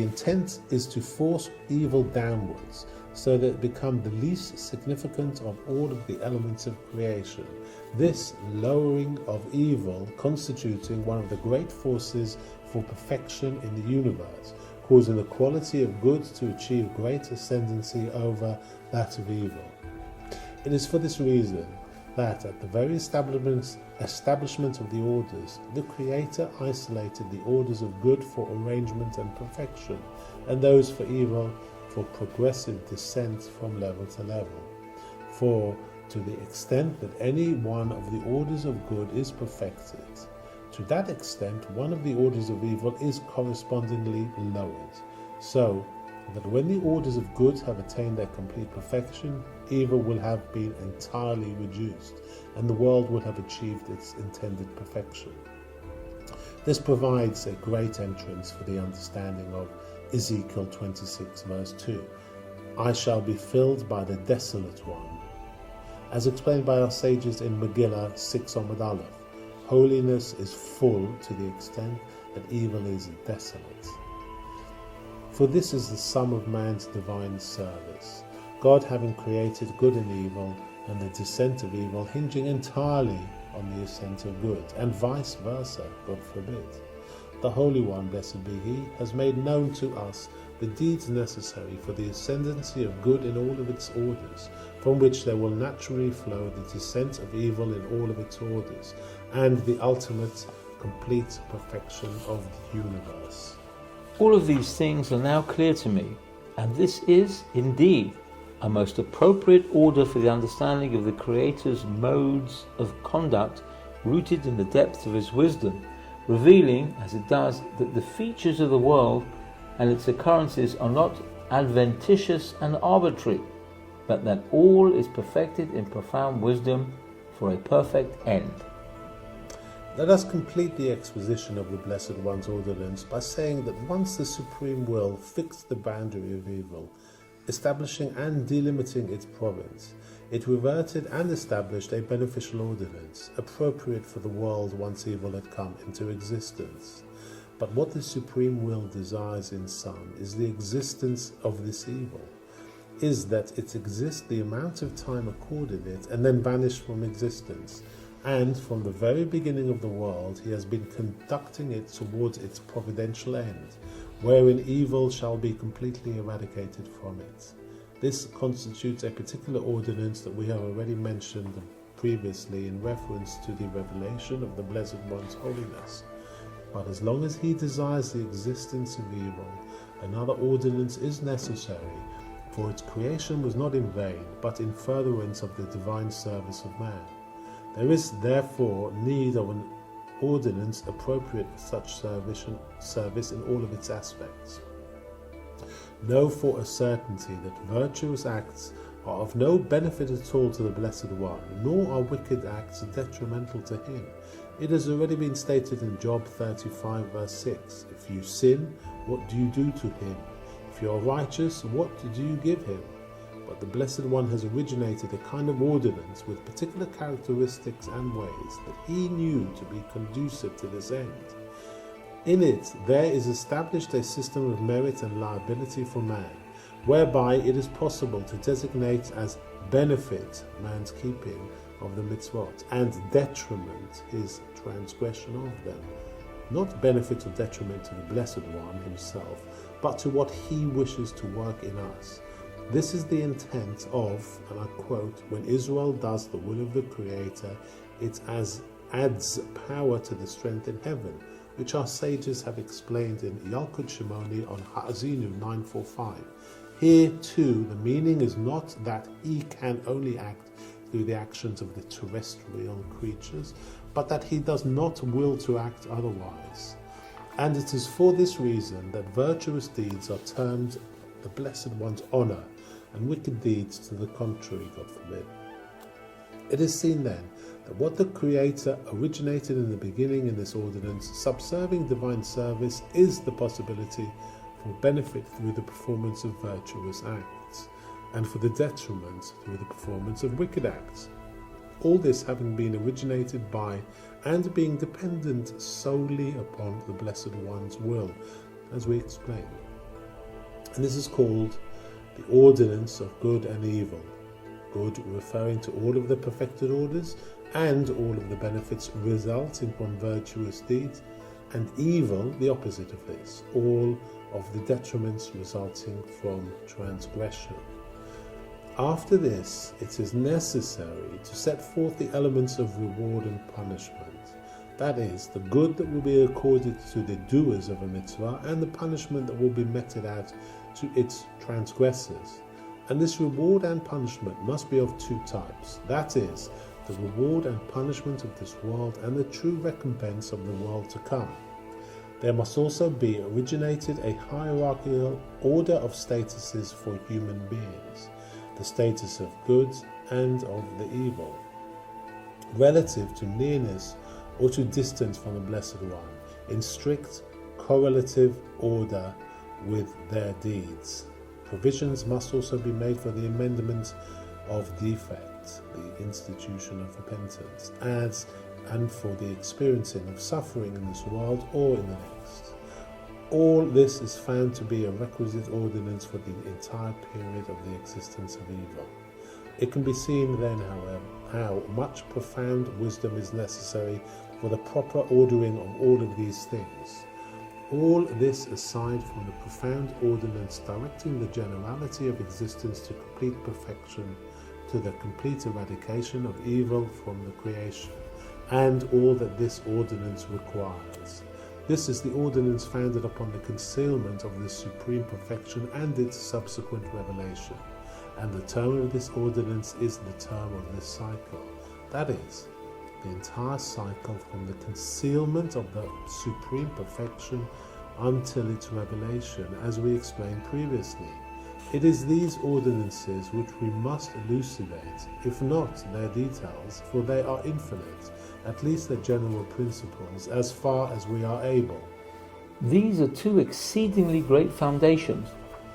intent is to force evil downwards, so that it become the least significant of all of the elements of creation, this lowering of evil constituting one of the great forces for perfection in the universe, causing the quality of good to achieve great ascendancy over that of evil. It is for this reason that at the very establishment of the orders, the Creator isolated the orders of good for arrangement and perfection, and those for evil for progressive descent from level to level. For to the extent that any one of the orders of good is perfected, to that extent one of the orders of evil is correspondingly lowered, so that when the orders of good have attained their complete perfection, evil will have been entirely reduced, and the world will have achieved its intended perfection. This provides a great entrance for the understanding of Ezekiel 26 verse 2. I shall be filled by the desolate one. As explained by our sages in Megillah 6 Amud Aleph, holiness is full to the extent that evil is desolate. For this is the sum of man's divine service, God having created good and evil, and the descent of evil hinging entirely on the ascent of good, and vice versa, God forbid. The Holy One, blessed be He, has made known to us the deeds necessary for the ascendancy of good in all of its orders, from which there will naturally flow the descent of evil in all of its orders, and the ultimate complete perfection of the universe. All of these things are now clear to me, and this is, indeed, a most appropriate order for the understanding of the Creator's modes of conduct rooted in the depths of His wisdom, revealing, as it does, that the features of the world and its occurrences are not adventitious and arbitrary, but that all is perfected in profound wisdom for a perfect end. Let us complete the exposition of the Blessed One's ordinance by saying that once the Supreme Will fixed the boundary of evil, establishing and delimiting its province, it reverted and established a beneficial ordinance, appropriate for the world once evil had come into existence. But what the Supreme Will desires in some is the existence of this evil, is that it exists the amount of time accorded it and then vanish from existence. And from the very beginning of the world he has been conducting it towards its providential end, wherein evil shall be completely eradicated from it. This constitutes a particular ordinance that we have already mentioned previously in reference to the revelation of the Blessed One's holiness. But as long as he desires the existence of evil, another ordinance is necessary, for its creation was not in vain, but in furtherance of the divine service of man. There is therefore need of an ordinance appropriate for such service in all of its aspects. Know for a certainty that virtuous acts are of no benefit at all to the Blessed One, nor are wicked acts detrimental to him. It has already been stated in Job 35 verse 6, if you sin, what do you do to him? If you are righteous, what do you give him? But the Blessed One has originated a kind of ordinance with particular characteristics and ways that he knew to be conducive to this end. In it there is established a system of merit and liability for man, whereby it is possible to designate as benefit man's keeping of the mitzvot, and detriment his transgression of them. Not benefit or detriment to the Blessed One himself, but to what he wishes to work in us. This is the intent of, and I quote, when Israel does the will of the Creator, it adds power to the strength in heaven, which our sages have explained in Yalkut Shimoni on Ha'azinu 945. Here too, the meaning is not that he can only act through the actions of the terrestrial creatures, but that he does not will to act otherwise. And it is for this reason that virtuous deeds are termed the Blessed One's honour, and wicked deeds to the contrary, God forbid. It is seen then that what the Creator originated in the beginning in this ordinance, subserving divine service, is the possibility for benefit through the performance of virtuous acts, and for the detriment through the performance of wicked acts. All this having been originated by and being dependent solely upon the Blessed One's will, as we explained. And this is called the ordinance of good and evil. Good referring to all of the perfected orders and all of the benefits resulting from virtuous deeds, and evil, the opposite of this, all of the detriments resulting from transgression. After this, it is necessary to set forth the elements of reward and punishment. That is, the good that will be accorded to the doers of a mitzvah, and the punishment that will be meted out to its transgressors. And this reward and punishment must be of two types. That is, the reward and punishment of this world, and the true recompense of the world to come. There must also be originated a hierarchical order of statuses for human beings, the status of good and of the evil, relative to nearness or to distance from the Blessed One, in strict correlative order with their deeds. Provisions must also be made for the amendment of defects, the institution of repentance, and for the experiencing of suffering in this world or in the next. All this is found to be a requisite ordinance for the entire period of the existence of evil. It can be seen then, however, how much profound wisdom is necessary for the proper ordering of all of these things. All this aside from the profound ordinance directing the generality of existence to complete perfection, to the complete eradication of evil from the creation, and all that this ordinance requires. This is the ordinance founded upon the concealment of this supreme perfection and its subsequent revelation. And the term of this ordinance is the term of this cycle. That is, the entire cycle from the concealment of the supreme perfection until its revelation, as we explained previously. It is these ordinances which we must elucidate, if not their details, for they are infinite, at least their general principles, as far as we are able. These are two exceedingly great foundations,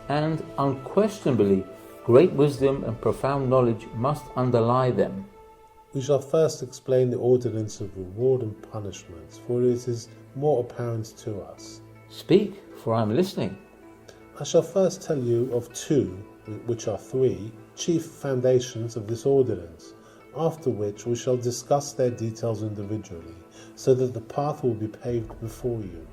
and unquestionably great wisdom and profound knowledge must underlie them. We shall first explain the ordinance of reward and punishment, for it is more apparent to us. Speak, for I am listening. I shall first tell you of two, which are three, chief foundations of this ordinance, after which we shall discuss their details individually, so that the path will be paved before you.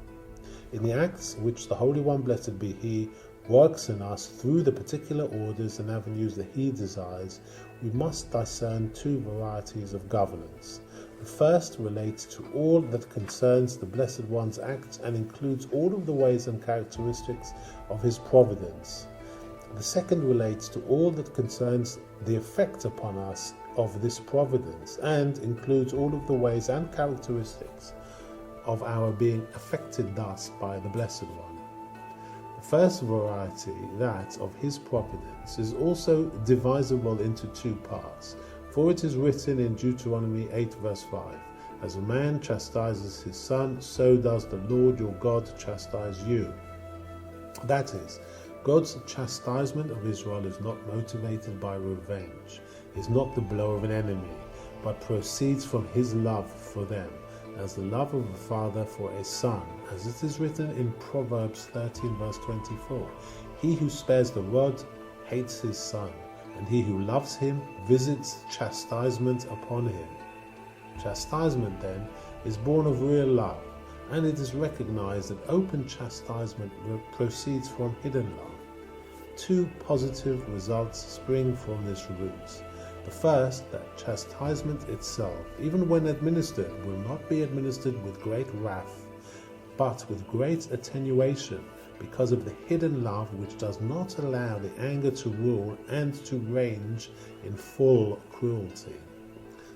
In the acts which the Holy One, blessed be He, works in us through the particular orders and avenues that He desires, we must discern two varieties of governance. The first relates to all that concerns the Blessed One's acts and includes all of the ways and characteristics of His providence. The second relates to all that concerns the effect upon us of this providence and includes all of the ways and characteristics of our being affected thus by the Blessed One. The first variety, that of His providence, is also divisible into two parts. For it is written in Deuteronomy 8 verse 5, "As a man chastises his son, so does the Lord your God chastise you." That is, God's chastisement of Israel is not motivated by revenge, is not the blow of an enemy, but proceeds from His love for them, as the love of a father for a son, as it is written in Proverbs 13 verse 24, "He who spares the rod hates his son, and he who loves him visits chastisement upon him." Chastisement, then, is born of real love, and it is recognized that open chastisement proceeds from hidden love. Two positive results spring from this root. The first, that chastisement itself, even when administered, will not be administered with great wrath, but with great attenuation, because of the hidden love which does not allow the anger to rule and to range in full cruelty.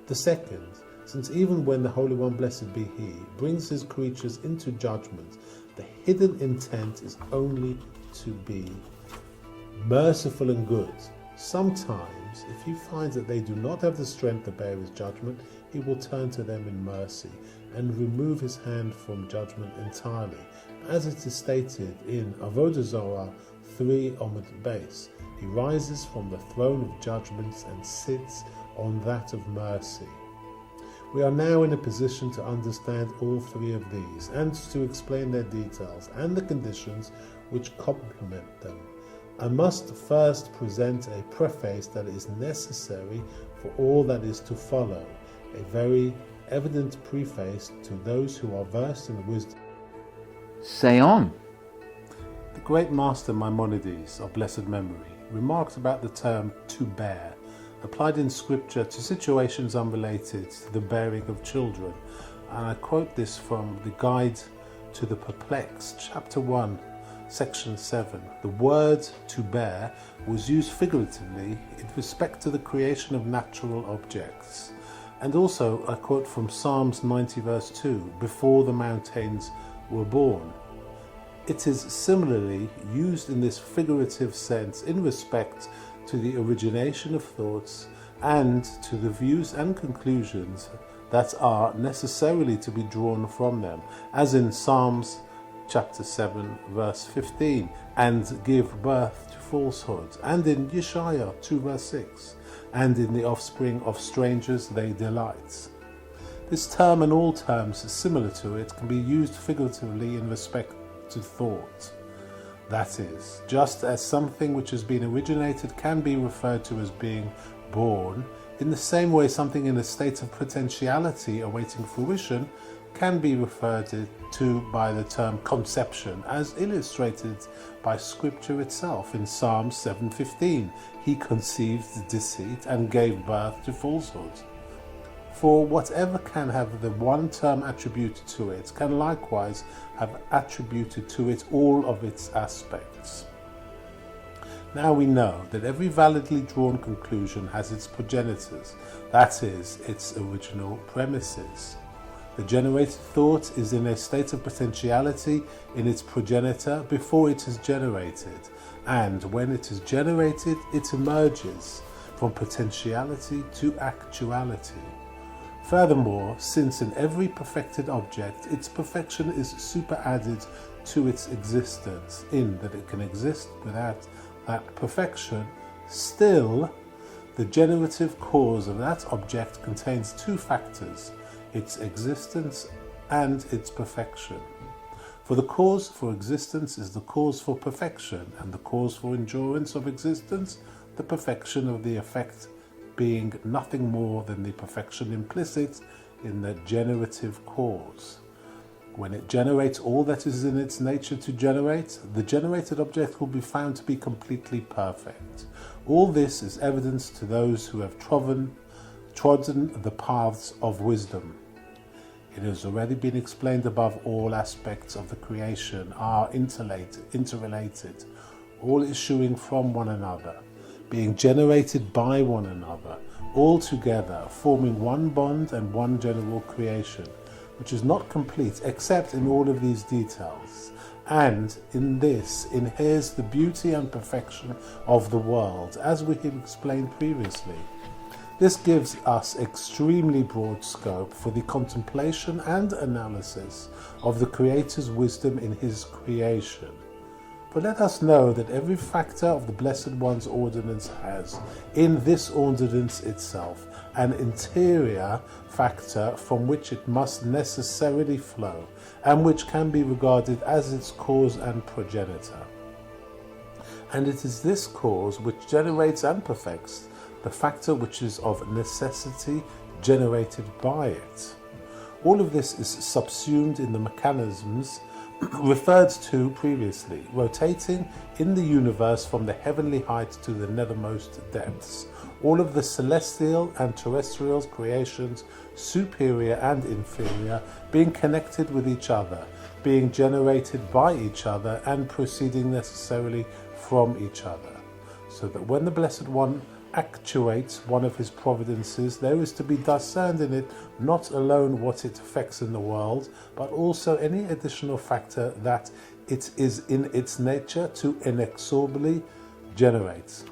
The second, since even when the Holy One, blessed be He, brings His creatures into judgment, the hidden intent is only to be merciful and good. Sometimes, if He finds that they do not have the strength to bear His judgment, He will turn to them in mercy and remove His hand from judgment entirely, as it is stated in Avodah Zarah 3 Omid Base. He rises from the throne of judgments and sits on that of mercy. We are now in a position to understand all three of these and to explain their details and the conditions which complement them. I must first present a preface that is necessary for all that is to follow, a very evident preface to those who are versed in wisdom. Say on. The great master Maimonides, of blessed memory, remarks about the term "to bear," applied in scripture to situations unrelated to the bearing of children, and I quote this from the Guide to the Perplexed, chapter 1, section 7. The word "to bear" was used figuratively in respect to the creation of natural objects. And also I quote from Psalms 90 verse 2, "Before the mountains were born." It is similarly used in this figurative sense in respect to the origination of thoughts and to the views and conclusions that are necessarily to be drawn from them, as in Psalms chapter 7 verse 15, "and give birth to falsehood," and in Yeshaya 2 verse 6, "and in the offspring of strangers they delight." This term and all terms similar to it can be used figuratively in respect to thought. That is, just as something which has been originated can be referred to as being born, in the same way something in a state of potentiality awaiting fruition can be referred to by the term conception, as illustrated by Scripture itself in Psalm 7:15. He conceived deceit and gave birth to falsehood. For whatever can have the one term attributed to it can likewise have attributed to it all of its aspects. Now we know that every validly drawn conclusion has its progenitors, that is, its original premises. The generated thought is in a state of potentiality in its progenitor before it is generated, and when it is generated, it emerges from potentiality to actuality. Furthermore, since in every perfected object its perfection is superadded to its existence, in that it can exist without that perfection, still the generative cause of that object contains two factors, its existence and its perfection. For the cause for existence is the cause for perfection, and the cause for endurance of existence, the perfection of the effect, being nothing more than the perfection implicit in the generative cause. When it generates all that is in its nature to generate, the generated object will be found to be completely perfect. All this is evidence to those who have trodden the paths of wisdom. It has already been explained above, all aspects of the creation are interrelated, all issuing from one another, being generated by one another, all together forming one bond and one general creation, which is not complete except in all of these details, and in this inheres the beauty and perfection of the world, as we have explained previously. This gives us extremely broad scope for the contemplation and analysis of the Creator's wisdom in His creation. But let us know that every factor of the Blessed One's ordinance has, in this ordinance itself, an interior factor from which it must necessarily flow, and which can be regarded as its cause and progenitor. And it is this cause which generates and perfects the factor which is of necessity generated by it. All of this is subsumed in the mechanisms referred to previously, rotating in the universe from the heavenly heights to the nethermost depths. All of the celestial and terrestrial creations, superior and inferior, being connected with each other, being generated by each other, and proceeding necessarily from each other. So that when the Blessed One actuates one of his providences, there is to be discerned in it not alone what it affects in the world, but also any additional factor that it is in its nature to inexorably generate.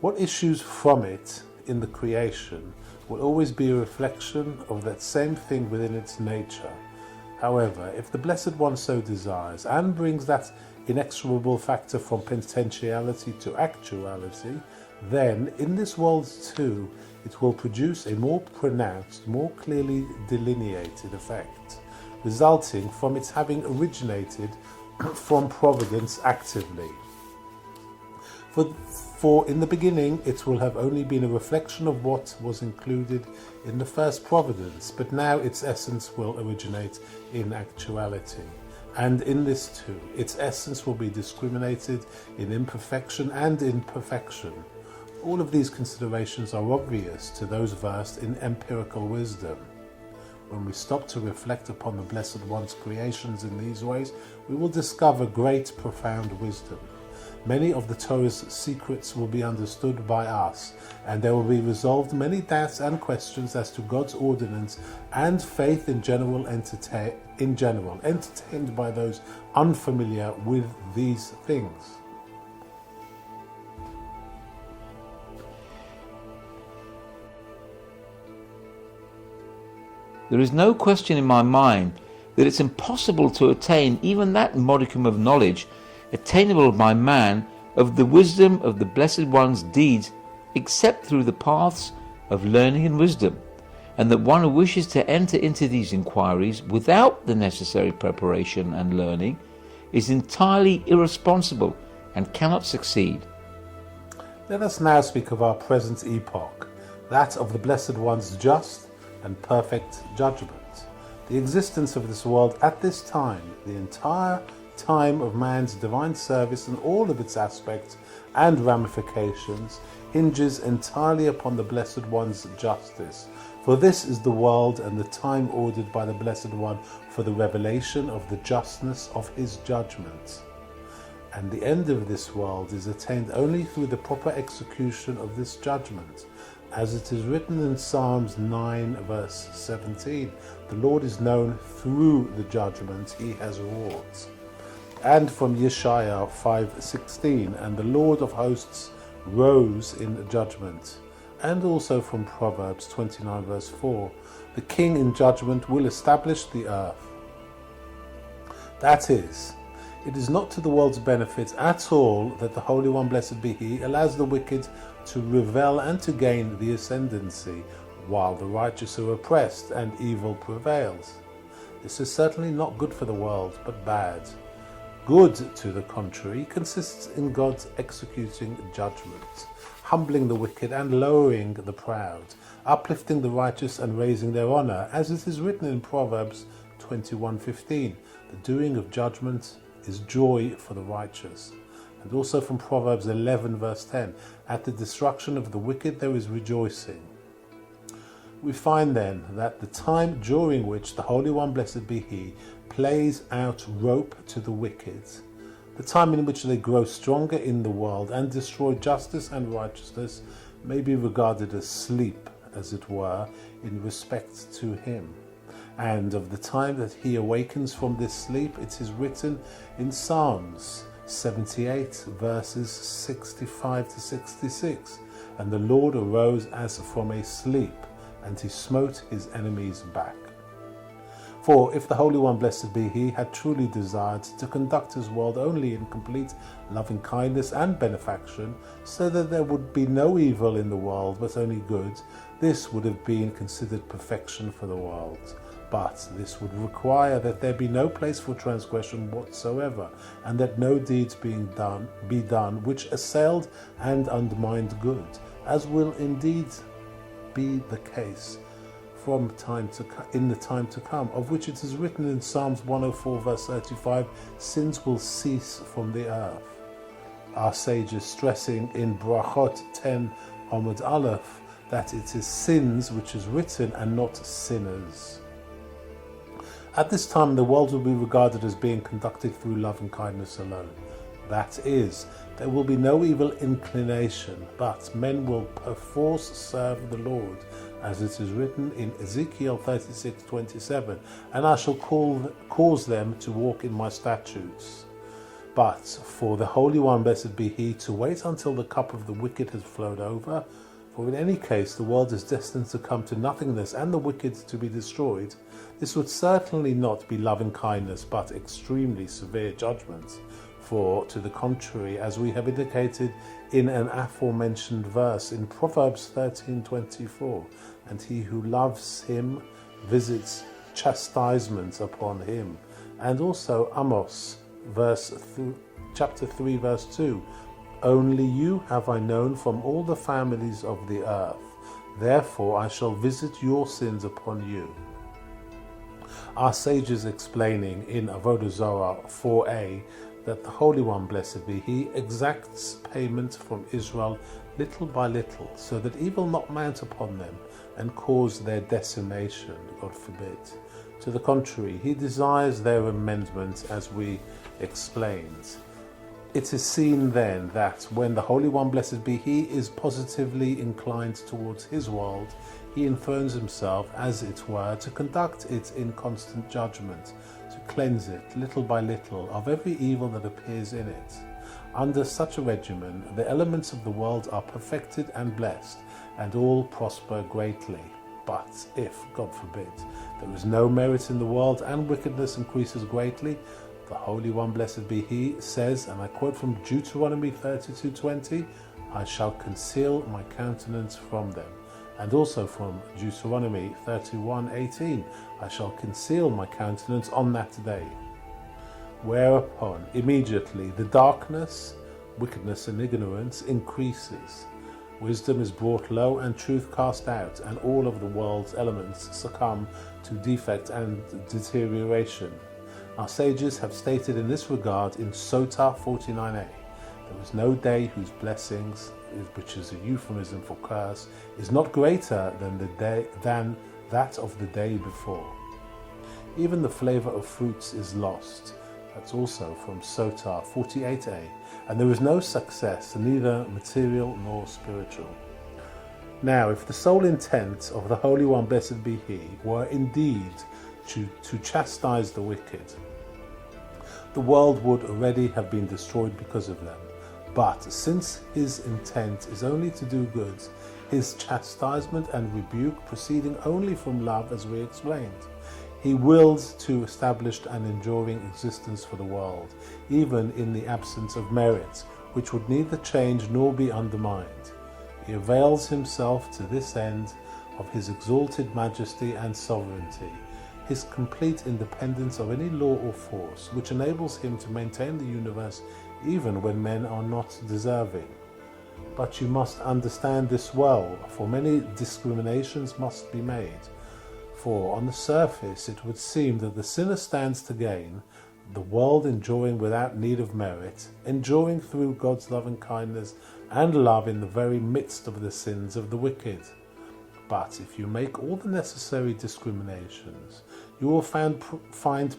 What issues from it in the creation will always be a reflection of that same thing within its nature. However, if the Blessed One so desires and brings that inexorable factor from potentiality to actuality, then in this world too it will produce a more pronounced, more clearly delineated effect, resulting from its having originated from providence actively. For in the beginning it will have only been a reflection of what was included in the first providence, but now its essence will originate in actuality. And in this too, its essence will be discriminated in imperfection and in perfection. All of these considerations are obvious to those versed in empirical wisdom. When we stop to reflect upon the Blessed One's creations in these ways, we will discover great, profound wisdom. Many of the Torah's secrets will be understood by us, and there will be resolved many doubts and questions as to God's ordinance and faith in general, entertained by those unfamiliar with these things. There is no question in my mind that it's impossible to attain even that modicum of knowledge attainable by man of the wisdom of the Blessed One's deeds except through the paths of learning and wisdom, and that one who wishes to enter into these inquiries without the necessary preparation and learning is entirely irresponsible and cannot succeed. Let us now speak of our present epoch, that of the Blessed One's just and perfect judgment. The existence of this world at this time, the entire time of man's divine service and all of its aspects and ramifications, hinges entirely upon the Blessed One's justice. For this is the world and the time ordered by the Blessed One for the revelation of the justness of his judgment. And the end of this world is attained only through the proper execution of this judgment. As it is written in Psalms 9 verse 17, the Lord is known through the judgment he has wrought. And from Yeshaya 5:16, and the Lord of hosts rose in judgment. And also from Proverbs 29 verse 4, the king in judgment will establish the earth. That is, it is not to the world's benefit at all that the Holy One, blessed be He, allows the wicked to revel and to gain the ascendancy, while the righteous are oppressed and evil prevails. This is certainly not good for the world, but bad. Good, to the contrary, consists in God's executing judgment, humbling the wicked and lowering the proud, uplifting the righteous and raising their honour, as it is written in Proverbs 21:15, the doing of judgment is joy for the righteous. And also from Proverbs 11 verse 10, at the destruction of the wicked there is rejoicing. We find then that the time during which the Holy One, blessed be He, plays out rope to the wicked, the time in which they grow stronger in the world and destroy justice and righteousness, may be regarded as sleep, as it were, in respect to Him. And of the time that He awakens from this sleep, it is written in Psalms 78 verses 65 to 66, and the Lord arose as from a sleep, and He smote His enemies back. For if the Holy One, blessed be He, had truly desired to conduct His world only in complete loving kindness and benefaction, so that there would be no evil in the world but only good, this would have been considered perfection for the world. But this would require that there be no place for transgression whatsoever, and that no deeds be done which assailed and undermined good, as will indeed be the case in the time to come, of which it is written in Psalms 104 verse 35, sins will cease from the earth. Our sages stressing in Brachot 10 Amud Aleph that it is sins which is written and not sinners. At this time the world will be regarded as being conducted through love and kindness alone. That is, there will be no evil inclination, but men will perforce serve the Lord, as it is written in Ezekiel 36:27, and I shall cause them to walk in my statutes. But for the Holy One, blessed be He, to wait until the cup of the wicked has flowed over, for in any case the world is destined to come to nothingness and the wicked to be destroyed, this would certainly not be loving kindness, but extremely severe judgment. For, to the contrary, as we have indicated in an aforementioned verse in Proverbs 13:24, and he who loves Him visits chastisement upon him. And also Amos chapter 3 verse 2, only you have I known from all the families of the earth, therefore I shall visit your sins upon you. Our sages explaining in Avodah Zarah 4a that the Holy One, blessed be He, exacts payment from Israel little by little, so that evil not mount upon them and cause their decimation, God forbid. To the contrary, He desires their amendment, as we explained. It is seen then that when the Holy One, blessed be He, is positively inclined towards His world, He infirms Himself, as it were, to conduct it in constant judgment, to cleanse it little by little of every evil that appears in it. Under such a regimen, the elements of the world are perfected and blessed, and all prosper greatly. But if, God forbid, there is no merit in the world and wickedness increases greatly, the Holy One, blessed be He, says, and I quote from Deuteronomy 32:20, I shall conceal my countenance from them. And also from Deuteronomy 31:18, I shall conceal my countenance on that day. Whereupon immediately the darkness wickedness and ignorance increases. Wisdom is brought low and truth cast out, and all of the world's elements succumb to defect and deterioration. Our sages have stated in this regard in Sota 49a, there is no day whose blessings, which is a euphemism for curse, is not greater than that of the day before. Even the flavour of fruits is lost. That's also from Sota 48a. And there is no success, neither material nor spiritual. Now, if the sole intent of the Holy One, blessed be He, were indeed to chastise the wicked, the world would already have been destroyed because of them. But since His intent is only to do good, His chastisement and rebuke proceeding only from love, as we explained, He wills to establish an enduring existence for the world, even in the absence of merit, which would neither change nor be undermined. He avails Himself to this end of His exalted majesty and sovereignty, His complete independence of any law or force, which enables Him to maintain the universe even when men are not deserving. But you must understand this well, for many discriminations must be made. For on the surface it would seem that the sinner stands to gain, the world enjoying without need of merit, enduring through God's loving kindness and love in the very midst of the sins of the wicked. But if you make all the necessary discriminations, you will find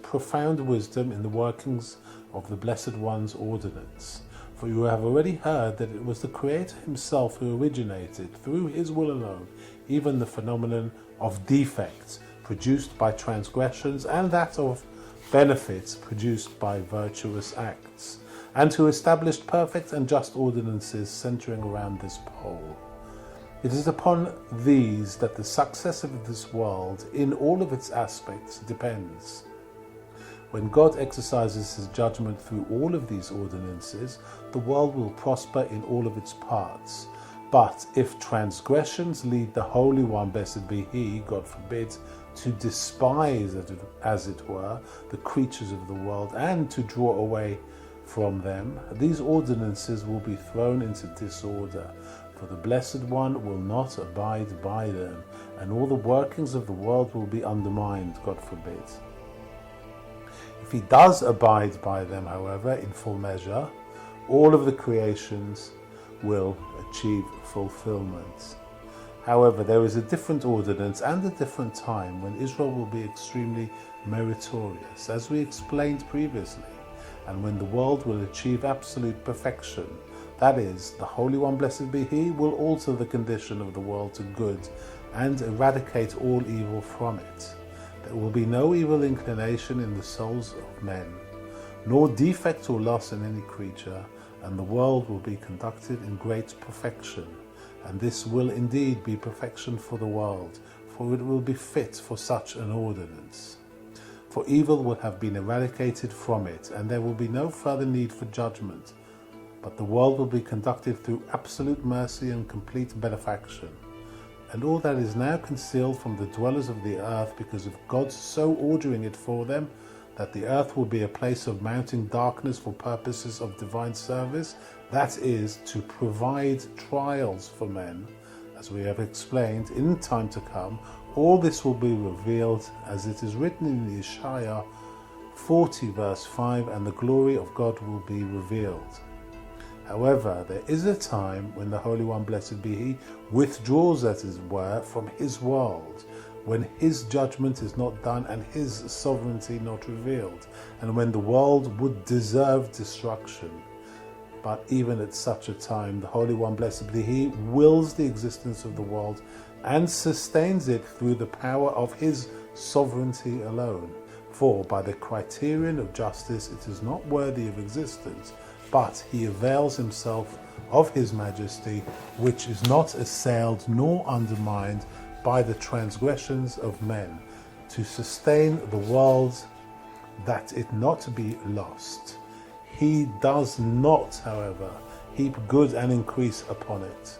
profound wisdom in the workings of the Blessed One's ordinance. For you have already heard that it was the Creator Himself who originated, through His will alone, even the phenomenon of defects produced by transgressions and that of benefits produced by virtuous acts, and who established perfect and just ordinances centering around this pole. It is upon these that the success of this world in all of its aspects depends. When God exercises His judgment through all of these ordinances, the world will prosper in all of its parts. But if transgressions lead the Holy One, blessed be He, God forbid, to despise, as it were, the creatures of the world and to draw away from them, these ordinances will be thrown into disorder, for the Blessed One will not abide by them, and all the workings of the world will be undermined, God forbid. If He does abide by them, however, in full measure, all of the creations will achieve fulfillment. However, there is a different ordinance and a different time when Israel will be extremely meritorious, as we explained previously, and when the world will achieve absolute perfection. That is, the Holy One, blessed be He, will alter the condition of the world to good and eradicate all evil from it. There will be no evil inclination in the souls of men, nor defect or loss in any creature, and the world will be conducted in great perfection. And this will indeed be perfection for the world, for it will be fit for such an ordinance. For evil will have been eradicated from it, and there will be no further need for judgment, but the world will be conducted through absolute mercy and complete benefaction. And all that is now concealed from the dwellers of the earth, because of God's so ordering it for them, that the earth will be a place of mounting darkness for purposes of divine service, that is, to provide trials for men, as we have explained, in time to come, all this will be revealed, as it is written in Isaiah 40 verse 5, and the glory of God will be revealed. However, there is a time when the Holy One, blessed be He, withdraws, as it were, from His world, when His judgment is not done and His sovereignty not revealed, and when the world would deserve destruction. But even at such a time, the Holy One, blessed be He, wills the existence of the world and sustains it through the power of His sovereignty alone. For by the criterion of justice it is not worthy of existence, but He avails Himself of His majesty, which is not assailed nor undermined by the transgressions of men, to sustain the world, that it not be lost. He does not, however, heap good and increase upon it,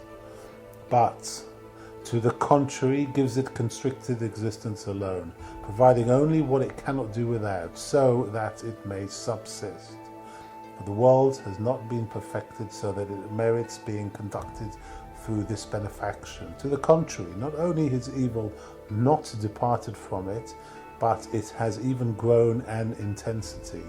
but to the contrary gives it constricted existence alone, providing only what it cannot do without, so that it may subsist. For the world has not been perfected so that it merits being conducted through this benefaction. To the contrary, not only has evil not departed from it, but it has even grown in intensity.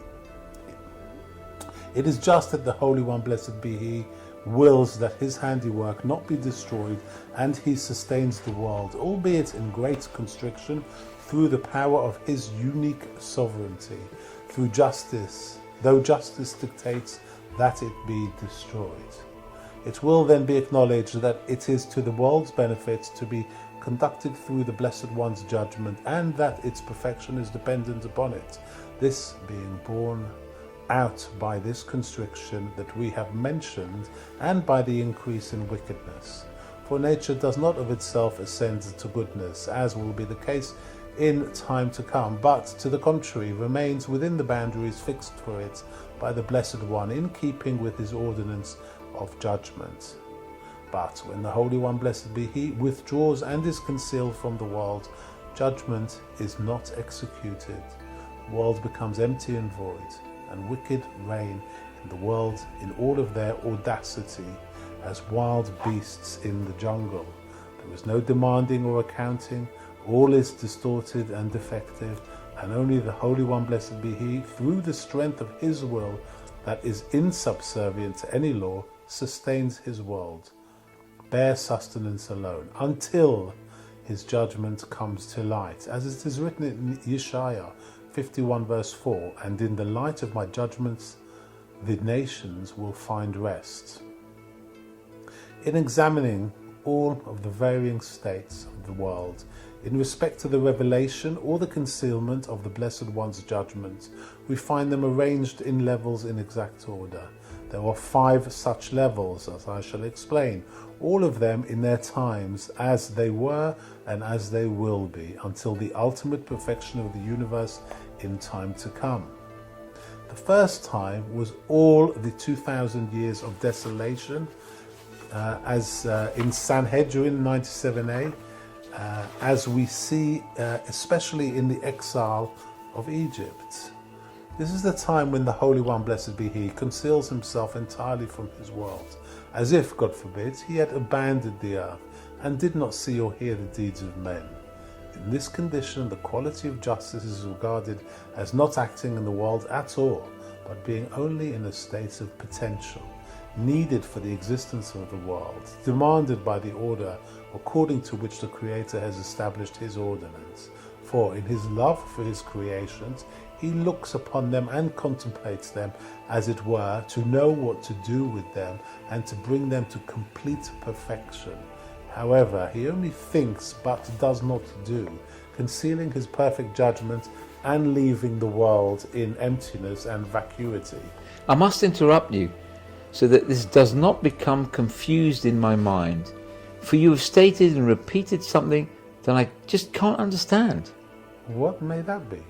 It is just that the Holy One, blessed be He, wills that His handiwork not be destroyed, and He sustains the world, albeit in great constriction, through the power of His unique sovereignty, through justice, though justice dictates that it be destroyed. It will then be acknowledged that it is to the world's benefit to be conducted through the Blessed One's judgment, and that its perfection is dependent upon it, this being borne out by this constriction that we have mentioned, and by the increase in wickedness. For nature does not of itself ascend to goodness, as will be the case in time to come, but to the contrary remains within the boundaries fixed for it by the Blessed One, in keeping with His ordinance of judgment. But when the Holy One, blessed be He, withdraws and is concealed from the world, judgment is not executed. The world becomes empty and void, and wicked reign in the world in all of their audacity, as wild beasts in the jungle. There is no demanding or accounting, all is distorted and defective, and only the Holy One, blessed be He, through the strength of His will that is insubservient to any law, sustains His world, bare sustenance alone, until His judgment comes to light, as it is written in Yeshaya 51 verse 4, and in the light of my judgments the nations will find rest. In examining all of the varying states of the world in respect to the revelation or the concealment of the Blessed One's judgment, we find them arranged in levels in exact order. There are 5 such levels, as I shall explain, all of them in their times, as they were and as they will be, until the ultimate perfection of the universe in time to come. The first time was all the 2,000 years of desolation, as in Sanhedrin 97a, as we see especially in the exile of Egypt. This is the time when the Holy One, blessed be He, conceals Himself entirely from His world, as if, God forbid, He had abandoned the earth and did not see or hear the deeds of men. In this condition, the quality of justice is regarded as not acting in the world at all, but being only in a state of potential, needed for the existence of the world, demanded by the order according to which the Creator has established His ordinance. For in His love for His creations, He looks upon them and contemplates them, as it were, to know what to do with them and to bring them to complete perfection. However, He only thinks but does not do, concealing His perfect judgment and leaving the world in emptiness and vacuity. I must interrupt you so that this does not become confused in my mind, for you have stated and repeated something that I just can't understand. What may that be?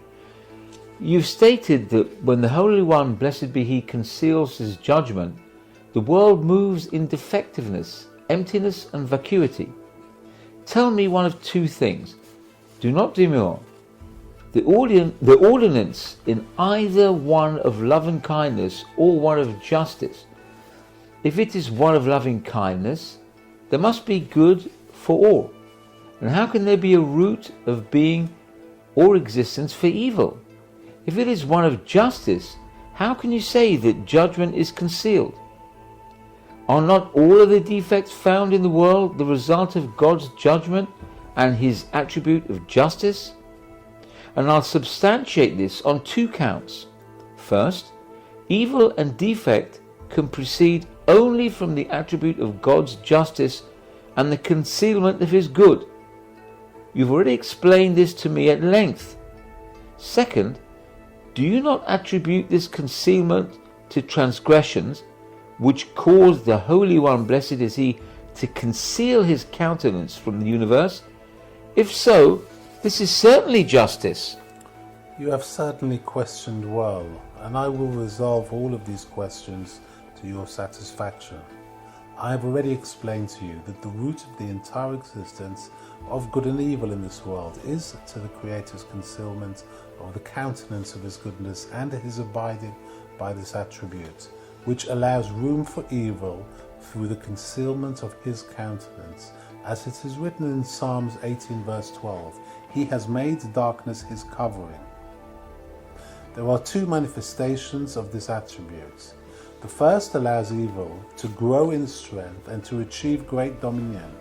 You've stated that when the Holy One, blessed be He, conceals His judgment, the world moves in defectiveness, emptiness and vacuity. Tell me one of 2 things. Do not demur. The ordinance in either one of loving kindness or one of justice. If it is one of loving kindness, there must be good for all. And how can there be a root of being or existence for evil? If it is one of justice, how can you say that judgment is concealed? Are not all of the defects found in the world the result of God's judgment and His attribute of justice? And I'll substantiate this on 2 counts. First, evil and defect can proceed only from the attribute of God's justice and the concealment of His good. You've already explained this to me at length. Second, do you not attribute this concealment to transgressions, which caused the Holy One, blessed is He, to conceal His countenance from the universe? If so, this is certainly justice. You have certainly questioned well, and I will resolve all of these questions to your satisfaction. I have already explained to you that the root of the entire existence of good and evil in this world is to the Creator's concealment of the countenance of His goodness and His abiding by this attribute, which allows room for evil through the concealment of his countenance. As it is written in Psalms 18 verse 12, he has made darkness his covering. There are two manifestations of this attribute. The first allows evil to grow in strength and to achieve great dominion,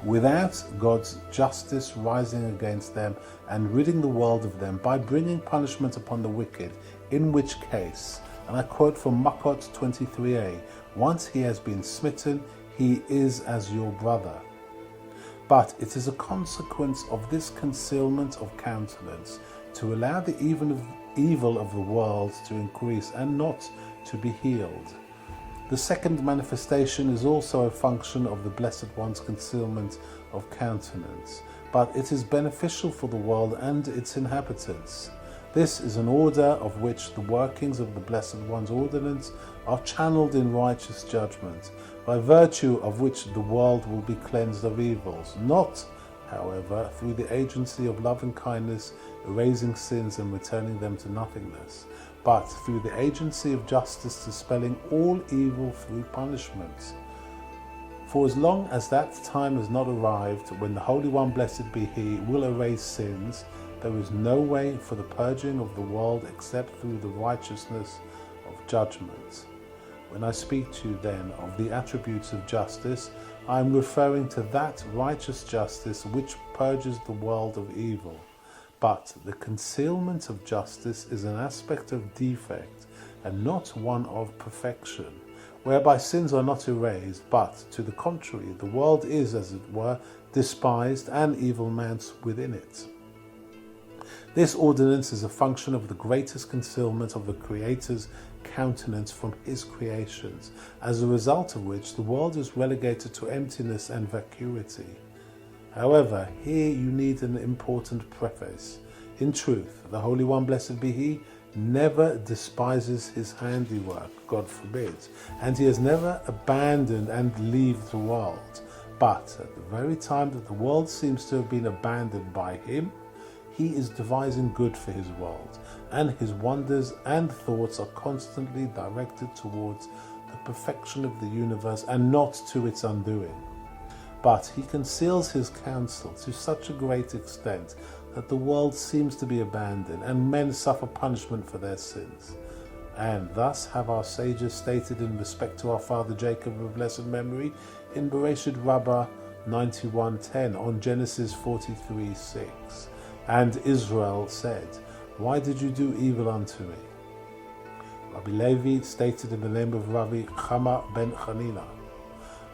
without God's justice rising against them and ridding the world of them by bringing punishment upon the wicked, in which case, and I quote from Makot 23a, once he has been smitten, he is as your brother. But it is a consequence of this concealment of countenance to allow the evil of the world to increase and not to be healed. The second manifestation is also a function of the Blessed One's concealment of countenance, but it is beneficial for the world and its inhabitants. This is an order of which the workings of the Blessed One's ordinance are channeled in righteous judgment, by virtue of which the world will be cleansed of evils, not, however, through the agency of loving kindness, erasing sins and returning them to nothingness, but through the agency of justice, dispelling all evil through punishment. For as long as that time has not arrived, when the Holy One, blessed be He, will erase sins, there is no way for the purging of the world except through the righteousness of judgment. When I speak to you then of the attributes of justice, I am referring to that righteous justice which purges the world of evil. But the concealment of justice is an aspect of defect and not one of perfection, whereby sins are not erased, but to the contrary, the world is, as it were, despised and evil mounts within it. This ordinance is a function of the greatest concealment of the Creator's countenance from his creations, as a result of which the world is relegated to emptiness and vacuity. However, here you need an important preface. In truth, the Holy One, blessed be He, never despises his handiwork, God forbid, and he has never abandoned and leave the world. But at the very time that the world seems to have been abandoned by him, he is devising good for his world, and his wonders and thoughts are constantly directed towards the perfection of the universe and not to its undoing. But he conceals his counsel to such a great extent that the world seems to be abandoned and men suffer punishment for their sins. And thus have our sages stated in respect to our father Jacob of blessed memory in Bereshit Rabbah 91:10 on Genesis 43:6. And Israel said, "Why did you do evil unto me?" Rabbi Levi stated in the name of Rabbi Chama ben Chanina,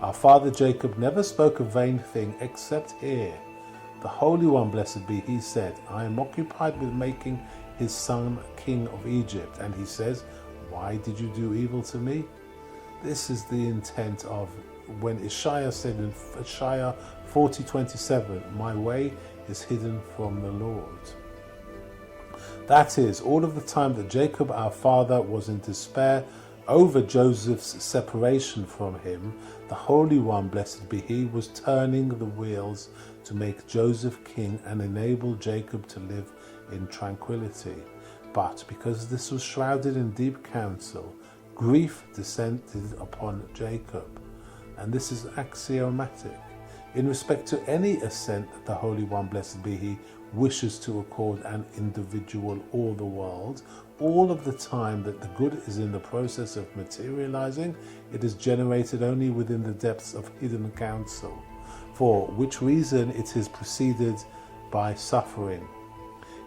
"Our father Jacob never spoke a vain thing except here. The Holy One, blessed be He, said, I am occupied with making his son king of Egypt. And he says, why did you do evil to me?" This is the intent of when Isaiah said in Isaiah 40:27, "My way is hidden from the Lord." That is, all of the time that Jacob, our father, was in despair over Joseph's separation from him, the Holy One, blessed be He, was turning the wheels to make Joseph king and enable Jacob to live in tranquility. But because this was shrouded in deep counsel, grief descended upon Jacob. And this is axiomatic. In respect to any ascent that the Holy One, blessed be He, wishes to accord an individual or the world, all of the time that the good is in the process of materializing, it is generated only within the depths of hidden counsel, for which reason it is preceded by suffering.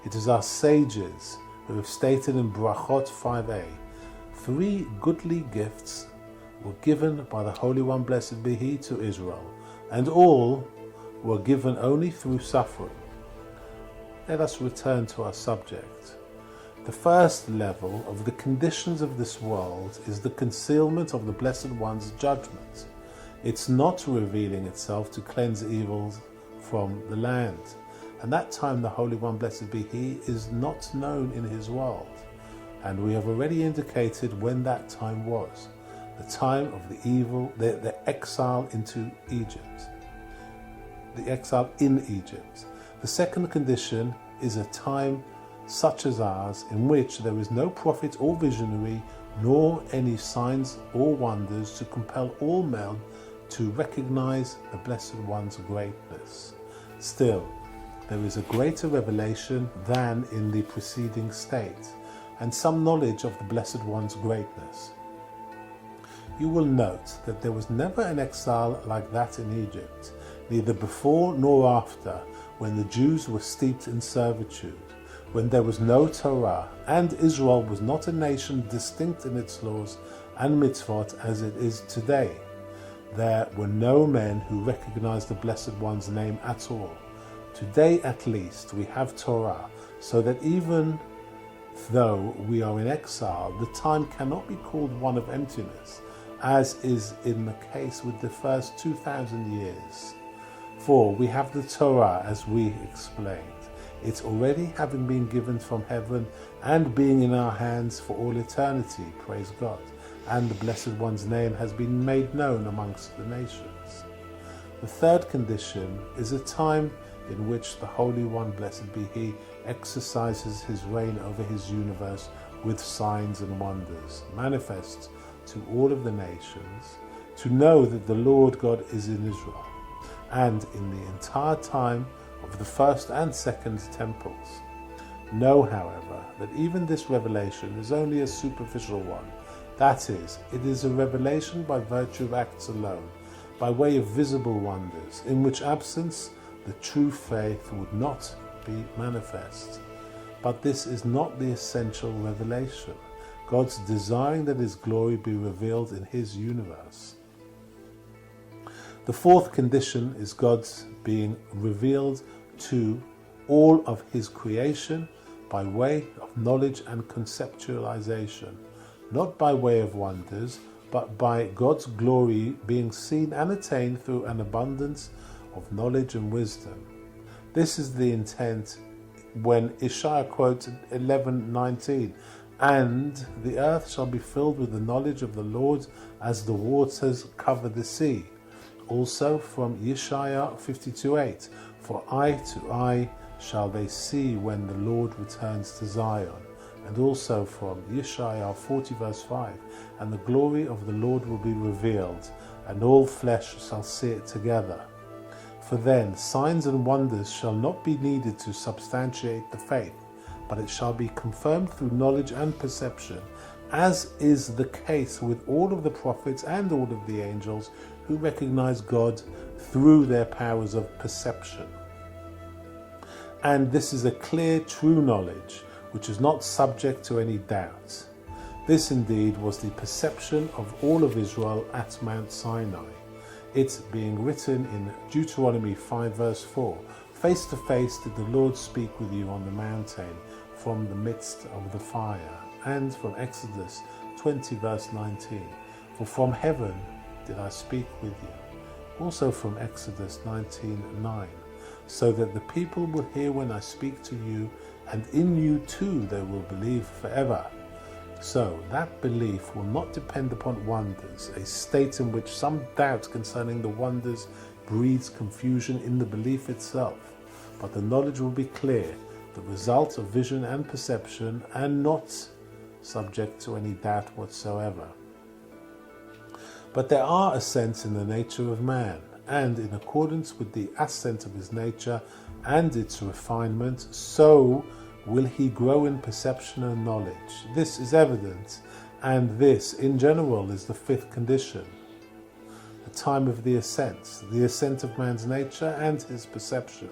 It is our sages who have stated in Brachot 5a, 3 goodly gifts were given by the Holy One, blessed be He, to Israel, and all were given only through suffering. Let us return to our subject. The first level of the conditions of this world is the concealment of the Blessed One's judgment. It's not revealing itself to cleanse evils from the land. And that time the Holy One, blessed be He, is not known in His world. And we have already indicated when that time was. The time of the exile into Egypt. The exile in Egypt. The second condition is a time such as ours, in which there is no prophet or visionary, nor any signs or wonders to compel all men to recognize the Blessed One's greatness. Still, there is a greater revelation than in the preceding state, and some knowledge of the Blessed One's greatness. You will note that there was never an exile like that in Egypt, neither before nor after, when the Jews were steeped in servitude, when there was no Torah, and Israel was not a nation distinct in its laws and mitzvot as it is today. There were no men who recognized the Blessed One's name at all. Today at least we have Torah, so that even though we are in exile, the time cannot be called one of emptiness, as is in the case with the first 2,000 years. For we have the Torah, as we explained, it already having been given from heaven and being in our hands for all eternity, praise God, and the Blessed One's name has been made known amongst the nations. The third condition is a time in which the Holy One, blessed be He, exercises His reign over His universe with signs and wonders, manifest to all of the nations, to know that the Lord God is in Israel, and in the entire time of the first and second temples. Know, however, that even this revelation is only a superficial one. That is, it is a revelation by virtue of acts alone, by way of visible wonders, in which absence the true faith would not be manifest. But this is not the essential revelation, God's desiring that His glory be revealed in His universe. The fourth condition is God's being revealed to all of His creation by way of knowledge and conceptualization, not by way of wonders, but by God's glory being seen and attained through an abundance of knowledge and wisdom. This is the intent when Isaiah quotes 11:19, and the earth shall be filled with the knowledge of the Lord as the waters cover the sea. Also from Isaiah 52:8, for eye to eye shall they see when the Lord returns to Zion. And also from Isaiah 40:5, and the glory of the Lord will be revealed, and all flesh shall see it together. For then signs and wonders shall not be needed to substantiate the faith, but it shall be confirmed through knowledge and perception, as is the case with all of the prophets and all of the angels who recognize God through their powers of perception. And this is a clear, true knowledge, which is not subject to any doubt. This indeed was the perception of all of Israel at Mount Sinai. It being written in Deuteronomy 5:4, face to face did the Lord speak with you on the mountain from the midst of the fire, and from Exodus 20:19, for from heaven did I speak with you. Also from Exodus 19:9, so that the people will hear when I speak to you, and in you too they will believe forever. So that belief will not depend upon wonders, a state in which some doubt concerning the wonders breeds confusion in the belief itself, but the knowledge will be clear, the result of vision and perception, and not subject to any doubt whatsoever. But there are ascents in the nature of man, and in accordance with the ascent of his nature and its refinement, so will he grow in perception and knowledge. This is evident, and this, in general, is the fifth condition. The time of the ascent of man's nature and his perception.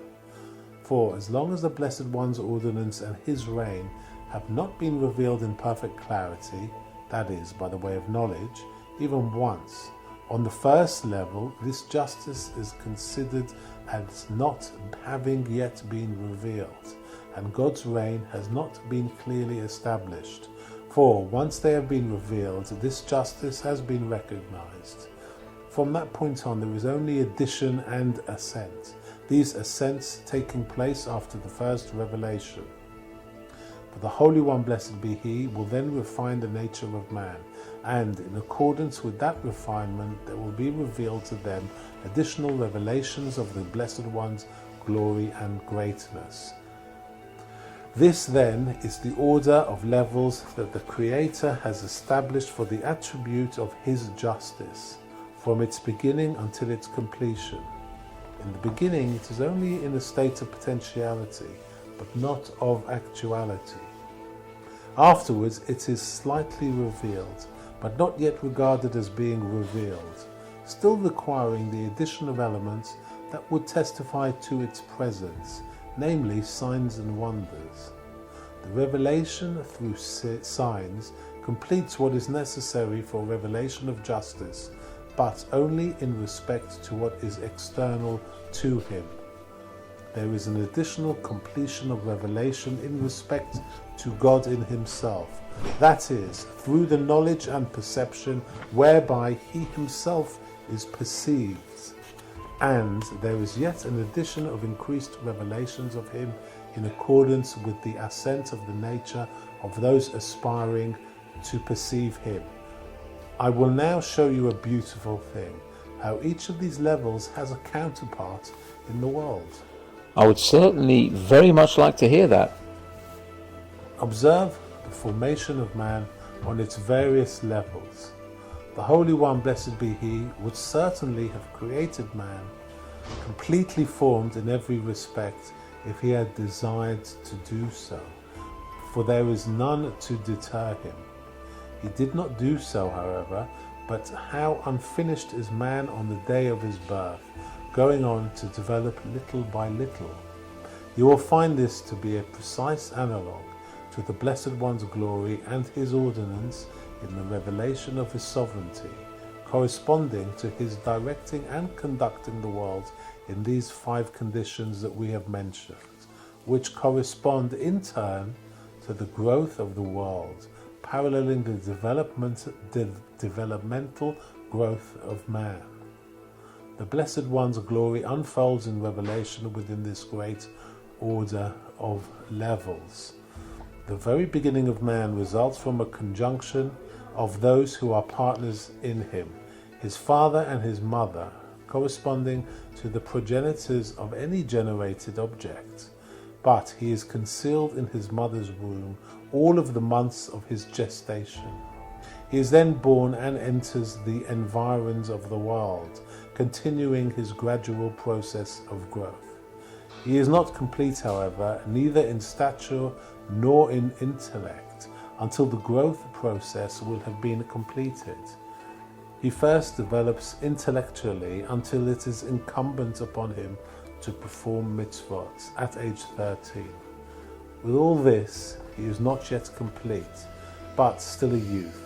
For as long as the Blessed One's ordinance and his reign have not been revealed in perfect clarity, that is, by the way of knowledge, even once, on the first level, this justice is considered as not having yet been revealed, and God's reign has not been clearly established. For once they have been revealed, this justice has been recognized. From that point on, there is only addition and ascent, these ascents taking place after the first revelation. For the Holy One, blessed be He, will then refine the nature of man, and in accordance with that refinement there will be revealed to them additional revelations of the Blessed One's glory and greatness. This then is the order of levels that the Creator has established for the attribute of His justice, from its beginning until its completion. In the beginning, it is only in a state of potentiality, but not of actuality. Afterwards, it is slightly revealed, but not yet regarded as being revealed, still requiring the addition of elements that would testify to its presence, namely signs and wonders. The revelation through signs completes what is necessary for revelation of justice, but only in respect to what is external to Him. There is an additional completion of revelation in respect to God in Himself, that is, through the knowledge and perception whereby He Himself is perceived. And there is yet an addition of increased revelations of Him in accordance with the ascent of the nature of those aspiring to perceive Him. I will now show you a beautiful thing, how each of these levels has a counterpart in the world. I would certainly very much like to hear that. Observe the formation of man on its various levels. The Holy One, blessed be He, would certainly have created man completely formed in every respect if He had desired to do so, for there is none to deter Him. He did not do so, however, but how unfinished is man on the day of his birth, going on to develop little by little. You will find this to be a precise analogue to the Blessed One's glory and His ordinance in the revelation of His sovereignty, corresponding to His directing and conducting the world in these 5 conditions that we have mentioned, which correspond in turn to the growth of the world, paralleling the developmental growth of man. The Blessed One's glory unfolds in revelation within this great order of levels. The very beginning of man results from a conjunction of those who are partners in him, his father and his mother, corresponding to the progenitors of any generated object. But he is concealed in his mother's womb all of the months of his gestation. He is then born and enters the environs of the world, continuing his gradual process of growth. He is not complete, however, neither in stature nor in intellect, until the growth process will have been completed. He first develops intellectually until it is incumbent upon him to perform mitzvot at age 13. With all this, he is not yet complete, but still a youth.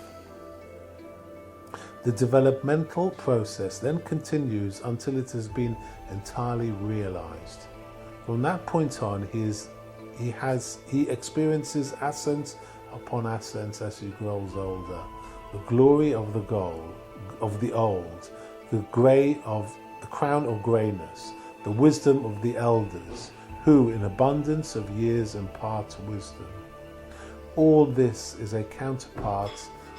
The developmental process then continues until it has been entirely realized. From that point on, he experiences ascent upon ascent as he grows older. The glory of the old, the crown of greyness, the wisdom of the elders, who in abundance of years impart wisdom. All this is a counterpart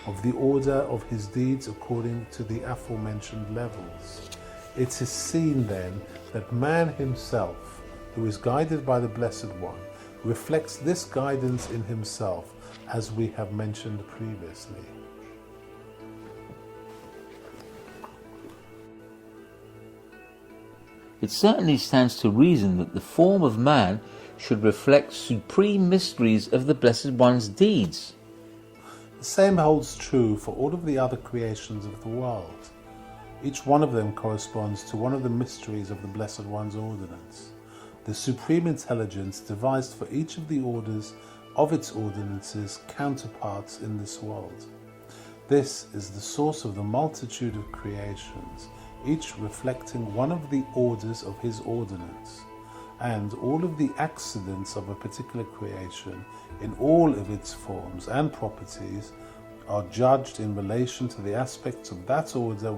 of the order of his deeds according to the aforementioned levels. It is seen then that man himself, who is guided by the Blessed One, reflects this guidance in himself, as we have mentioned previously. It certainly stands to reason that the form of man should reflect supreme mysteries of the Blessed One's deeds. The same holds true for all of the other creations of the world. Each one of them corresponds to one of the mysteries of the Blessed One's ordinance. The supreme intelligence devised for each of the orders of its ordinances counterparts in this world. This is the source of the multitude of creations, each reflecting one of the orders of his ordinance, and all of the accidents of a particular creation in all of its forms and properties are judged in relation to the aspects of that order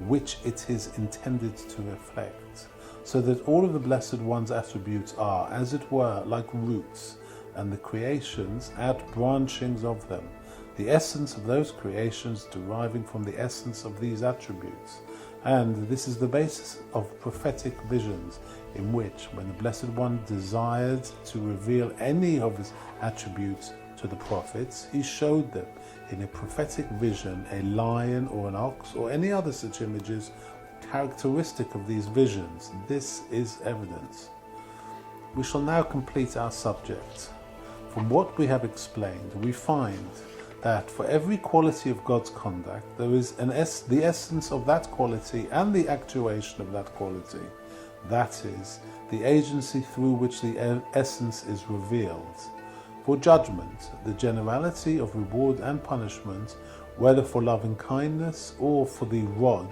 which it is intended to reflect, so that all of the Blessed One's attributes are, as it were, like roots, and the creations out-branchings of them, the essence of those creations deriving from the essence of these attributes. And this is the basis of prophetic visions in which, when the Blessed One desired to reveal any of his attributes to the prophets, he showed them in a prophetic vision a lion or an ox or any other such images characteristic of these visions. This is evidence. We shall now complete our subject. From what we have explained, we find that for every quality of God's conduct, there is the essence of that quality and the actuation of that quality. That is, the agency through which the essence is revealed. For judgment, the generality of reward and punishment, whether for loving kindness or for the rod,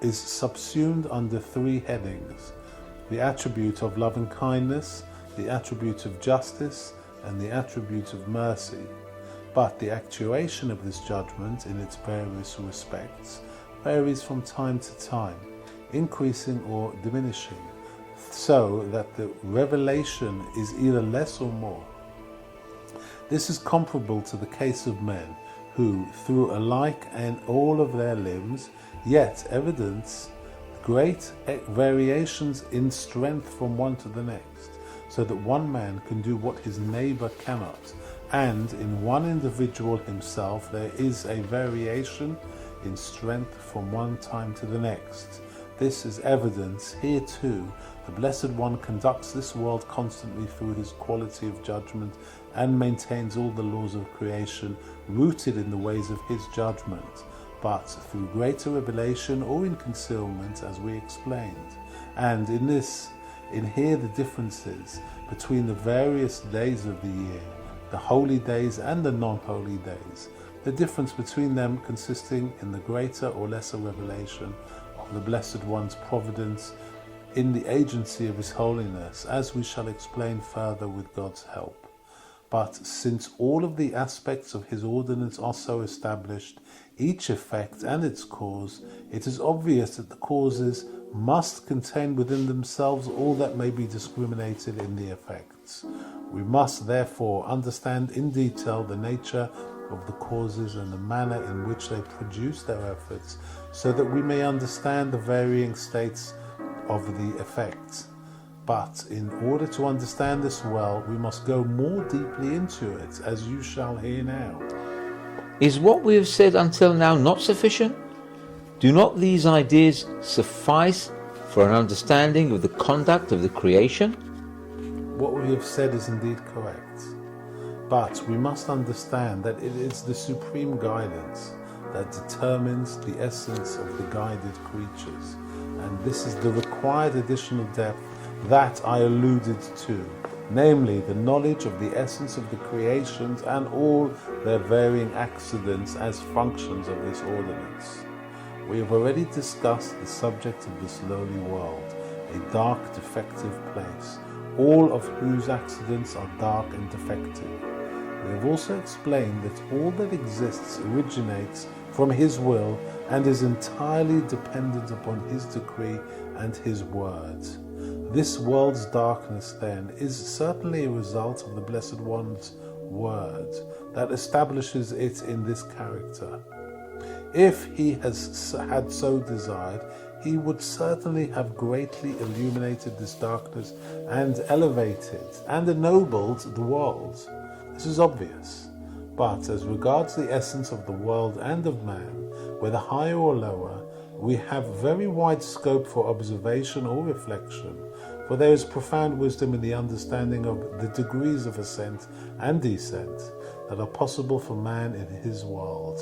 is subsumed under three headings: the attribute of loving kindness, the attribute of justice, and the attribute of mercy. But the actuation of this judgment in its various respects varies from time to time, increasing or diminishing, so that the revelation is either less or more. This is comparable to the case of men who, through alike and all of their limbs, yet evidence great variations in strength from one to the next, so that one man can do what his neighbor cannot, and in one individual himself there is a variation in strength from one time to the next. This is evidence. Here too, the Blessed One conducts this world constantly through his quality of judgment and maintains all the laws of creation rooted in the ways of his judgment, but through greater revelation or in concealment, as we explained. And in here the differences between the various days of the year, the holy days and the non-holy days, the difference between them consisting in the greater or lesser revelation of the Blessed One's providence in the agency of his holiness, as we shall explain further with God's help. But since all of the aspects of his ordinance are so established, each effect and its cause, it is obvious that the causes must contain within themselves all that may be discriminated in the effects. We must therefore understand in detail the nature of the causes and the manner in which they produce their efforts, so that we may understand the varying states of the effects. But in order to understand this well, we must go more deeply into it, as you shall hear now. Is what we have said until now not sufficient? Do not these ideas suffice for an understanding of the conduct of the creation? What we have said is indeed correct, but we must understand that it is the supreme guidance that determines the essence of the guided creatures, and this is the required additional depth that I alluded to, namely the knowledge of the essence of the creations and all their varying accidents as functions of this ordinance. We have already discussed the subject of this lowly world, a dark, defective place, all of whose accidents are dark and defective. We have also explained that all that exists originates from his will and is entirely dependent upon his decree and his word. This world's darkness, then, is certainly a result of the Blessed One's word that establishes it in this character. If he had so desired, he would certainly have greatly illuminated this darkness and elevated and ennobled the world. This is obvious. But as regards the essence of the world and of man, whether higher or lower, we have very wide scope for observation or reflection, for there is profound wisdom in the understanding of the degrees of ascent and descent that are possible for man in his world.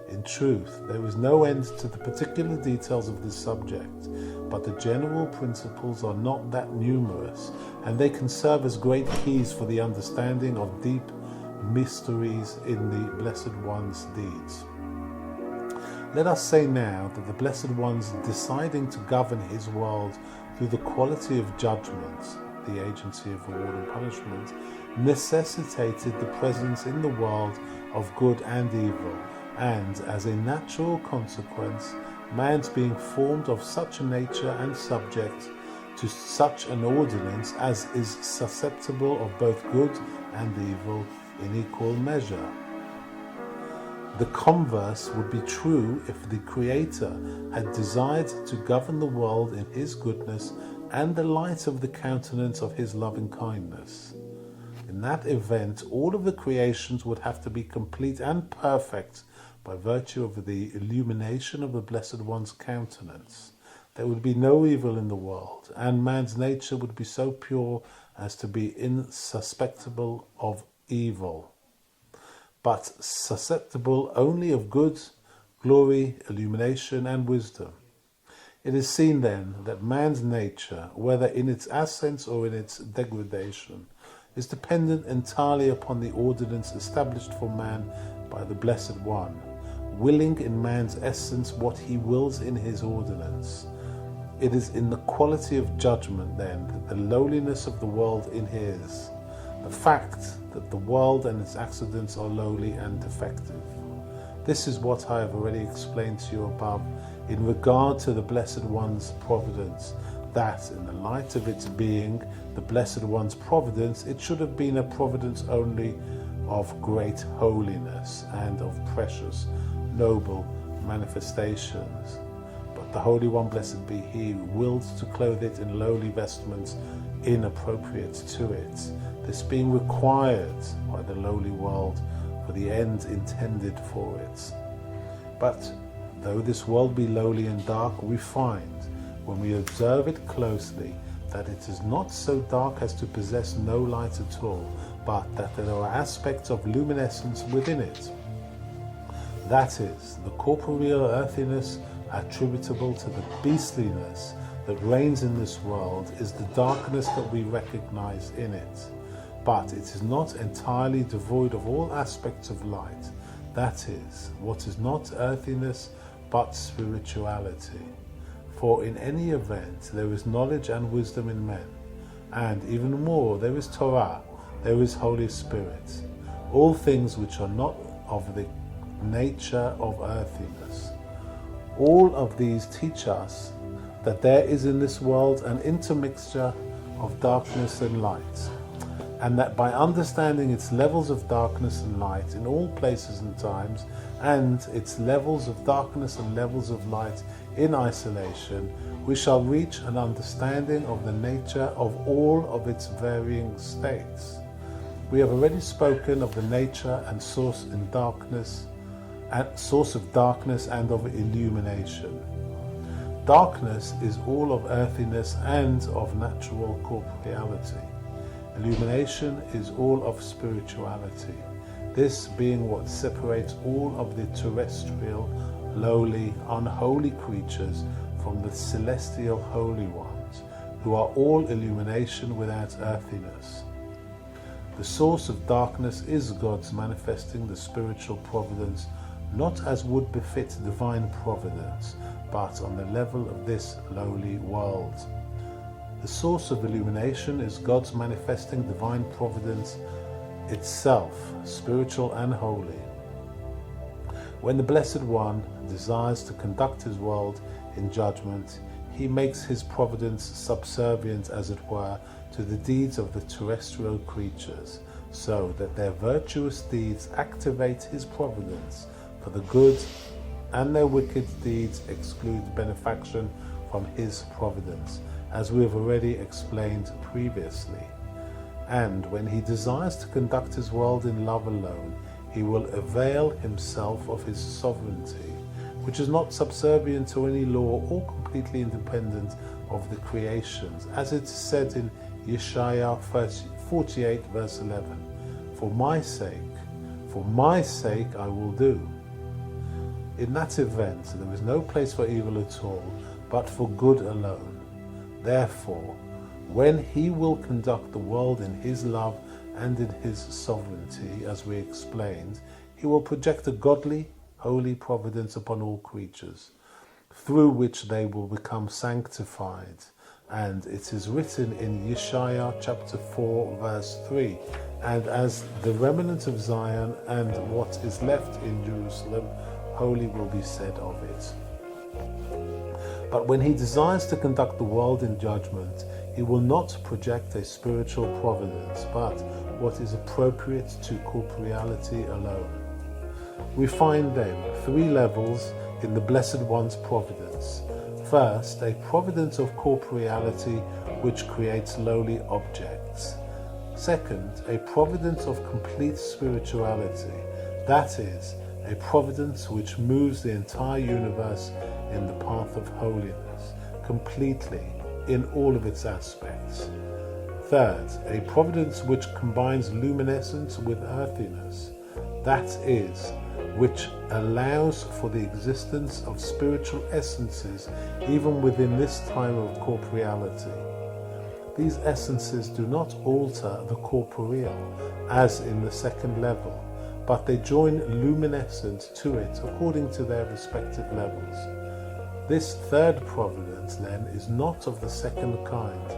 In truth, there is no end to the particular details of this subject, but the general principles are not that numerous, and they can serve as great keys for the understanding of deep mysteries in the Blessed One's deeds. Let us say now that the Blessed One's deciding to govern his world through the quality of judgment, the agency of reward and punishment, necessitated the presence in the world of good and evil, and as a natural consequence, man's being formed of such a nature and subject to such an ordinance as is susceptible of both good and evil in equal measure. The converse would be true if the Creator had desired to govern the world in his goodness and the light of the countenance of his loving kindness. In that event, all of the creations would have to be complete and perfect by virtue of the illumination of the Blessed One's countenance. There would be no evil in the world, and man's nature would be so pure as to be insusceptible of evil, but susceptible only of good, glory, illumination, and wisdom. It is seen then that man's nature, whether in its ascent or in its degradation, is dependent entirely upon the ordinance established for man by the Blessed One, willing in man's essence what he wills in his ordinance. It is in the quality of judgment, then, that the lowliness of the world inheres, the fact that the world and its accidents are lowly and defective. This is what I have already explained to you above in regard to the Blessed One's providence, that in the light of its being the Blessed One's providence, it should have been a providence only of great holiness and of precious, noble manifestations. But the Holy One, blessed be He, willed to clothe it in lowly vestments inappropriate to it, this being required by the lowly world for the end intended for it. But though this world be lowly and dark, we find, when we observe it closely, that it is not so dark as to possess no light at all, but that there are aspects of luminescence within it. That is, the corporeal earthiness attributable to the beastliness that reigns in this world is the darkness that we recognize in it. But it is not entirely devoid of all aspects of light. That is, what is not earthiness, but spirituality. For in any event, there is knowledge and wisdom in men, and even more, there is Torah, there is Holy Spirit, all things which are not of the nature of earthiness. All of these teach us that there is in this world an intermixture of darkness and light, and that by understanding its levels of darkness and light in all places and times, and its levels of darkness and levels of light in isolation, we shall reach an understanding of the nature of all of its varying states. We have already spoken of the nature and source of darkness and of illumination. Darkness is all of earthiness and of natural corporeality. Illumination is all of spirituality, this being what separates all of the terrestrial, lowly, unholy creatures from the celestial holy ones, who are all illumination without earthiness. The source of darkness is God's manifesting the spiritual providence, not as would befit divine providence, but on the level of this lowly world. The source of illumination is God's manifesting divine providence itself, spiritual and holy. When the Blessed One desires to conduct his world in judgment, he makes his providence subservient, as it were, to the deeds of the terrestrial creatures, so that their virtuous deeds activate his providence for the good, and their wicked deeds exclude benefaction from his providence, as we have already explained previously. And when he desires to conduct his world in love alone, he will avail himself of his sovereignty, which is not subservient to any law or completely independent of the creations, as it is said in Yeshaya 48 verse 11, for my sake I will do. In that event, there is no place for evil at all, but for good alone. Therefore, when he will conduct the world in his love and in his sovereignty, as we explained, he will project a godly, holy providence upon all creatures, through which they will become sanctified. And it is written in Yeshaya chapter 4 verse 3, and as the remnant of Zion and what is left in Jerusalem, holy will be said of it. But when he desires to conduct the world in judgment, he will not project a spiritual providence, but what is appropriate to corporeality alone. We find then 3 levels in the Blessed One's providence. First, a providence of corporeality which creates lowly objects. Second, a providence of complete spirituality, that is, a providence which moves the entire universe in the path of holiness, completely, in all of its aspects. Third, a providence which combines luminescence with earthiness, that is, which allows for the existence of spiritual essences even within this time of corporeality. These essences do not alter the corporeal, as in the second level, but they join luminescence to it according to their respective levels. This third providence, then, is not of the second kind,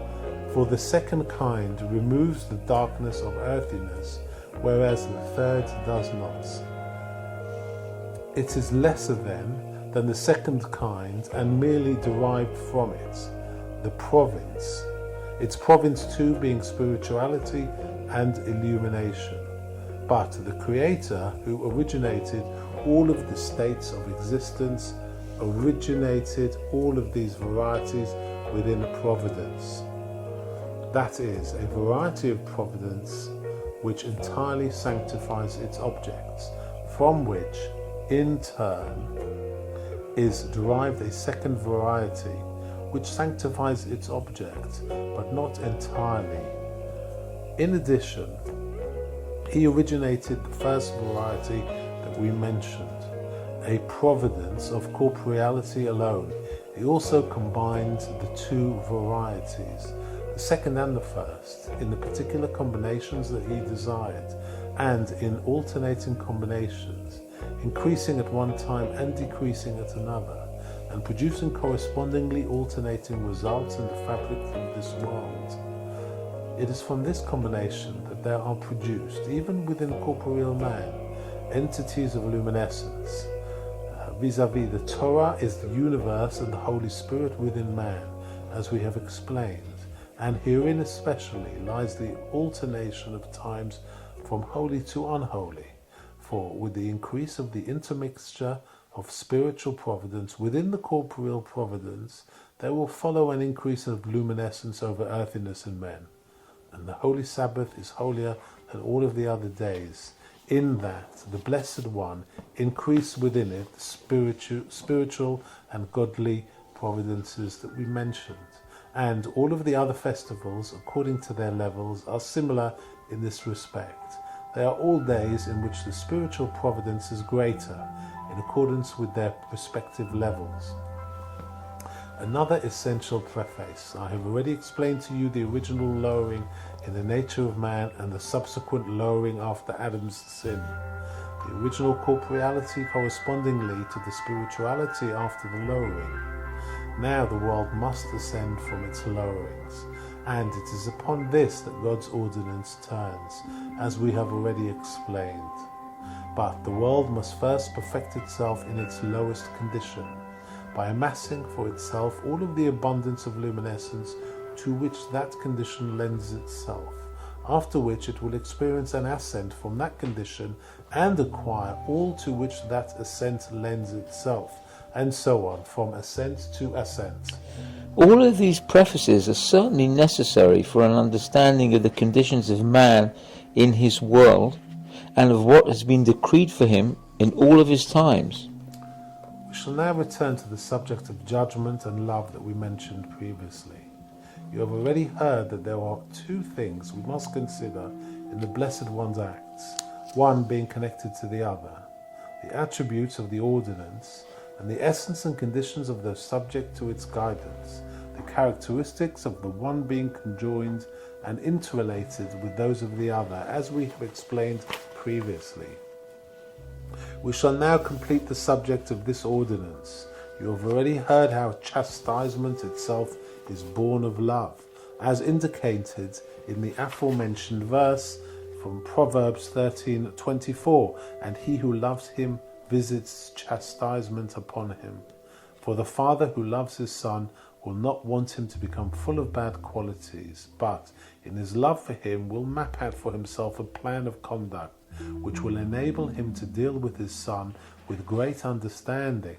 for the second kind removes the darkness of earthiness, whereas the third does not. It is lesser, then, than the second kind and merely derived from it, the province, its province too being spirituality and illumination. But the Creator, who originated all of the states of existence, originated all of these varieties within a providence. That is, a variety of providence which entirely sanctifies its objects, from which, in turn, is derived a second variety which sanctifies its object, but not entirely. In addition, he originated the first variety that we mentioned, a providence of corporeality alone. He also combined the two varieties, the second and the first, in the particular combinations that he desired, and in alternating combinations, increasing at one time and decreasing at another, and producing correspondingly alternating results in the fabric of this world. It is from this combination that there are produced, even within corporeal man, entities of luminescence. Vis-a-vis the Torah is the universe and the Holy Spirit within man, as we have explained, and herein especially lies the alternation of times from holy to unholy, for with the increase of the intermixture of spiritual providence within the corporeal providence, there will follow an increase of luminescence over earthiness in men. And the Holy Sabbath is holier than all of the other days, in that the Blessed One increased within it the spiritual and godly providences that we mentioned. And all of the other festivals, according to their levels, are similar in this respect. They are all days in which the spiritual providence is greater, in accordance with their respective levels. Another essential preface. I have already explained to you the original lowering in the nature of man and the subsequent lowering after Adam's sin. The original corporeality correspondingly to the spirituality after the lowering. Now the world must ascend from its lowerings, and it is upon this that God's ordinance turns, as we have already explained. But the world must first perfect itself in its lowest condition, by amassing for itself all of the abundance of luminescence to which that condition lends itself, after which it will experience an ascent from that condition and acquire all to which that ascent lends itself, and so on, from ascent to ascent. All of these prefaces are certainly necessary for an understanding of the conditions of man in his world and of what has been decreed for him in all of his times. We shall now return to the subject of judgment and love that we mentioned previously. You have already heard that there are two things we must consider in the Blessed One's acts, one being connected to the other, the attributes of the ordinance, and the essence and conditions of those subject to its guidance, the characteristics of the one being conjoined and interrelated with those of the other, as we have explained previously. We shall now complete the subject of this ordinance. You have already heard how chastisement itself is born of love, as indicated in the aforementioned verse from Proverbs 13:24, and he who loves him visits chastisement upon him. For the father who loves his son will not want him to become full of bad qualities, but in his love for him will map out for himself a plan of conduct which will enable him to deal with his son with great understanding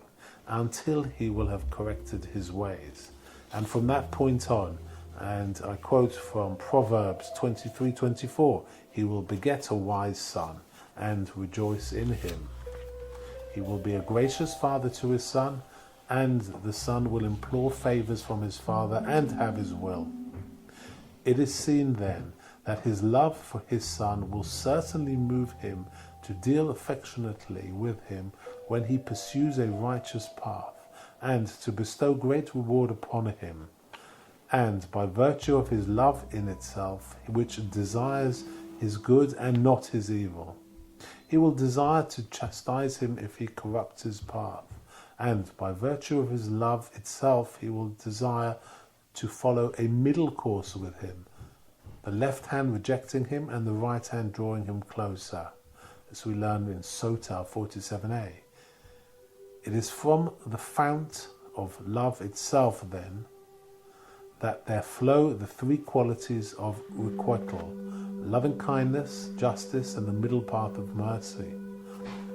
until he will have corrected his ways. And from that point on, And I quote from Proverbs 23:24, "He will beget a wise son and rejoice in him." He will be a gracious father to his son, and the son will implore favors from his father and have his will. It is seen then that his love for his son will certainly move him to deal affectionately with him when he pursues a righteous path, and to bestow great reward upon him. And by virtue of his love in itself, which desires his good and not his evil, he will desire to chastise him if he corrupts his path. And by virtue of his love itself, he will desire to follow a middle course with him, the left hand rejecting him and the right hand drawing him closer, as we learn in Sota 47a. It is from the fount of love itself, then, that there flow the three qualities of requital: loving kindness, justice, and the middle path of mercy.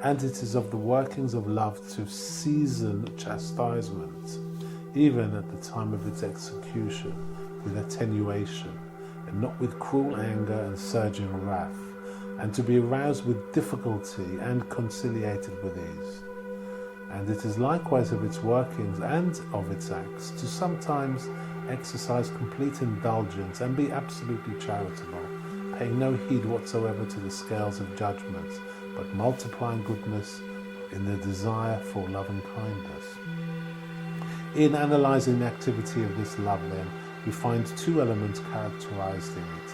And it is of the workings of love to season chastisement, even at the time of its execution, with attenuation, and not with cruel anger and surging wrath, and to be aroused with difficulty and conciliated with ease. And it is likewise of its workings and of its acts to sometimes exercise complete indulgence and be absolutely charitable, paying no heed whatsoever to the scales of judgment, but multiplying goodness in the desire for love and kindness. In analysing the activity of this love, then, we find two elements characterising it.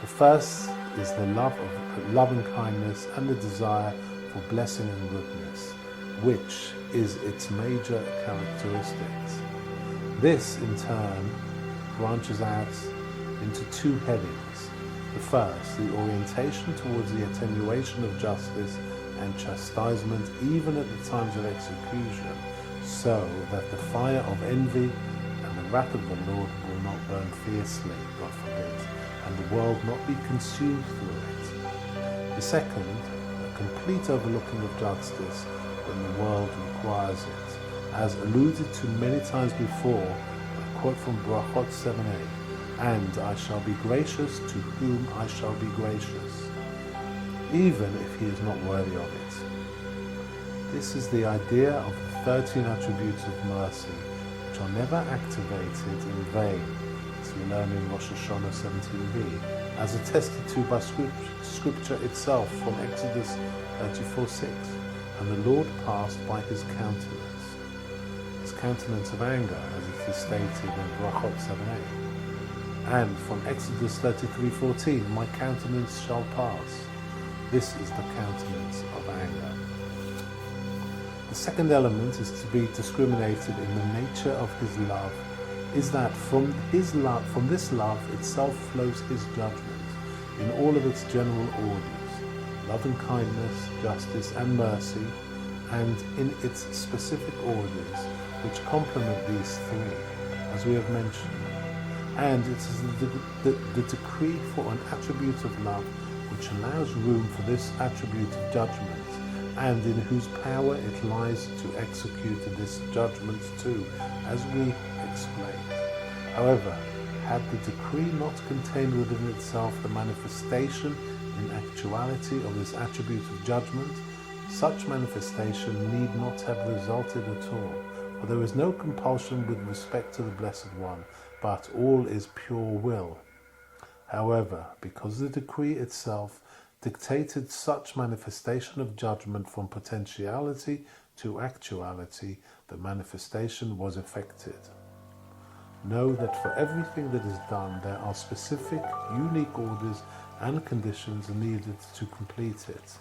The first is the love of loving kindness and the desire for blessing and goodness, which is its major characteristics. This, in turn, branches out into two headings. The first, the orientation towards the attenuation of justice and chastisement even at the times of execution, so that the fire of envy and the wrath of the Lord will not burn fiercely, God forbid, and the world not be consumed through it. The second, a complete overlooking of justice when the world requires it, as alluded to many times before. I quote from Brachot 7a, "And I shall be gracious to whom I shall be gracious, even if he is not worthy of it." This is the idea of the 13 attributes of mercy, which are never activated in vain, as we learn in Rosh Hashanah 17b, as attested to by Scripture itself from Exodus 34:6. "And the Lord passed by his countenance of anger," as it is stated in Brachot 7a. And from Exodus 33:14, "My countenance shall pass." This is the countenance of anger. The second element is to be discriminated in the nature of his love, is that from this love itself flows his judgment in all of its general orders, loving kindness, justice, and mercy, and in its specific orders, which complement these three, as we have mentioned. And it is the decree for an attribute of love which allows room for this attribute of judgment, and in whose power it lies to execute this judgment too, as we explained. However, had the decree not contained within itself the manifestation in actuality of this attribute of judgment, such manifestation need not have resulted at all, for there is no compulsion with respect to the Blessed One, but all is pure will. However, because the decree itself dictated such manifestation of judgment from potentiality to actuality, the manifestation was effected. Know that for everything that is done, there are specific, unique orders and conditions needed to complete it.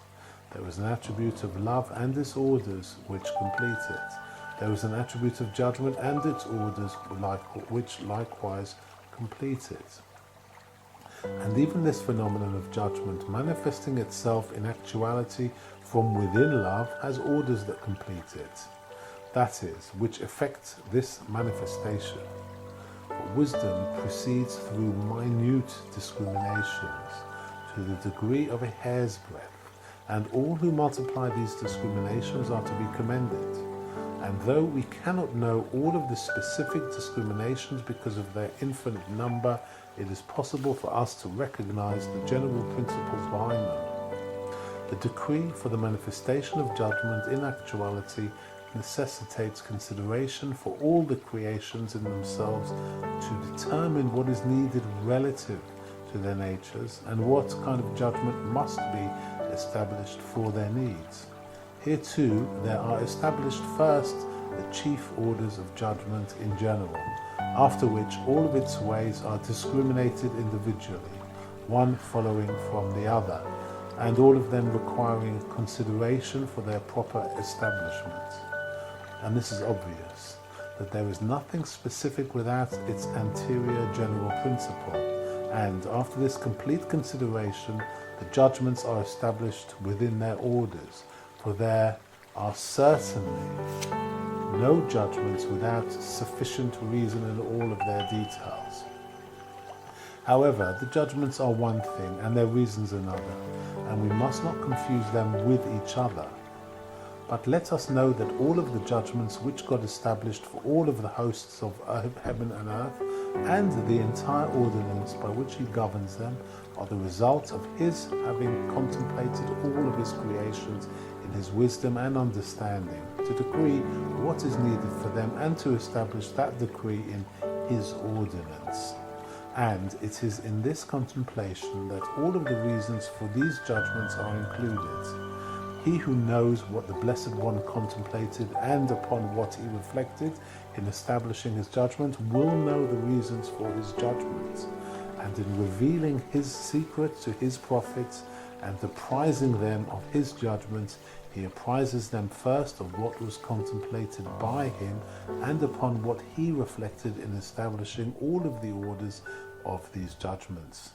There is an attribute of love and its orders which complete it. There is an attribute of judgment and its orders which likewise complete it. And even this phenomenon of judgment, manifesting itself in actuality from within love, has orders that complete it. That is, which effect this manifestation. But wisdom proceeds through minute discriminations to the degree of a hair's breadth, and all who multiply these discriminations are to be commended. And though we cannot know all of the specific discriminations because of their infinite number, it is possible for us to recognize the general principles behind them. The decree for the manifestation of judgment in actuality necessitates consideration for all the creations in themselves to determine what is needed relative to their natures and what kind of judgment must be established for their needs. Here too, there are established first the chief orders of judgment in general, after which all of its ways are discriminated individually, one following from the other, and all of them requiring consideration for their proper establishment. And this is obvious, that there is nothing specific without its anterior general principle, and after this complete consideration, the judgments are established within their orders, for there are certainly no judgments without sufficient reason in all of their details. However, the judgments are one thing and their reasons another, and we must not confuse them with each other. But let us know that all of the judgments which God established for all of the hosts of heaven and earth, and the entire ordinance by which he governs them, are the result of his having contemplated all of his creations in his wisdom and understanding, to decree what is needed for them and to establish that decree in his ordinance. And it is in this contemplation that all of the reasons for these judgments are included. He who knows what the Blessed One contemplated and upon what he reflected in establishing his judgment will know the reasons for his judgments, and in revealing his secret to his prophets and apprising them of his judgments, he apprises them first of what was contemplated by him and upon what he reflected in establishing all of the orders of these judgments.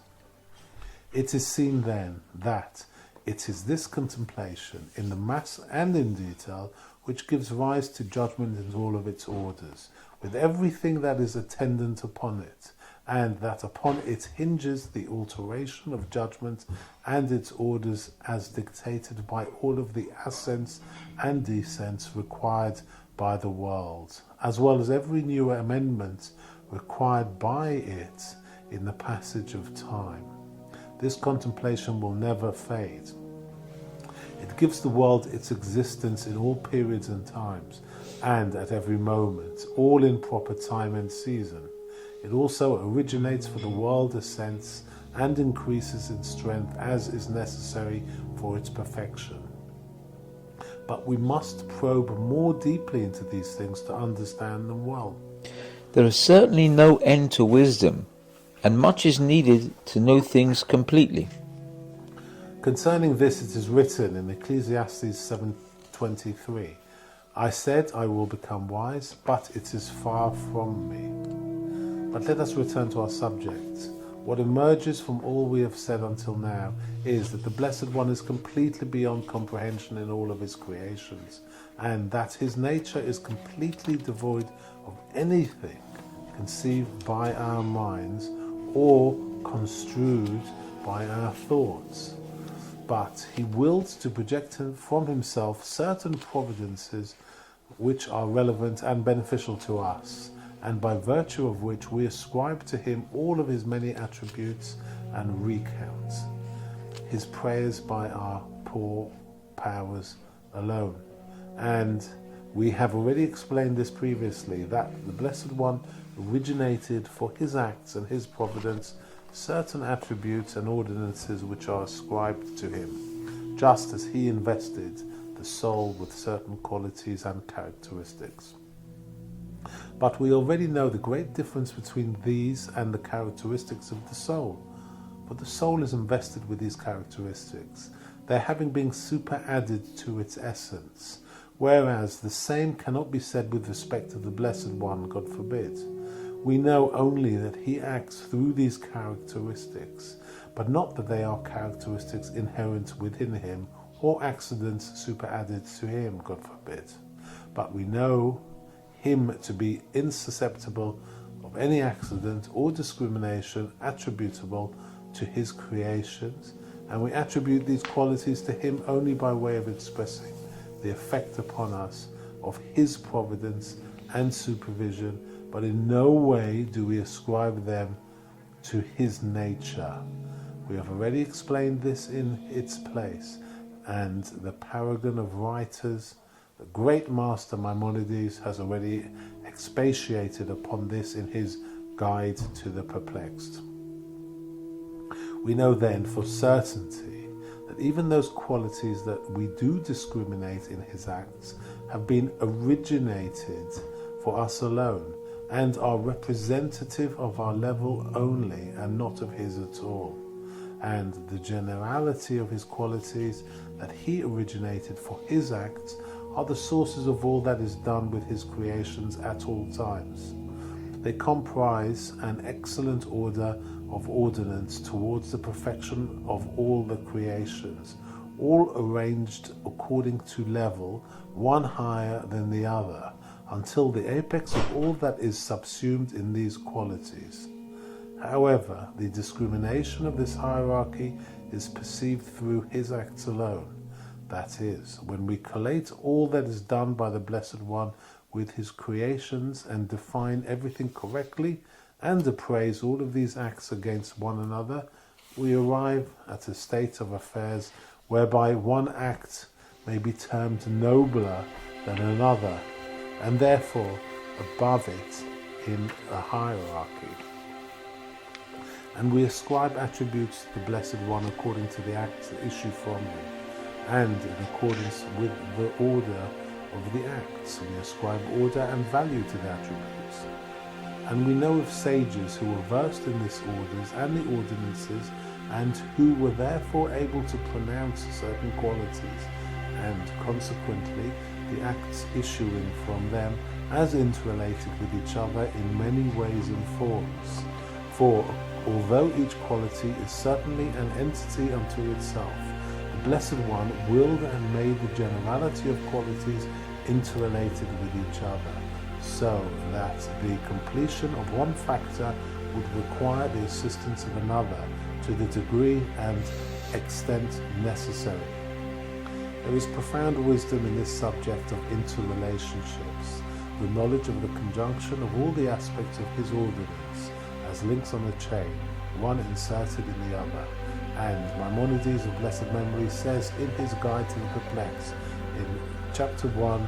It is seen then that it is this contemplation in the mass and in detail which gives rise to judgment in all of its orders, with everything that is attendant upon it, and that upon it hinges the alteration of judgment and its orders as dictated by all of the ascents and descents required by the world, as well as every new amendment required by it in the passage of time. This contemplation will never fade. It gives the world its existence in all periods and times, and at every moment, all in proper time and season. It also originates for the world ascents and increases in strength as is necessary for its perfection. But we must probe more deeply into these things to understand them well. There is certainly no end to wisdom, and much is needed to know things completely. Concerning this it is written in Ecclesiastes 7:23, I said I will become wise, but it is far from me. But let us return to our subject. What emerges from all we have said until now is that the Blessed One is completely beyond comprehension in all of his creations, and that his nature is completely devoid of anything conceived by our minds or construed by our thoughts. But he willed to project from himself certain providences which are relevant and beneficial to us, and by virtue of which we ascribe to him all of his many attributes and recount his praise by our poor powers alone. And we have already explained this previously, that the Blessed One originated for his acts and his providence certain attributes and ordinances which are ascribed to him, just as he invested the soul with certain qualities and characteristics. But we already know the great difference between these and the characteristics of the soul, for the soul is invested with these characteristics, their having been superadded to its essence, whereas the same cannot be said with respect to the Blessed One, God forbid. We know only that he acts through these characteristics, but not that they are characteristics inherent within him or accidents superadded to him, God forbid. But we know him to be insusceptible of any accident or discrimination attributable to his creations, and we attribute these qualities to him only by way of expressing the effect upon us of his providence and supervision, but in no way do we ascribe them to his nature. We have already explained this in its place, and the paragon of writers, the great master Maimonides, has already expatiated upon this in his Guide to the Perplexed. We know then for certainty that even those qualities that we do discriminate in his acts have been originated for us alone, and are representative of our level only and not of his at all. And the generality of his qualities that he originated for his acts are the sources of all that is done with his creations at all times. They comprise an excellent order of ordinance towards the perfection of all the creations, all arranged according to level, one higher than the other, until the apex of all that is subsumed in these qualities. However, the discrimination of this hierarchy is perceived through his acts alone. That is, when we collate all that is done by the Blessed One with his creations and define everything correctly and appraise all of these acts against one another, we arrive at a state of affairs whereby one act may be termed nobler than another, and therefore above it in a hierarchy. And we ascribe attributes to the Blessed One according to the acts that issue from him, and in accordance with the order of the acts. We ascribe order and value to the attributes. And we know of sages who were versed in these orders and the ordinances, and who were therefore able to pronounce certain qualities, and consequently the acts issuing from them as interrelated with each other in many ways and forms. For although each quality is certainly an entity unto itself, the Blessed One willed and made the generality of qualities interrelated with each other, so that the completion of one factor would require the assistance of another to the degree and extent necessary. There is profound wisdom in this subject of interrelationships, the knowledge of the conjunction of all the aspects of his ordinance as links on a chain, one inserted in the other. And Maimonides of blessed memory says in his Guide to the Perplexed, in chapter 1,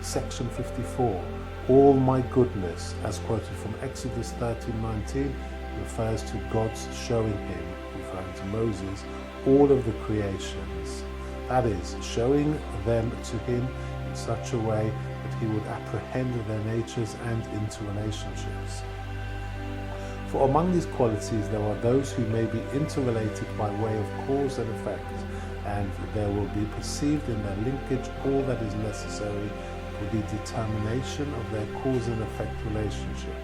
section 54, all my goodness, as quoted from Exodus 13:19, refers to God's showing him, referring to Moses, all of the creations. That is, showing them to him in such a way that he would apprehend their natures and interrelationships. For among these qualities there are those who may be interrelated by way of cause and effect, and there will be perceived in their linkage all that is necessary for the determination of their cause and effect relationship.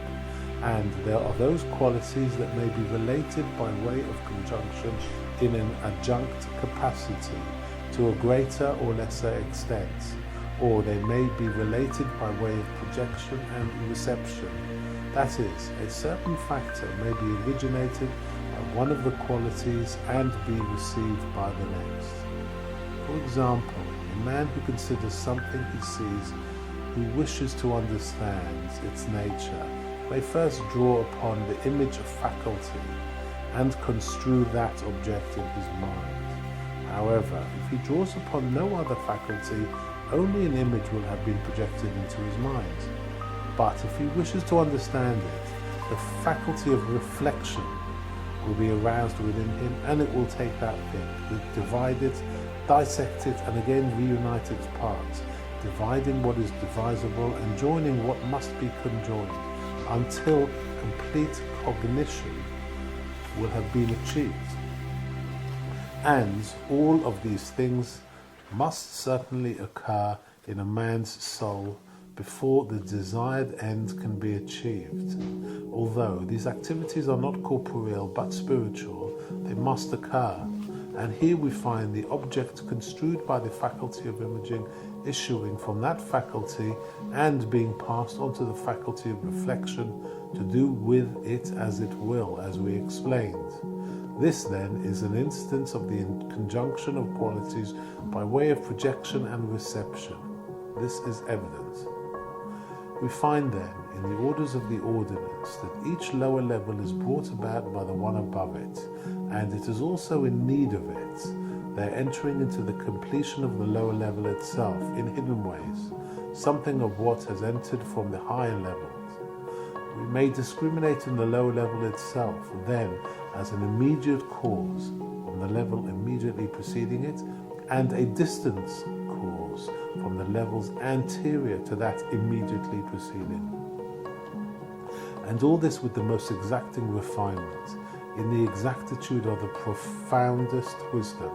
And there are those qualities that may be related by way of conjunction in an adjunct capacity to a greater or lesser extent, or they may be related by way of projection and reception. That is, a certain factor may be originated by one of the qualities and be received by the next. For example, a man who considers something he sees, who wishes to understand its nature, may first draw upon the image of faculty and construe that object in his mind. However, if he draws upon no other faculty, only an image will have been projected into his mind. But if he wishes to understand it, the faculty of reflection will be aroused within him, and it will take that thing, divide it, dissect it, and again reunite its parts, dividing what is divisible and joining what must be conjoined, until complete cognition will have been achieved. And all of these things must certainly occur in a man's soul before the desired end can be achieved. Although these activities are not corporeal but spiritual, they must occur. And here we find the object construed by the faculty of imaging issuing from that faculty and being passed on to the faculty of reflection to do with it as it will, as we explained. This then is an instance of the conjunction of qualities by way of projection and reception. this is evident. We find then in the orders of the ordinance that each lower level is brought about by the one above it, and it is also in need of it. They are entering into the completion of the lower level itself in hidden ways, something of what has entered from the higher levels. We may discriminate in the lower level itself then as an immediate cause from the level immediately preceding it, and a distance cause from the levels anterior to that immediately preceding. And all this with the most exacting refinement, in the exactitude of the profoundest wisdom.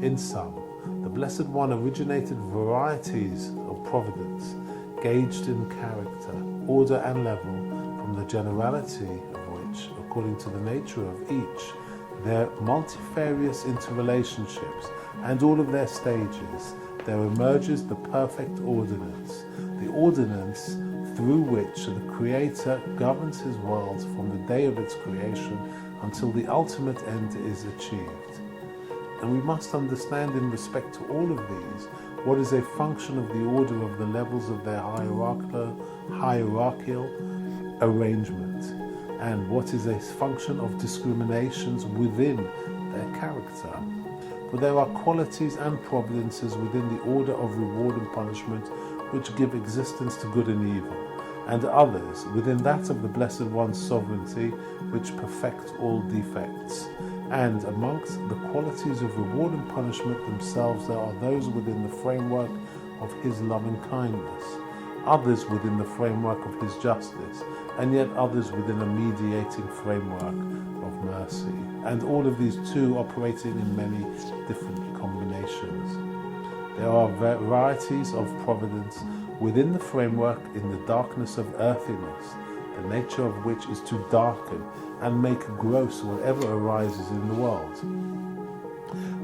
In sum, the Blessed One originated varieties of providence, gauged in character, order and level, from the generality of which, according to the nature of each, their multifarious interrelationships and all of their stages, there emerges the perfect ordinance, the ordinance through which the Creator governs his world from the day of its creation until the ultimate end is achieved. And we must understand in respect to all of these what is a function of the order of the levels of their hierarchical arrangement, and what is a function of discriminations within their character. For there are qualities and providences within the order of reward and punishment which give existence to good and evil, and others within that of the Blessed One's sovereignty which perfect all defects. And amongst the qualities of reward and punishment themselves there are those within the framework of his loving kindness, others within the framework of his justice, and yet others within a mediating framework of mercy, and all of these too operating in many different combinations. There are varieties of providence within the framework in the darkness of earthiness, the nature of which is to darken and make gross whatever arises in the world.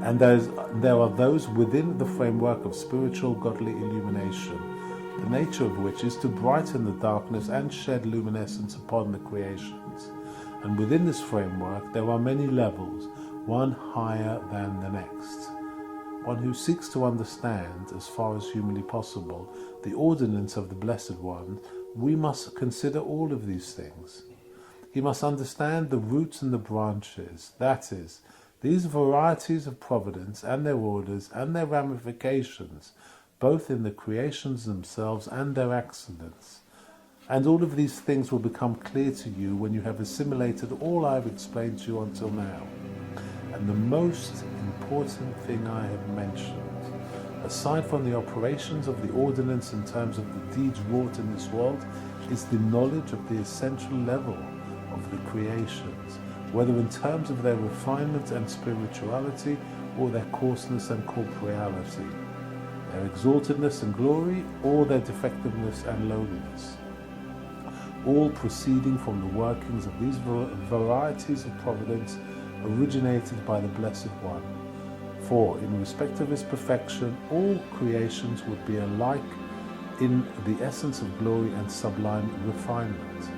And there are those within the framework of spiritual godly illumination, the nature of which is to brighten the darkness and shed luminescence upon the creations. And within this framework there are many levels, one higher than the next. One who seeks to understand, as far as humanly possible, the ordinance of the Blessed One, we must consider all of these things. He must understand the roots and the branches, that is, these varieties of providence and their orders and their ramifications, both in the creations themselves and their accidents. And all of these things will become clear to you when you have assimilated all I have explained to you until now. And the most important thing I have mentioned, aside from the operations of the ordinance in terms of the deeds wrought in this world, is the knowledge of the essential level of the creations, whether in terms of their refinement and spirituality or their coarseness and corporeality, their exaltedness and glory or their defectiveness and lowliness, all proceeding from the workings of these varieties of providence originated by the Blessed One. For in respect of his perfection, all creations would be alike in the essence of glory and sublime refinement.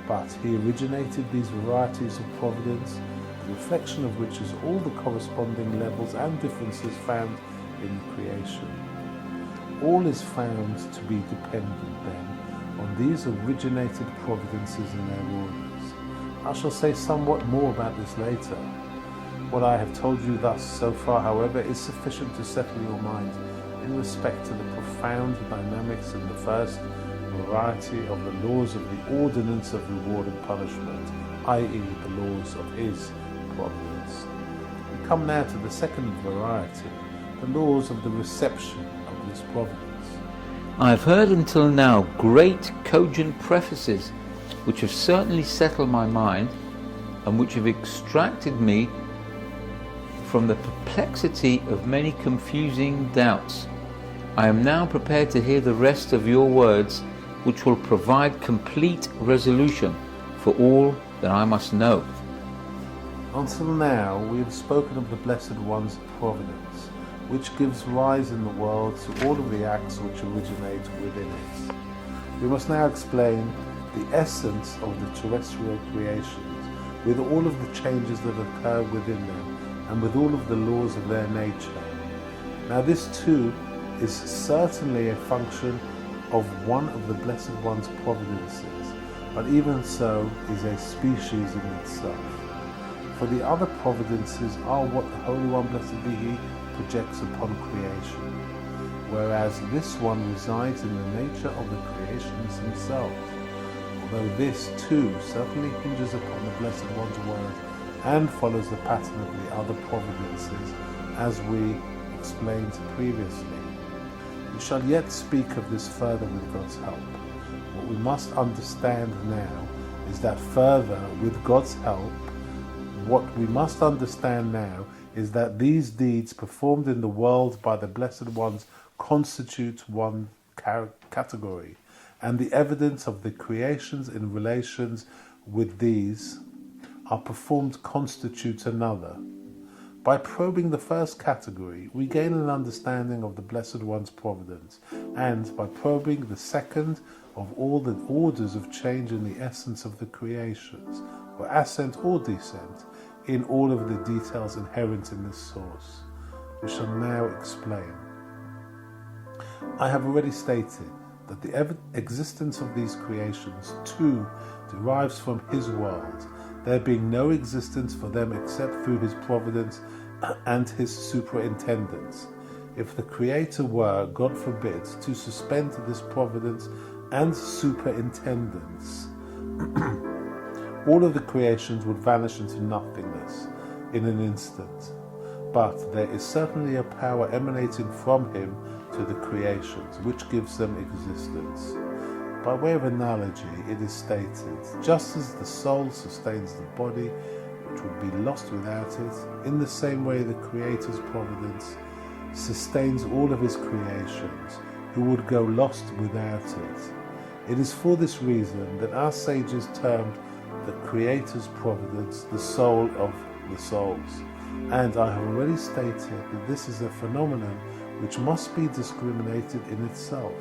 But he originated these varieties of providence, the reflection of which is all the corresponding levels and differences found in the creation. All is found to be dependent, then, on these originated providences and their orders. I shall say somewhat more about this later. What I have told you thus so far, however, is sufficient to settle your mind in respect to the profound dynamics in the first variety of the laws of the ordinance of reward and punishment, i.e. the laws of his providence. We come now to the second variety, the laws of the reception of this providence. I have heard until now great cogent prefaces which have certainly settled my mind and which have extracted me from the perplexity of many confusing doubts. I am now prepared to hear the rest of your words, which will provide complete resolution for all that I must know. Until now we have spoken of the Blessed One's providence, which gives rise in the world to all of the acts which originate within it. We must now explain the essence of the terrestrial creations, with all of the changes that occur within them, and with all of the laws of their nature. Now this too is certainly a function of one of the Blessed One's providences, but even so is a species in itself. For the other providences are what the Holy One, blessed be He, projects upon creation, whereas this one resides in the nature of the creations themselves, although this too certainly hinges upon the Blessed One's word and follows the pattern of the other providences, as we explained previously. We shall yet speak of this further with God's help. What we must understand now is that further, with God's help, what we must understand now is that these deeds performed in the world by the Blessed Ones constitute one category, and the evidence of the creations in relations with these are performed constitutes another. By probing the first category, we gain an understanding of the Blessed One's providence, and by probing the second, of all the orders of change in the essence of the creations, or ascent or descent, in all of the details inherent in this source. We shall now explain. I have already stated that the existence of these creations too derives from His world, there being no existence for them except through His providence and His superintendence. If the Creator were, God forbid, to suspend this providence and superintendence, all of the creations would vanish into nothingness in an instant. But there is certainly a power emanating from Him to the creations, which gives them existence. By way of analogy, it is stated, just as the soul sustains the body, which would be lost without it, in the same way the Creator's providence sustains all of His creations, who would go lost without it. It is for this reason that our sages termed the Creator's providence the soul of the souls. And I have already stated that this is a phenomenon which must be discriminated in itself,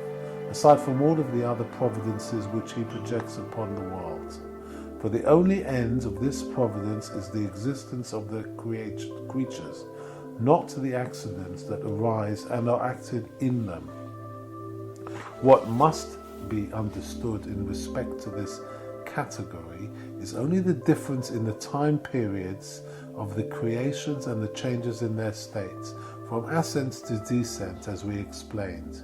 aside from all of the other providences which He projects upon the world. For the only end of this providence is the existence of the creatures, not the accidents that arise and are acted in them. What must be understood in respect to this category is only the difference in the time periods of the creations and the changes in their states, from ascent to descent, as we explained.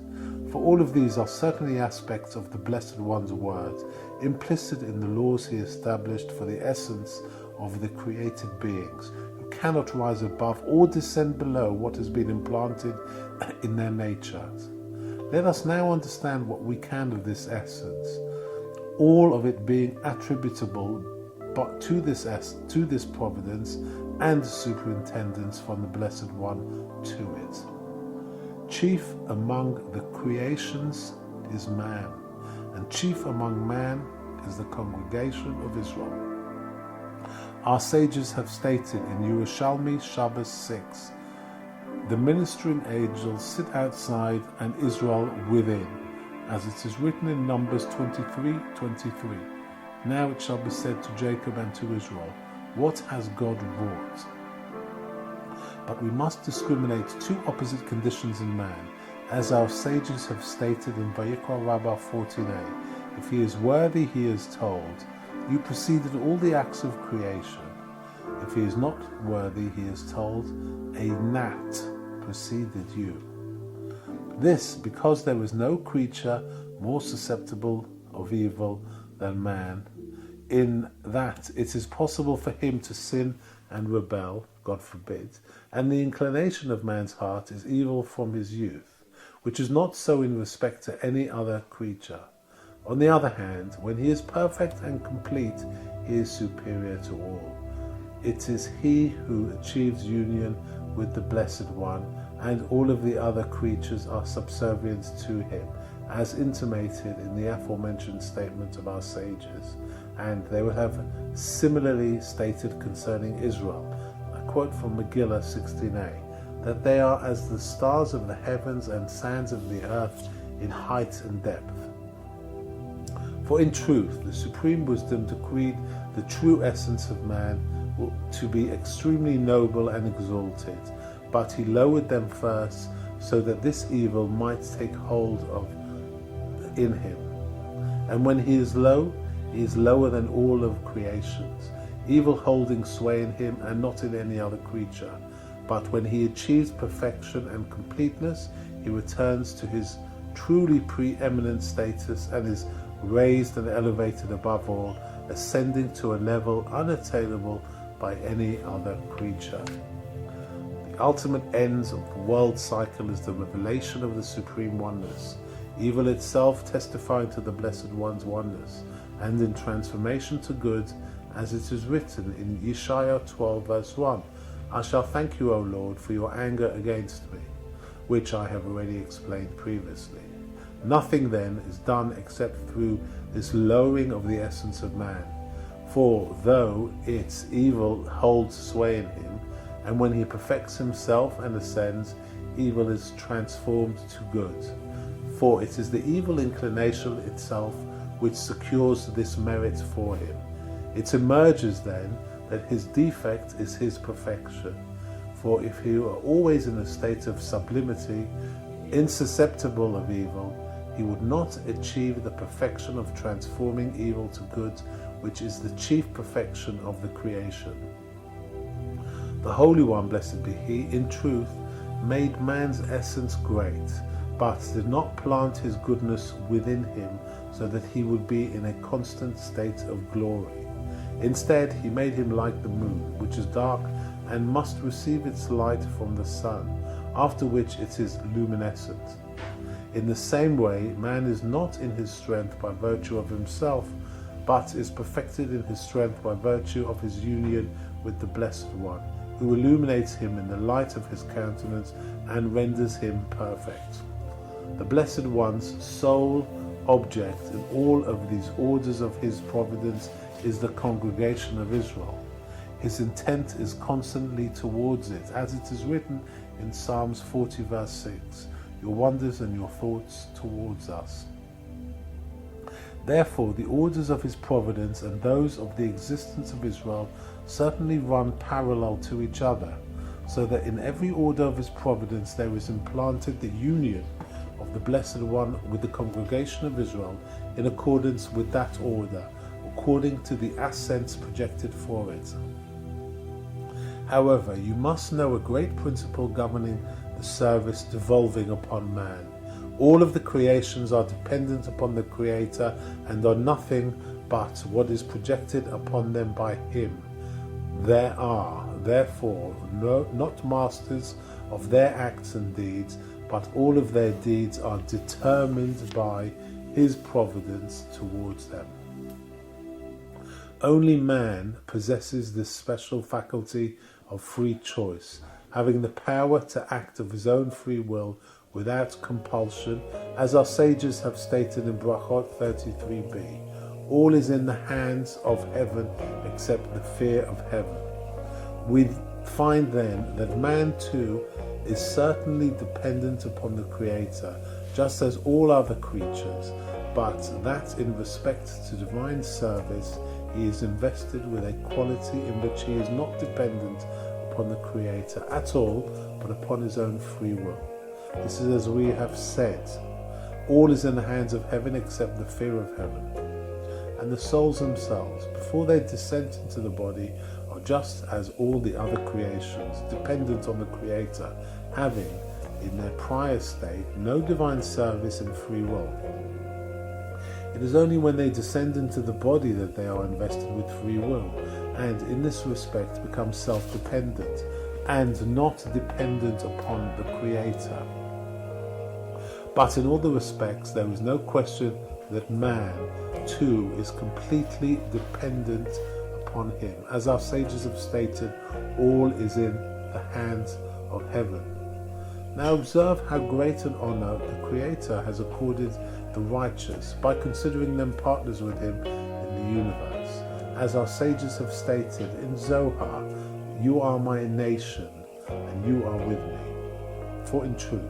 For all of these are certainly aspects of the Blessed One's word, implicit in the laws He established for the essence of the created beings, who cannot rise above or descend below what has been implanted in their natures. Let us now understand what we can of this essence, all of it being attributable but to this providence and superintendence from the Blessed One to it. Chief among the creations is man, and chief among man is the congregation of Israel. Our sages have stated in Yerushalmi Shabbos 6, the ministering angels sit outside and Israel within, as it is written in Numbers 23:23. Now it shall be said to Jacob and to Israel, what has God wrought? But we must discriminate two opposite conditions in man, as our sages have stated in Vayikra Rabbah 14a. If he is worthy, he is told, you preceded all the acts of creation. If he is not worthy, he is told, a gnat preceded you. This because there is no creature more susceptible of evil than man, in that it is possible for him to sin and rebel, God forbid, and the inclination of man's heart is evil from his youth, which is not so in respect to any other creature. On the other hand, when he is perfect and complete, he is superior to all. It is he who achieves union with the Blessed One, and all of the other creatures are subservient to him, as intimated in the aforementioned statement of our sages, and they would have similarly stated concerning Israel. I quote from Megillah 16a, that they are as the stars of the heavens and sands of the earth in height and depth. For in truth, the supreme wisdom decreed the true essence of man to be extremely noble and exalted, but he lowered them first so that this evil might take hold of in him. And when he is low, he is lower than all of creations, evil holding sway in him and not in any other creature. But when he achieves perfection and completeness, he returns to his truly preeminent status and is raised and elevated above all, ascending to a level unattainable by any other creature. The ultimate ends of the world cycle is the revelation of the supreme oneness, evil itself testifying to the Blessed One's oneness, and in transformation to good, as it is written in Yeshaya 12 verse 1, I shall thank you, O Lord, for your anger against me, which I have already explained previously. Nothing then is done except through this lowering of the essence of man. For though its evil holds sway in him, and when he perfects himself and ascends, evil is transformed to good. For it is the evil inclination itself which secures this merit for him. It emerges then that his defect is his perfection. For if he were always in a state of sublimity, insusceptible of evil, he would not achieve the perfection of transforming evil to good, which is the chief perfection of the creation. The Holy One, blessed be He, in truth, made man's essence great, but did not plant his goodness within him so that he would be in a constant state of glory. Instead, he made him like the moon, which is dark and must receive its light from the sun, after which it is luminescent. In the same way, man is not in his strength by virtue of himself, but is perfected in his strength by virtue of his union with the Blessed One, who illuminates him in the light of his countenance and renders him perfect. The Blessed One's sole object in all of these orders of his providence is the congregation of Israel. His intent is constantly towards it, as it is written in Psalms 40 verse 6, your wonders and your thoughts towards us. Therefore, the orders of his providence and those of the existence of Israel certainly run parallel to each other, so that in every order of his providence there is implanted the union of the Blessed One with the congregation of Israel in accordance with that order, according to the ascents projected for it. However, you must know a great principle governing the service devolving upon man. All of the creations are dependent upon the Creator and are nothing but what is projected upon them by Him. There are, therefore, not masters of their acts and deeds, but all of their deeds are determined by His providence towards them. Only man possesses this special faculty of free choice, having the power to act of his own free will without compulsion, as our sages have stated in Brachot 33b. All is in the hands of heaven except the fear of heaven. We find then that man too is certainly dependent upon the Creator, just as all other creatures, but that in respect to divine service he is invested with a quality in which he is not dependent upon the Creator at all, but upon his own free will. This is as we have said, all is in the hands of heaven except the fear of heaven. And the souls themselves, before they descend into the body, are just as all the other creations, dependent on the Creator, having, in their prior state, no divine service and free will. It is only when they descend into the body that they are invested with free will, and in this respect become self-dependent, and not dependent upon the Creator. But in all the respects, there is no question that man, too, is completely dependent upon him. As our sages have stated, all is in the hands of heaven. Now observe how great an honor the Creator has accorded the righteous by considering them partners with him in the universe. As our sages have stated in Zohar, you are my nation, and you are with me. For in truth,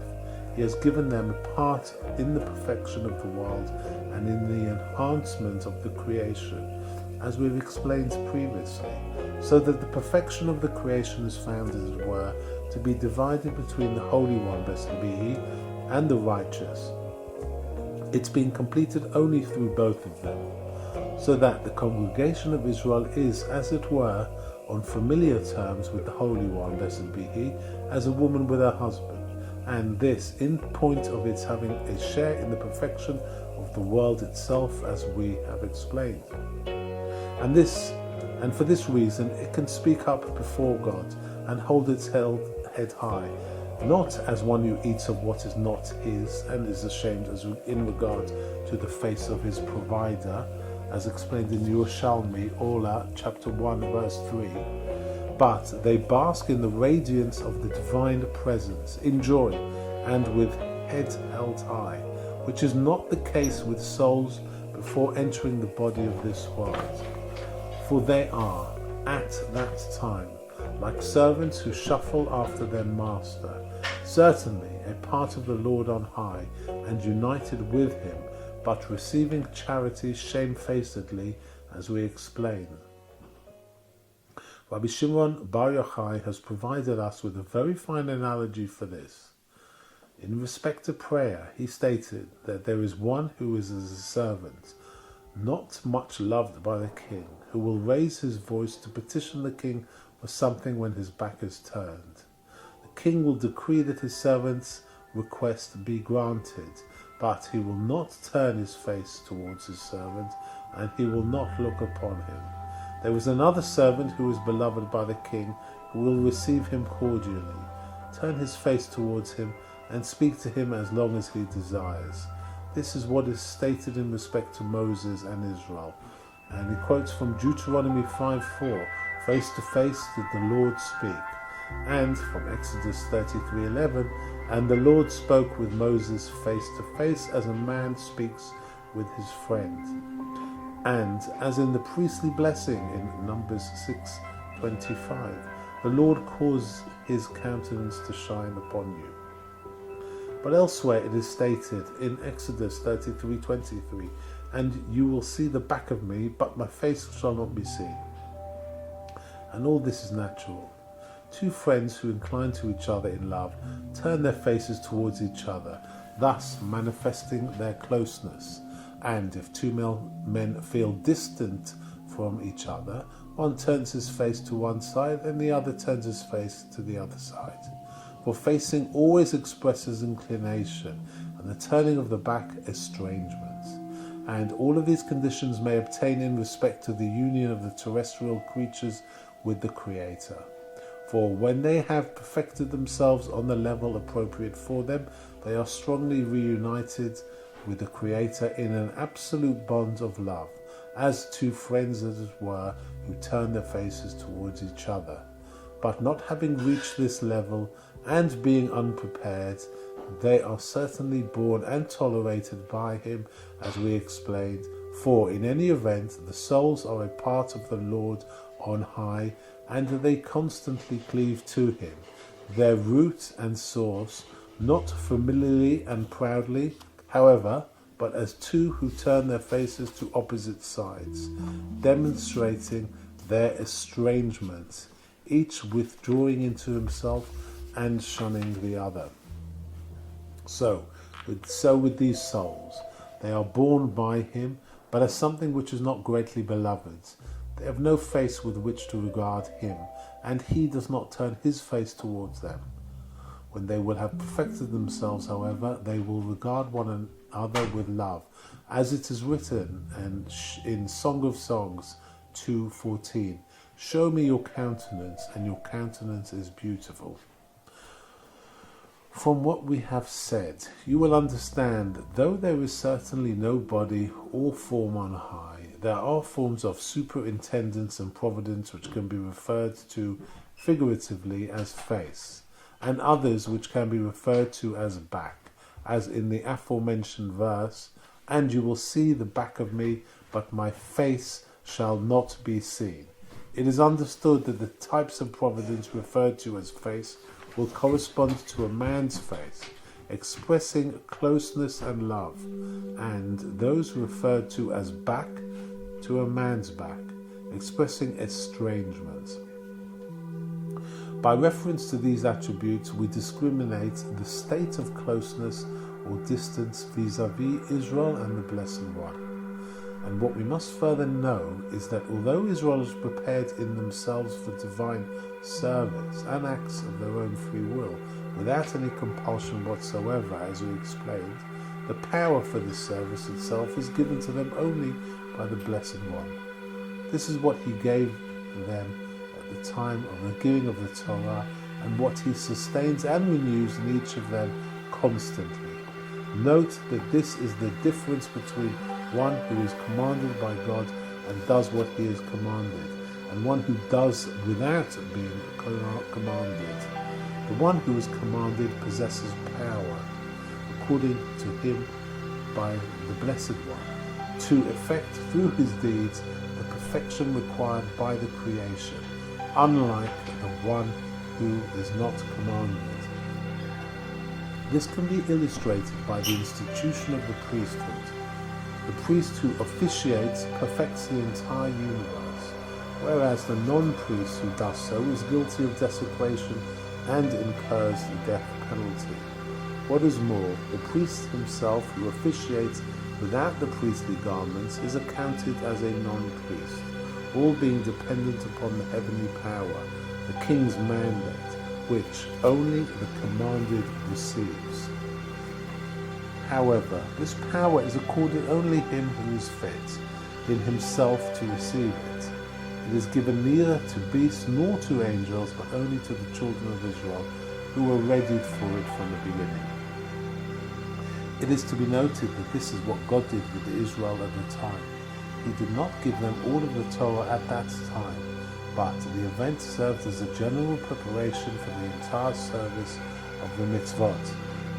he has given them a part in the perfection of the world and in the enhancement of the creation, as we've explained previously, so that the perfection of the creation is found, as it were, to be divided between the Holy One, blessed be He, and the righteous. It's been completed only through both of them, so that the congregation of Israel is, as it were, on familiar terms with the Holy One, blessed be He, as a woman with her husband, and this in point of its having a share in the perfection of the world itself, as we have explained. And for this reason it can speak up before God and hold its head high, not as one who eats of what is not his and is ashamed as in regard to the face of his provider, as explained in Yerushalmi, Ola, chapter 1, verse 3, but they bask in the radiance of the divine presence, in joy, and with head held high, which is not the case with souls before entering the body of this world. For they are, at that time, like servants who shuffle after their master, certainly a part of the Lord on high, and united with him, but receiving charity shamefacedly, as we explain. Rabbi Shimon Bar Yochai has provided us with a very fine analogy for this. In respect to prayer, he stated that there is one who is as a servant, not much loved by the king, who will raise his voice to petition the king for something when his back is turned. The king will decree that his servant's request be granted, but he will not turn his face towards his servant, and he will not look upon him. There is another servant who is beloved by the king, who will receive him cordially, turn his face towards him, and speak to him as long as he desires. This is what is stated in respect to Moses and Israel. And he quotes from Deuteronomy 5:4, face to face did the Lord speak. And from Exodus 33:11, and the Lord spoke with Moses face to face as a man speaks with his friend. And as in the priestly blessing in Numbers 6:25, the Lord caused his countenance to shine upon you. But elsewhere it is stated in Exodus 33:23, and you will see the back of me, but my face shall not be seen. And all this is natural. Two friends who incline to each other in love turn their faces towards each other, thus manifesting their closeness. And if two men feel distant from each other, one turns his face to one side and the other turns his face to the other side. For facing always expresses inclination, and the turning of the back estrangement. And all of these conditions may obtain in respect to the union of the terrestrial creatures with the Creator. For when they have perfected themselves on the level appropriate for them, they are strongly reunited with the Creator in an absolute bond of love, as two friends, as it were, who turn their faces towards each other. But not having reached this level, and being unprepared, they are certainly borne and tolerated by him, as we explained. For in any event, the souls are a part of the Lord on high, and they constantly cleave to him, their root and source, not familiarly and proudly, however, but as two who turn their faces to opposite sides, demonstrating their estrangement, each withdrawing into himself and shunning the other. So with these souls, they are born by him, but as something which is not greatly beloved. They have no face with which to regard him, and he does not turn his face towards them. When they will have perfected themselves, however, they will regard one another with love, as it is written in Song of Songs 2:14, show me your countenance, and your countenance is beautiful. From what we have said, you will understand that though there is certainly no body or form on high, there are forms of superintendence and providence which can be referred to figuratively as face, and others which can be referred to as back, as in the aforementioned verse, and you will see the back of me, but my face shall not be seen. It is understood that the types of providence referred to as face will correspond to a man's face, expressing closeness and love, and those referred to as back to a man's back, expressing estrangement. By reference to these attributes, we discriminate the state of closeness or distance vis-à-vis Israel and the Blessed One. And what we must further know is that although Israel is prepared in themselves for divine service and acts of their own free will, without any compulsion whatsoever, as we explained, the power for this service itself is given to them only by the Blessed One. This is what He gave them at the time of the giving of the Torah, and what He sustains and renews in each of them constantly. Note that this is the difference between one who is commanded by God and does what He is commanded, and one who does without being commanded. The one who is commanded possesses power, according to Him by the Blessed One, to effect through His deeds the perfection required by the creation, unlike the one who is not commanded. This can be illustrated by the institution of the priesthood. The priest who officiates perfects the entire universe, whereas the non-priest who does so is guilty of desecration and incurs the death penalty. What is more, the priest himself who officiates without the priestly garments is accounted as a non-priest, all being dependent upon the heavenly power, the king's mandate, which only the commanded receives. However, this power is accorded only him who is fit in himself to receive it. It is given neither to beasts nor to angels, but only to the children of Israel, who were readied for it from the beginning. It is to be noted that this is what God did with Israel at the time. He did not give them all of the Torah at that time, but the event served as a general preparation for the entire service of the mitzvot.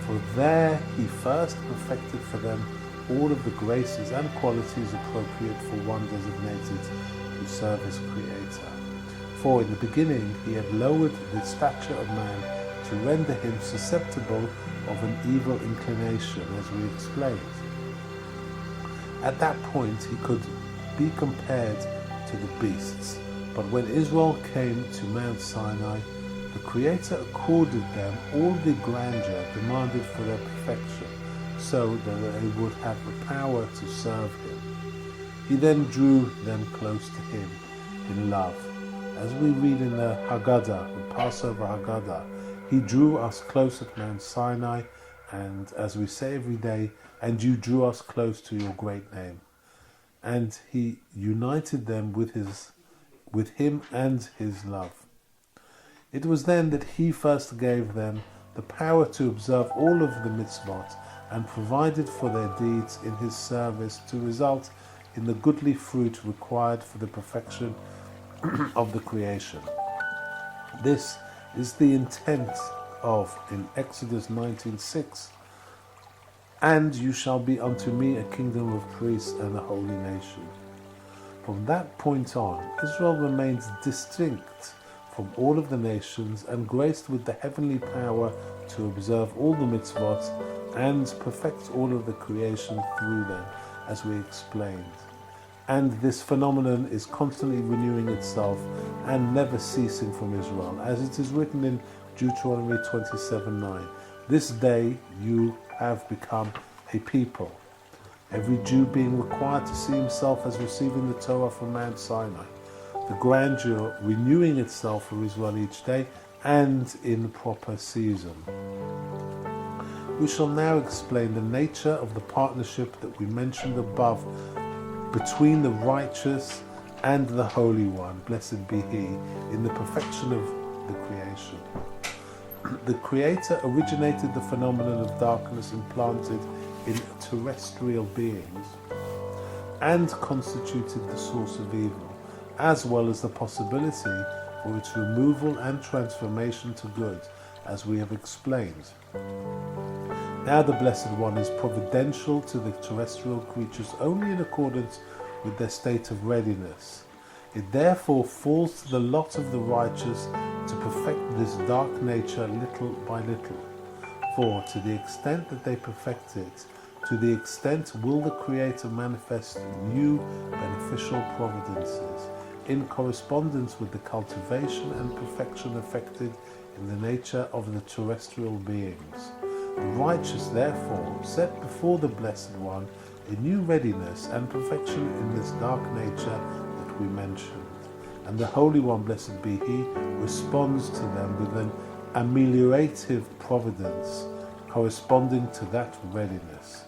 For there He first perfected for them all of the graces and qualities appropriate for one designated to serve as Creator. For in the beginning He had lowered the stature of man to render him susceptible of an evil inclination, as we explained. At that point He could be compared to the beasts. But when Israel came to Mount Sinai, the Creator accorded them all the grandeur demanded for their perfection, so that they would have the power to serve Him. He then drew them close to Him in love. As we read in the Haggadah, the Passover Haggadah, He drew us close at Mount Sinai, and as we say every day, and you drew us close to your great name. And He united them with Him and His love. It was then that He first gave them the power to observe all of the mitzvot and provided for their deeds in His service to result in the goodly fruit required for the perfection of the creation. This is the intent of, in Exodus 19:6, and you shall be unto me a kingdom of priests and a holy nation. From that point on, Israel remains distinct from all of the nations and graced with the heavenly power to observe all the mitzvot and perfect all of the creation through them, as we explained. And this phenomenon is constantly renewing itself and never ceasing from Israel, as it is written in Deuteronomy 27:9. This day you have become a people, every Jew being required to see himself as receiving the Torah from Mount Sinai, the grandeur renewing itself for Israel each day and in proper season. We shall now explain the nature of the partnership that we mentioned above between the righteous and the Holy One, blessed be He, in the perfection of the creation. The Creator originated the phenomenon of darkness implanted in terrestrial beings and constituted the source of evil, as well as the possibility for its removal and transformation to good, as we have explained. Now the Blessed One is providential to the terrestrial creatures only in accordance with their state of readiness. It therefore falls to the lot of the righteous to perfect this dark nature little by little. For to the extent that they perfect it, To the extent will the Creator manifest new beneficial providences in correspondence with the cultivation and perfection effected in the nature of the terrestrial beings. The righteous, therefore, set before the Blessed One a new readiness and perfection in this dark nature that we mentioned. And the Holy One, blessed be He, responds to them with an ameliorative providence corresponding to that readiness.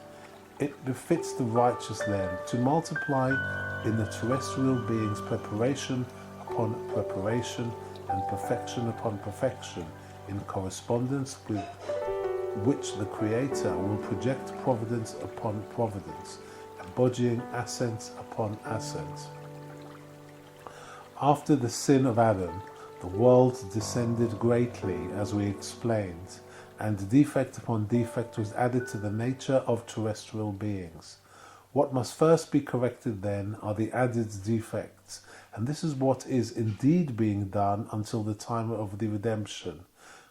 It befits the righteous then to multiply in the terrestrial beings preparation upon preparation and perfection upon perfection, in correspondence with which the Creator will project providence upon providence, embodying ascent upon ascent. After the sin of Adam, the world descended greatly, as we explained, and defect upon defect was added to the nature of terrestrial beings. What must first be corrected then are the added defects, and this is what is indeed being done until the time of the redemption.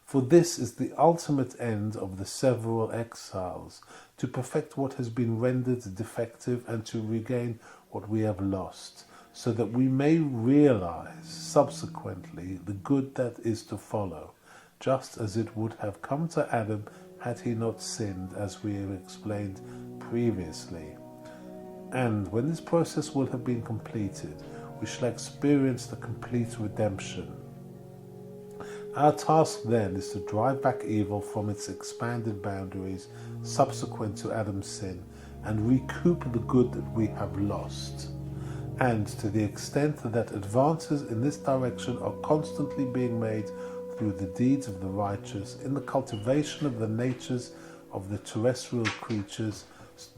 For this is the ultimate end of the several exiles, to perfect what has been rendered defective and to regain what we have lost, so that we may realize subsequently the good that is to follow, just as it would have come to Adam had he not sinned, as we have explained previously. And when this process will have been completed, we shall experience the complete redemption. Our task then is to drive back evil from its expanded boundaries subsequent to Adam's sin and recoup the good that we have lost. And to the extent that advances in this direction are constantly being made through the deeds of the righteous in the cultivation of the natures of the terrestrial creatures,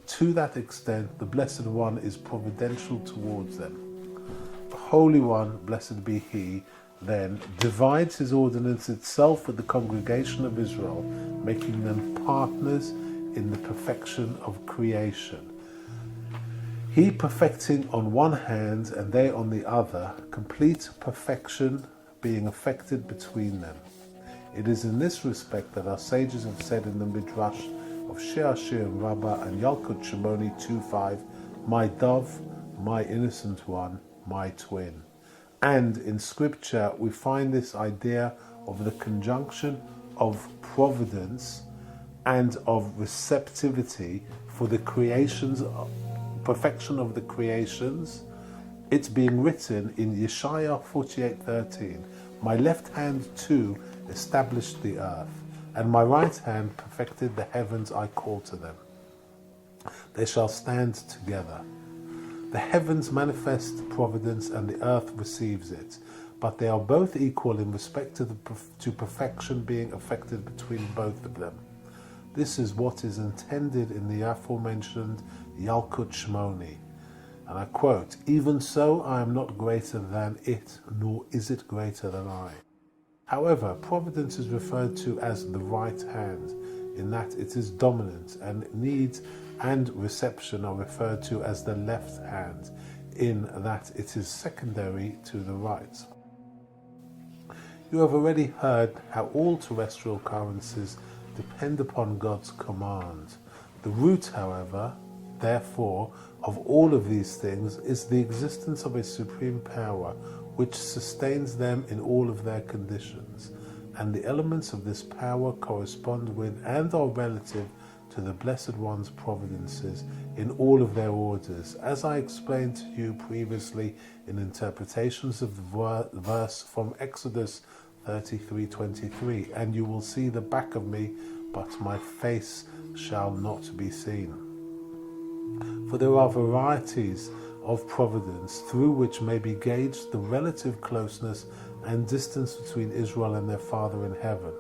to that extent the Blessed One is providential towards them. The Holy One, blessed be He, then divides His ordinance itself with the congregation of Israel, making them partners in the perfection of creation. He perfecting on one hand and they on the other, complete perfection being effected between them. It is in this respect that our sages have said in the Midrash of Sheashir and Rabbah and Yalkut Shimoni 2:5, my dove, my innocent one, my twin. And in scripture we find this idea of the conjunction of providence and of receptivity for the creations, perfection of the creations. It's being written in Yeshaya 48:13, my left hand too established the earth, and my right hand perfected the heavens. I call to them. They shall stand together. The heavens manifest providence and the earth receives it, but they are both equal in respect to perfection being effected between both of them. This is what is intended in the aforementioned Yalkut Shimoni. And I quote, even so I am not greater than it, nor is it greater than I. However, providence is referred to as the right hand, in that it is dominant, and needs and reception are referred to as the left hand, in that it is secondary to the right. You have already heard how all terrestrial occurrences depend upon God's command. The root, however, therefore, of all of these things is the existence of a supreme power which sustains them in all of their conditions, and the elements of this power correspond with and are relative to the Blessed One's providences in all of their orders, as I explained to you previously in interpretations of the verse from Exodus 33:23, and you will see the back of me, but my face shall not be seen. For there are varieties of providence through which may be gauged the relative closeness and distance between Israel and their Father in heaven,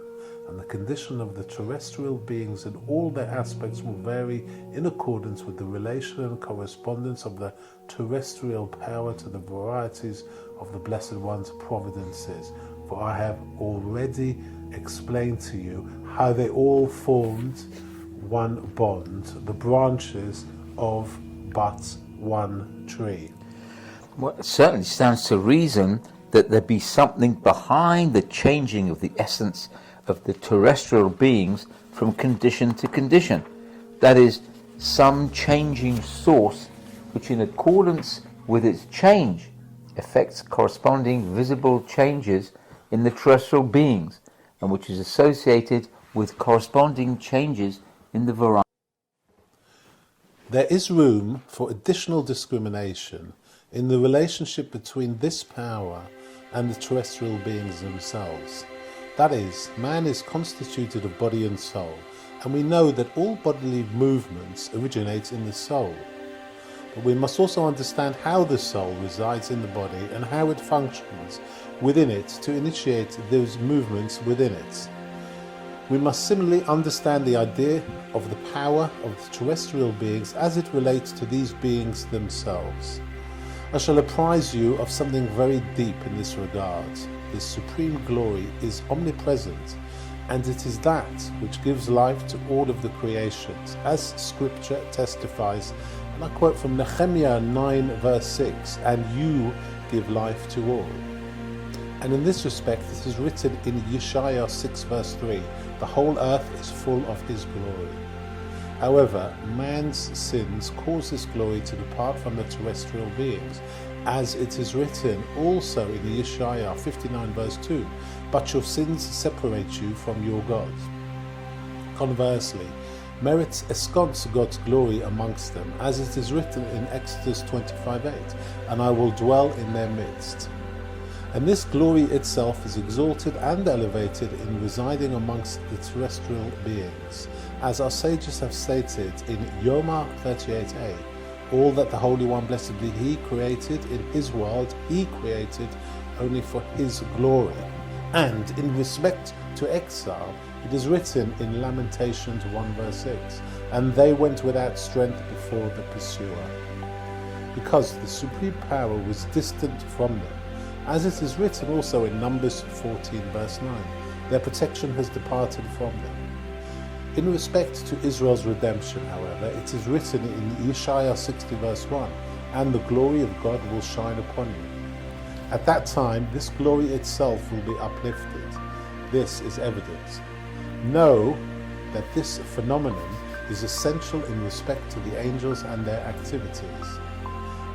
and the condition of the terrestrial beings in all their aspects will vary in accordance with the relation and correspondence of the terrestrial power to the varieties of the Blessed One's providences. For I have already explained to you how they all formed one bond, the branches of but one tree. Well, it certainly stands to reason that there be something behind the changing of the essence of the terrestrial beings from condition to condition. That is, some changing source which, in accordance with its change, affects corresponding visible changes in the terrestrial beings, and which is associated with corresponding changes in the variety. There is room for additional discrimination in the relationship between this power and the terrestrial beings themselves. That is, man is constituted of body and soul, and we know that all bodily movements originate in the soul. But we must also understand how the soul resides in the body and how it functions within it to initiate those movements within it. We must similarly understand the idea of the power of the terrestrial beings as it relates to these beings themselves. I shall apprise you of something very deep in this regard. This supreme glory is omnipresent, and it is that which gives life to all of the creations, as Scripture testifies, and I quote from Nehemiah 9 verse 6, "And you give life to all." And in this respect it is written in Yeshaya 6 verse 3, "The whole earth is full of his glory." However, man's sins cause this glory to depart from the terrestrial beings, as it is written also in Yeshaya 59 verse 2, "But your sins separate you from your God." Conversely, merits ensconce God's glory amongst them, as it is written in Exodus 25:8, "And I will dwell in their midst." And this glory itself is exalted and elevated in residing amongst the terrestrial beings, as our sages have stated in Yoma 38a, "All that the Holy One, blessed be He, created in His world, He created only for His glory." And in respect to exile, it is written in Lamentations 1 verse 6, "And they went without strength before the pursuer," because the supreme power was distant from them. As it is written also in Numbers 14 verse 9, "Their protection has departed from them." In respect to Israel's redemption, however, it is written in Isaiah 60 verse 1, "And the glory of God will shine upon you." At that time, this glory itself will be uplifted. This is evidence. Know that this phenomenon is essential in respect to the angels and their activities.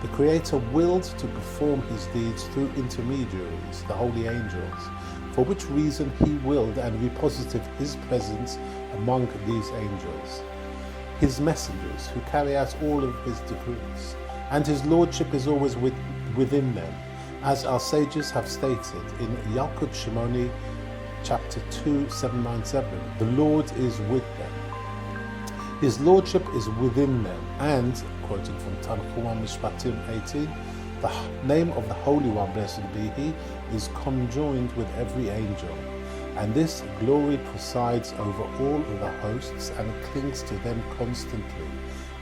The Creator willed to perform His deeds through intermediaries, the holy angels, for which reason He willed and reposited His presence among these angels, His messengers who carry out all of His decrees, and His lordship is always within them, as our sages have stated in Yalkut Shimoni chapter 2, 797, "The Lord is with them." His lordship is within them, and, quoting from Tanchuma Mishpatim 18, "The name of the Holy One, blessed be He, is conjoined with every angel, and this glory presides over all of the hosts and clings to them constantly,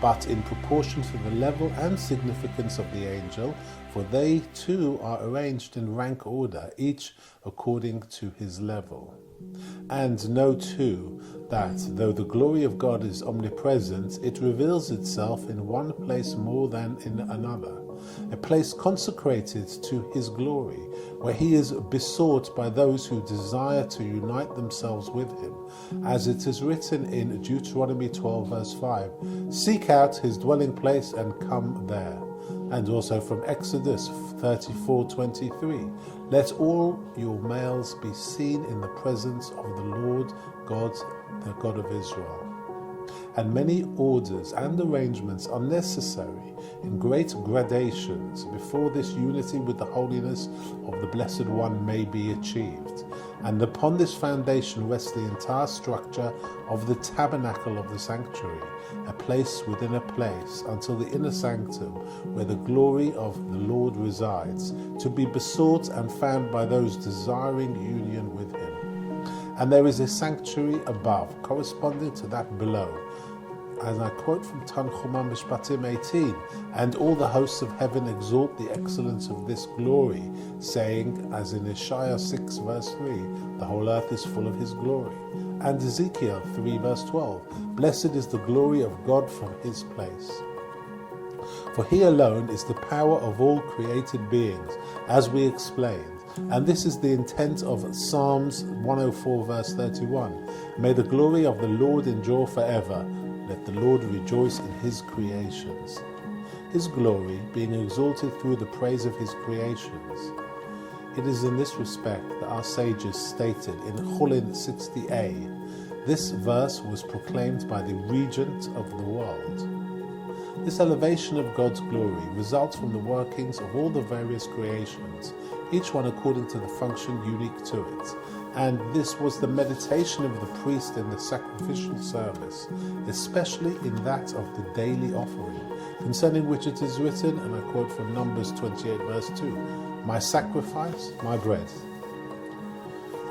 but in proportion to the level and significance of the angel, for they too are arranged in rank order, each according to his level." And know too that though the glory of God is omnipresent, it reveals itself in one place more than in another, a place consecrated to His glory, where He is besought by those who desire to unite themselves with Him, as it is written in Deuteronomy 12 verse 5, "Seek out His dwelling place and come there." And also from Exodus 34:23, "Let all your males be seen in the presence of the Lord God, the God of Israel." And many orders and arrangements are necessary in great gradations before this unity with the holiness of the Blessed One may be achieved. And upon this foundation rests the entire structure of the tabernacle of the sanctuary, a place within a place, until the inner sanctum, where the glory of the Lord resides, to be besought and found by those desiring union with Him. And there is a sanctuary above, corresponding to that below. As I quote from Tanchuma Mishpatim 18, "And all the hosts of heaven exalt the excellence of this glory, saying, as in Isaiah 6 verse 3, the whole earth is full of His glory." And Ezekiel 3 verse 12, "Blessed is the glory of God from His place." For He alone is the power of all created beings, as we explained. And this is the intent of Psalms 104 verse 31. "May the glory of the Lord endure forever. Let the Lord rejoice in his creations. His glory being exalted through the praise of his creations. It is in this respect that our sages stated in holiness 60a, this verse was proclaimed by the regent of the world. This elevation of God's glory results from the workings of all the various creations, each one according to the function unique to it. And this was the meditation of the priest in the sacrificial service, especially in that of the daily offering, concerning which it is written, and I quote from Numbers 28 verse 2, "My sacrifice, my bread."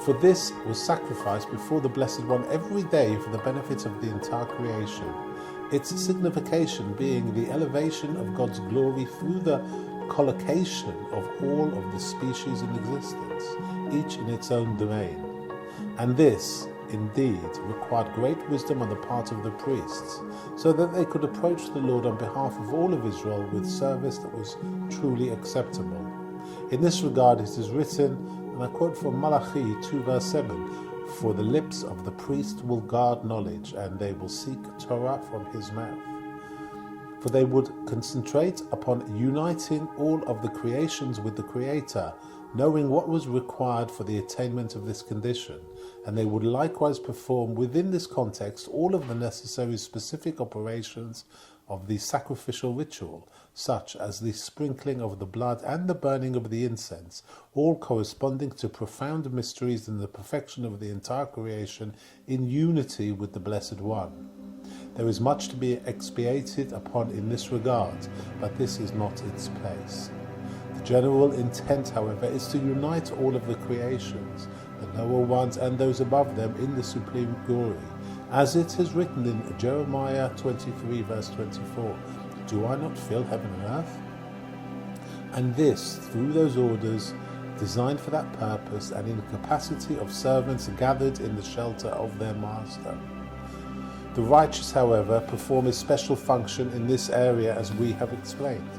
For this was sacrificed before the Blessed One every day for the benefit of the entire creation, its signification being the elevation of God's glory through the collocation of all of the species in existence, each in its own domain. And this, indeed, required great wisdom on the part of the priests, so that they could approach the Lord on behalf of all of Israel with service that was truly acceptable. In this regard it is written, and I quote from Malachi 2 verse 7, "For the lips of the priest will guard knowledge, and they will seek Torah from his mouth." For they would concentrate upon uniting all of the creations with the Creator, knowing what was required for the attainment of this condition, and they would likewise perform within this context all of the necessary specific operations of the sacrificial ritual, such as the sprinkling of the blood and the burning of the incense, all corresponding to profound mysteries in the perfection of the entire creation in unity with the Blessed One. There is much to be expiated upon in this regard, but this is not its place. The general intent, however, is to unite all of the creations, the lower ones and those above them, in the supreme glory, as it is written in Jeremiah 23 verse 24, "Do I not fill heaven and earth?" And this through those orders designed for that purpose, and in the capacity of servants gathered in the shelter of their master. The righteous, however, perform a special function in this area, as we have explained,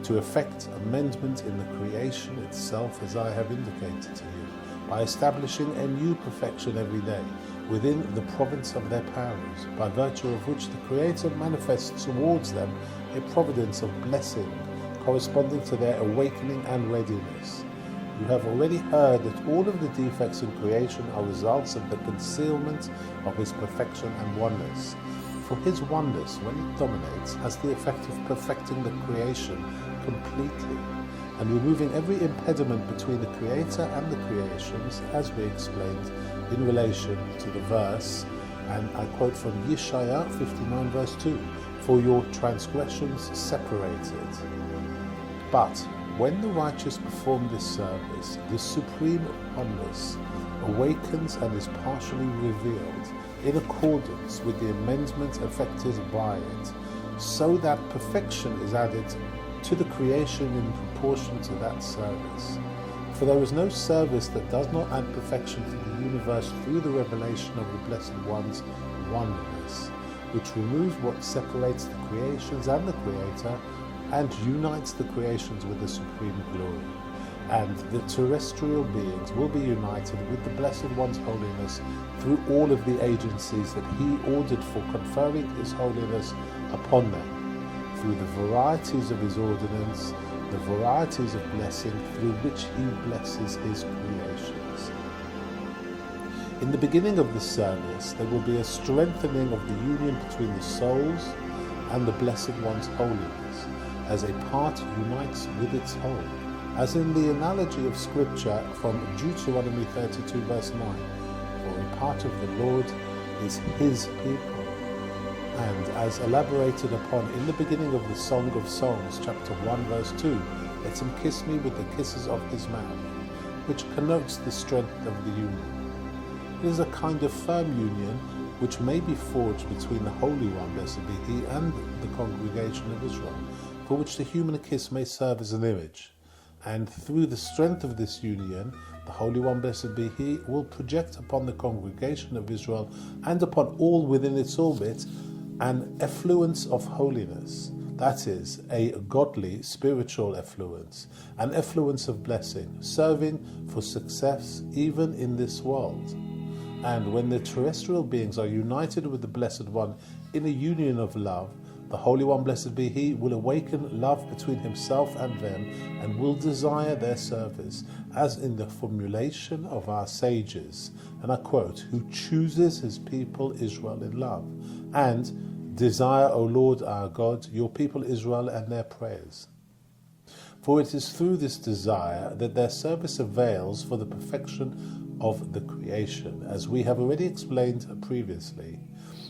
to effect amendment in the creation itself, as I have indicated to you, by establishing a new perfection every day within the province of their powers, by virtue of which the Creator manifests towards them a providence of blessing corresponding to their awakening and readiness. You have already heard that all of the defects in creation are results of the concealment of his perfection and oneness. For his oneness, when it dominates, has the effect of perfecting the creation completely and removing every impediment between the Creator and the creations, as we explained in relation to the verse, and I quote from Yeshaya 59 verse 2, "For your transgressions separated." But when the righteous perform this service, the supreme oneness awakens and is partially revealed in accordance with the amendment effected by it, so that perfection is added to the creation in proportion to that service. For there is no service that does not add perfection to the universe through the revelation of the Blessed One's oneness, which removes what separates the creations and the Creator, and unites the creations with the supreme glory. And the terrestrial beings will be united with the Blessed One's holiness through all of the agencies that he ordered for conferring his holiness upon them, through the varieties of his ordinance, the varieties of blessing through which he blesses his creations. In the beginning of the service, there will be a strengthening of the union between the souls and the Blessed One's holiness, as a part unites with its whole, as in the analogy of Scripture from Deuteronomy 32 verse 9, "For a part of the Lord is his people," and as elaborated upon in the beginning of the Song of Songs, chapter 1 verse 2, "Let him kiss me with the kisses of his mouth," which connotes the strength of the union. It is a kind of firm union which may be forged between the Holy One, blessed be he, and the congregation of Israel, for which the human kiss may serve as an image. And through the strength of this union, the Holy One, blessed be he, will project upon the congregation of Israel and upon all within its orbit an effluence of holiness, that is, a godly spiritual effluence, an effluence of blessing, serving for success even in this world. And when the terrestrial beings are united with the Blessed One in a union of love, the Holy One, blessed be He, will awaken love between Himself and them and will desire their service, as in the formulation of our sages, and I quote, who chooses His people Israel in love, and desire, O Lord our God, your people Israel and their prayers. For it is through this desire that their service avails for the perfection of the creation, as we have already explained previously.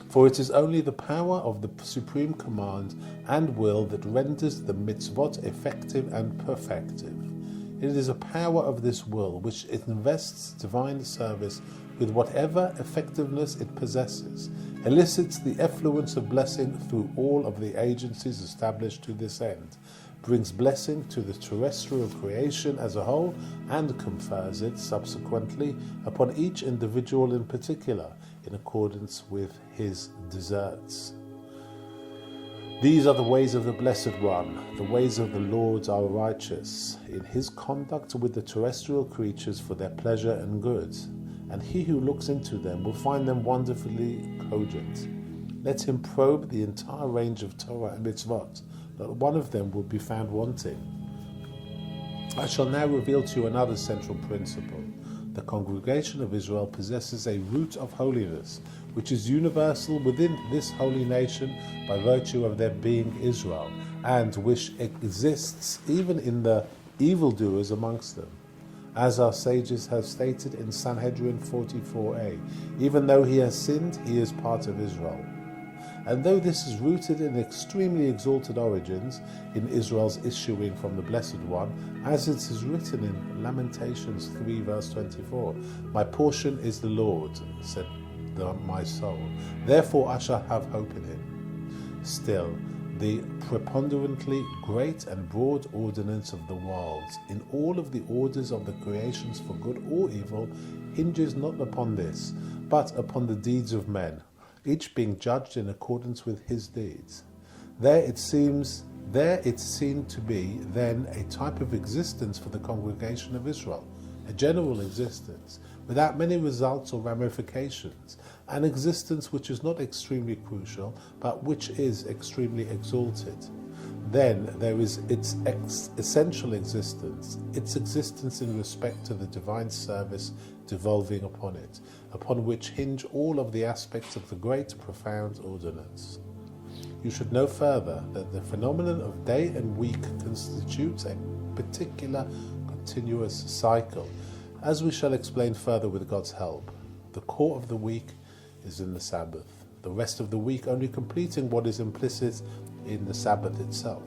For it is only the power of the supreme command and will that renders the mitzvot effective and perfective. It is a power of this will which invests divine service with whatever effectiveness it possesses, elicits the effluence of blessing through all of the agencies established to this end, brings blessing to the terrestrial creation as a whole, and confers it subsequently upon each individual in particular, in accordance with his deserts. These are the ways of the Blessed One. The ways of the Lord are righteous, in his conduct with the terrestrial creatures for their pleasure and good, and he who looks into them will find them wonderfully cogent. Let him probe the entire range of Torah and mitzvot, not one of them will be found wanting. I shall now reveal to you another central principle. The congregation of Israel possesses a root of holiness, which is universal within this holy nation by virtue of their being Israel, and which exists even in the evildoers amongst them. As our sages have stated in Sanhedrin 44a, even though he has sinned, he is part of Israel. And though this is rooted in extremely exalted origins, in Israel's issuing from the Blessed One, as it is written in Lamentations 3 verse 24, my portion is the Lord, said my soul, therefore I shall have hope in him. Still, the preponderantly great and broad ordinance of the world, in all of the orders of the creations for good or evil, hinges not upon this, but upon the deeds of men, each being judged in accordance with his deeds. There it seemed to be then a type of existence for the congregation of Israel, a general existence, without many results or ramifications, an existence which is not extremely crucial, but which is extremely exalted. Then there is its essential existence, its existence in respect to the divine service devolving upon it, upon which hinge all of the aspects of the great, profound ordinance. You should know further that the phenomenon of day and week constitutes a particular continuous cycle, as we shall explain further with God's help. The core of the week is in the Sabbath, the rest of the week only completing what is implicit in the Sabbath itself.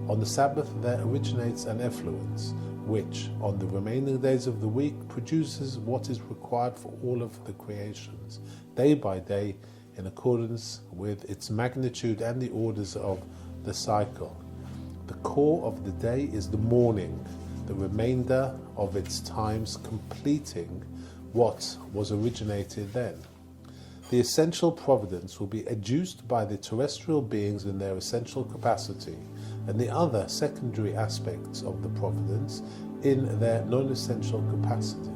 On the Sabbath there originates an effluence, which, on the remaining days of the week, produces what is required for all of the creations, day by day, in accordance with its magnitude and the orders of the cycle. The core of the day is the morning, the remainder of its times completing what was originated then. The essential providence will be adduced by the terrestrial beings in their essential capacity, and the other secondary aspects of the providence in their non-essential capacity.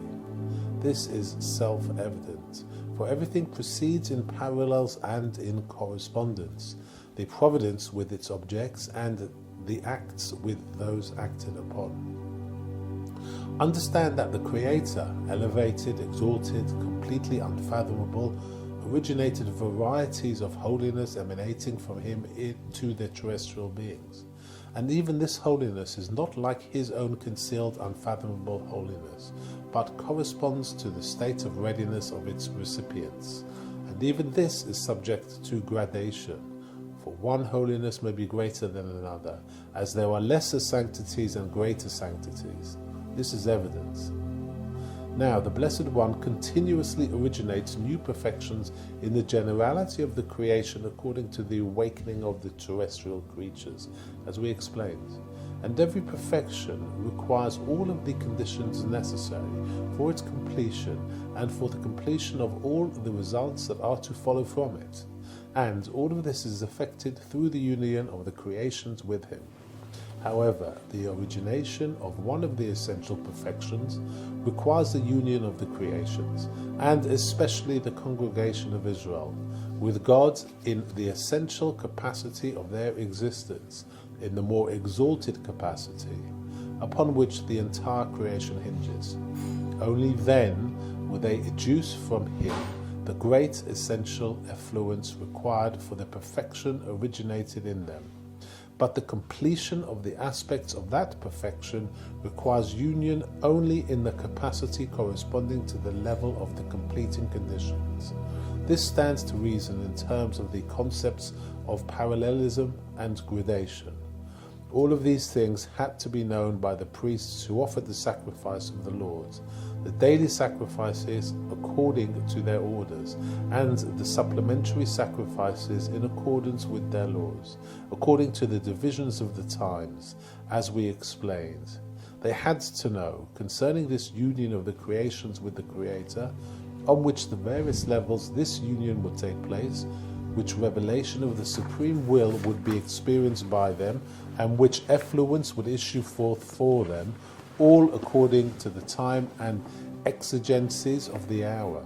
This is self-evident, for everything proceeds in parallels and in correspondence, the providence with its objects and the acts with those acted upon. Understand that the Creator, elevated, exalted, completely unfathomable, originated varieties of holiness emanating from him into the terrestrial beings. And even this holiness is not like his own concealed, unfathomable holiness, but corresponds to the state of readiness of its recipients. And even this is subject to gradation, for one holiness may be greater than another, as there are lesser sanctities and greater sanctities. This is evidence. Now, the Blessed One continuously originates new perfections in the generality of the creation according to the awakening of the terrestrial creatures, as we explained. And every perfection requires all of the conditions necessary for its completion and for the completion of all the results that are to follow from it. And all of this is effected through the union of the creations with him. However, the origination of one of the essential perfections requires the union of the creations, and especially the congregation of Israel, with God in the essential capacity of their existence, in the more exalted capacity, upon which the entire creation hinges. Only then will they educe from him the great essential effluence required for the perfection originated in them. But the completion of the aspects of that perfection requires union only in the capacity corresponding to the level of the completing conditions. This stands to reason in terms of the concepts of parallelism and gradation. All of these things had to be known by the priests who offered the sacrifice of the Lord, the daily sacrifices according to their orders, and the supplementary sacrifices in accordance with their laws, according to the divisions of the times, as we explained. They had to know concerning this union of the creations with the Creator, on which the various levels this union would take place, which revelation of the supreme will would be experienced by them, and which effluence would issue forth for them, all according to the time and exigencies of the hour.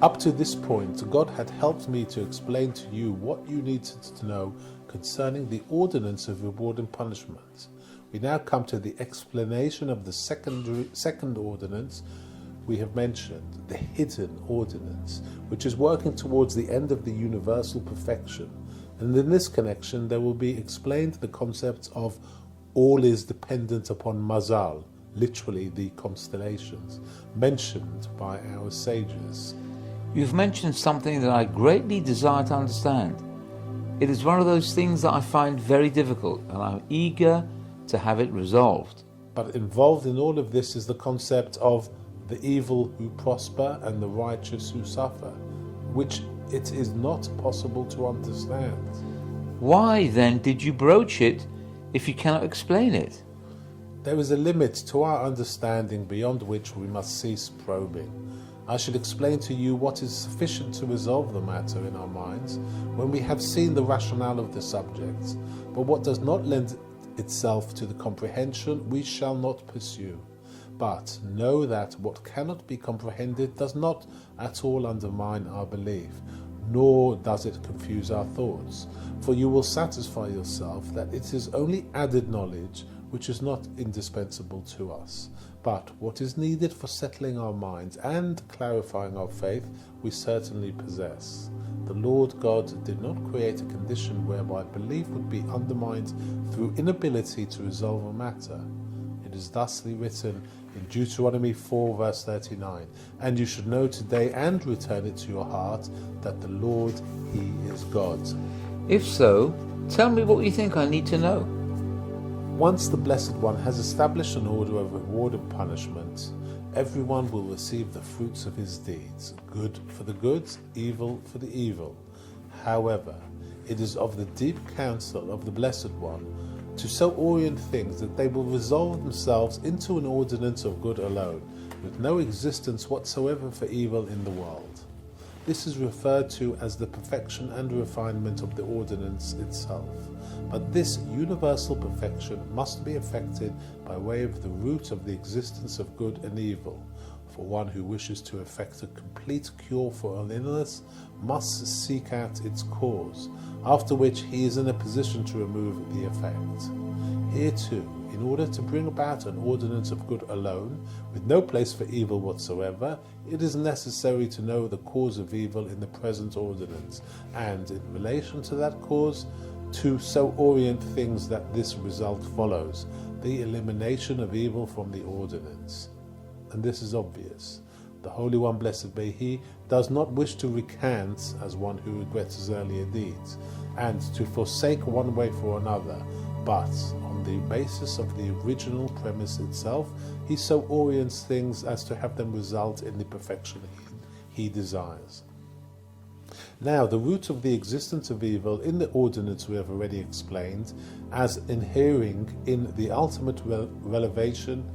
Up to this point, God had helped me to explain to you what you needed to know concerning the ordinance of reward and punishment. We now come to the explanation of the second ordinance we have mentioned, the hidden ordinance, which is working towards the end of the universal perfection. And in this connection, there will be explained the concept of all is dependent upon mazal, literally the constellations, mentioned by our sages. You've mentioned something that I greatly desire to understand. It is one of those things that I find very difficult, and I'm eager to have it resolved. But involved in all of this is the concept of the evil who prosper and the righteous who suffer, which it is not possible to understand. Why then did you broach it if you cannot explain it? There is a limit to our understanding beyond which we must cease probing. I should explain to you what is sufficient to resolve the matter in our minds when we have seen the rationale of the subject, but what does not lend itself to the comprehension we shall not pursue. But know that what cannot be comprehended does not at all undermine our belief, nor does it confuse our thoughts, for you will satisfy yourself that it is only added knowledge which is not indispensable to us, but what is needed for settling our minds and clarifying our faith we certainly possess. The Lord God did not create a condition whereby belief would be undermined through inability to resolve a matter. It is thusly written in Deuteronomy 4 verse 39, and you should know today and return it to your heart that the Lord, He is God. If so, tell me what you think I need to know. Once the Blessed One has established an order of reward and punishment, everyone will receive the fruits of his deeds, good for the good, evil for the evil. However, it is of the deep counsel of the Blessed One to so orient things that they will resolve themselves into an ordinance of good alone, with no existence whatsoever for evil in the world. This is referred to as the perfection and refinement of the ordinance itself. But this universal perfection must be effected by way of the root of the existence of good and evil. For one who wishes to effect a complete cure for an illness must seek out its cause, after which he is in a position to remove the effect. Here too, in order to bring about an ordinance of good alone, with no place for evil whatsoever, it is necessary to know the cause of evil in the present ordinance, and in relation to that cause, to so orient things that this result follows, the elimination of evil from the ordinance. And this is obvious. The Holy One, blessed be He, does not wish to recant as one who regrets his earlier deeds, and to forsake one way for another, but on the basis of the original premise itself, He so orients things as to have them result in the perfection He desires. Now, the root of the existence of evil in the ordinance we have already explained, as inhering in the ultimate revelation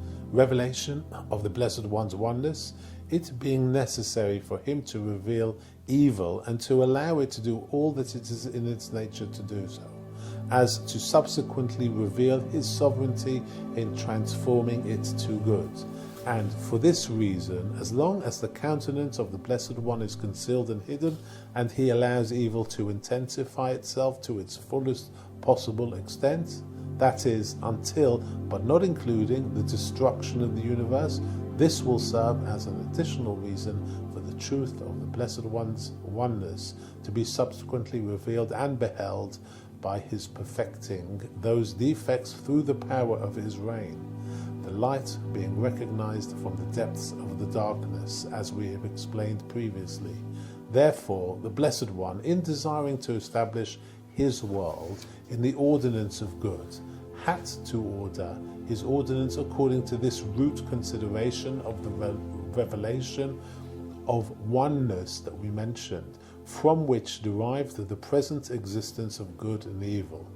of the Blessed One's oneness, it being necessary for Him to reveal evil and to allow it to do all that it is in its nature to do so, as to subsequently reveal his sovereignty in transforming it to good. And for this reason, as long as the countenance of the Blessed One is concealed and hidden, and he allows evil to intensify itself to its fullest possible extent, that is, until, but not including, the destruction of the universe, this will serve as an additional reason for the truth of the Blessed One's oneness to be subsequently revealed and beheld by his perfecting those defects through the power of his reign, the light being recognized from the depths of the darkness, as we have explained previously. Therefore, the Blessed One, in desiring to establish his world in the ordinance of good, had to order his ordinance according to this root consideration of the revelation of oneness that we mentioned, from which derived the present existence of good and evil.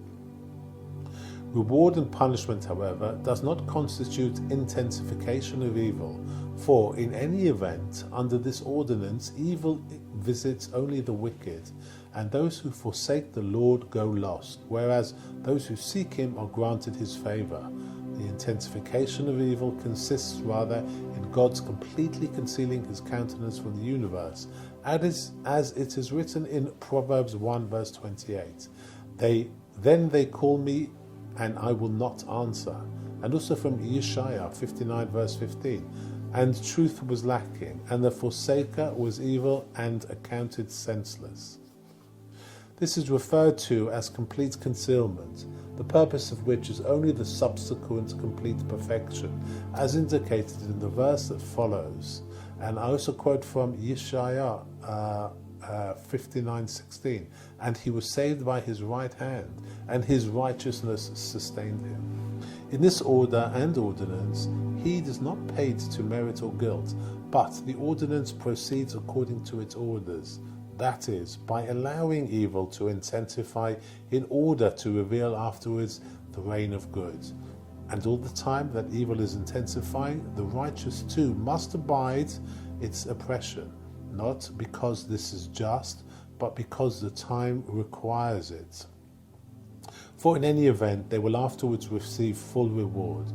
Reward and punishment, however, does not constitute intensification of evil, for in any event, under this ordinance, evil visits only the wicked, and those who forsake the Lord go lost, whereas those who seek him are granted his favor. The intensification of evil consists rather in God's completely concealing his countenance from the universe, as it is written in Proverbs 1 verse 28. Then they call me and I will not answer. And also from Yeshaya 59 verse 15. And truth was lacking, and the forsaker was evil and accounted senseless. This is referred to as complete concealment, the purpose of which is only the subsequent complete perfection, as indicated in the verse that follows. And I also quote from Yeshaya 59:16, and he was saved by his right hand, and his righteousness sustained him. In this order and ordinance, he is not paid to merit or guilt, but the ordinance proceeds according to its orders. That is, by allowing evil to intensify in order to reveal afterwards the reign of good. And all the time that evil is intensifying, the righteous too must abide its oppression, not because this is just, but because the time requires it. For in any event, they will afterwards receive full reward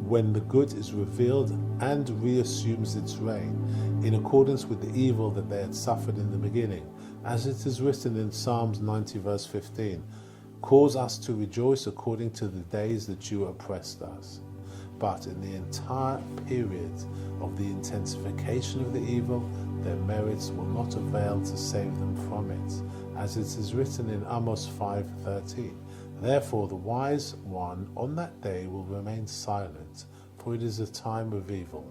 when the good is revealed and reassumes its reign, in accordance with the evil that they had suffered in the beginning, as it is written in Psalms 90 verse 15, "Cause us to rejoice according to the days that you oppressed us." But in the entire period of the intensification of the evil, their merits will not avail to save them from it, as it is written in Amos 5:13. Therefore the wise one on that day will remain silent, for it is a time of evil.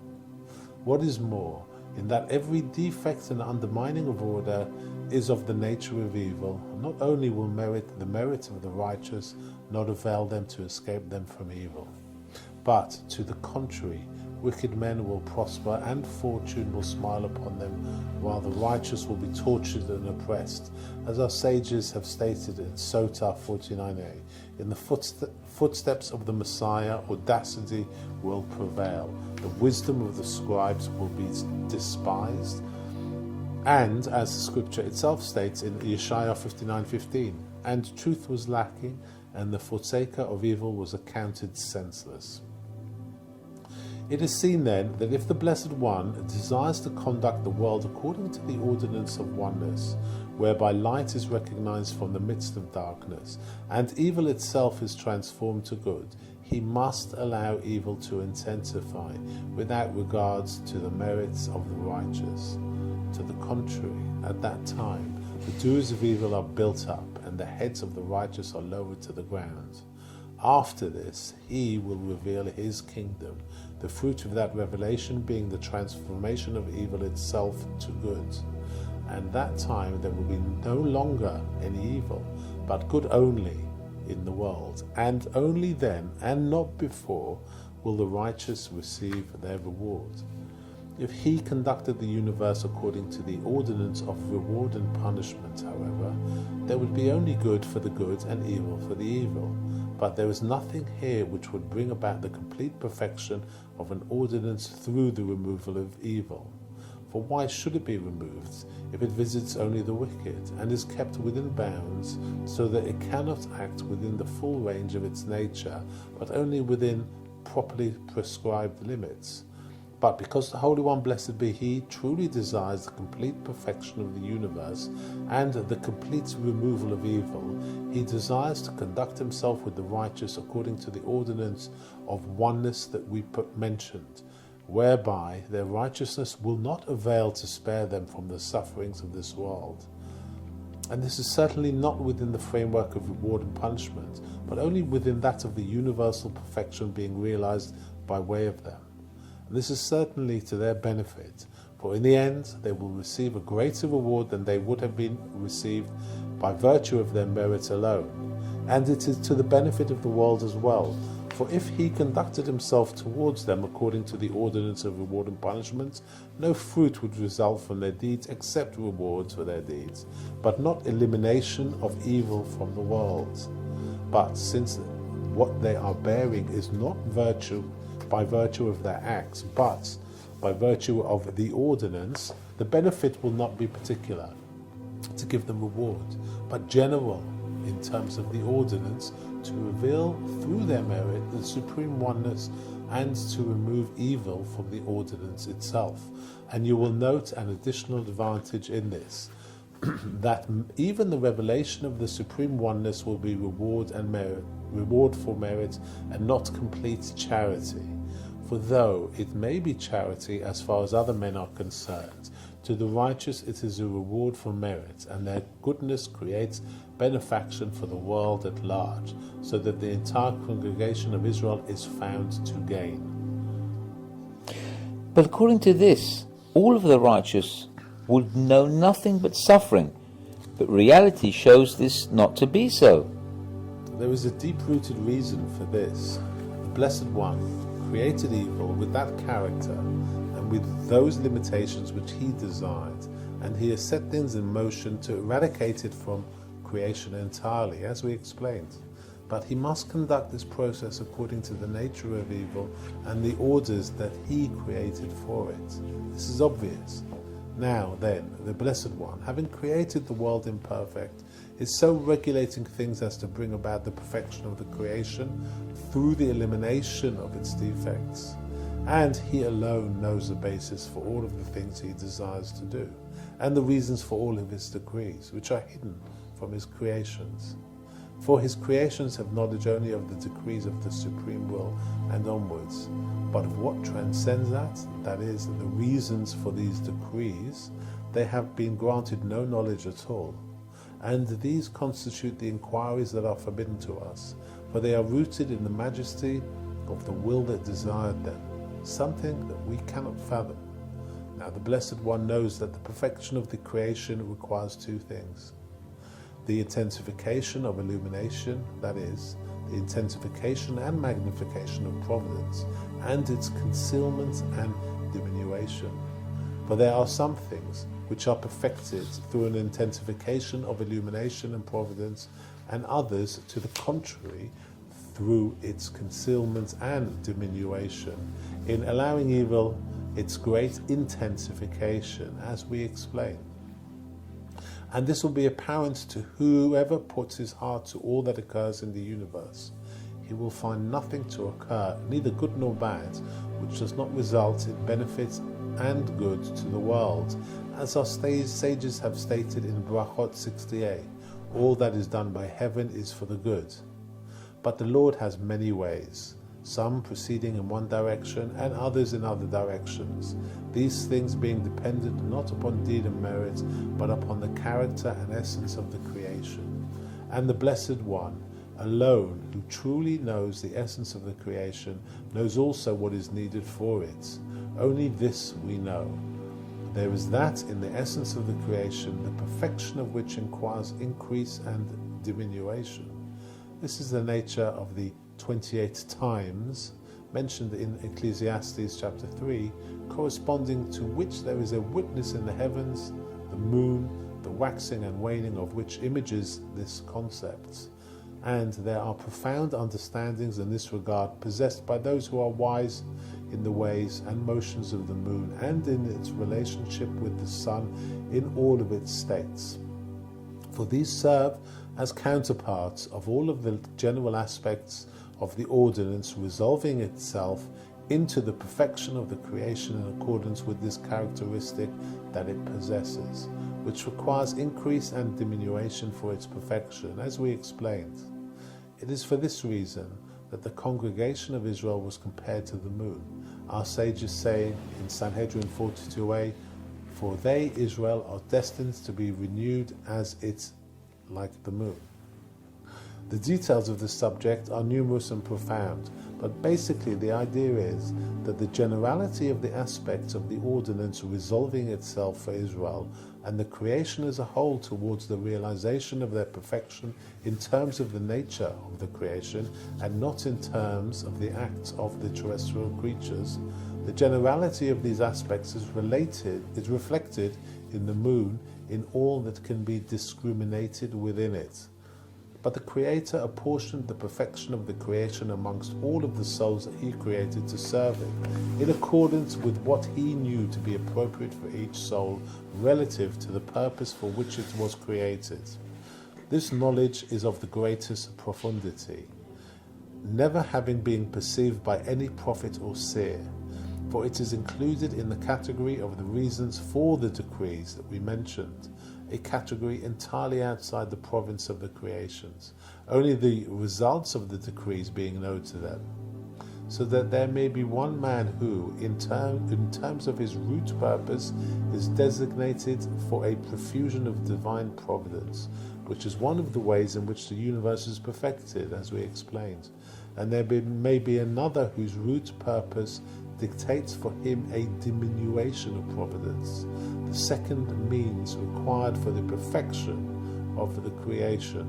What is more, in that every defect and undermining of order is of the nature of evil, not only will the merit of the righteous not avail them to escape them from evil, but to the contrary, wicked men will prosper and fortune will smile upon them, while the righteous will be tortured and oppressed, as our sages have stated in Sota 49a. In the footsteps of the Messiah, audacity will prevail. The wisdom of the scribes will be despised. And, as the scripture itself states in Yeshaya 59:15, and truth was lacking, and the forsaker of evil was accounted senseless. It is seen then that if the Blessed One desires to conduct the world according to the ordinance of oneness, whereby light is recognized from the midst of darkness, and evil itself is transformed to good, he must allow evil to intensify without regards to the merits of the righteous. To the contrary, at that time, the doers of evil are built up, and the heads of the righteous are lowered to the ground. After this, he will reveal his kingdom, the fruit of that revelation being the transformation of evil itself to good. And that time there will be no longer any evil, but good only in the world. And only then, and not before, will the righteous receive their reward. If he conducted the universe according to the ordinance of reward and punishment, however, there would be only good for the good and evil for the evil. But there is nothing here which would bring about the complete perfection of an ordinance through the removal of evil. For why should it be removed if it visits only the wicked, and is kept within bounds, so that it cannot act within the full range of its nature, but only within properly prescribed limits? But because the Holy One, blessed be He, truly desires the complete perfection of the universe and the complete removal of evil, He desires to conduct Himself with the righteous according to the ordinance of oneness that we mentioned, whereby their righteousness will not avail to spare them from the sufferings of this world. And this is certainly not within the framework of reward and punishment, but only within that of the universal perfection being realized by way of them. And this is certainly to their benefit, for in the end they will receive a greater reward than they would have been received by virtue of their merit alone. And it is to the benefit of the world as well, for if He conducted Himself towards them according to the ordinance of reward and punishment, no fruit would result from their deeds except rewards for their deeds, but not elimination of evil from the world. But since what they are bearing is not virtue by virtue of their acts, but by virtue of the ordinance, the benefit will not be particular to give them reward, but general in terms of the ordinance, to reveal through their merit the supreme oneness and to remove evil from the ordinance itself. And you will note an additional advantage in this, that even the revelation of the supreme oneness will be reward for merit and not complete charity. For though it may be charity as far as other men are concerned, to the righteous it is a reward for merit, and their goodness creates benefaction for the world at large, so that the entire congregation of Israel is found to gain. But according to this, all of the righteous would know nothing but suffering, but reality shows this not to be so. There is a deep-rooted reason for this. The Blessed One created evil with that character and with those limitations which He designed, and He has set things in motion to eradicate it from creation entirely, as we explained. But He must conduct this process according to the nature of evil and the orders that He created for it. This is obvious. Now then, the Blessed One, having created the world imperfect, is so regulating things as to bring about the perfection of the creation through the elimination of its defects. And He alone knows the basis for all of the things He desires to do, and the reasons for all of His decrees, which are hidden from His creations. For His creations have knowledge only of the decrees of the supreme will and onwards, but of what transcends that is, the reasons for these decrees, they have been granted no knowledge at all. And these constitute the inquiries that are forbidden to us, for they are rooted in the majesty of the will that desired them, something that we cannot fathom. Now the Blessed One knows that the perfection of the creation requires two things: the intensification of illumination, that is, the intensification and magnification of providence, and its concealment and diminution. For there are some things which are perfected through an intensification of illumination and providence, and others, to the contrary, through its concealment and diminution, in allowing evil its great intensification, as we explained. And this will be apparent to whoever puts his heart to all that occurs in the universe. He will find nothing to occur, neither good nor bad, which does not result in benefit and good to the world. As our sages have stated in Brachot 68, all that is done by heaven is for the good. But the Lord has many ways, some proceeding in one direction and others in other directions, these things being dependent not upon deed and merit, but upon the character and essence of the creation. And the Blessed One, alone, who truly knows the essence of the creation, knows also what is needed for it. Only this we know. There is that in the essence of the creation, the perfection of which inquires increase and diminution. This is the nature of the 28 times mentioned in Ecclesiastes chapter 3, corresponding to which there is a witness in the heavens, the moon, the waxing and waning of which images this concept. And there are profound understandings in this regard possessed by those who are wise in the ways and motions of the moon and in its relationship with the sun in all of its states. For these serve as counterparts of all of the general aspects of the ordinance, resolving itself into the perfection of the creation in accordance with this characteristic that it possesses, which requires increase and diminution for its perfection, as we explained. It is for this reason that the congregation of Israel was compared to the moon. Our sages say in Sanhedrin 42a, "For they, Israel, are destined to be renewed as it's like the moon." The details of this subject are numerous and profound, but basically the idea is that the generality of the aspects of the ordinance resolving itself for Israel and the creation as a whole towards the realization of their perfection in terms of the nature of the creation and not in terms of the acts of the terrestrial creatures, the generality of these aspects is reflected in the moon in all that can be discriminated within it. But the Creator apportioned the perfection of the creation amongst all of the souls that He created to serve Him, in accordance with what He knew to be appropriate for each soul relative to the purpose for which it was created. This knowledge is of the greatest profundity, never having been perceived by any prophet or seer, for it is included in the category of the reasons for the decrees that we mentioned, a category entirely outside the province of the creations, only the results of the decrees being known to them, so that there may be one man who, in terms of his root purpose, is designated for a profusion of divine providence, which is one of the ways in which the universe is perfected, as we explained, and there may be another whose root purpose dictates for him a diminution of providence, the second means required for the perfection of the creation.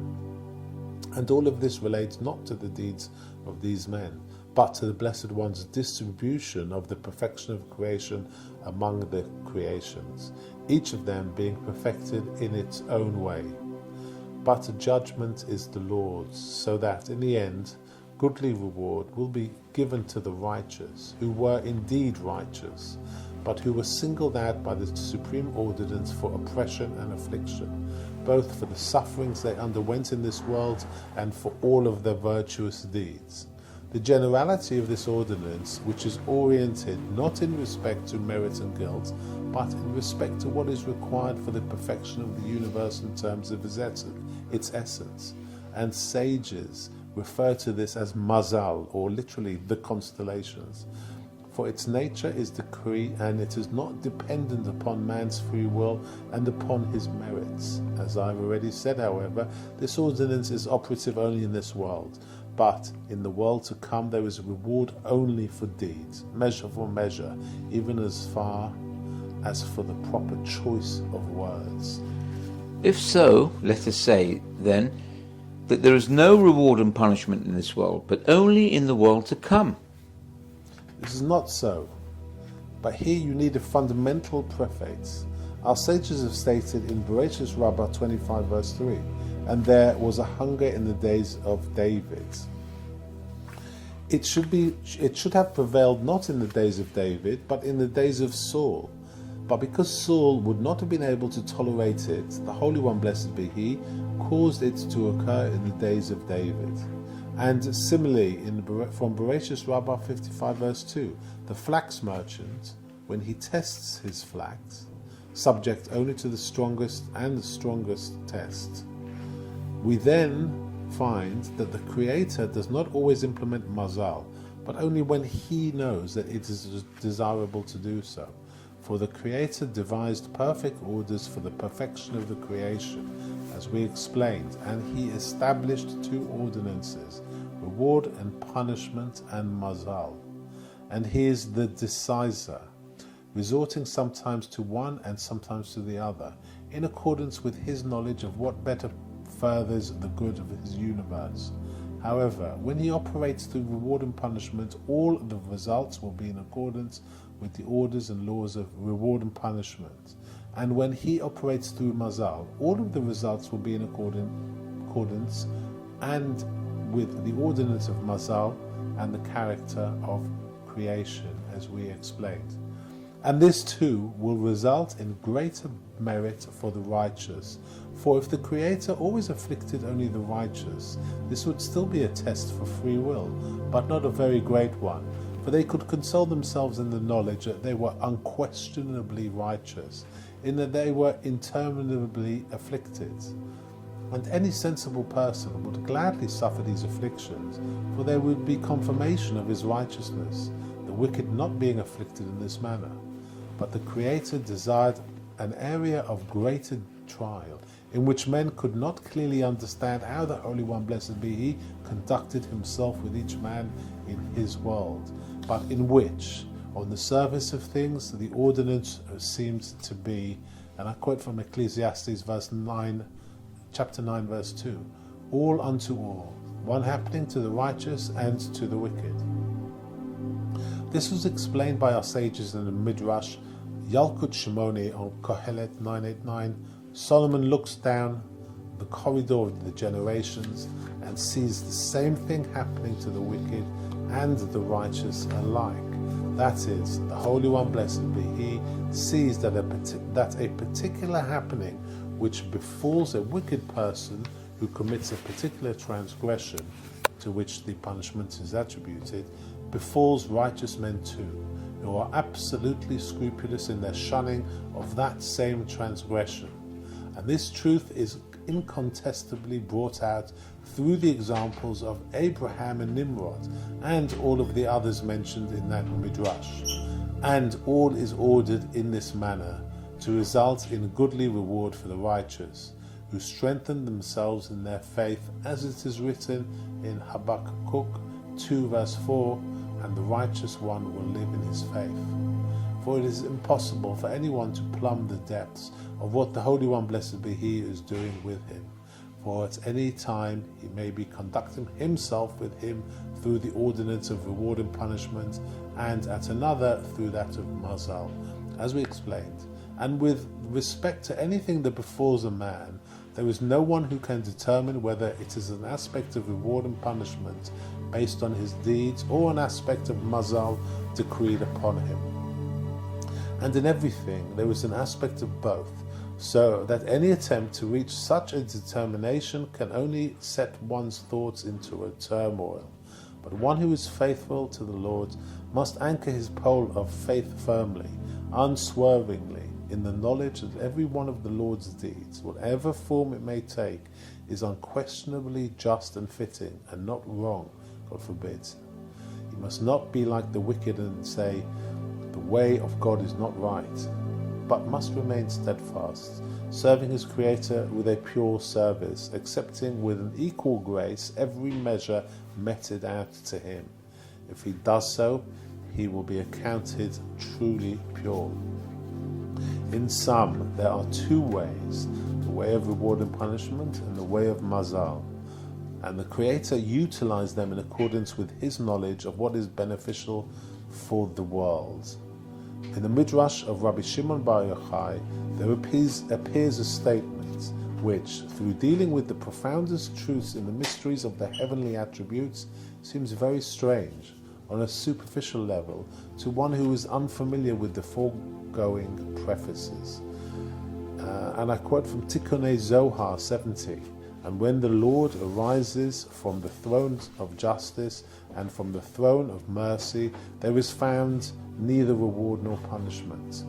And all of this relates not to the deeds of these men, but to the Blessed One's distribution of the perfection of creation among the creations, each of them being perfected in its own way. But judgment is the Lord's, so that in the end goodly reward will be given to the righteous, who were indeed righteous, but who were singled out by the supreme ordinance for oppression and affliction, both for the sufferings they underwent in this world and for all of their virtuous deeds. The generality of this ordinance, which is oriented not in respect to merit and guilt, but in respect to what is required for the perfection of the universe in terms of its essence, and sages refer to this as mazal, or literally the constellations, for its nature is decree and it is not dependent upon man's free will and upon his merits. As I've already said, however, this ordinance is operative only in this world, but in the world to come there is a reward only for deeds, measure for measure, even as far as for the proper choice of words. If so, let us say, then, that there is no reward and punishment in this world, but only in the world to come. This is not so, but here you need a fundamental preface. Our sages have stated in Bereshit Rabbah 25 verse 3, and there was a hunger in the days of David. It should have prevailed not in the days of David, but in the days of Saul. But because Saul would not have been able to tolerate it, the Holy One, blessed be He, caused it to occur in the days of David. And similarly, from Bereshit Rabbah 55 verse 2, the flax merchant, when he tests his flax, subject only to the strongest test, we then find that the Creator does not always implement mazal, but only when He knows that it is desirable to do so. For the Creator devised perfect orders for the perfection of the creation, as we explained, and He established two ordinances, reward and punishment and mazal. And He is the decisor, resorting sometimes to one and sometimes to the other, in accordance with His knowledge of what better furthers the good of His universe. However, when He operates through reward and punishment, all the results will be in accordance with the orders and laws of reward and punishment. And when He operates through mazal, all of the results will be in accordance and with the ordinance of mazal and the character of creation, as we explained. And this too will result in greater merit for the righteous. For if the Creator always afflicted only the righteous, this would still be a test for free will, but not a very great one, for they could console themselves in the knowledge that they were unquestionably righteous, in that they were interminably afflicted. And any sensible person would gladly suffer these afflictions, for there would be confirmation of his righteousness, the wicked not being afflicted in this manner. But the Creator desired an area of greater trial, in which men could not clearly understand how the Holy One, blessed be He, conducted Himself with each man in his world, but in which, on the surface of things, the ordinance seemed to be, and I quote from Ecclesiastes chapter 9, verse 2, all unto all, one happening to the righteous and to the wicked. This was explained by our sages in the Midrash, Yalkut Shimoni on Kohelet 989. Solomon looks down the corridor of the generations and sees the same thing happening to the wicked and the righteous alike. That is, the Holy One, blessed be He, sees that a particular happening which befalls a wicked person who commits a particular transgression to which the punishment is attributed, befalls righteous men too, who are absolutely scrupulous in their shunning of that same transgression. And this truth is incontestably brought out through the examples of Abraham and Nimrod and all of the others mentioned in that midrash. And all is ordered in this manner to result in goodly reward for the righteous, who strengthen themselves in their faith, as it is written in Habakkuk 2 verse 4, and the righteous one will live in his faith. For it is impossible for anyone to plumb the depths of what the Holy One, blessed be He, is doing with him. For at any time He may be conducting Himself with him through the ordinance of reward and punishment, and at another through that of mazal, as we explained. And with respect to anything that befalls a man, there is no one who can determine whether it is an aspect of reward and punishment based on his deeds or an aspect of mazal decreed upon him. And in everything there is an aspect of both, so that any attempt to reach such a determination can only set one's thoughts into a turmoil. But one who is faithful to the Lord must anchor his pole of faith firmly, unswervingly, in the knowledge that every one of the Lord's deeds, whatever form it may take, is unquestionably just and fitting, and not wrong, God forbid. He must not be like the wicked and say, the way of God is not right, but must remain steadfast, serving his Creator with a pure service, accepting with an equal grace every measure meted out to him. If he does so, he will be accounted truly pure. In sum, there are two ways, the way of reward and punishment and the way of mazal, and the Creator utilized them in accordance with His knowledge of what is beneficial for the world. In the Midrash of Rabbi Shimon Bar Yochai, there appears a statement which, through dealing with the profoundest truths in the mysteries of the heavenly attributes, seems very strange, on a superficial level, to one who is unfamiliar with the foregoing prefaces. And I quote from Tikkunei Zohar 70, and when the Lord arises from the throne of justice and from the throne of mercy, there is found neither reward nor punishment.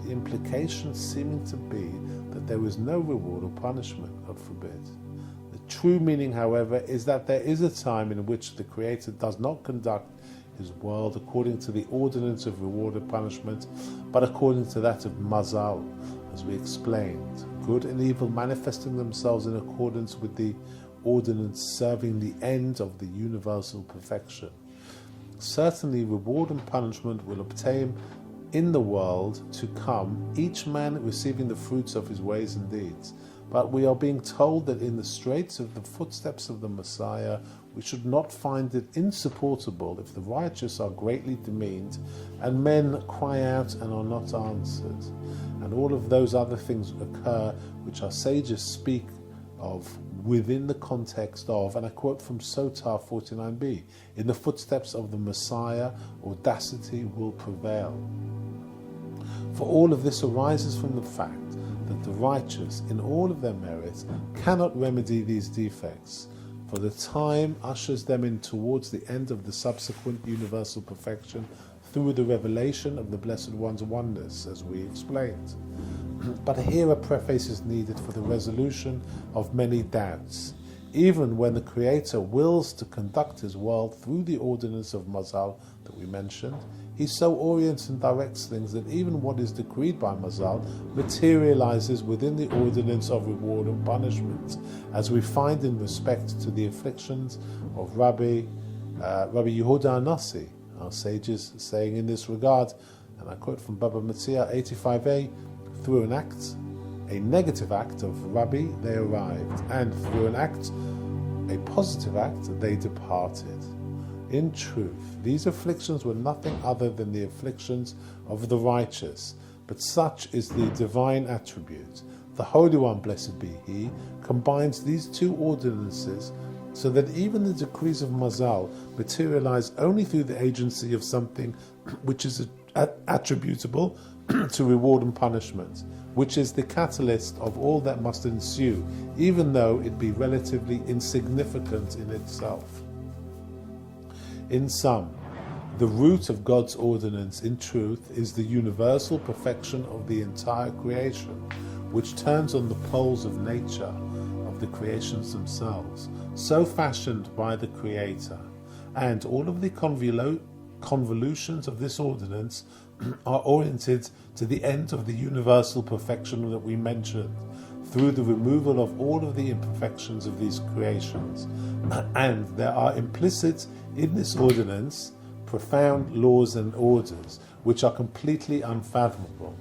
The implication seeming to be that there is no reward or punishment, God forbid. The true meaning, however, is that there is a time in which the Creator does not conduct His world according to the ordinance of reward and punishment, but according to that of mazal, as we explained, good and evil manifesting themselves in accordance with the ordinance serving the end of the universal perfection. Certainly reward and punishment will obtain in the world to come, each man receiving the fruits of his ways and deeds. But we are being told that in the straits of the footsteps of the Messiah, we should not find it insupportable if the righteous are greatly demeaned and men cry out and are not answered. And all of those other things occur which our sages speak of within the context of, and I quote from Sotar 49b, in the footsteps of the Messiah, audacity will prevail. For all of this arises from the fact that the righteous, in all of their merits, cannot remedy these defects, for the time ushers them in towards the end of the subsequent universal perfection through the revelation of the Blessed One's oneness, as we explained. But here a preface is needed for the resolution of many doubts. Even when the Creator wills to conduct his world through the ordinance of Mazal that we mentioned, he so orients and directs things that even what is decreed by Mazal materializes within the ordinance of reward and punishment, as we find in respect to the afflictions of Rabbi Yehuda Anasi, our sages saying in this regard, and I quote from Baba Metzia 85a, through an act, a negative act of Rabbi, they arrived, and through an act, a positive act, they departed. In truth, these afflictions were nothing other than the afflictions of the righteous, but such is the divine attribute. The Holy One, blessed be He, combines these two ordinances so that even the decrees of Mazal materialize only through the agency of something which is attributable to reward and punishment, which is the catalyst of all that must ensue, even though it be relatively insignificant in itself. In sum, the root of God's ordinance in truth is the universal perfection of the entire creation, which turns on the poles of nature, of the creations themselves, so fashioned by the Creator, and all of the convolutions of this ordinance are oriented to the end of the universal perfection that we mentioned, through the removal of all of the imperfections of these creations. And there are implicit in this ordinance profound laws and orders which are completely unfathomable.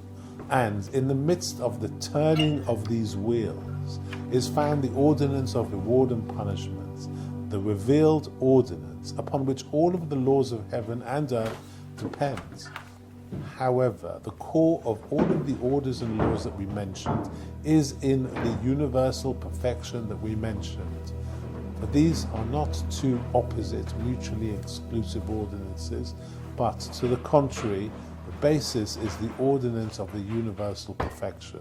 And in the midst of the turning of these wheels is found the ordinance of reward and punishment, the revealed ordinance upon which all of the laws of heaven and earth depend. However, the core of all of the orders and laws that we mentioned is in the universal perfection that we mentioned. But these are not two opposite, mutually exclusive ordinances, but to the contrary, the basis is the ordinance of the universal perfection.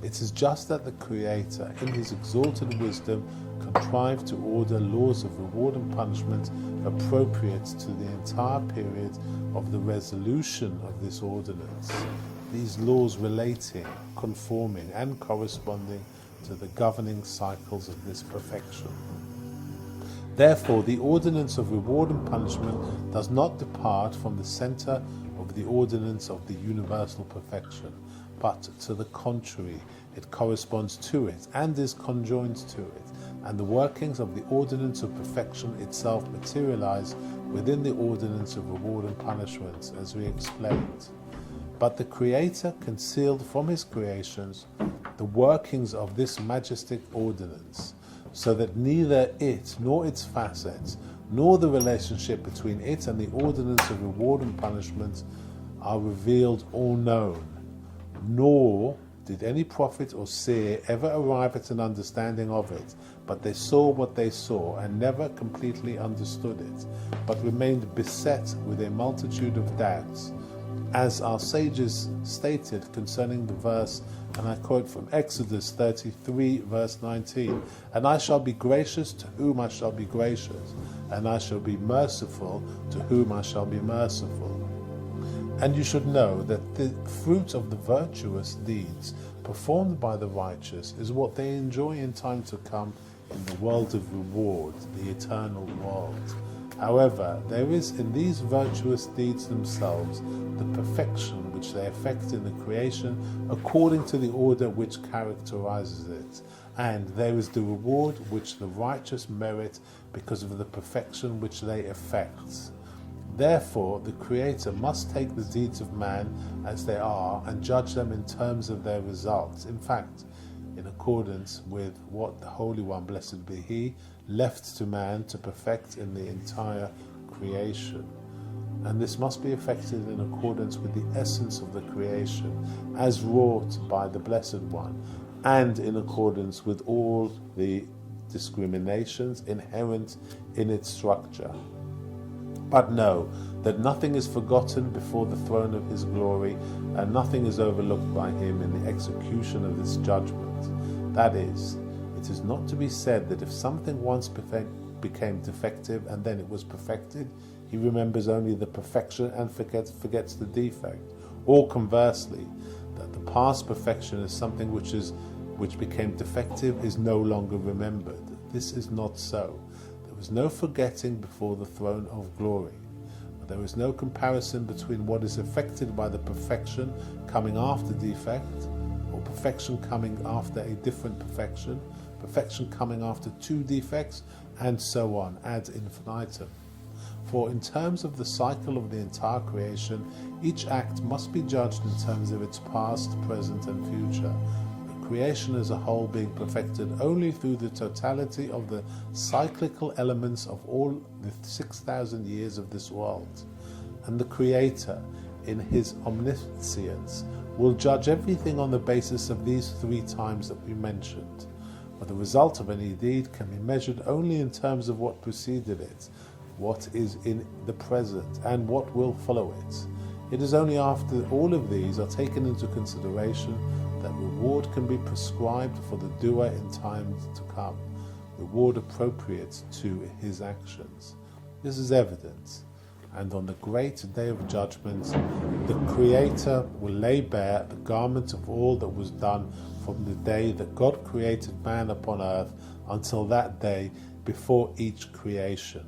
It is just that the Creator, in his exalted wisdom, contrived to order laws of reward and punishment appropriate to the entire period of the resolution of this ordinance, these laws relating, conforming, and corresponding to the governing cycles of this perfection. Therefore, the ordinance of reward and punishment does not depart from the center of the ordinance of the universal perfection, but to the contrary, it corresponds to it and is conjoined to it, and the workings of the ordinance of perfection itself materialize within the ordinance of reward and punishment, as we explained. But the Creator concealed from his creations the workings of this majestic ordinance, so that neither it nor its facets, nor the relationship between it and the ordinance of reward and punishment are revealed or known, nor did any prophet or seer ever arrive at an understanding of it, but they saw what they saw and never completely understood it, but remained beset with a multitude of doubts, as our sages stated concerning the verse, and I quote from Exodus 33 verse 19, "And I shall be gracious to whom I shall be gracious, and I shall be merciful to whom I shall be merciful." And you should know that the fruit of the virtuous deeds performed by the righteous is what they enjoy in time to come in the world of reward, the eternal world. However, there is in these virtuous deeds themselves the perfection which they effect in the creation according to the order which characterizes it, and there is the reward which the righteous merit because of the perfection which they effect. Therefore, the Creator must take the deeds of man as they are and judge them in terms of their results. In fact, in accordance with what the Holy One, blessed be He, left to man to perfect in the entire creation. And this must be effected in accordance with the essence of the creation, as wrought by the Blessed One, and in accordance with all the discriminations inherent in its structure. But know that nothing is forgotten before the throne of his glory, and nothing is overlooked by him in the execution of this judgment. That is, it is not to be said that if something once became defective and then it was perfected, he remembers only the perfection and forgets the defect. Or conversely, that the past perfection is something which became defective is no longer remembered. This is not so. There is no forgetting before the throne of glory. But there is no comparison between what is affected by the perfection coming after defect, or perfection coming after a different perfection, perfection coming after two defects, and so on, ad infinitum. For in terms of the cycle of the entire creation, each act must be judged in terms of its past, present, and future. The creation as a whole being perfected only through the totality of the cyclical elements of all the 6,000 years of this world. And the Creator, in his omniscience, will judge everything on the basis of these three times that we mentioned. But the result of any deed can be measured only in terms of what preceded it, what is in the present, and what will follow it. It is only after all of these are taken into consideration that reward can be prescribed for the doer in times to come, reward appropriate to his actions. This is evident, and on the great day of judgment, the Creator will lay bare the garment of all that was done from the day that God created man upon earth until that day before each creation.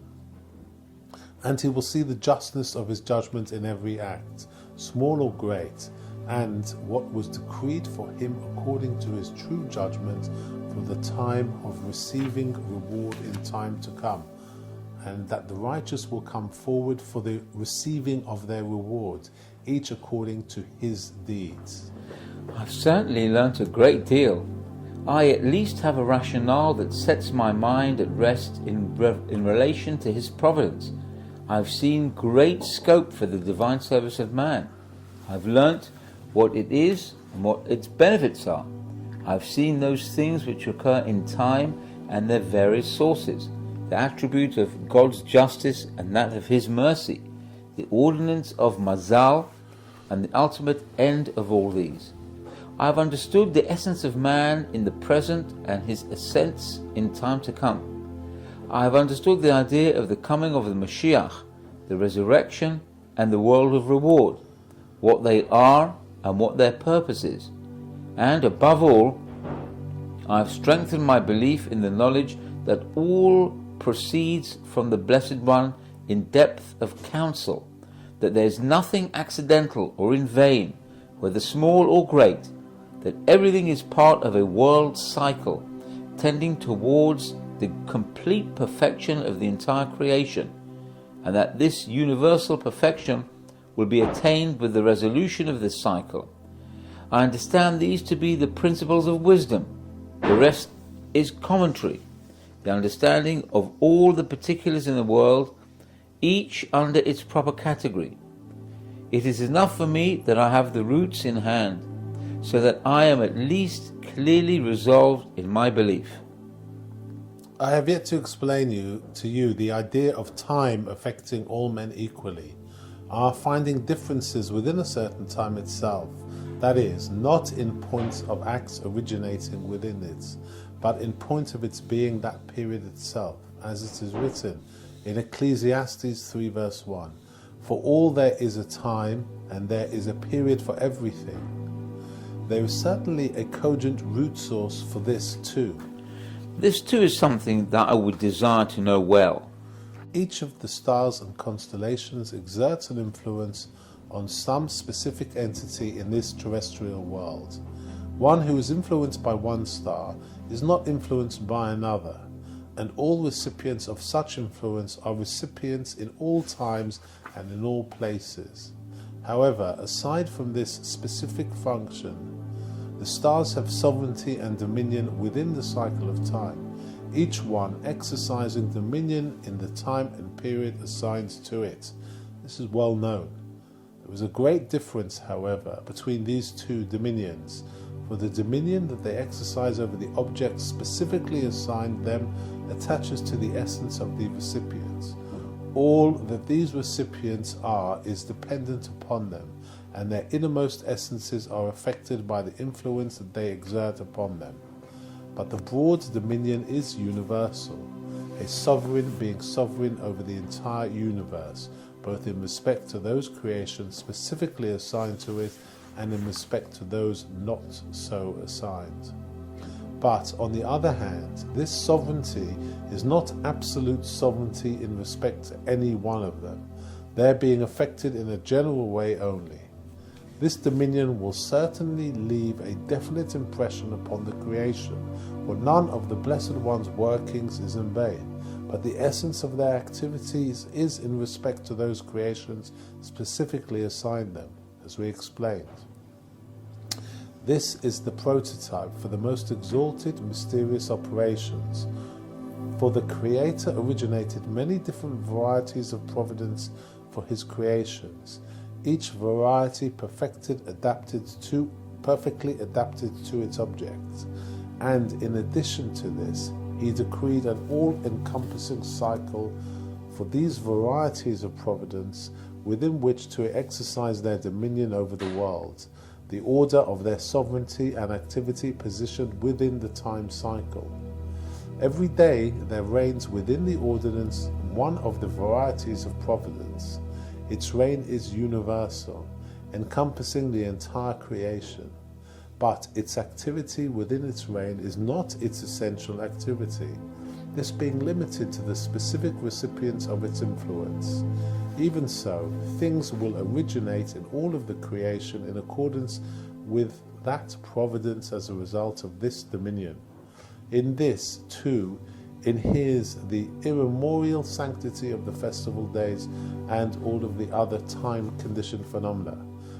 And he will see the justness of his judgment in every act, small or great, and what was decreed for him according to his true judgment for the time of receiving reward in time to come, and that the righteous will come forward for the receiving of their reward, each according to his deeds. I've certainly learnt a great deal. I at least have a rationale that sets my mind at rest in relation to his providence. I've seen great scope for the divine service of man. I've learnt what it is and what its benefits are. I've seen those things which occur in time and their various sources, the attribute of God's justice and that of his mercy, the ordinance of Mazal, and the ultimate end of all these. I have understood the essence of man in the present and his ascents in time to come. I have understood the idea of the coming of the Mashiach, the resurrection, and the world of reward, what they are and what their purpose is. And above all, I have strengthened my belief in the knowledge that all proceeds from the Blessed One in depth of counsel, that there is nothing accidental or in vain, whether small or great, that everything is part of a world cycle tending towards the complete perfection of the entire creation, and that this universal perfection will be attained with the resolution of this cycle. I understand these to be the principles of wisdom. The rest is commentary, the understanding of all the particulars in the world, each under its proper category. It is enough for me that I have the roots in hand, so that I am at least clearly resolved in my belief. I have yet to explain to you the idea of time affecting all men equally, our finding differences within a certain time itself, that is, not in point of acts originating within it, but in point of its being that period itself, as it is written in Ecclesiastes 3 verse 1, "For all there is a time, and there is a period for everything." There is certainly a cogent root source for this too. This too is something that I would desire to know well. Each of the stars and constellations exerts an influence on some specific entity in this terrestrial world. One who is influenced by one star is not influenced by another, and all recipients of such influence are recipients in all times and in all places. However, aside from this specific function, the stars have sovereignty and dominion within the cycle of time, each one exercising dominion in the time and period assigned to it. This is well known. There is a great difference, however, between these two dominions, for the dominion that they exercise over the objects specifically assigned them attaches to the essence of the recipients. All that these recipients are is dependent upon them, and their innermost essences are affected by the influence that they exert upon them. But the broad dominion is universal, a sovereign being sovereign over the entire universe, both in respect to those creations specifically assigned to it and in respect to those not so assigned. But, on the other hand, this sovereignty is not absolute sovereignty in respect to any one of them, their being affected in a general way only. This dominion will certainly leave a definite impression upon the creation, for none of the Blessed One's workings is in vain, but the essence of their activities is in respect to those creations specifically assigned them, as we explained. This is the prototype for the most exalted, mysterious operations. For the Creator originated many different varieties of providence for His creations, each variety perfectly adapted to its object. And in addition to this, He decreed an all-encompassing cycle for these varieties of providence within which to exercise their dominion over the world, the order of their sovereignty and activity positioned within the time cycle. Every day there reigns within the ordinance one of the varieties of providence. Its reign is universal, encompassing the entire creation, but its activity within its reign is not its essential activity, this being limited to the specific recipients of its influence. Even so, things will originate in all of the creation in accordance with that providence as a result of this dominion. In this, too, inheres the immemorial sanctity of the festival days and all of the other time-conditioned phenomena.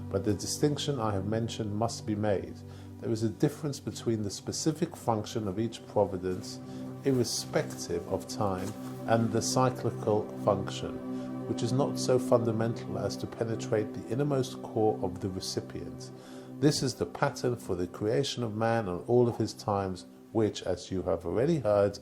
But the distinction I have mentioned must be made. There is a difference between the specific function of each providence, irrespective of time, and the cyclical function, which is not so fundamental as to penetrate the innermost core of the recipient. This is the pattern for the creation of man and all of his times, which, as you have already heard,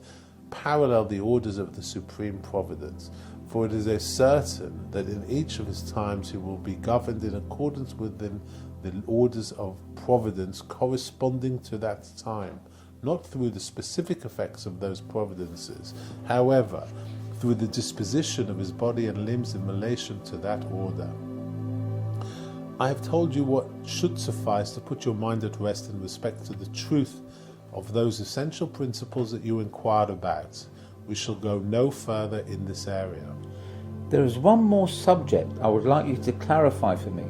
parallel the orders of the Supreme Providence, for it is a certain that in each of his times he will be governed in accordance with the orders of Providence corresponding to that time, not through the specific effects of those providences, however, through the disposition of his body and limbs in relation to that order. I have told you what should suffice to put your mind at rest in respect to the truth of those essential principles that you inquired about. We shall go no further in this area. There is one more subject I would like you to clarify for me.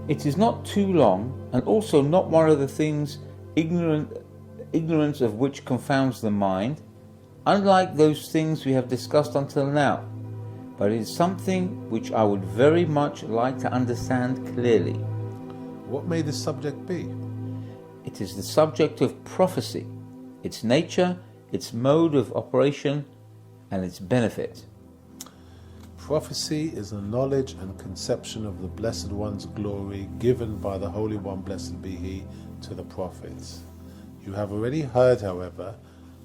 It is not too long, and also not one of the things ignorance of which confounds the mind, unlike those things we have discussed until now, but it is something which I would very much like to understand clearly. What may this subject be? It is the subject of prophecy, its nature, its mode of operation, and its benefit. Prophecy is a knowledge and conception of the Blessed One's glory given by the Holy One, blessed be He, to the prophets. You have already heard, however,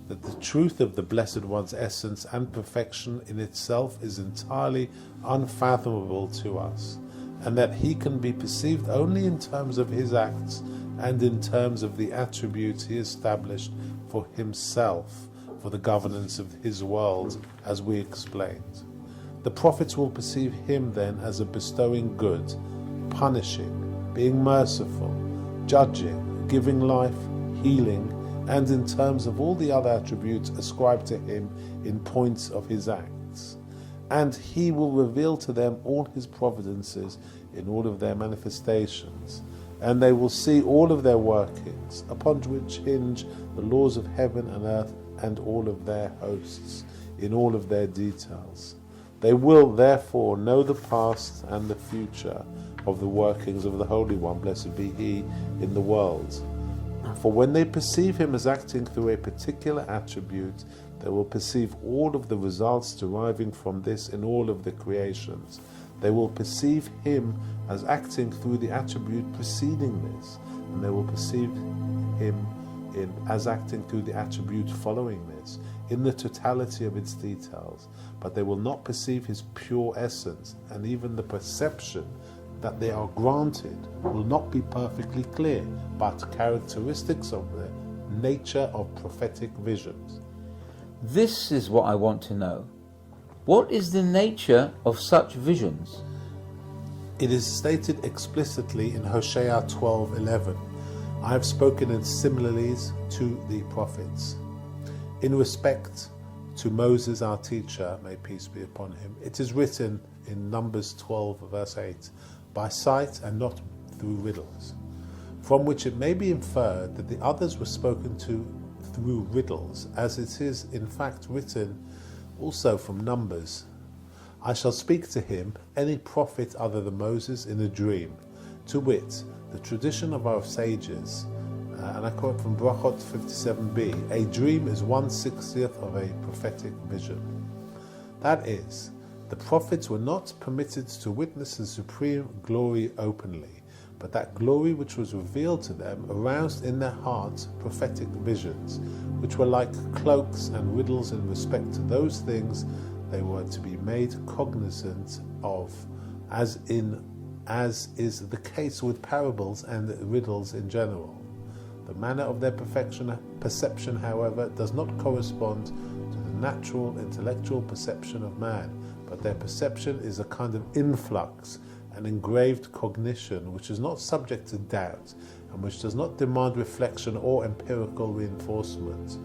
that the truth of the Blessed One's essence and perfection in itself is entirely unfathomable to us, and that He can be perceived only in terms of His acts and in terms of the attributes He established for Himself for the governance of His world, as we explained. The prophets will perceive Him then as a bestowing good, punishing, being merciful, judging, giving life, healing, and in terms of all the other attributes ascribed to Him in points of His acts. And He will reveal to them all His providences in all of their manifestations, and they will see all of their workings, upon which hinge the laws of heaven and earth and all of their hosts, in all of their details. They will therefore know the past and the future of the workings of the Holy One, blessed be He, in the world. For when they perceive Him as acting through a particular attribute, they will perceive all of the results deriving from this in all of the creations. They will perceive Him as acting through the attribute preceding this, and they will perceive him as acting through the attribute following this, in the totality of its details, but they will not perceive his pure essence, and even the perception that they are granted will not be perfectly clear, but characteristics of the nature of prophetic visions. This is what I want to know. What is the nature of such visions? It is stated explicitly in Hosea 12:11. I have spoken in similes to the prophets. In respect to Moses, our teacher, may peace be upon him, it is written in Numbers 12, verse 8, by sight and not through riddles, from which it may be inferred that the others were spoken to through riddles, as it is in fact written also from Numbers. I shall speak to him, any prophet other than Moses, in a dream, to wit, the tradition of our sages, and I quote from Brachot 57b, a dream is 1/60th of a prophetic vision. That is, the prophets were not permitted to witness the supreme glory openly, but that glory which was revealed to them aroused in their hearts prophetic visions, which were like cloaks and riddles in respect to those things they were to be made cognizant of, as is the case with parables and riddles in general. The manner of their perception, however, does not correspond to the natural intellectual perception of man, but their perception is a kind of influx, an engraved cognition which is not subject to doubt and which does not demand reflection or empirical reinforcement,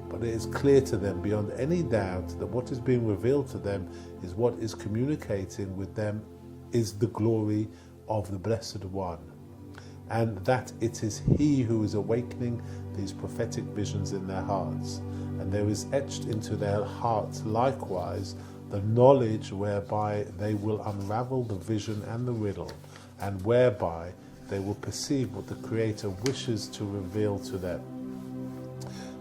but it is clear to them beyond any doubt that what is being revealed to them is what is communicating with them is the glory of the Blessed One, and that it is He who is awakening these prophetic visions in their hearts, and there is etched into their hearts likewise the knowledge whereby they will unravel the vision and the riddle, and whereby they will perceive what the Creator wishes to reveal to them.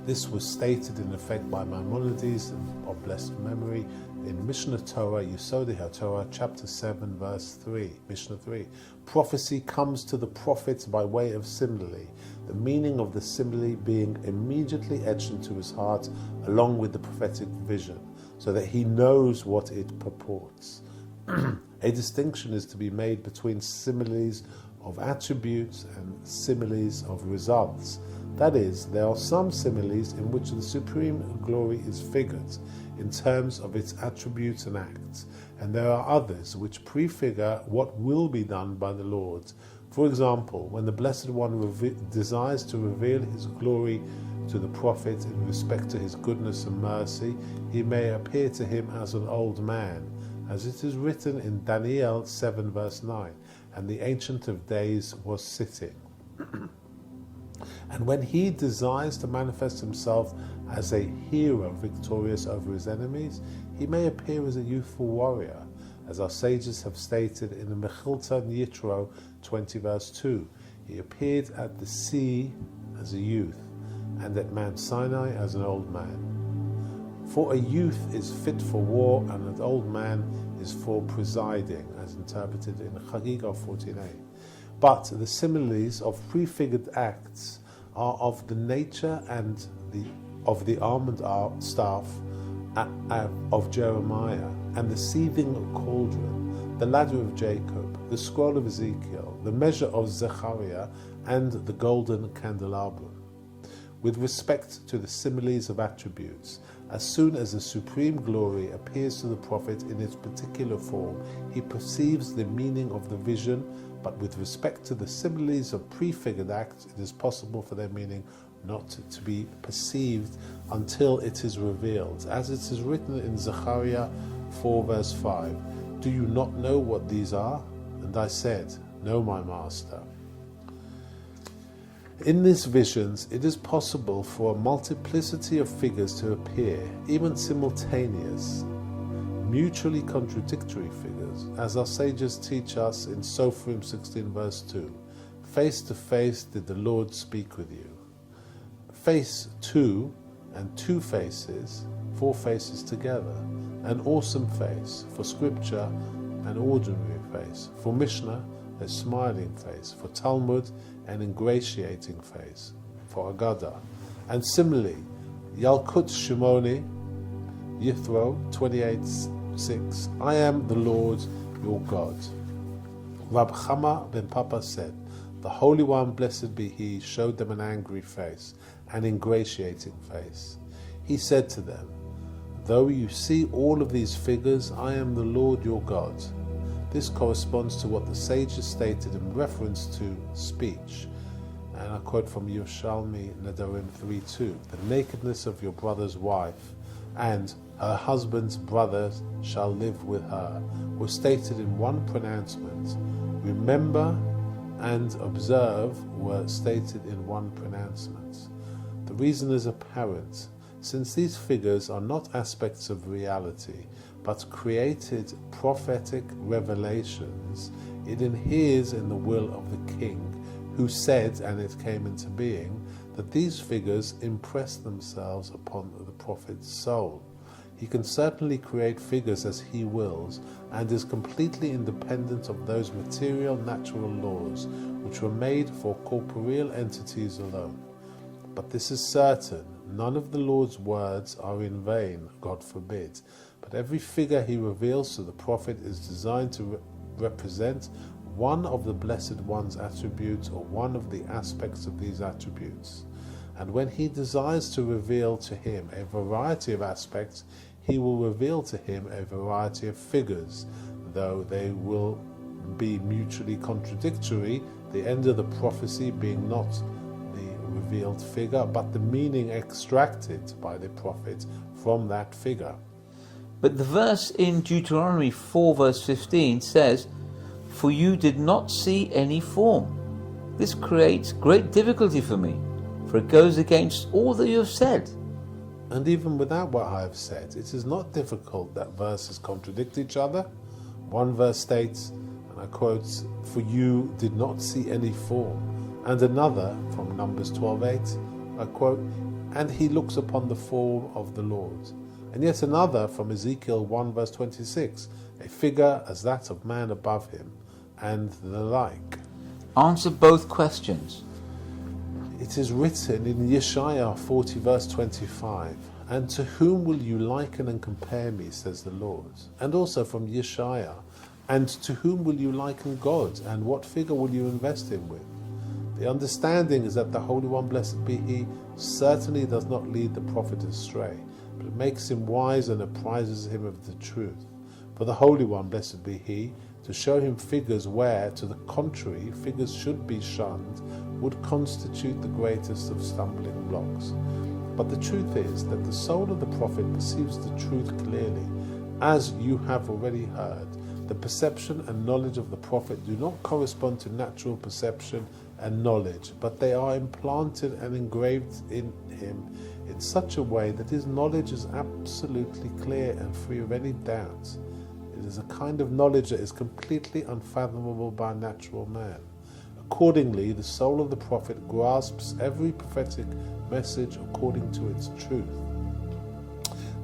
This was stated in effect by Maimonides of blessed memory in Mishnah Torah, Yesodei HaTorah, chapter 7, verse 3, Mishnah 3. Prophecy comes to the prophets by way of simile, the meaning of the simile being immediately etched into his heart along with the prophetic vision, so that he knows what it purports. A distinction is to be made between similes of attributes and similes of results. That is, there are some similes in which the supreme glory is figured in terms of its attributes and acts, and there are others which prefigure what will be done by the Lord. For example, when the Blessed One desires to reveal his glory to the prophet in respect to his goodness and mercy, he may appear to him as an old man, as it is written in Daniel 7 verse 9, and the Ancient of Days was sitting. And when he desires to manifest himself as a hero victorious over his enemies, he may appear as a youthful warrior, as our sages have stated in the Mechilta Yitro 20 verse 2. He appeared at the sea as a youth, and at Mount Sinai as an old man. For a youth is fit for war, and an old man is for presiding, as interpreted in Chagiga 14a. But the similes of prefigured acts are of the nature and of the almond staff of Jeremiah, and the seething cauldron, the ladder of Jacob, the scroll of Ezekiel, the measure of Zechariah, and the golden candelabrum. With respect to the similes of attributes, as soon as the supreme glory appears to the prophet in its particular form, he perceives the meaning of the vision, but with respect to the similes of prefigured acts, it is possible for their meaning not to be perceived until it is revealed. As it is written in Zechariah 4 verse 5, "Do you not know what these are?" And I said, "No, my master." In these visions, it is possible for a multiplicity of figures to appear, even simultaneous, mutually contradictory figures, as our sages teach us in Sophrim 16 verse 2. Face to face did the Lord speak with you. Face two and two faces, four faces together. An awesome face for scripture, an ordinary face. For Mishnah, a smiling face, for Talmud, an ingratiating face, for Agada. And similarly, Yalkut Shimoni, Yithro 28:6, I am the Lord your God. Rab Chama ben Papa said, the Holy One, blessed be He, showed them an angry face, an ingratiating face. He said to them, though you see all of these figures, I am the Lord your God. This corresponds to what the sages stated in reference to speech. And I quote from Yerushalmi Nedarim 3:2, the nakedness of your brother's wife and her husband's brother shall live with her were stated in one pronouncement. Remember and observe were stated in one pronouncement. The reason is apparent. Since these figures are not aspects of reality, but created prophetic revelations, it inheres in the will of the king, who said, and it came into being, that these figures impress themselves upon the prophet's soul. He can certainly create figures as he wills, and is completely independent of those material natural laws which were made for corporeal entities alone. But this is certain, none of the Lord's words are in vain, God forbid, but every figure he reveals to the prophet is designed to represent one of the Blessed One's attributes or one of the aspects of these attributes. And when he desires to reveal to him a variety of aspects, he will reveal to him a variety of figures, though they will be mutually contradictory, the end of the prophecy being not the revealed figure, but the meaning extracted by the prophet from that figure. But the verse in Deuteronomy 4 verse 15 says, for you did not see any form. This creates great difficulty for me, for it goes against all that you have said. And even without what I have said, it is not difficult that verses contradict each other. One verse states, and I quote, for you did not see any form. And another, from Numbers 12:8, I quote, and he looks upon the form of the Lord. And yet another, from Ezekiel 1 verse 26, a figure as that of man above him, and the like. Answer both questions. It is written in Yeshaya 40 verse 25, and to whom will you liken and compare me, says the Lord. And also from Yeshaya, and to whom will you liken God, and what figure will you invest him with? The understanding is that the Holy One, blessed be He, certainly does not lead the prophet astray, but makes him wise and apprises him of the truth. For the Holy One, blessed be He, to show him figures where, to the contrary, figures should be shunned, would constitute the greatest of stumbling blocks. But the truth is that the soul of the prophet perceives the truth clearly. As you have already heard, the perception and knowledge of the prophet do not correspond to natural perception and knowledge, but they are implanted and engraved in him in such a way that his knowledge is absolutely clear and free of any doubt. It is a kind of knowledge that is completely unfathomable by natural man. Accordingly, the soul of the prophet grasps every prophetic message according to its truth.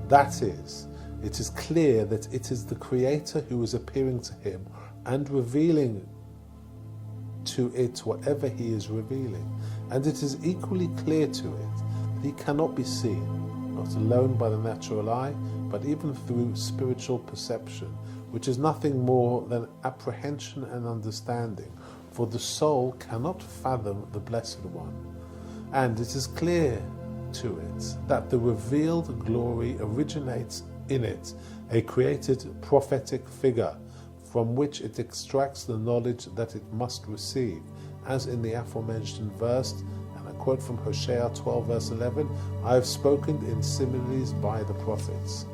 That is, it is clear that it is the Creator who is appearing to him and revealing to it whatever he is revealing. And it is equally clear to it that he cannot be seen, not alone by the natural eye, but even through spiritual perception, which is nothing more than apprehension and understanding, for the soul cannot fathom the Blessed One. And it is clear to it that the revealed glory originates in it, a created prophetic figure, from which it extracts the knowledge that it must receive, as in the aforementioned verse, and I quote from Hosea 12 verse 11, I have spoken in similes by the prophets.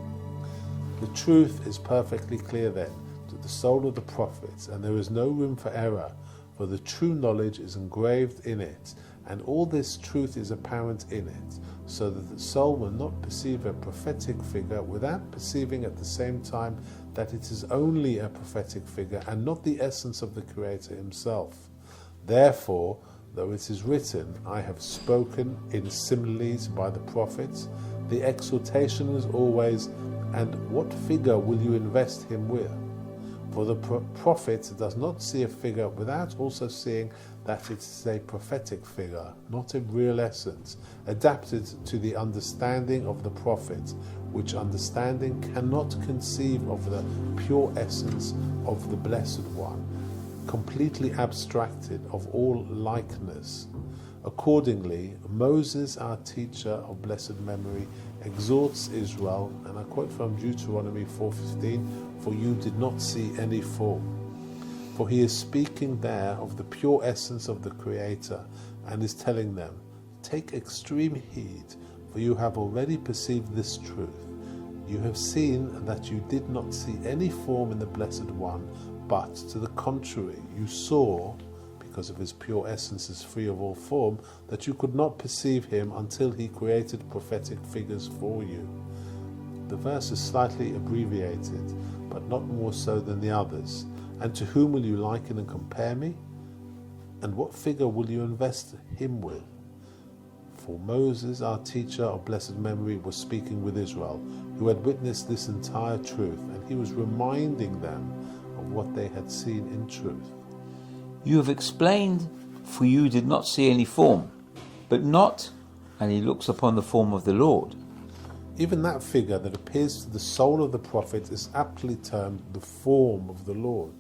The truth is perfectly clear then to the soul of the prophets, and there is no room for error, for the true knowledge is engraved in it, and all this truth is apparent in it, so that the soul will not perceive a prophetic figure without perceiving at the same time that it is only a prophetic figure and not the essence of the Creator himself. Therefore, though it is written, I have spoken in similes by the prophets, the exhortation is always, and what figure will you invest him with? For the prophet does not see a figure without also seeing that it is a prophetic figure, not a real essence, adapted to the understanding of the prophet, which understanding cannot conceive of the pure essence of the Blessed One, completely abstracted of all likeness. Accordingly, Moses, our teacher of blessed memory, exhorts Israel, and I quote from Deuteronomy 4:15, "For you did not see any form." For he is speaking there of the pure essence of the Creator, and is telling them, "Take extreme heed, for you have already perceived this truth. You have seen that you did not see any form in the Blessed One, but to the contrary, you saw, because of his pure essence is free of all form, that you could not perceive him until he created prophetic figures for you." The verse is slightly abbreviated, but not more so than the others. "And to whom will you liken and compare me? And what figure will you invest him with?" For Moses, our teacher of blessed memory, was speaking with Israel, who had witnessed this entire truth, and he was reminding them of what they had seen in truth. You have explained, for you did not see any form, but not, and he looks upon the form of the Lord. Even that figure that appears to the soul of the prophet is aptly termed the form of the Lord.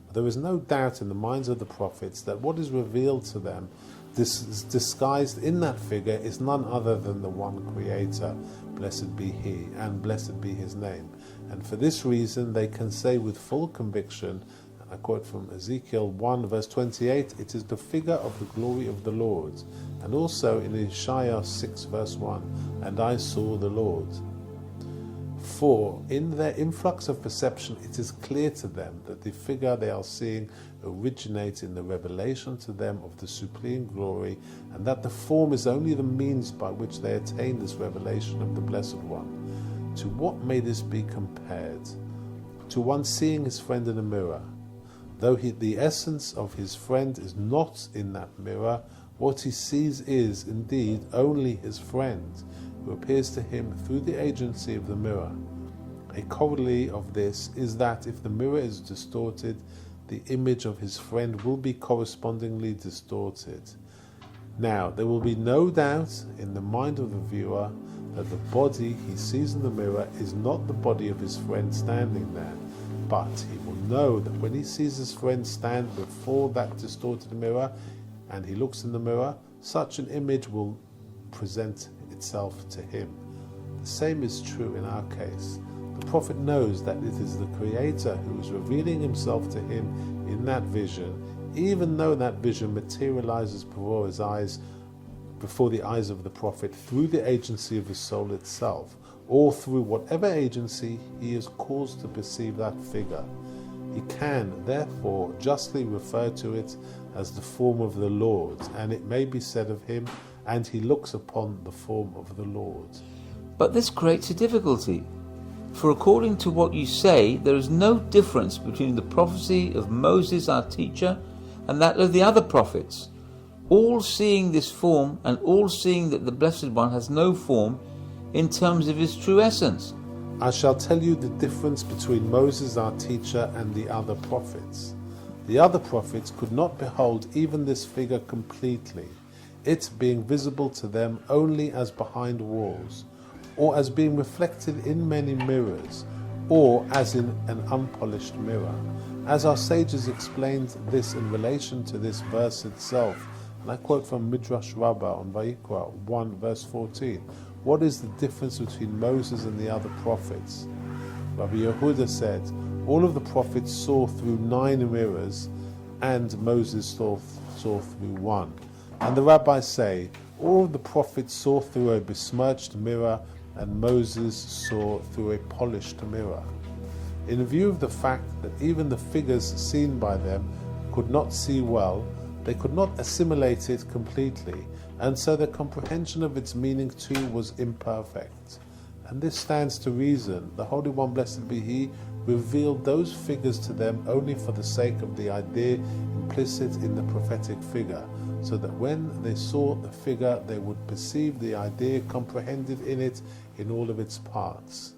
But there is no doubt in the minds of the prophets that what is revealed to them, this is disguised in that figure, is none other than the one Creator. Blessed be He, and blessed be His name. And for this reason they can say with full conviction, I quote from Ezekiel 1 verse 28, "It is the figure of the glory of the Lord." And also in Isaiah 6 verse 1, "And I saw the Lord." For in their influx of perception it is clear to them that the figure they are seeing originates in the revelation to them of the supreme glory, and that the form is only the means by which they attain this revelation of the Blessed One. To what may this be compared? To one seeing his friend in a mirror. Though the essence of his friend is not in that mirror, what he sees is, indeed, only his friend, who appears to him through the agency of the mirror. A corollary of this is that if the mirror is distorted, the image of his friend will be correspondingly distorted. Now, there will be no doubt in the mind of the viewer that the body he sees in the mirror is not the body of his friend standing there, but he will know that when he sees his friend stand before that distorted mirror and he looks in the mirror, such an image will present itself to him. The same is true in our case. The prophet knows that it is the Creator who is revealing himself to him in that vision, even though that vision materializes before his eyes, before the eyes of the prophet, through the agency of his soul itself, or through whatever agency he is caused to perceive that figure. He can, therefore, justly refer to it as the form of the Lord, and it may be said of him, "And he looks upon the form of the Lord." But this creates a difficulty. For according to what you say, there is no difference between the prophecy of Moses our teacher and that of the other prophets, all seeing this form and all seeing that the Blessed One has no form in terms of his true essence. I shall tell you the difference between Moses our teacher and the other prophets. The other prophets could not behold even this figure completely, it being visible to them only as behind walls, or as being reflected in many mirrors, or as in an unpolished mirror. As our sages explained this in relation to this verse itself, and I quote from Midrash Rabbah on Vayikra 1 verse 14, "What is the difference between Moses and the other prophets?" Rabbi Yehuda said, "All of the prophets saw through 9 mirrors, and Moses saw through 1. And the rabbis say, all of the prophets saw through a besmirched mirror, and Moses saw through a polished mirror." In view of the fact that even the figures seen by them could not see well, they could not assimilate it completely, and so their comprehension of its meaning too was imperfect. And this stands to reason the Holy One, blessed be He, revealed those figures to them only for the sake of the idea implicit in the prophetic figure, so that when they saw the figure they would perceive the idea comprehended in it in all of its parts.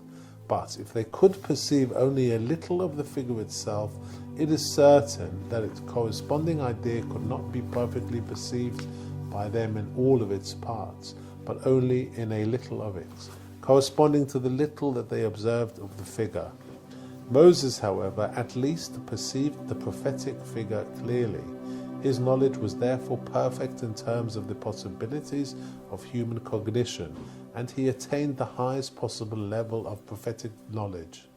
But if they could perceive only a little of the figure itself, it is certain that its corresponding idea could not be perfectly perceived by them in all of its parts, but only in a little of it, corresponding to the little that they observed of the figure. Moses, however, at least perceived the prophetic figure clearly. His knowledge was therefore perfect in terms of the possibilities of human cognition, and he attained the highest possible level of prophetic knowledge.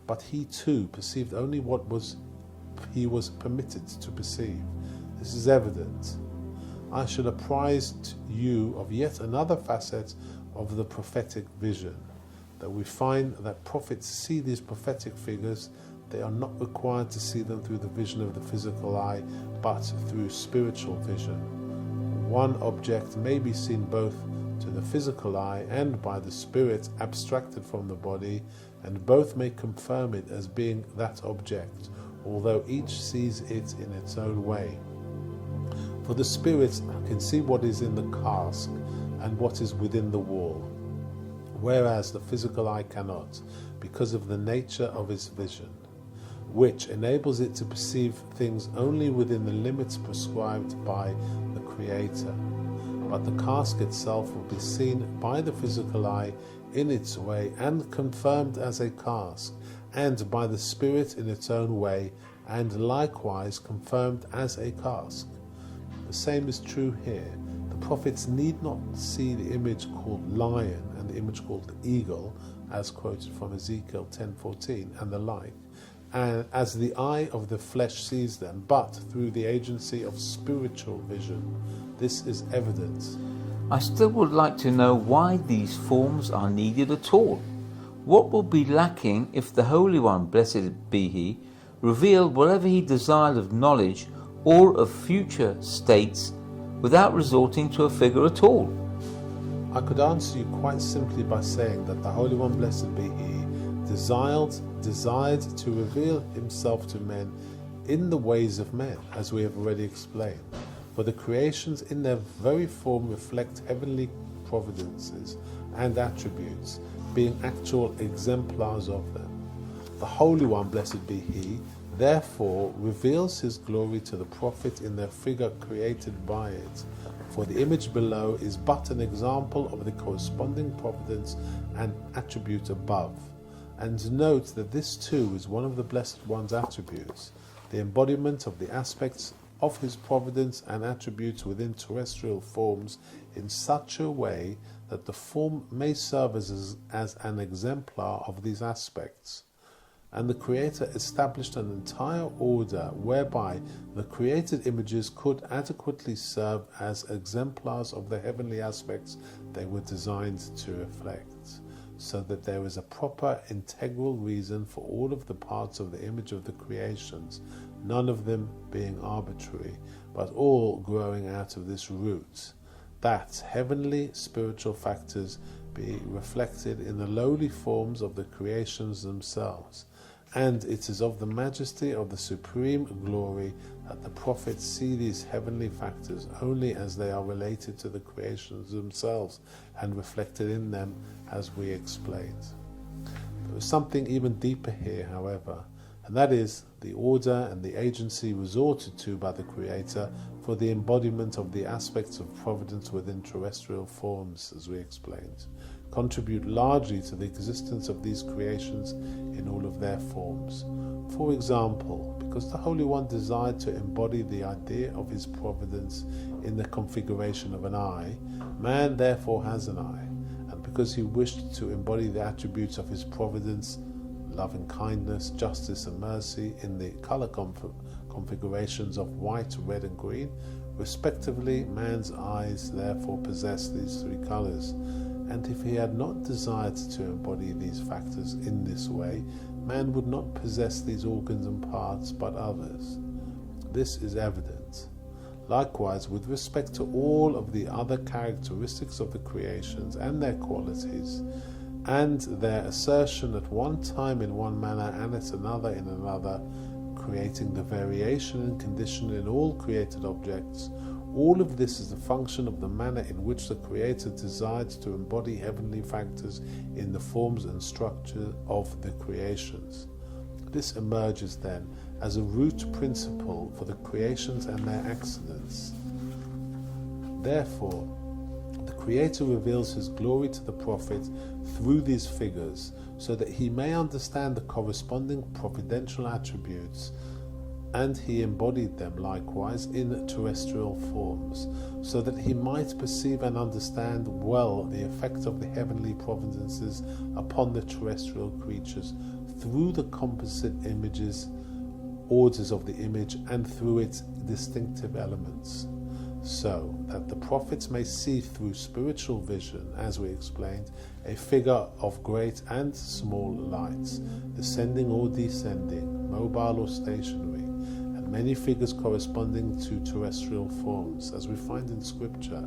But he too perceived only what he was permitted to perceive. This is evident. I shall apprise you of yet another facet of the prophetic vision, that we find that prophets see these prophetic figures. They are not required to see them through the vision of the physical eye, but through spiritual vision. One object may be seen both to the physical eye and by the spirit abstracted from the body, and both may confirm it as being that object, although each sees it in its own way. For the spirit can see what is in the cask and what is within the wall, whereas the physical eye cannot, because of the nature of its vision, which enables it to perceive things only within the limits prescribed by the Creator. But the cask itself will be seen by the physical eye in its way and confirmed as a cask, and by the spirit in its own way, and likewise confirmed as a cask. The same is true here. The prophets need not see the image called lion and the image called eagle, as quoted from Ezekiel 10:14 and the like, and as the eye of the flesh sees them, but through the agency of spiritual vision. This is evidence. I still would like to know why these forms are needed at all. What will be lacking if the Holy One, blessed be He, revealed whatever He desired of knowledge or of future states without resorting to a figure at all? I could answer you quite simply by saying that the Holy One, blessed be He, desired to reveal Himself to men in the ways of men, as we have already explained. For the creations in their very form reflect heavenly providences and attributes, being actual exemplars of them. The Holy One, blessed be He, therefore reveals His glory to the prophet in their figure created by it. For the image below is but an example of the corresponding providence and attribute above. And note that this too is one of the Blessed One's attributes, the embodiment of the aspects of His providence and attributes within terrestrial forms in such a way that the form may serve as an exemplar of these aspects. And the Creator established an entire order whereby the created images could adequately serve as exemplars of the heavenly aspects they were designed to reflect, so that there is a proper integral reason for all of the parts of the image of the creations, none of them being arbitrary, but all growing out of this root, that heavenly spiritual factors be reflected in the lowly forms of the creations themselves. And it is of the majesty of the supreme glory that the prophets see these heavenly factors only as they are related to the creations themselves and reflected in them, as we explained. There is something even deeper here, however, and that is the order and the agency resorted to by the Creator for the embodiment of the aspects of providence within terrestrial forms, as we explained, contribute largely to the existence of these creations in all of their forms. For example, because the Holy One desired to embody the idea of His providence in the configuration of an eye, man therefore has an eye, and because He wished to embody the attributes of His providence, loving kindness, justice and mercy in the color configurations of white, red and green, respectively, man's eyes therefore possess these three colors. And if he had not desired to embody these factors in this way, man would not possess these organs and parts, but others. This is evident. Likewise, with respect to all of the other characteristics of the creations and their qualities, and their assertion at one time in one manner and at another in another, creating the variation and condition in all created objects, All of this is the function of the manner in which the Creator decides to embody heavenly factors in the forms and structure of the creations. This emerges then as a root principle for the creations and their accidents. Therefore, the Creator reveals His glory to the prophet through these figures so that he may understand the corresponding providential attributes, and He embodied them likewise in terrestrial forms, so that he might perceive and understand well the effect of the heavenly providences upon the terrestrial creatures through the composite images, orders of the image, and through its distinctive elements, so that the prophets may see through spiritual vision, as we explained, a figure of great and small lights, ascending or descending, mobile or stationary, and many figures corresponding to terrestrial forms, as we find in Scripture,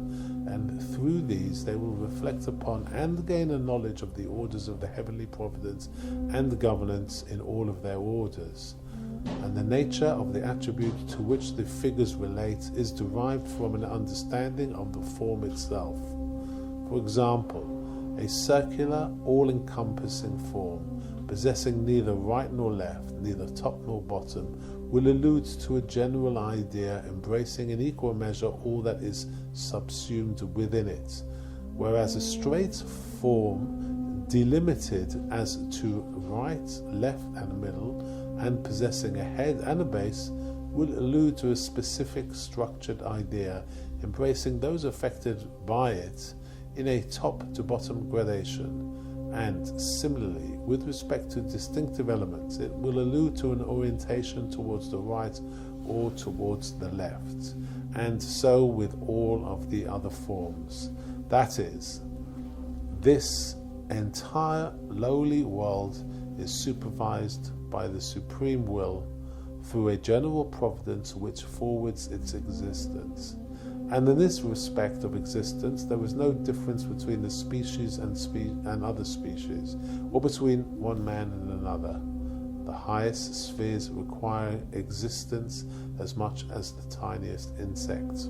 and through these they will reflect upon and gain a knowledge of the orders of the heavenly providence and the governance in all of their orders. And the nature of the attribute to which the figures relate is derived from an understanding of the form itself. For example, a circular, all-encompassing form, possessing neither right nor left, neither top nor bottom, will allude to a general idea embracing in equal measure all that is subsumed within it, whereas a straight form, delimited as to right, left, and middle, and possessing a head and a base, will allude to a specific structured idea, embracing those affected by it in a top to bottom gradation. And similarly, with respect to distinctive elements, it will allude to an orientation towards the right or towards the left, and so with all of the other forms. That is, this entire lowly world is supervised by the supreme will through a general providence which forwards its existence. And in this respect of existence, there is no difference between the species and other species, or between one man and another. The highest spheres require existence as much as the tiniest insects.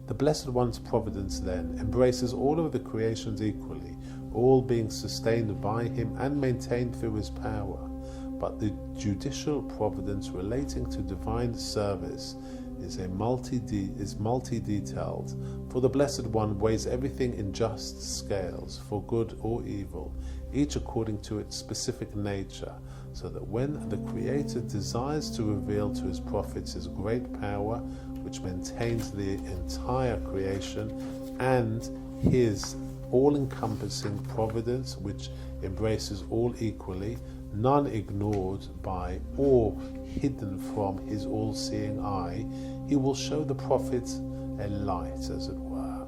The Blessed One's providence, then, embraces all of the creations equally, all being sustained by Him and maintained through His power. But the judicial providence relating to divine service is multi-detailed, for the Blessed One weighs everything in just scales, for good or evil, each according to its specific nature, so that when the Creator desires to reveal to His prophets His great power, which maintains the entire creation, and His all-encompassing providence, which embraces all equally, none ignored by or hidden from His all-seeing eye, He will show the prophet a light, as it were,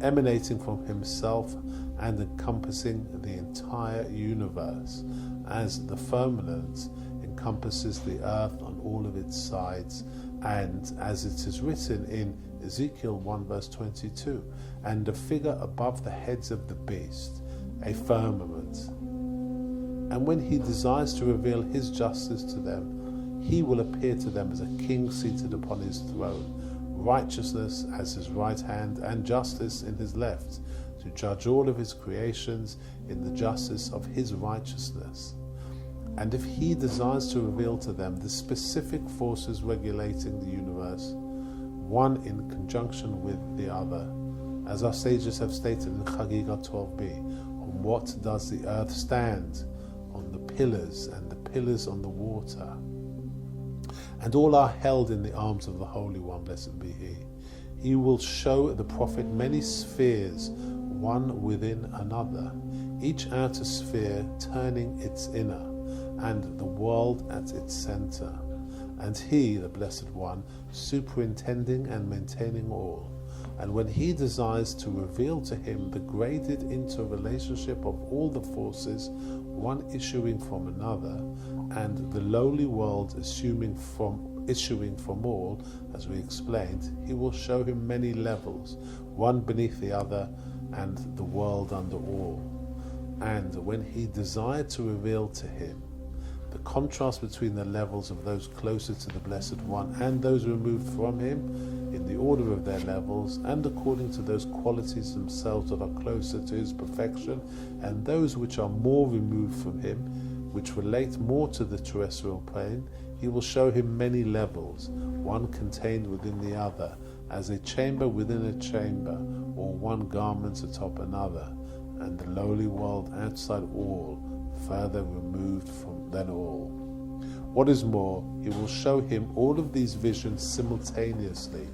emanating from Himself and encompassing the entire universe, as the firmament encompasses the earth on all of its sides, and as it is written in Ezekiel 1 verse 22, and a figure above the heads of the beast, a firmament. And when He desires to reveal His justice to them, He will appear to them as a king seated upon His throne, righteousness as His right hand and justice in His left, to judge all of His creations in the justice of His righteousness. And if He desires to reveal to them the specific forces regulating the universe, one in conjunction with the other, as our sages have stated in Chagiga 12b, on what does the earth stand? On the pillars, and the pillars on the water. And all are held in the arms of the Holy One, blessed be He. He will show the prophet many spheres, one within another, each outer sphere turning its inner, and the world at its center, and He, the Blessed One, superintending and maintaining all. And when He desires to reveal to him the graded interrelationship of all the forces, one issuing from another, and the lowly world issuing from all, as we explained, He will show him many levels, one beneath the other, and the world under all. And when He desired to reveal to him the contrast between the levels of those closer to the Blessed One and those removed from Him, in the order of their levels and according to those qualities themselves that are closer to his perfection, and those which are more removed from him, which relate more to the terrestrial plane. He will show him many levels, one contained within the other, as a chamber within a chamber, or one garment atop another, and the lowly world outside all, further removed than all. What is more, he will show him all of these visions simultaneously,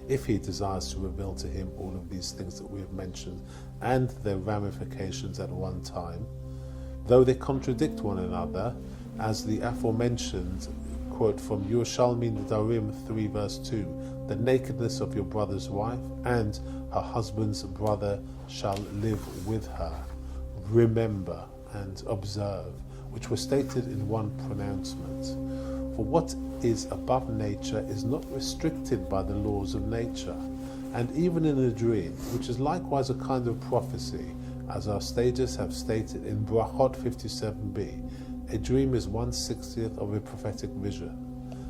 if he desires to reveal to him all of these things that we have mentioned and their ramifications at one time, though they contradict one another, as the aforementioned quote from Yerushalmi Nedarim 3 verse 2, the nakedness of your brother's wife and her husband's brother shall live with her. Remember and observe, which were stated in one pronouncement. For what is above nature is not restricted by the laws of nature, and even in a dream, which is likewise a kind of prophecy, as our sages have stated in Brachot 57b, a dream is 1/60th of a prophetic vision.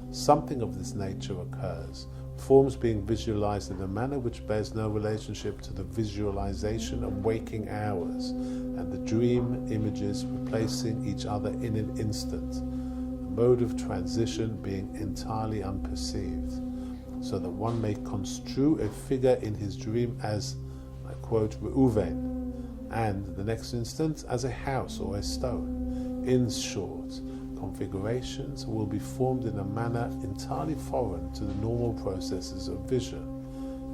Something of this nature occurs, forms being visualized in a manner which bears no relationship to the visualization of waking hours, and the dream images replacing each other in an instant, the mode of transition being entirely unperceived, so that one may construe a figure in his dream as, I quote, Reuven, and the next instant as a house or a stone. In short, configurations will be formed in a manner entirely foreign to the normal processes of vision.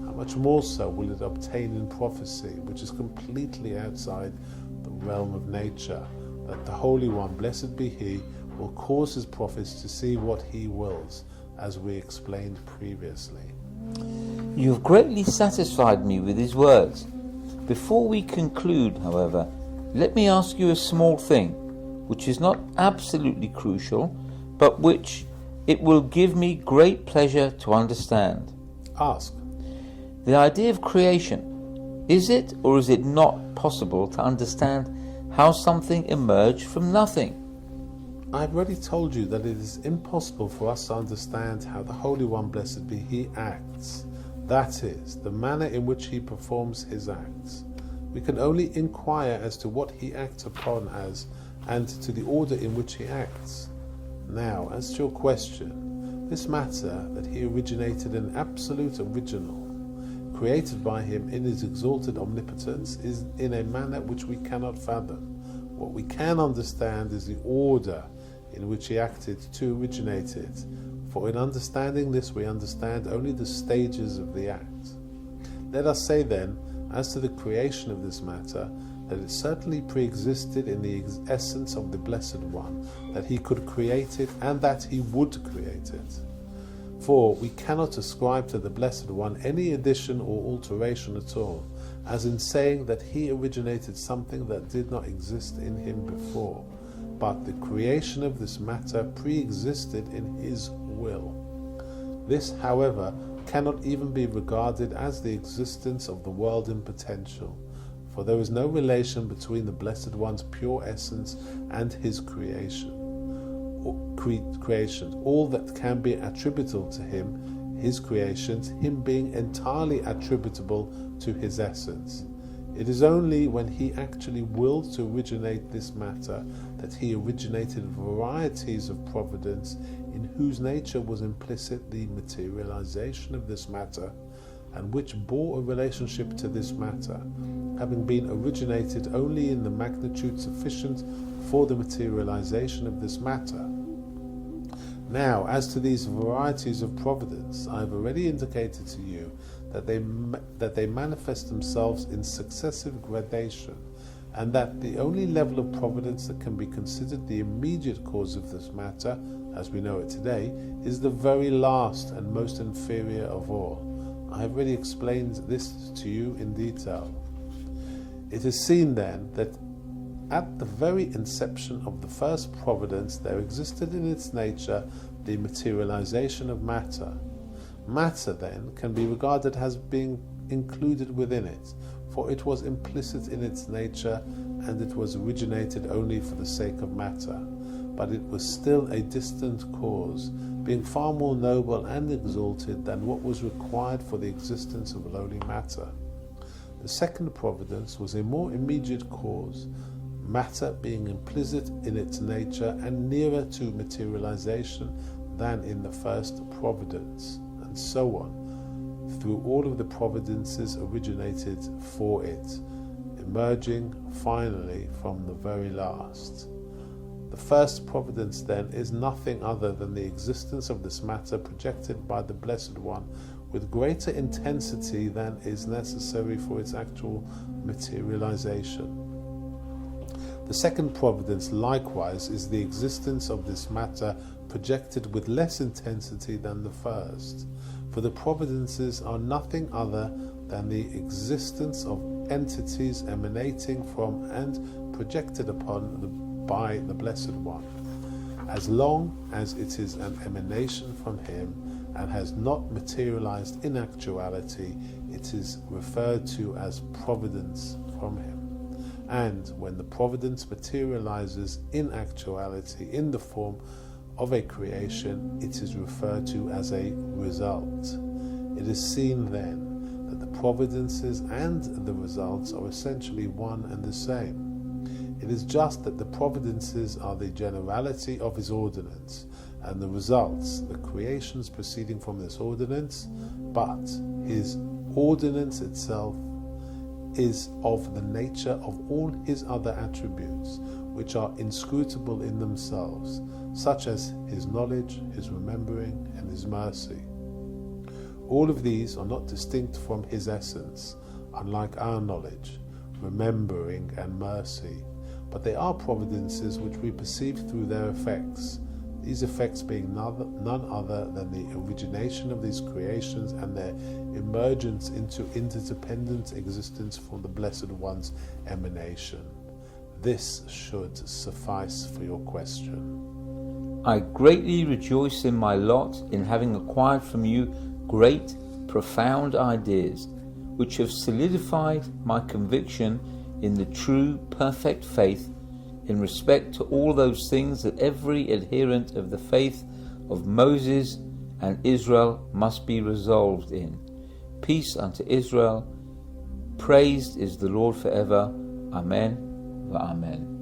How much more so will it obtain in prophecy, which is completely outside the realm of nature, that the Holy One, blessed be He, will cause His prophets to see what He wills, as we explained previously. You have greatly satisfied me with his words. Before we conclude, however, let me ask you a small thing, which is not absolutely crucial, but which it will give me great pleasure to understand. Ask. The idea of creation. Is it or is it not possible to understand how something emerged from nothing? I've already told you that it is impossible for us to understand how the Holy One, blessed be He, acts. That is, the manner in which He performs His acts. We can only inquire as to what He acts upon as, and to the order in which He acts. Now, as to your question, this matter that He originated an absolute original, created by Him in His exalted omnipotence, is in a manner which we cannot fathom. What we can understand is the order in which He acted to originate it, for in understanding this we understand only the stages of the act. Let us say then, as to the creation of this matter, that it certainly pre-existed in the essence of the Blessed One, that He could create it and that He would create it. For we cannot ascribe to the Blessed One any addition or alteration at all, as in saying that He originated something that did not exist in Him before, but the creation of this matter pre-existed in His will. This, however, cannot even be regarded as the existence of the world in potential, for there is no relation between the Blessed One's pure essence and His creation. All that can be attributable to Him, His creations, Him being entirely attributable to His essence. It is only when He actually willed to originate this matter that He originated varieties of providence in whose nature was implicit the materialization of this matter, and which bore a relationship to this matter, having been originated only in the magnitude sufficient for the materialization of this matter. Now, as to these varieties of providence, I have already indicated to you that they manifest themselves in successive gradation, and that the only level of providence that can be considered the immediate cause of this matter, as we know it today, is the very last and most inferior of all. I have already explained this to you in detail. It is seen then that at the very inception of the first providence there existed in its nature the materialization of matter. Matter then can be regarded as being included within it, for it was implicit in its nature and it was originated only for the sake of matter. but it was still a distant cause, being far more noble and exalted than what was required for the existence of lowly matter. The second providence was a more immediate cause, matter being implicit in its nature and nearer to materialization than in the first providence, and so on, through all of the providences originated for it, emerging finally from the very last. The first providence, then, is nothing other than the existence of this matter projected by the Blessed One with greater intensity than is necessary for its actual materialization. The second providence, likewise, is the existence of this matter projected with less intensity than the first, for the providences are nothing other than the existence of entities emanating from and projected upon by the Blessed One. As long as it is an emanation from Him and has not materialized in actuality, it is referred to as providence from Him. And when the providence materializes in actuality in the form of a creation, it is referred to as a result. It is seen then that the providences and the results are essentially one and the same. It is just that the providences are the generality of His ordinance, and the results, the creations proceeding from this ordinance, but His ordinance itself is of the nature of all His other attributes, which are inscrutable in themselves, such as His knowledge, His remembering, and His mercy. All of these are not distinct from His essence, unlike our knowledge, remembering, and mercy, but they are providences which we perceive through their effects, these effects being none other than the origination of these creations and their emergence into interdependent existence from the Blessed One's emanation. This should suffice for your question. I greatly rejoice in my lot in having acquired from you great, profound ideas, which have solidified my conviction in the true, perfect faith in respect to all those things that every adherent of the faith of Moses and Israel must be resolved in. Peace unto Israel. Praised is the Lord forever. Amen. Amen.